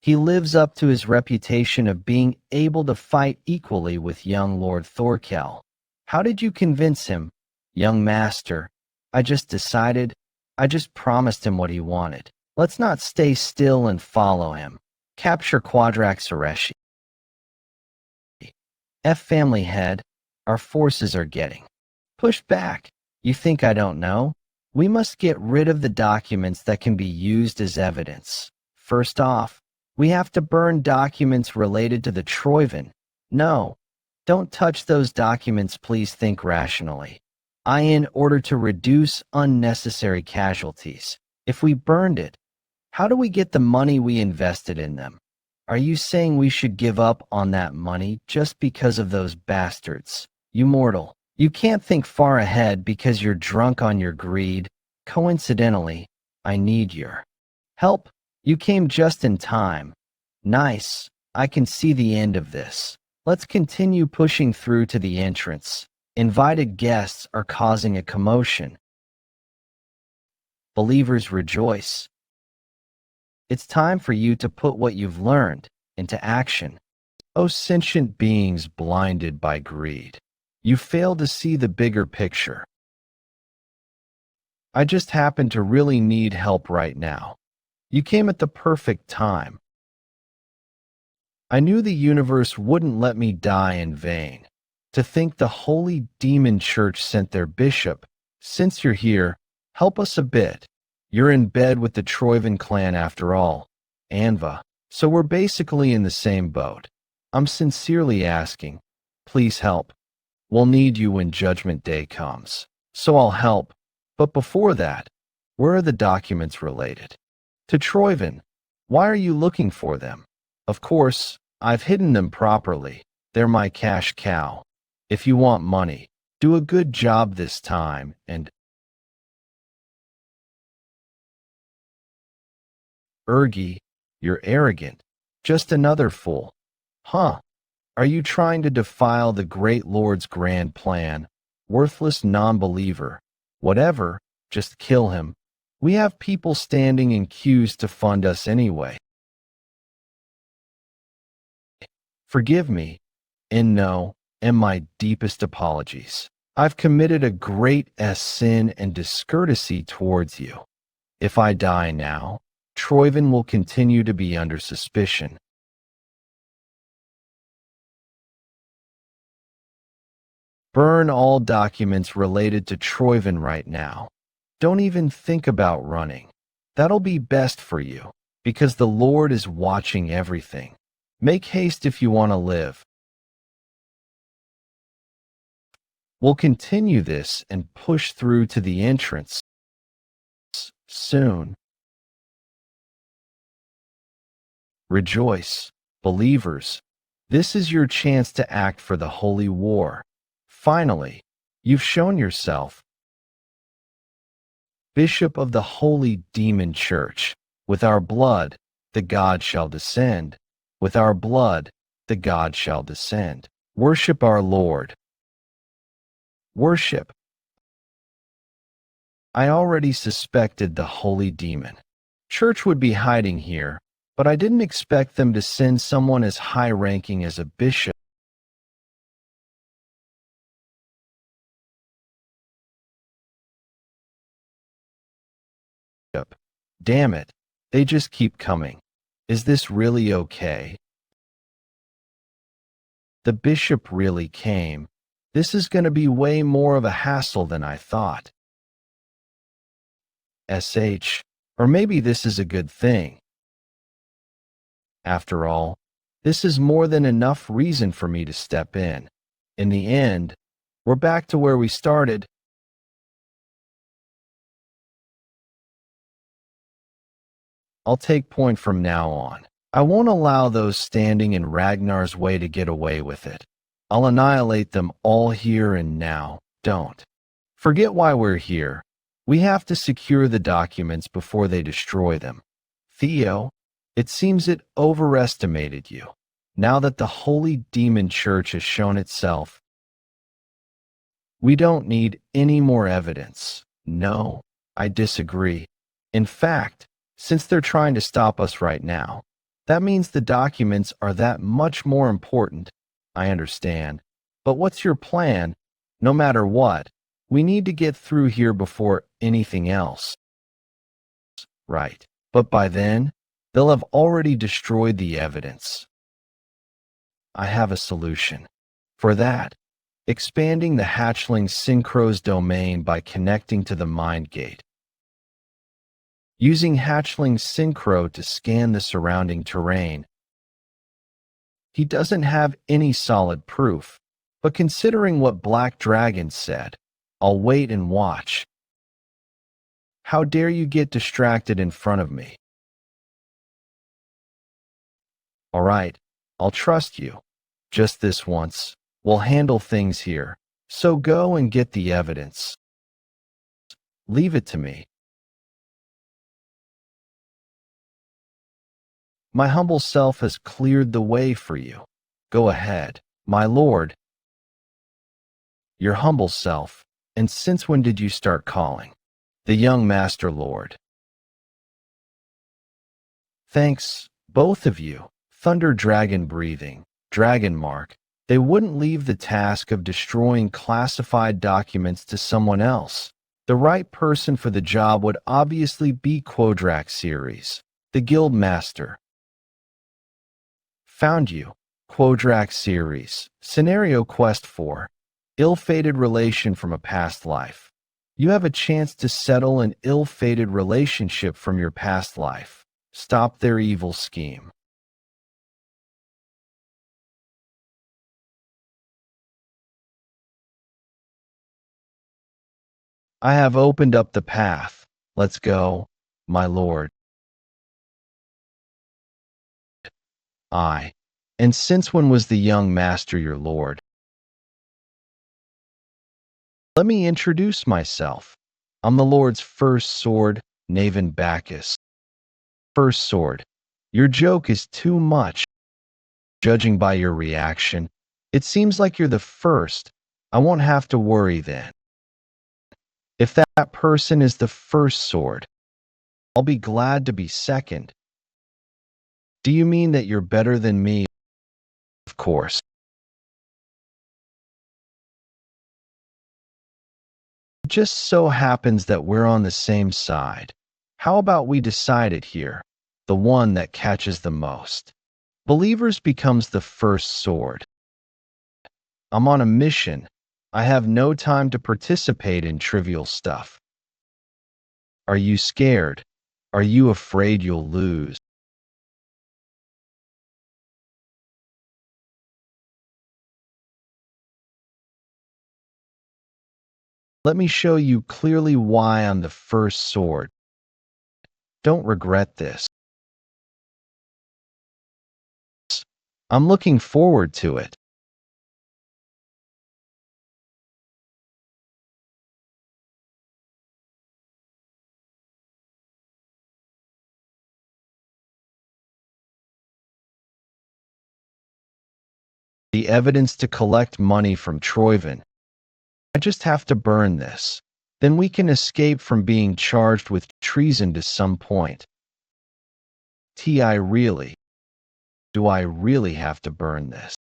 He lives up to his reputation of being able to fight equally with young Lord Thorkel. How did you convince him? Young master, I just promised him what he wanted. Let's not stay still and follow him. Capture Quadrax Areshi. F family head, our forces are getting pushed back. You think I don't know? We must get rid of the documents that can be used as evidence. First off, we have to burn documents related to the Troivan. No, don't touch those documents, please think rationally. In order to reduce unnecessary casualties. If we burned it, how do we get the money we invested in them? Are you saying we should give up on that money just because of those bastards? You mortal, you can't think far ahead because you're drunk on your greed. Coincidentally, I need your help. You came just in time. Nice, I can see the end of this. Let's continue pushing through to the entrance. Invited guests are causing a commotion. Believers rejoice. It's time for you to put what you've learned into action. O sentient beings blinded by greed, you fail to see the bigger picture. I just happen to really need help right now. You came at the perfect time. I knew the universe wouldn't let me die in vain. To think the Holy Demon Church sent their bishop. Since you're here, help us a bit. You're in bed with the Troivan clan after all, Anva, so we're basically in the same boat. I'm sincerely asking, please help. We'll need you when Judgment Day comes, so I'll help. But before that, where are the documents related to Troivan? Why are you looking for them? Of course, I've hidden them properly. They're my cash cow. If you want money, do a good job this time and Ergi, you're arrogant. Just another fool. Huh? Are you trying to defile the Great Lord's grand plan? Worthless non-believer. Whatever, just kill him. We have people standing in queues to fund us anyway. Forgive me, and my deepest apologies. I've committed a great sin and discourtesy towards you. If I die now, Troyven will continue to be under suspicion. Burn all documents related to Troyven right now. Don't even think about running. That'll be best for you, because the Lord is watching everything. Make haste if you want to live. We'll continue this and push through to the entrance soon. Rejoice, believers. This is your chance to act for the holy war. Finally, you've shown yourself. Bishop of the holy demon church, with our blood, the God shall descend. With our blood, the God shall descend. Worship our Lord. Worship. I already suspected the holy demon. Church would be hiding here, but I didn't expect them to send someone as high-ranking as a bishop. Damn it, they just keep coming. Is this really okay? The bishop really came. This is going to be way more of a hassle than I thought. Or maybe this is a good thing. After all, this is more than enough reason for me to step in. In the end, we're back to where we started. I'll take point from now on. I won't allow those standing in Ragnar's way to get away with it. I'll annihilate them all here and now. Don't. Forget why we're here. We have to secure the documents before they destroy them. Theo, it seems it overestimated you. Now that the holy demon church has shown itself, we don't need any more evidence. No, I disagree. In fact, since they're trying to stop us right now, that means the documents are that much more important. I understand. But what's your plan? No matter what, we need to get through here before anything else. Right. But by then, they'll have already destroyed the evidence. I have a solution. For that, expanding the hatchling Synchro's domain by connecting to the mind gate. Using hatchling Synchro to scan the surrounding terrain. He doesn't have any solid proof, but considering what Black Dragon said, I'll wait and watch. How dare you get distracted in front of me? All right, I'll trust you. Just this once. We'll handle things here. So go and get the evidence. Leave it to me. My humble self has cleared the way for you. Go ahead, my lord. Your humble self. And since when did you start calling? The young master lord. Thanks, both of you. Thunder dragon breathing, dragon mark. They wouldn't leave the task of destroying classified documents to someone else. The right person for the job would obviously be Quodrak series, the guild master. Found you. Quodrak series. Scenario Quest 4. Ill-fated relation from a past life. You have a chance to settle an ill-fated relationship from your past life. Stop their evil scheme. I have opened up the path. Let's go, my lord. And since when was the young master your lord? Let me introduce myself. I'm the Lord's first sword, Naven Bacchus. First sword. Your joke is too much. Judging by your reaction, it seems like you're the first. I won't have to worry then. If that person is the first sword, I'll be glad to be second. Do you mean that you're better than me? Of course. It just so happens that we're on the same side. How about we decide it here? The one that catches the most. Believers becomes the first sword. I'm on a mission. I have no time to participate in trivial stuff. Are you scared? Are you afraid you'll lose? Let me show you clearly why I'm the first sword. Don't regret this. I'm looking forward to it. The evidence to collect money from Troyven. I just have to burn this. Then we can escape from being charged with treason to some point. Really? Do I really have to burn this?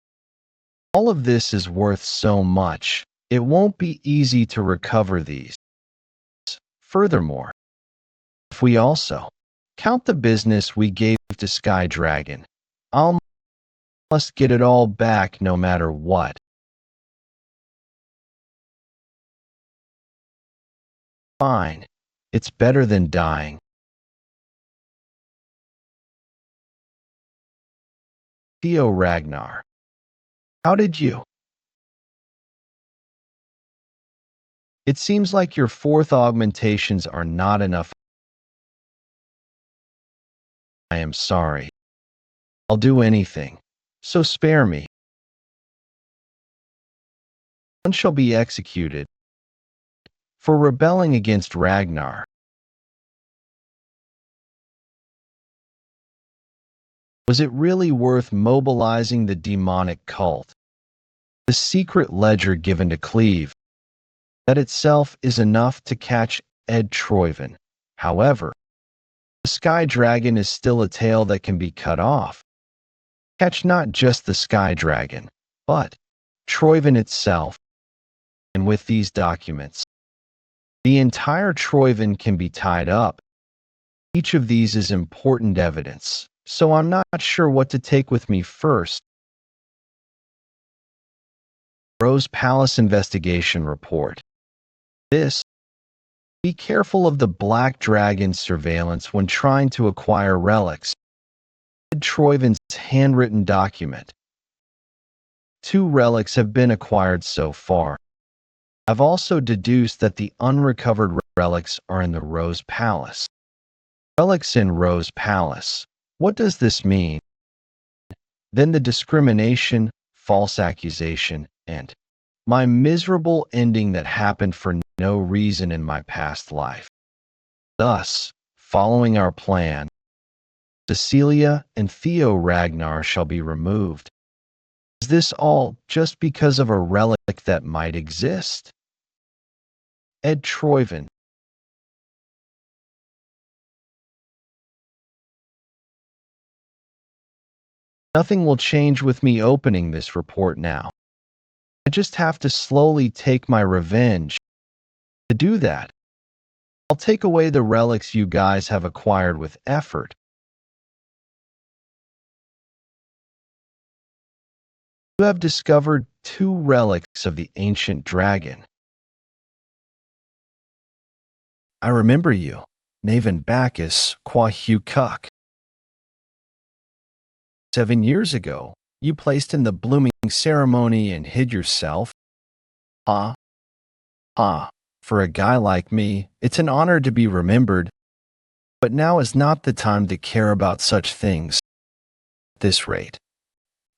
All of this is worth so much. It won't be easy to recover these. Furthermore, if we also count the business we gave to Sky Dragon, I'll must get it all back no matter what. Fine. It's better than dying. Theo Ragnar. How did you? It seems like your fourth augmentations are not enough. I am sorry. I'll do anything. So spare me. One shall be executed for rebelling against Ragnar. Was it really worth mobilizing the demonic cult? The secret ledger given to Cleve. That itself is enough to catch Ed Troyven. However, the Sky Dragon is still a tail that can be cut off. Catch not just the Sky Dragon, but Troyven itself. And with these documents, the entire Troyven can be tied up. Each of these is important evidence, so I'm not sure what to take with me first. Rose Palace Investigation Report. Be careful of the Black Dragon's surveillance when trying to acquire relics. Troyven's handwritten document. 2 relics have been acquired so far. I've also deduced that the unrecovered relics are in the Rose Palace. Relics in Rose Palace. What does this mean? Then the discrimination, false accusation, and my miserable ending that happened for no reason in my past life. Thus, following our plan, Cecilia and Theo Ragnar shall be removed. Is this all just because of a relic that might exist? Ed Troyven. Nothing will change with me opening this report now. I just have to slowly take my revenge. To do that, I'll take away the relics you guys have acquired with effort. You have discovered 2 relics of the ancient dragon. I remember you, Naven Bacchus Kwahu Kuk. 7 years ago, you placed in the blooming ceremony and hid yourself. Ha. Ha. For a guy like me, it's an honor to be remembered. But now is not the time to care about such things. At this rate,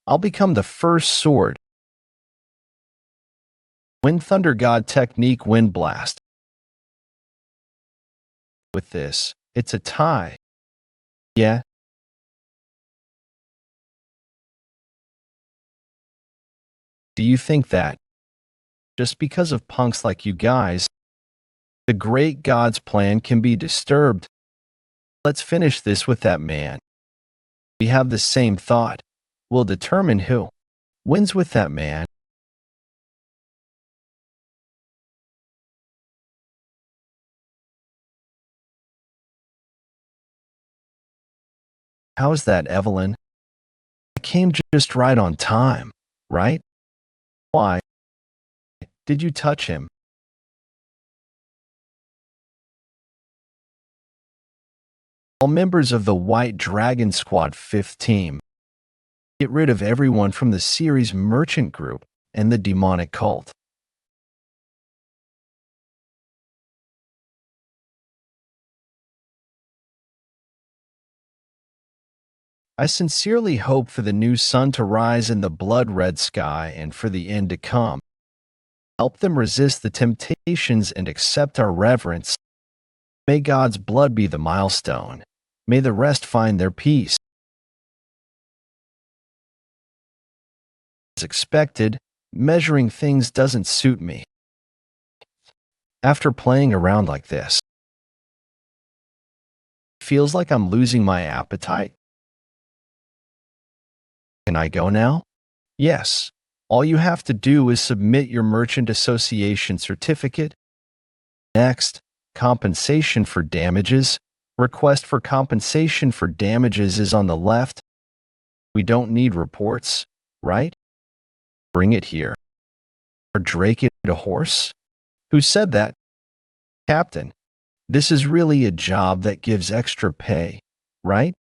I'll become the first sword. Wind Thunder God Technique Wind Blast. With this, it's a tie. Yeah. Do you think that, just because of punks like you guys, The great God's plan can be disturbed. Let's finish this with that man. We have the same thought. We'll determine who wins with that man. How's that, Evelyn? I came just right on time, right? Why? Did you touch him? All members of the White Dragon Squad 5th team. Get rid of everyone from the series merchant group and the demonic cult. I sincerely hope for the new sun to rise in the blood-red sky and for the end to come. Help them resist the temptations and accept our reverence. May God's blood be the milestone. May the rest find their peace. As expected, measuring things doesn't suit me. After playing around like this, it feels like I'm losing my appetite. Can I go now? Yes. All you have to do is submit your Merchant Association certificate. Next, compensation for damages. Request for compensation for damages is on the left. We don't need reports, right? Bring it here. Or Drake it a horse? Who said that? Captain, this is really a job that gives extra pay, right?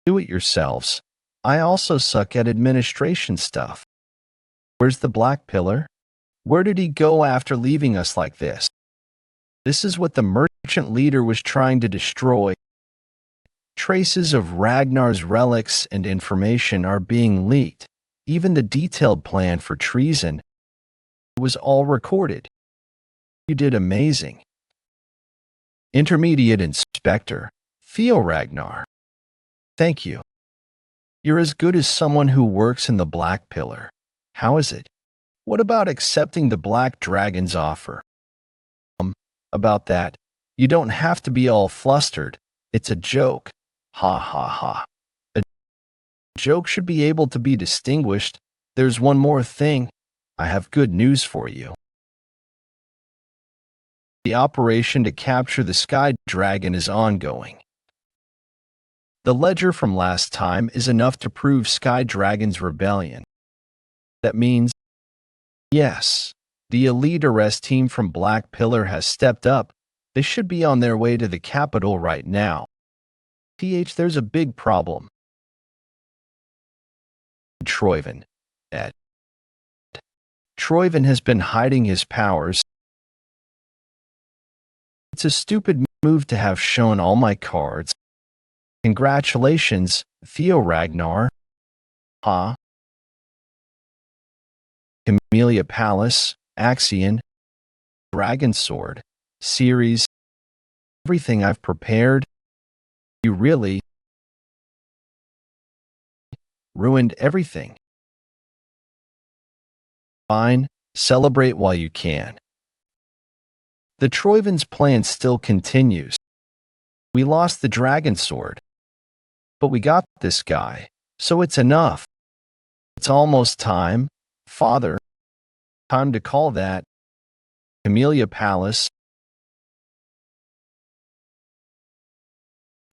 Do it yourselves. I also suck at administration stuff. Where's the Black Pillar? Where did he go after leaving us like this? This is what the merchant leader was trying to destroy. Traces of Ragnar's relics and information are being leaked. Even the detailed plan for treason was all recorded. You did amazing. Intermediate Inspector, Theo Ragnar. Thank you. You're as good as someone who works in the Black Pillar. How is it? What about accepting the Black Dragon's offer? About that, you don't have to be all flustered. It's a joke. Ha ha ha. A joke should be able to be distinguished. There's one more thing. I have good news for you. The operation to capture the Sky Dragon is ongoing. The ledger from last time is enough to prove Sky Dragon's rebellion. That means, yes, the elite arrest team from Black Pillar has stepped up. They should be on their way to the capital right now. There's a big problem. Troyven. Ed. Troyven has been hiding his powers. It's a stupid move to have shown all my cards. Congratulations, Theo Ragnar. Ha. Camellia Palace, Axion, Dragon Sword, series. Everything I've prepared. You really ruined everything. Fine, celebrate while you can. The Troyven's plan still continues. We lost the Dragon Sword, but we got this guy, so it's enough. It's almost time, Father. Time to call that Camellia Palace.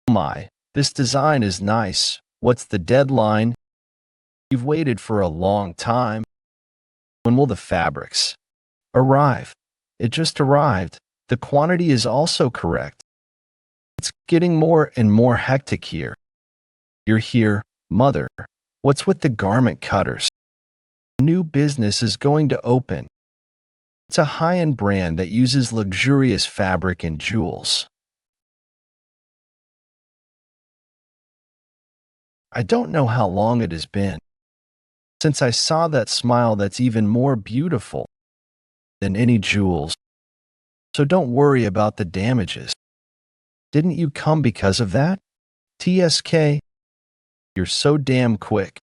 Oh my, this design is nice. What's the deadline? You've waited for a long time. When will the fabrics arrive? It just arrived. The quantity is also correct. It's getting more and more hectic here. You're here, Mother. What's with the garment cutters? A new business is going to open. It's a high-end brand that uses luxurious fabric and jewels. I don't know how long it has been since I saw that smile that's even more beautiful than any jewels. So don't worry about the damages. Didn't you come because of that? TSK, you're so damn quick.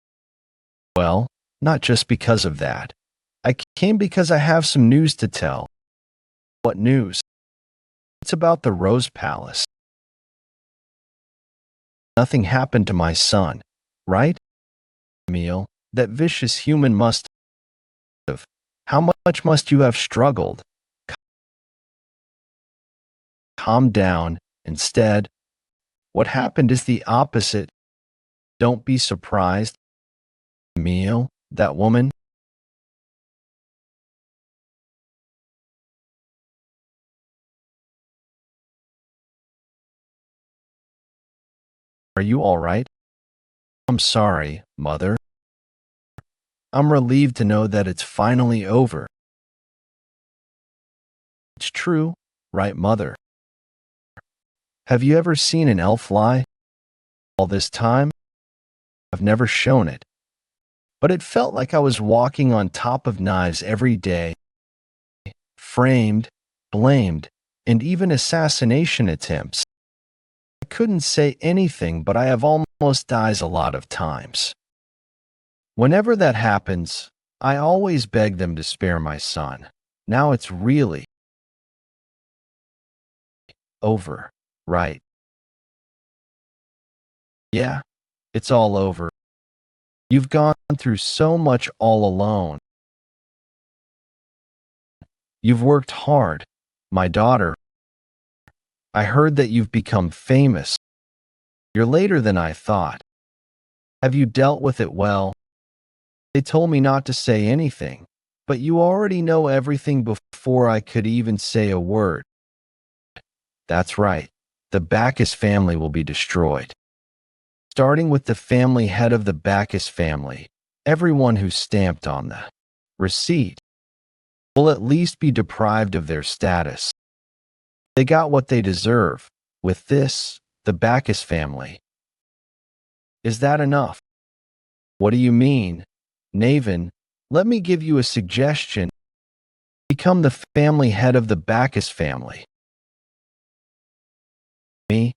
Well, not just because of that. I came because I have some news to tell. What news? It's about the Rose Palace. Nothing happened to my son, right? Emil, that vicious human must have. How much must you have struggled? Calm down. Instead, what happened is the opposite. Don't be surprised. Emil, that woman. Are you all right? I'm sorry, Mother. I'm relieved to know that it's finally over. It's true, right, Mother? Have you ever seen an elf fly? All this time, I've never shown it. But it felt like I was walking on top of knives every day, framed, blamed, and even assassination attempts. I couldn't say anything, but I have almost died a lot of times. Whenever that happens, I always beg them to spare my son. Now it's really over, right? Yeah, it's all over. You've gone through so much all alone. You've worked hard, my daughter. I heard that you've become famous. You're later than I thought. Have you dealt with it well? They told me not to say anything, but you already know everything before I could even say a word. That's right. The Bacchus family will be destroyed. Starting with the family head of the Bacchus family, everyone who stamped on the receipt will at least be deprived of their status. They got what they deserve. With this, the Bacchus family. Is that enough? What do you mean? Naven, let me give you a suggestion. Become the family head of the Bacchus family. Me,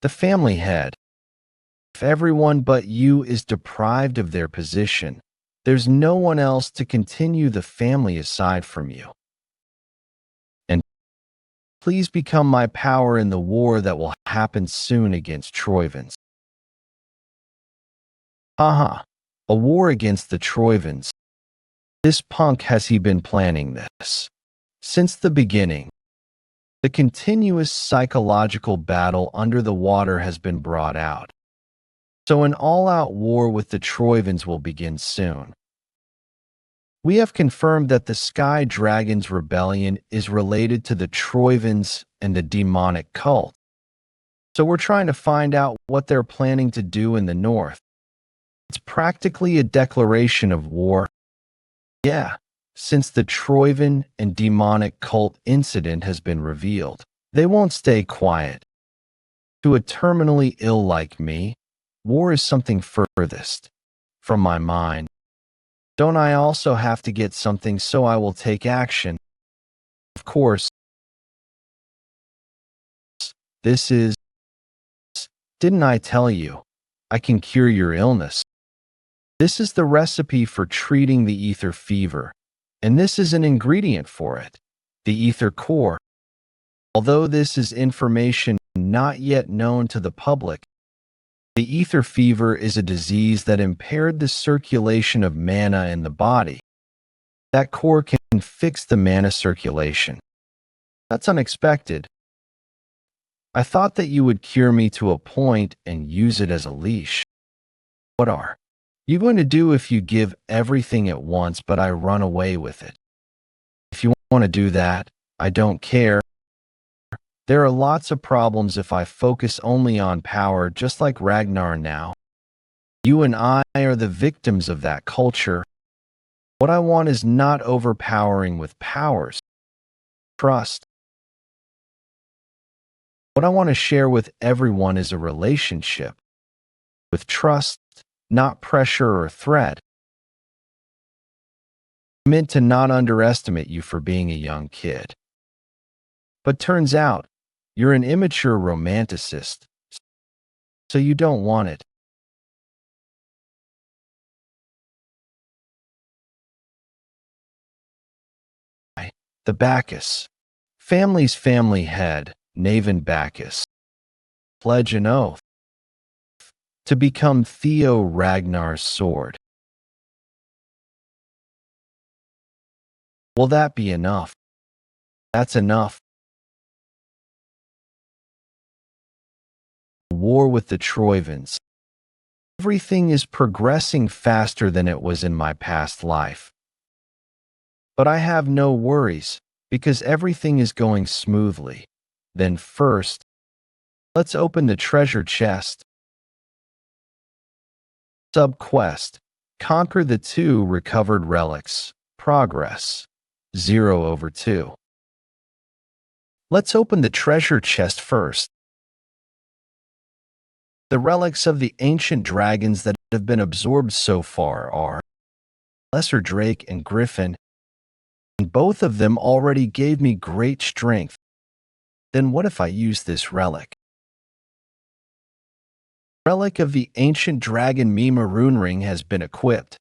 the family head. If everyone but you is deprived of their position, there's no one else to continue the family aside from you. And please become my power in the war that will happen soon against Troivans. Haha, a war against the Troivans. This punk has he been planning this? Since the beginning. The continuous psychological battle under the water has been brought out. So an all-out war with the Troivans will begin soon. We have confirmed that the Sky Dragon's rebellion is related to the Troivans and the demonic cult. So we're trying to find out what they're planning to do in the north. It's practically a declaration of war. Yeah, since the Troivan and demonic cult incident has been revealed, they won't stay quiet. To a terminally ill like me, war is something furthest from my mind. Don't I also have to get something, so I will take action? Of course. This is... Didn't I tell you? I can cure your illness. This is the recipe for treating the ether fever, and this is an ingredient for it, the ether core. Although this is information not yet known to the public, the ether fever is a disease that impaired the circulation of mana in the body. That core can fix the mana circulation. That's unexpected. I thought that you would cure me to a point and use it as a leash. What are you going to do if you give everything at once but I run away with it? If you want to do that, I don't care. There are lots of problems if I focus only on power, just like Ragnar now. You and I are the victims of that culture. What I want is not overpowering with powers. Trust. What I want to share with everyone is a relationship. With trust, not pressure or threat. I meant to not underestimate you for being a young kid. But turns out, you're an immature romanticist, so you don't want it. The Bacchus. Family's family head, Navan Bacchus, pledge an oath to become Theo Ragnar's sword. Will that be enough? That's enough. War with the Troivans. Everything is progressing faster than it was in my past life. But I have no worries, because everything is going smoothly. Then first, let's open the treasure chest. Sub-quest. Conquer the 2 recovered relics. Progress. 0/2. Let's open the treasure chest first. The relics of the ancient dragons that have been absorbed so far are Lesser Drake and Griffin, and both of them already gave me great strength. Then what if I use this relic? Relic of the ancient dragon Mima rune ring has been equipped.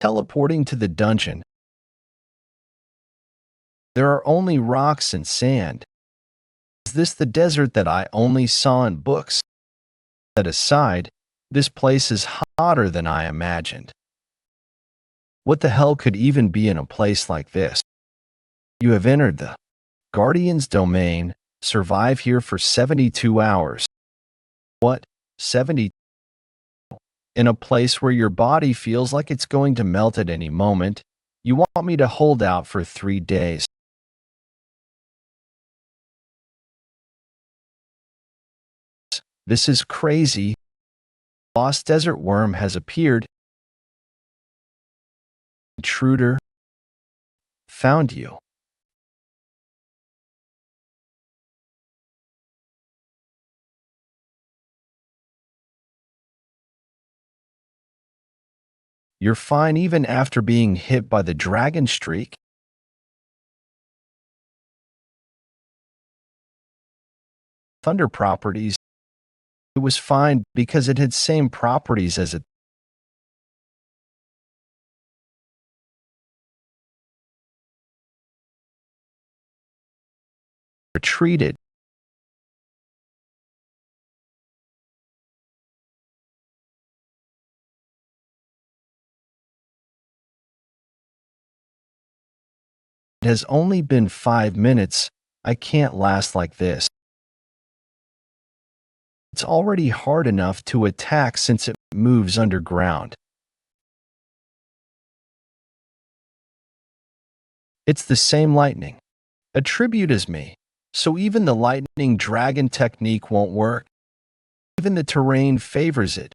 Teleporting to the dungeon. There are only rocks and sand. Is this the desert that I only saw in books? Set aside, this place is hotter than I imagined. What the hell could even be in a place like this? You have entered the Guardian's domain. Survive here for 72 hours. What? 70? In a place where your body feels like it's going to melt at any moment, you want me to hold out for 3 days. This is crazy. Lost desert worm has appeared. Intruder. Found you. You're fine even after being hit by the dragon streak? Thunder properties. It was fine because it had same properties as it. Retreated. It has only been 5 minutes. I can't last like this. It's already hard enough to attack since it moves underground. It's the same lightning. Attribute as me, so even the lightning dragon technique won't work. Even the terrain favors it.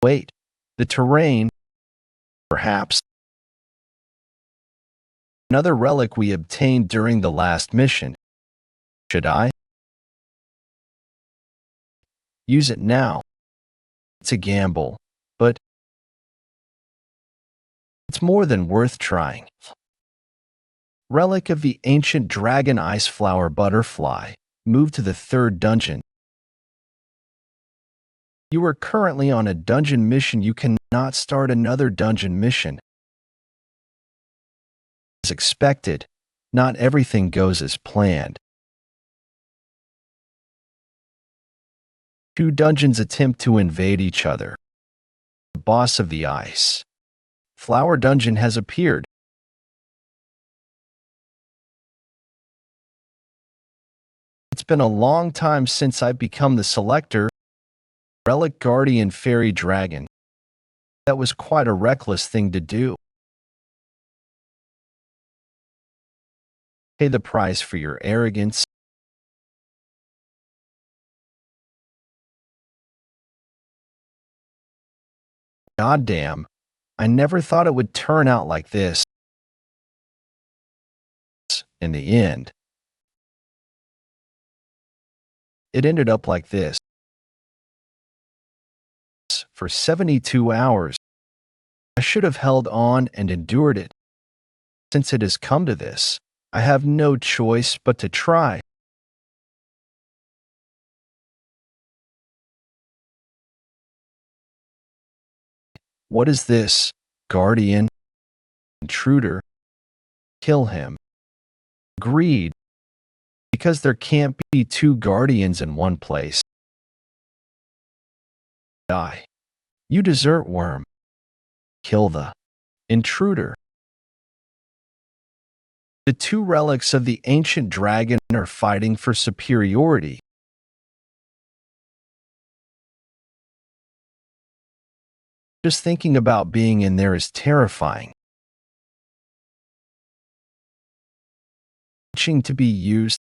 Wait, the terrain? Perhaps. Another relic we obtained during the last mission. Should I use it now? It's a gamble, but it's more than worth trying. Relic of the ancient dragon ice flower butterfly. Move to the 3rd dungeon. You are currently on a dungeon mission. You cannot start another dungeon mission. As expected, not everything goes as planned. 2 dungeons attempt to invade each other. The boss of the ice flower dungeon has appeared. It's been a long time since I've become the selector. Relic Guardian Fairy Dragon. That was quite a reckless thing to do. Pay the price for your arrogance. Goddamn, I never thought it would turn out like this. In the end, it ended up like this. For 72 hours, I should have held on and endured it. Since it has come to this, I have no choice but to try. What is this, Guardian? Intruder? kill him. Agreed, because there can't be two guardians in one place. Die. You desert worm. Kill the intruder. The two relics of the ancient dragon are fighting for superiority. Just thinking about being in there is terrifying. Itching to be used,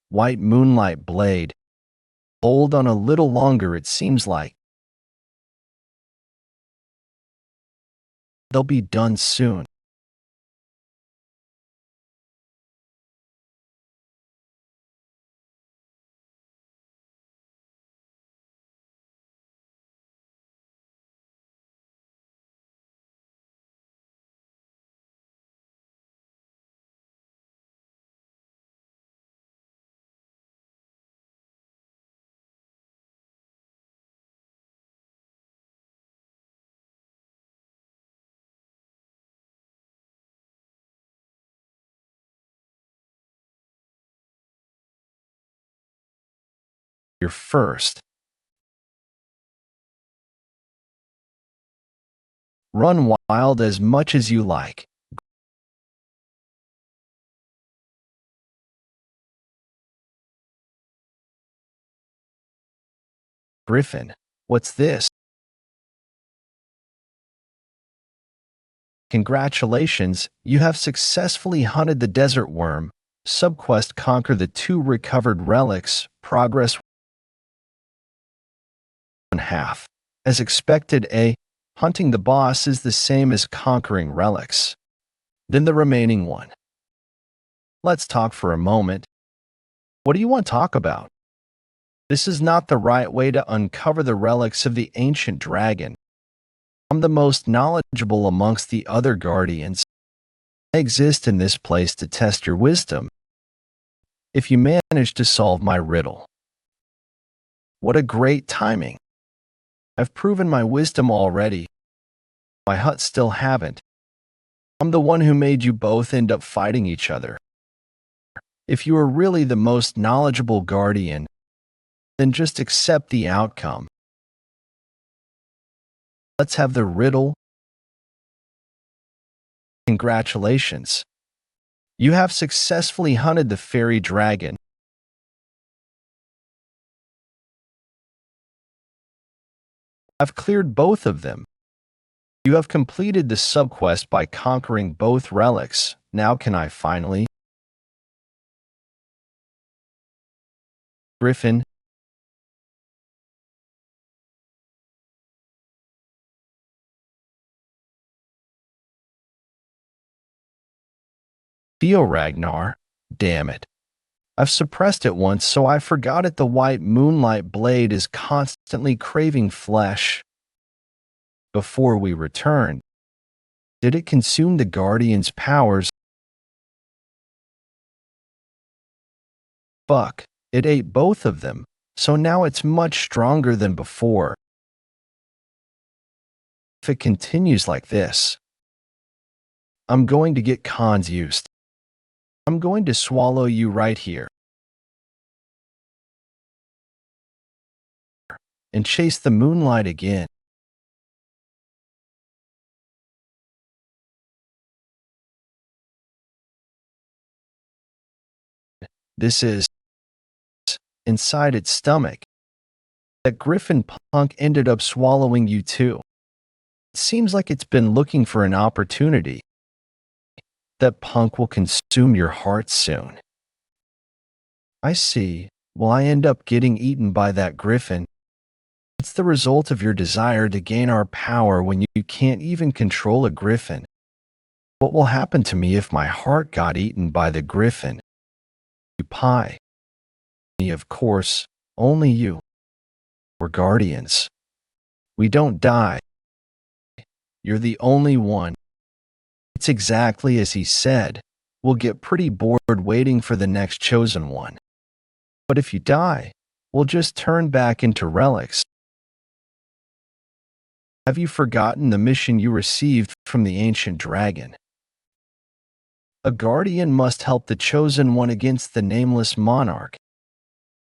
white moonlight blade. Hold on a little longer, it seems like. They'll be done soon. You're first. Run wild as much as you like. Griffin, what's this? Congratulations, you have successfully hunted the desert worm. Subquest: conquer the two recovered relics. Progress 1/2. As expected, hunting the boss is the same as conquering relics. Then the remaining one. Let's talk for a moment. What do you want to talk about? This is not the right way to uncover the relics of the ancient dragon. I'm the most knowledgeable amongst the other guardians. I exist in this place to test your wisdom. If you manage to solve my riddle. What a great timing. I've proven my wisdom already. My hut still haven't. I'm the one who made you both end up fighting each other. If you are really the most knowledgeable guardian, then just accept the outcome. Let's have the riddle. Congratulations. You have successfully hunted the fairy dragon. I've cleared both of them. You have completed the subquest by conquering both relics. Now can I finally? Griffin. Theo Ragnar, damn it. I've suppressed it once, so I forgot it. The white moonlight blade is constantly craving flesh. Before we returned, did it consume the Guardian's powers? Fuck, it ate both of them, so now it's much stronger than before. If it continues like this, I'm going to get confused. I'm going to swallow you right here and chase the moonlight again. This is inside its stomach. That Griffin punk ended up swallowing you too. It seems like it's been looking for an opportunity. That punk will consume your heart soon. I see. Will I end up getting eaten by that Griffin? It's the result of your desire to gain our power when you can't even control a Griffin. What will happen to me if my heart got eaten by the Griffin? You pie. Me, of course, only you. We're guardians. We don't die. You're the only one. It's exactly as he said. We'll get pretty bored waiting for the next chosen one. But if you die, we'll just turn back into relics. Have you forgotten the mission you received from the ancient dragon? A guardian must help the chosen one against the nameless monarch.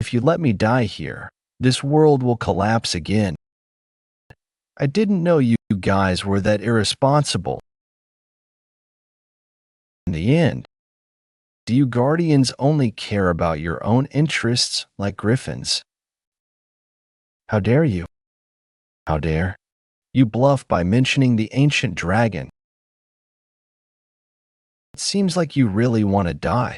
If you let me die here, this world will collapse again. I didn't know you guys were that irresponsible. In the end, do you guardians only care about your own interests like griffins? How dare you? How dare you bluff by mentioning the ancient dragon? It seems like you really want to die.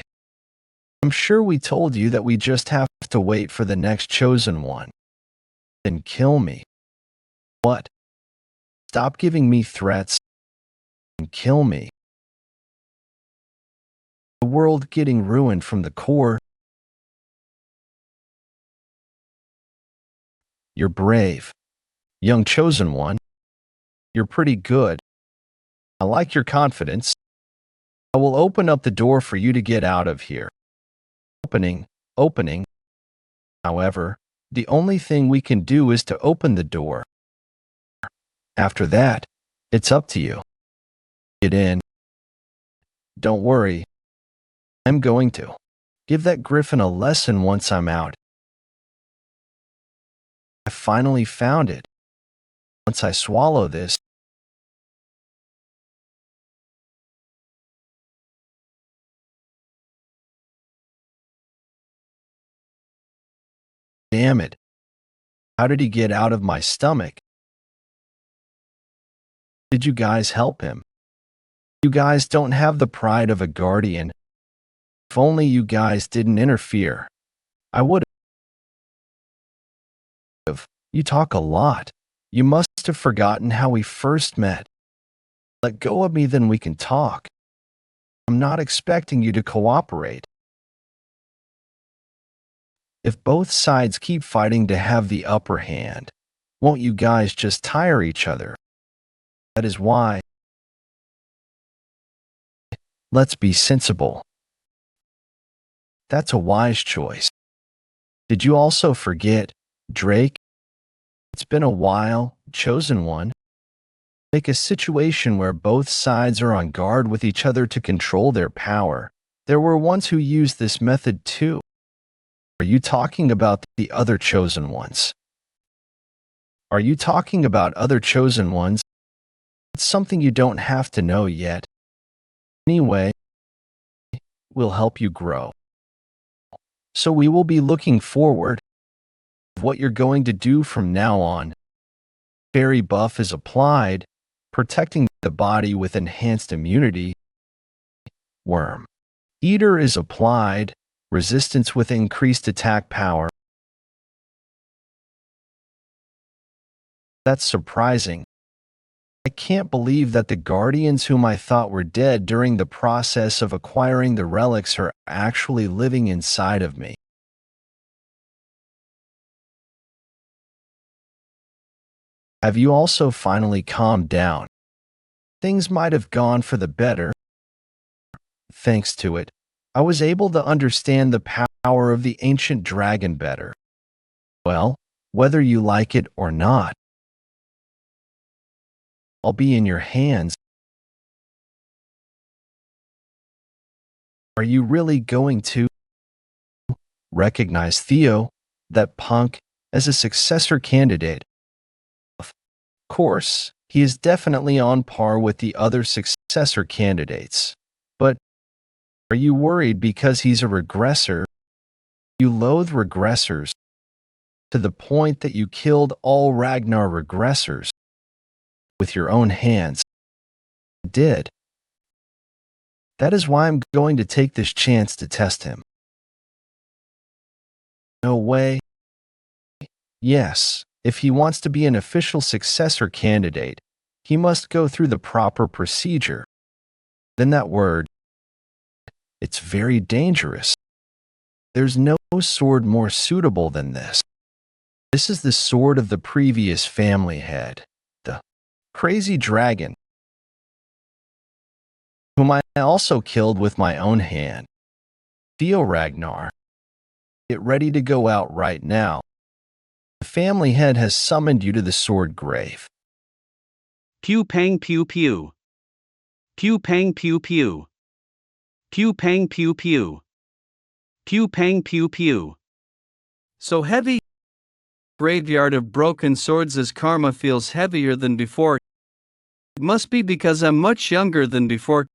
I'm sure we told you that we just have to wait for the next chosen one. Then kill me. What? Stop giving me threats and kill me. The world getting ruined from the core. You're brave. Young chosen one. You're pretty good. I like your confidence. I will open up the door for you to get out of here. Opening. However, the only thing we can do is to open the door. After that, it's up to you. Get in. Don't worry. I'm going to give that griffin a lesson once I'm out. I finally found it. Once I swallow this, damn it. How did he get out of my stomach? Did you guys help him? You guys don't have the pride of a guardian. If only you guys didn't interfere, I would have. You talk a lot. You must have forgotten how we first met. Let go of me, then we can talk. I'm not expecting you to cooperate. If both sides keep fighting to have the upper hand, won't you guys just tire each other? That is why. Let's be sensible. That's a wise choice. Did you also forget, Drake? It's been a while, chosen one. Make a situation where both sides are on guard with each other to control their power. There were ones who used this method too. Are you talking about the other chosen ones? Are you talking about other chosen ones? It's something you don't have to know yet. Anyway, we'll help you grow. So we will be looking forward to what you're going to do from now on. Fairy buff is applied, protecting the body with enhanced immunity. Worm Eater is applied, resistance with increased attack power. That's surprising. I can't believe that the guardians whom I thought were dead during the process of acquiring the relics are actually living inside of me. Have you also finally calmed down? Things might have gone for the better. Thanks to it, I was able to understand the power of the ancient dragon better. Well, whether you like it or not, I'll be in your hands. Are you really going to recognize Theo, that punk, as a successor candidate? Of course, he is definitely on par with the other successor candidates. But are you worried because he's a regressor? You loathe regressors to the point that you killed all Ragnar regressors with your own hands. I did. That is why I'm going to take this chance to test him. No way. Yes, if he wants to be an official successor candidate, he must go through the proper procedure. Then that word, it's very dangerous. There's no sword more suitable than this. This is the sword of the previous family head, the crazy dragon, whom I also killed with my own hand. Theo Ragnar, get ready to go out right now. The family head has summoned you to the sword grave. Pew pang pew pew. Pew pang pew pew. Pew pang pew pew. Pew pang pew pew. So heavy. Graveyard of broken swords as karma feels heavier than before. It must be because I'm much younger than before.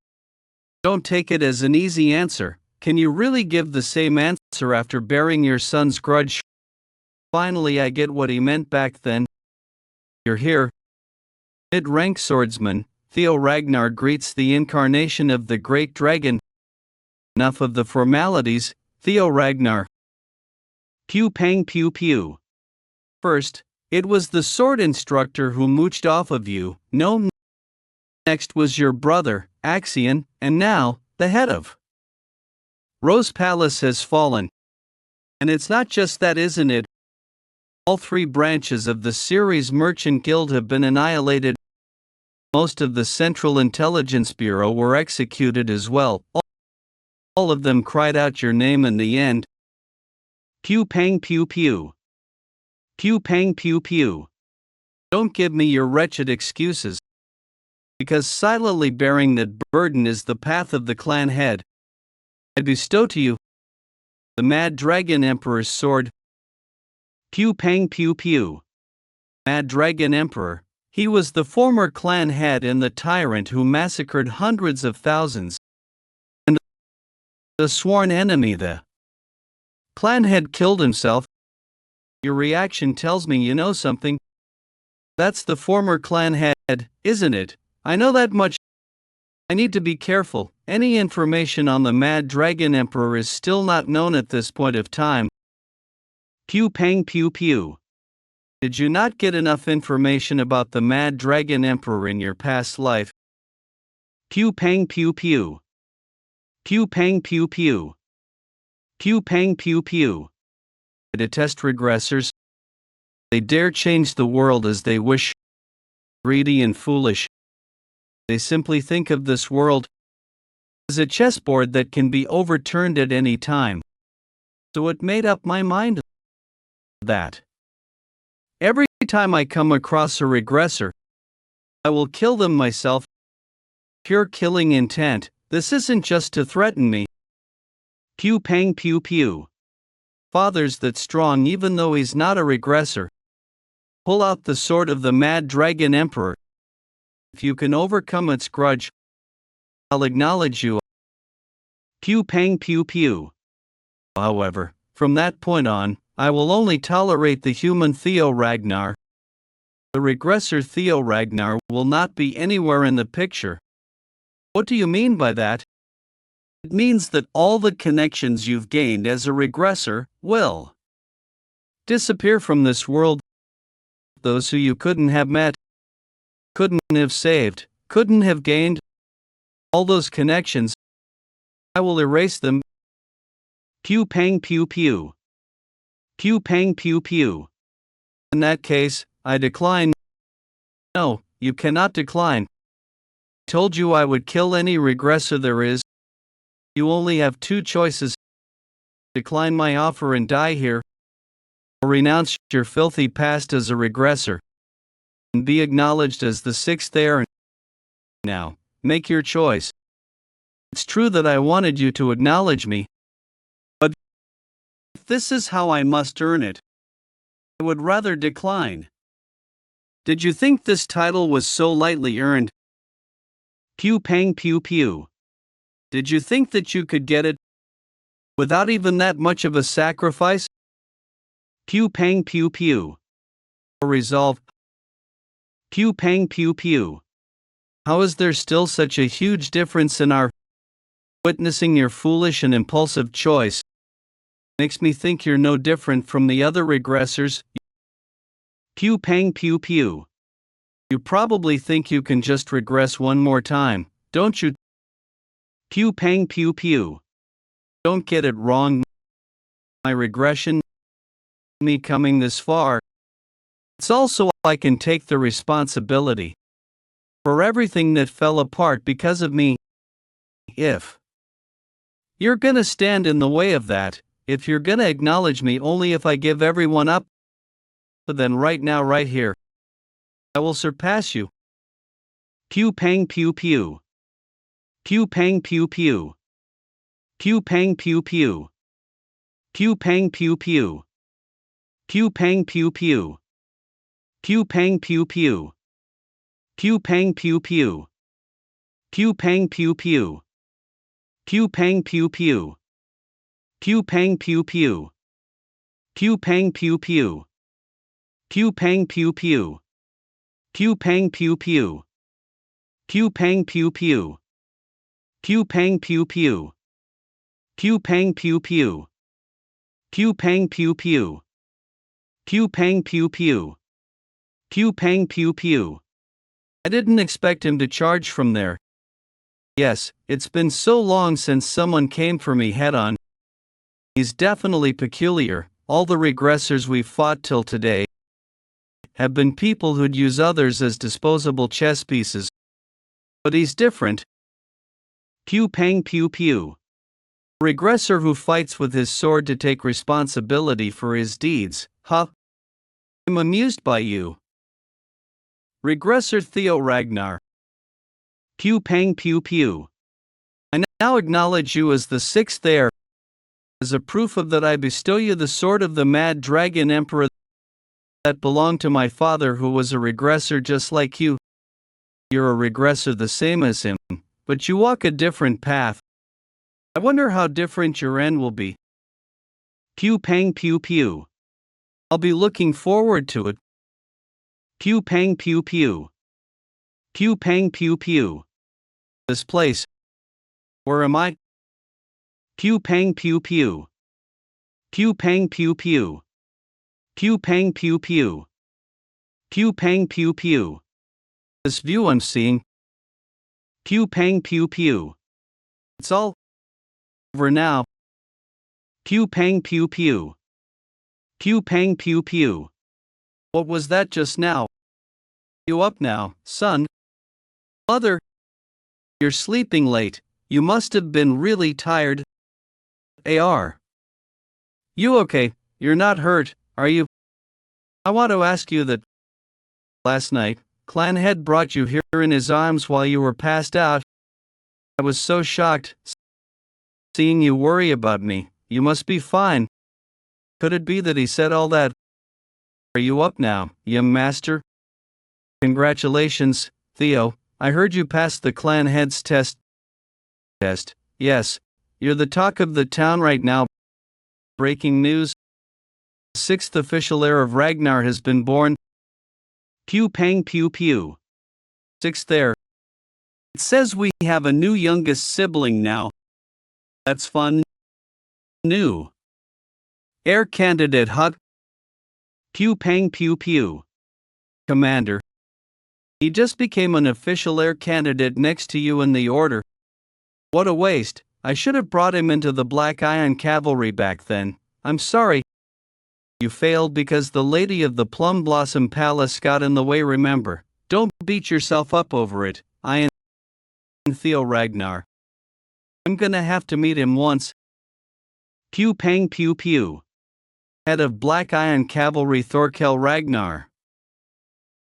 Don't take it as an easy answer. Can you really give the same answer after bearing your son's grudge? Finally, I get what he meant back then. You're here. Mid-rank swordsman, Theo Ragnar greets the incarnation of the great dragon. Enough of the formalities, Theo Ragnar. Pew pang pew pew. First, it was the sword instructor who mooched off of you. No. Next was your brother, Axion, and now, the head of Rose Palace has fallen. And it's not just that, isn't it? All three branches of the Ceres Merchant Guild have been annihilated. Most of the Central Intelligence Bureau were executed as well. All of them cried out your name in the end. Pew pang pew pew. Pew pang pew pew. Don't give me your wretched excuses. Because silently bearing that burden is the path of the clan head. I bestow to you the Mad Dragon Emperor's sword. Pew pang pew pew. Mad Dragon Emperor. He was the former clan head and the tyrant who massacred hundreds of thousands. And the sworn enemy, the clan head, killed himself. Your reaction tells me you know something. That's the former clan head, isn't it? I know that much. I need to be careful. Any information on the Mad Dragon Emperor is still not known at this point of time. Pew pang pew pew. Did you not get enough information about the Mad Dragon Emperor in your past life? Pew pang pew pew. Pew pang pew pew. Pew pang pew pew. I detest regressors. They dare change the world as they wish. Greedy and foolish. They simply think of this world as a chessboard that can be overturned at any time. So it made up my mind that every time I come across a regressor, I will kill them myself. Pure killing intent. This isn't just to threaten me. Pew pang pew pew. Father's that strong even though he's not a regressor. Pull out the sword of the Mad Dragon Emperor. If you can overcome its grudge, I'll acknowledge you. Pew pang pew pew. However, from that point on, I will only tolerate the human Theo Ragnar. The regressor Theo Ragnar will not be anywhere in the picture. What do you mean by that? It means that all the connections you've gained as a regressor will disappear from this world. Those who you couldn't have met, couldn't have saved, couldn't have gained, all those connections, I will erase them. Pew pang pew pew. Pew pang pew pew. In that case, I decline. No, you cannot decline. I told you I would kill any regressor there is. You only have two choices. Decline my offer and die here, or renounce your filthy past as a regressor and be acknowledged as the sixth heir. Now, make your choice. It's true that I wanted you to acknowledge me, but if this is how I must earn it, I would rather decline. Did you think this title was so lightly earned? Pew pang pew pew. Did you think that you could get it without even that much of a sacrifice? Pew pang pew pew. Or resolve. Pew pang pew pew. How is there still such a huge difference in our witnessing your foolish and impulsive choice? Makes me think you're no different from the other regressors. Pew pang pew pew. You probably think you can just regress one more time, don't you? Pew pang pew pew. Don't get it wrong. My regression, me coming this far, it's also I can take the responsibility for everything that fell apart because of me. If you're gonna stand in the way of that, if you're gonna acknowledge me only if I give everyone up, then right now, right here, I will surpass you. Pew pang pew pew. Pew pang pew pew. Pew pang pew pew. Pew pang pew pew. Pew pang pew pew. Pew pang pew pew. Pew pang pew pew. Pew pang pew pew. Pew pang pew pew. Pew pang pew pew. Pew pang pew pew. Pew pang pew pew. Pew pang pew pew. Pew pang pew pew. Pew pang pew pew. Pew pang pew pew. Pew pang pew pew. Pew pang pew pew. Pew pang pew pew. I didn't expect him to charge from there. Yes, it's been so long since someone came for me head on. He's definitely peculiar. All the regressors we've fought till today have been people who'd use others as disposable chess pieces. But he's different. Pew pang pew pew. Regressor who fights with his sword to take responsibility for his deeds, huh? I'm amused by you. Regressor Theo Ragnar. Pew pang pew pew. I now acknowledge you as the sixth heir, as a proof of that I bestow you the sword of the mad dragon emperor that belonged to my father, who was a regressor just like you. You're a regressor the same as him, but you walk a different path. I wonder how different your end will be. Pew pang pew pew. I'll be looking forward to it. Pew pang pew pew. Pew pang pew pew. This place. Where am I? Pew pang pew pew. Pew pang pew pew. Pew pang pew pew. Pew pang pew pew. This view I'm seeing. Pew pang pew pew. It's all over now. Pew pang pew pew. Pew pang pew pew. What was that just now? You up now, son? Mother? You're sleeping late. You must have been really tired. AR. You okay? You're not hurt, are you? I want to ask you that last night, Clanhead brought you here in his arms while you were passed out. I was so shocked seeing you worry about me. You must be fine. Could it be that he said all that? Are you up now, young master? Congratulations, Theo. I heard you passed the Clanhead's test. Yes. You're the talk of the town right now. Breaking news. Sixth official heir of Ragnar has been born. Pew pang pew pew. Sixth heir. It says we have a new youngest sibling now. That's fun. New heir candidate, huh? Pew pang pew pew. Commander. He just became an official heir candidate next to you in the order. What a waste. I should have brought him into the Black Iron Cavalry back then. I'm sorry. You failed because the Lady of the Plum Blossom Palace got in the way, remember. Don't beat yourself up over it. I am Theo Ragnar. I'm gonna have to meet him once. Pew pang pew pew. Head of Black Iron Cavalry Thorkel Ragnar.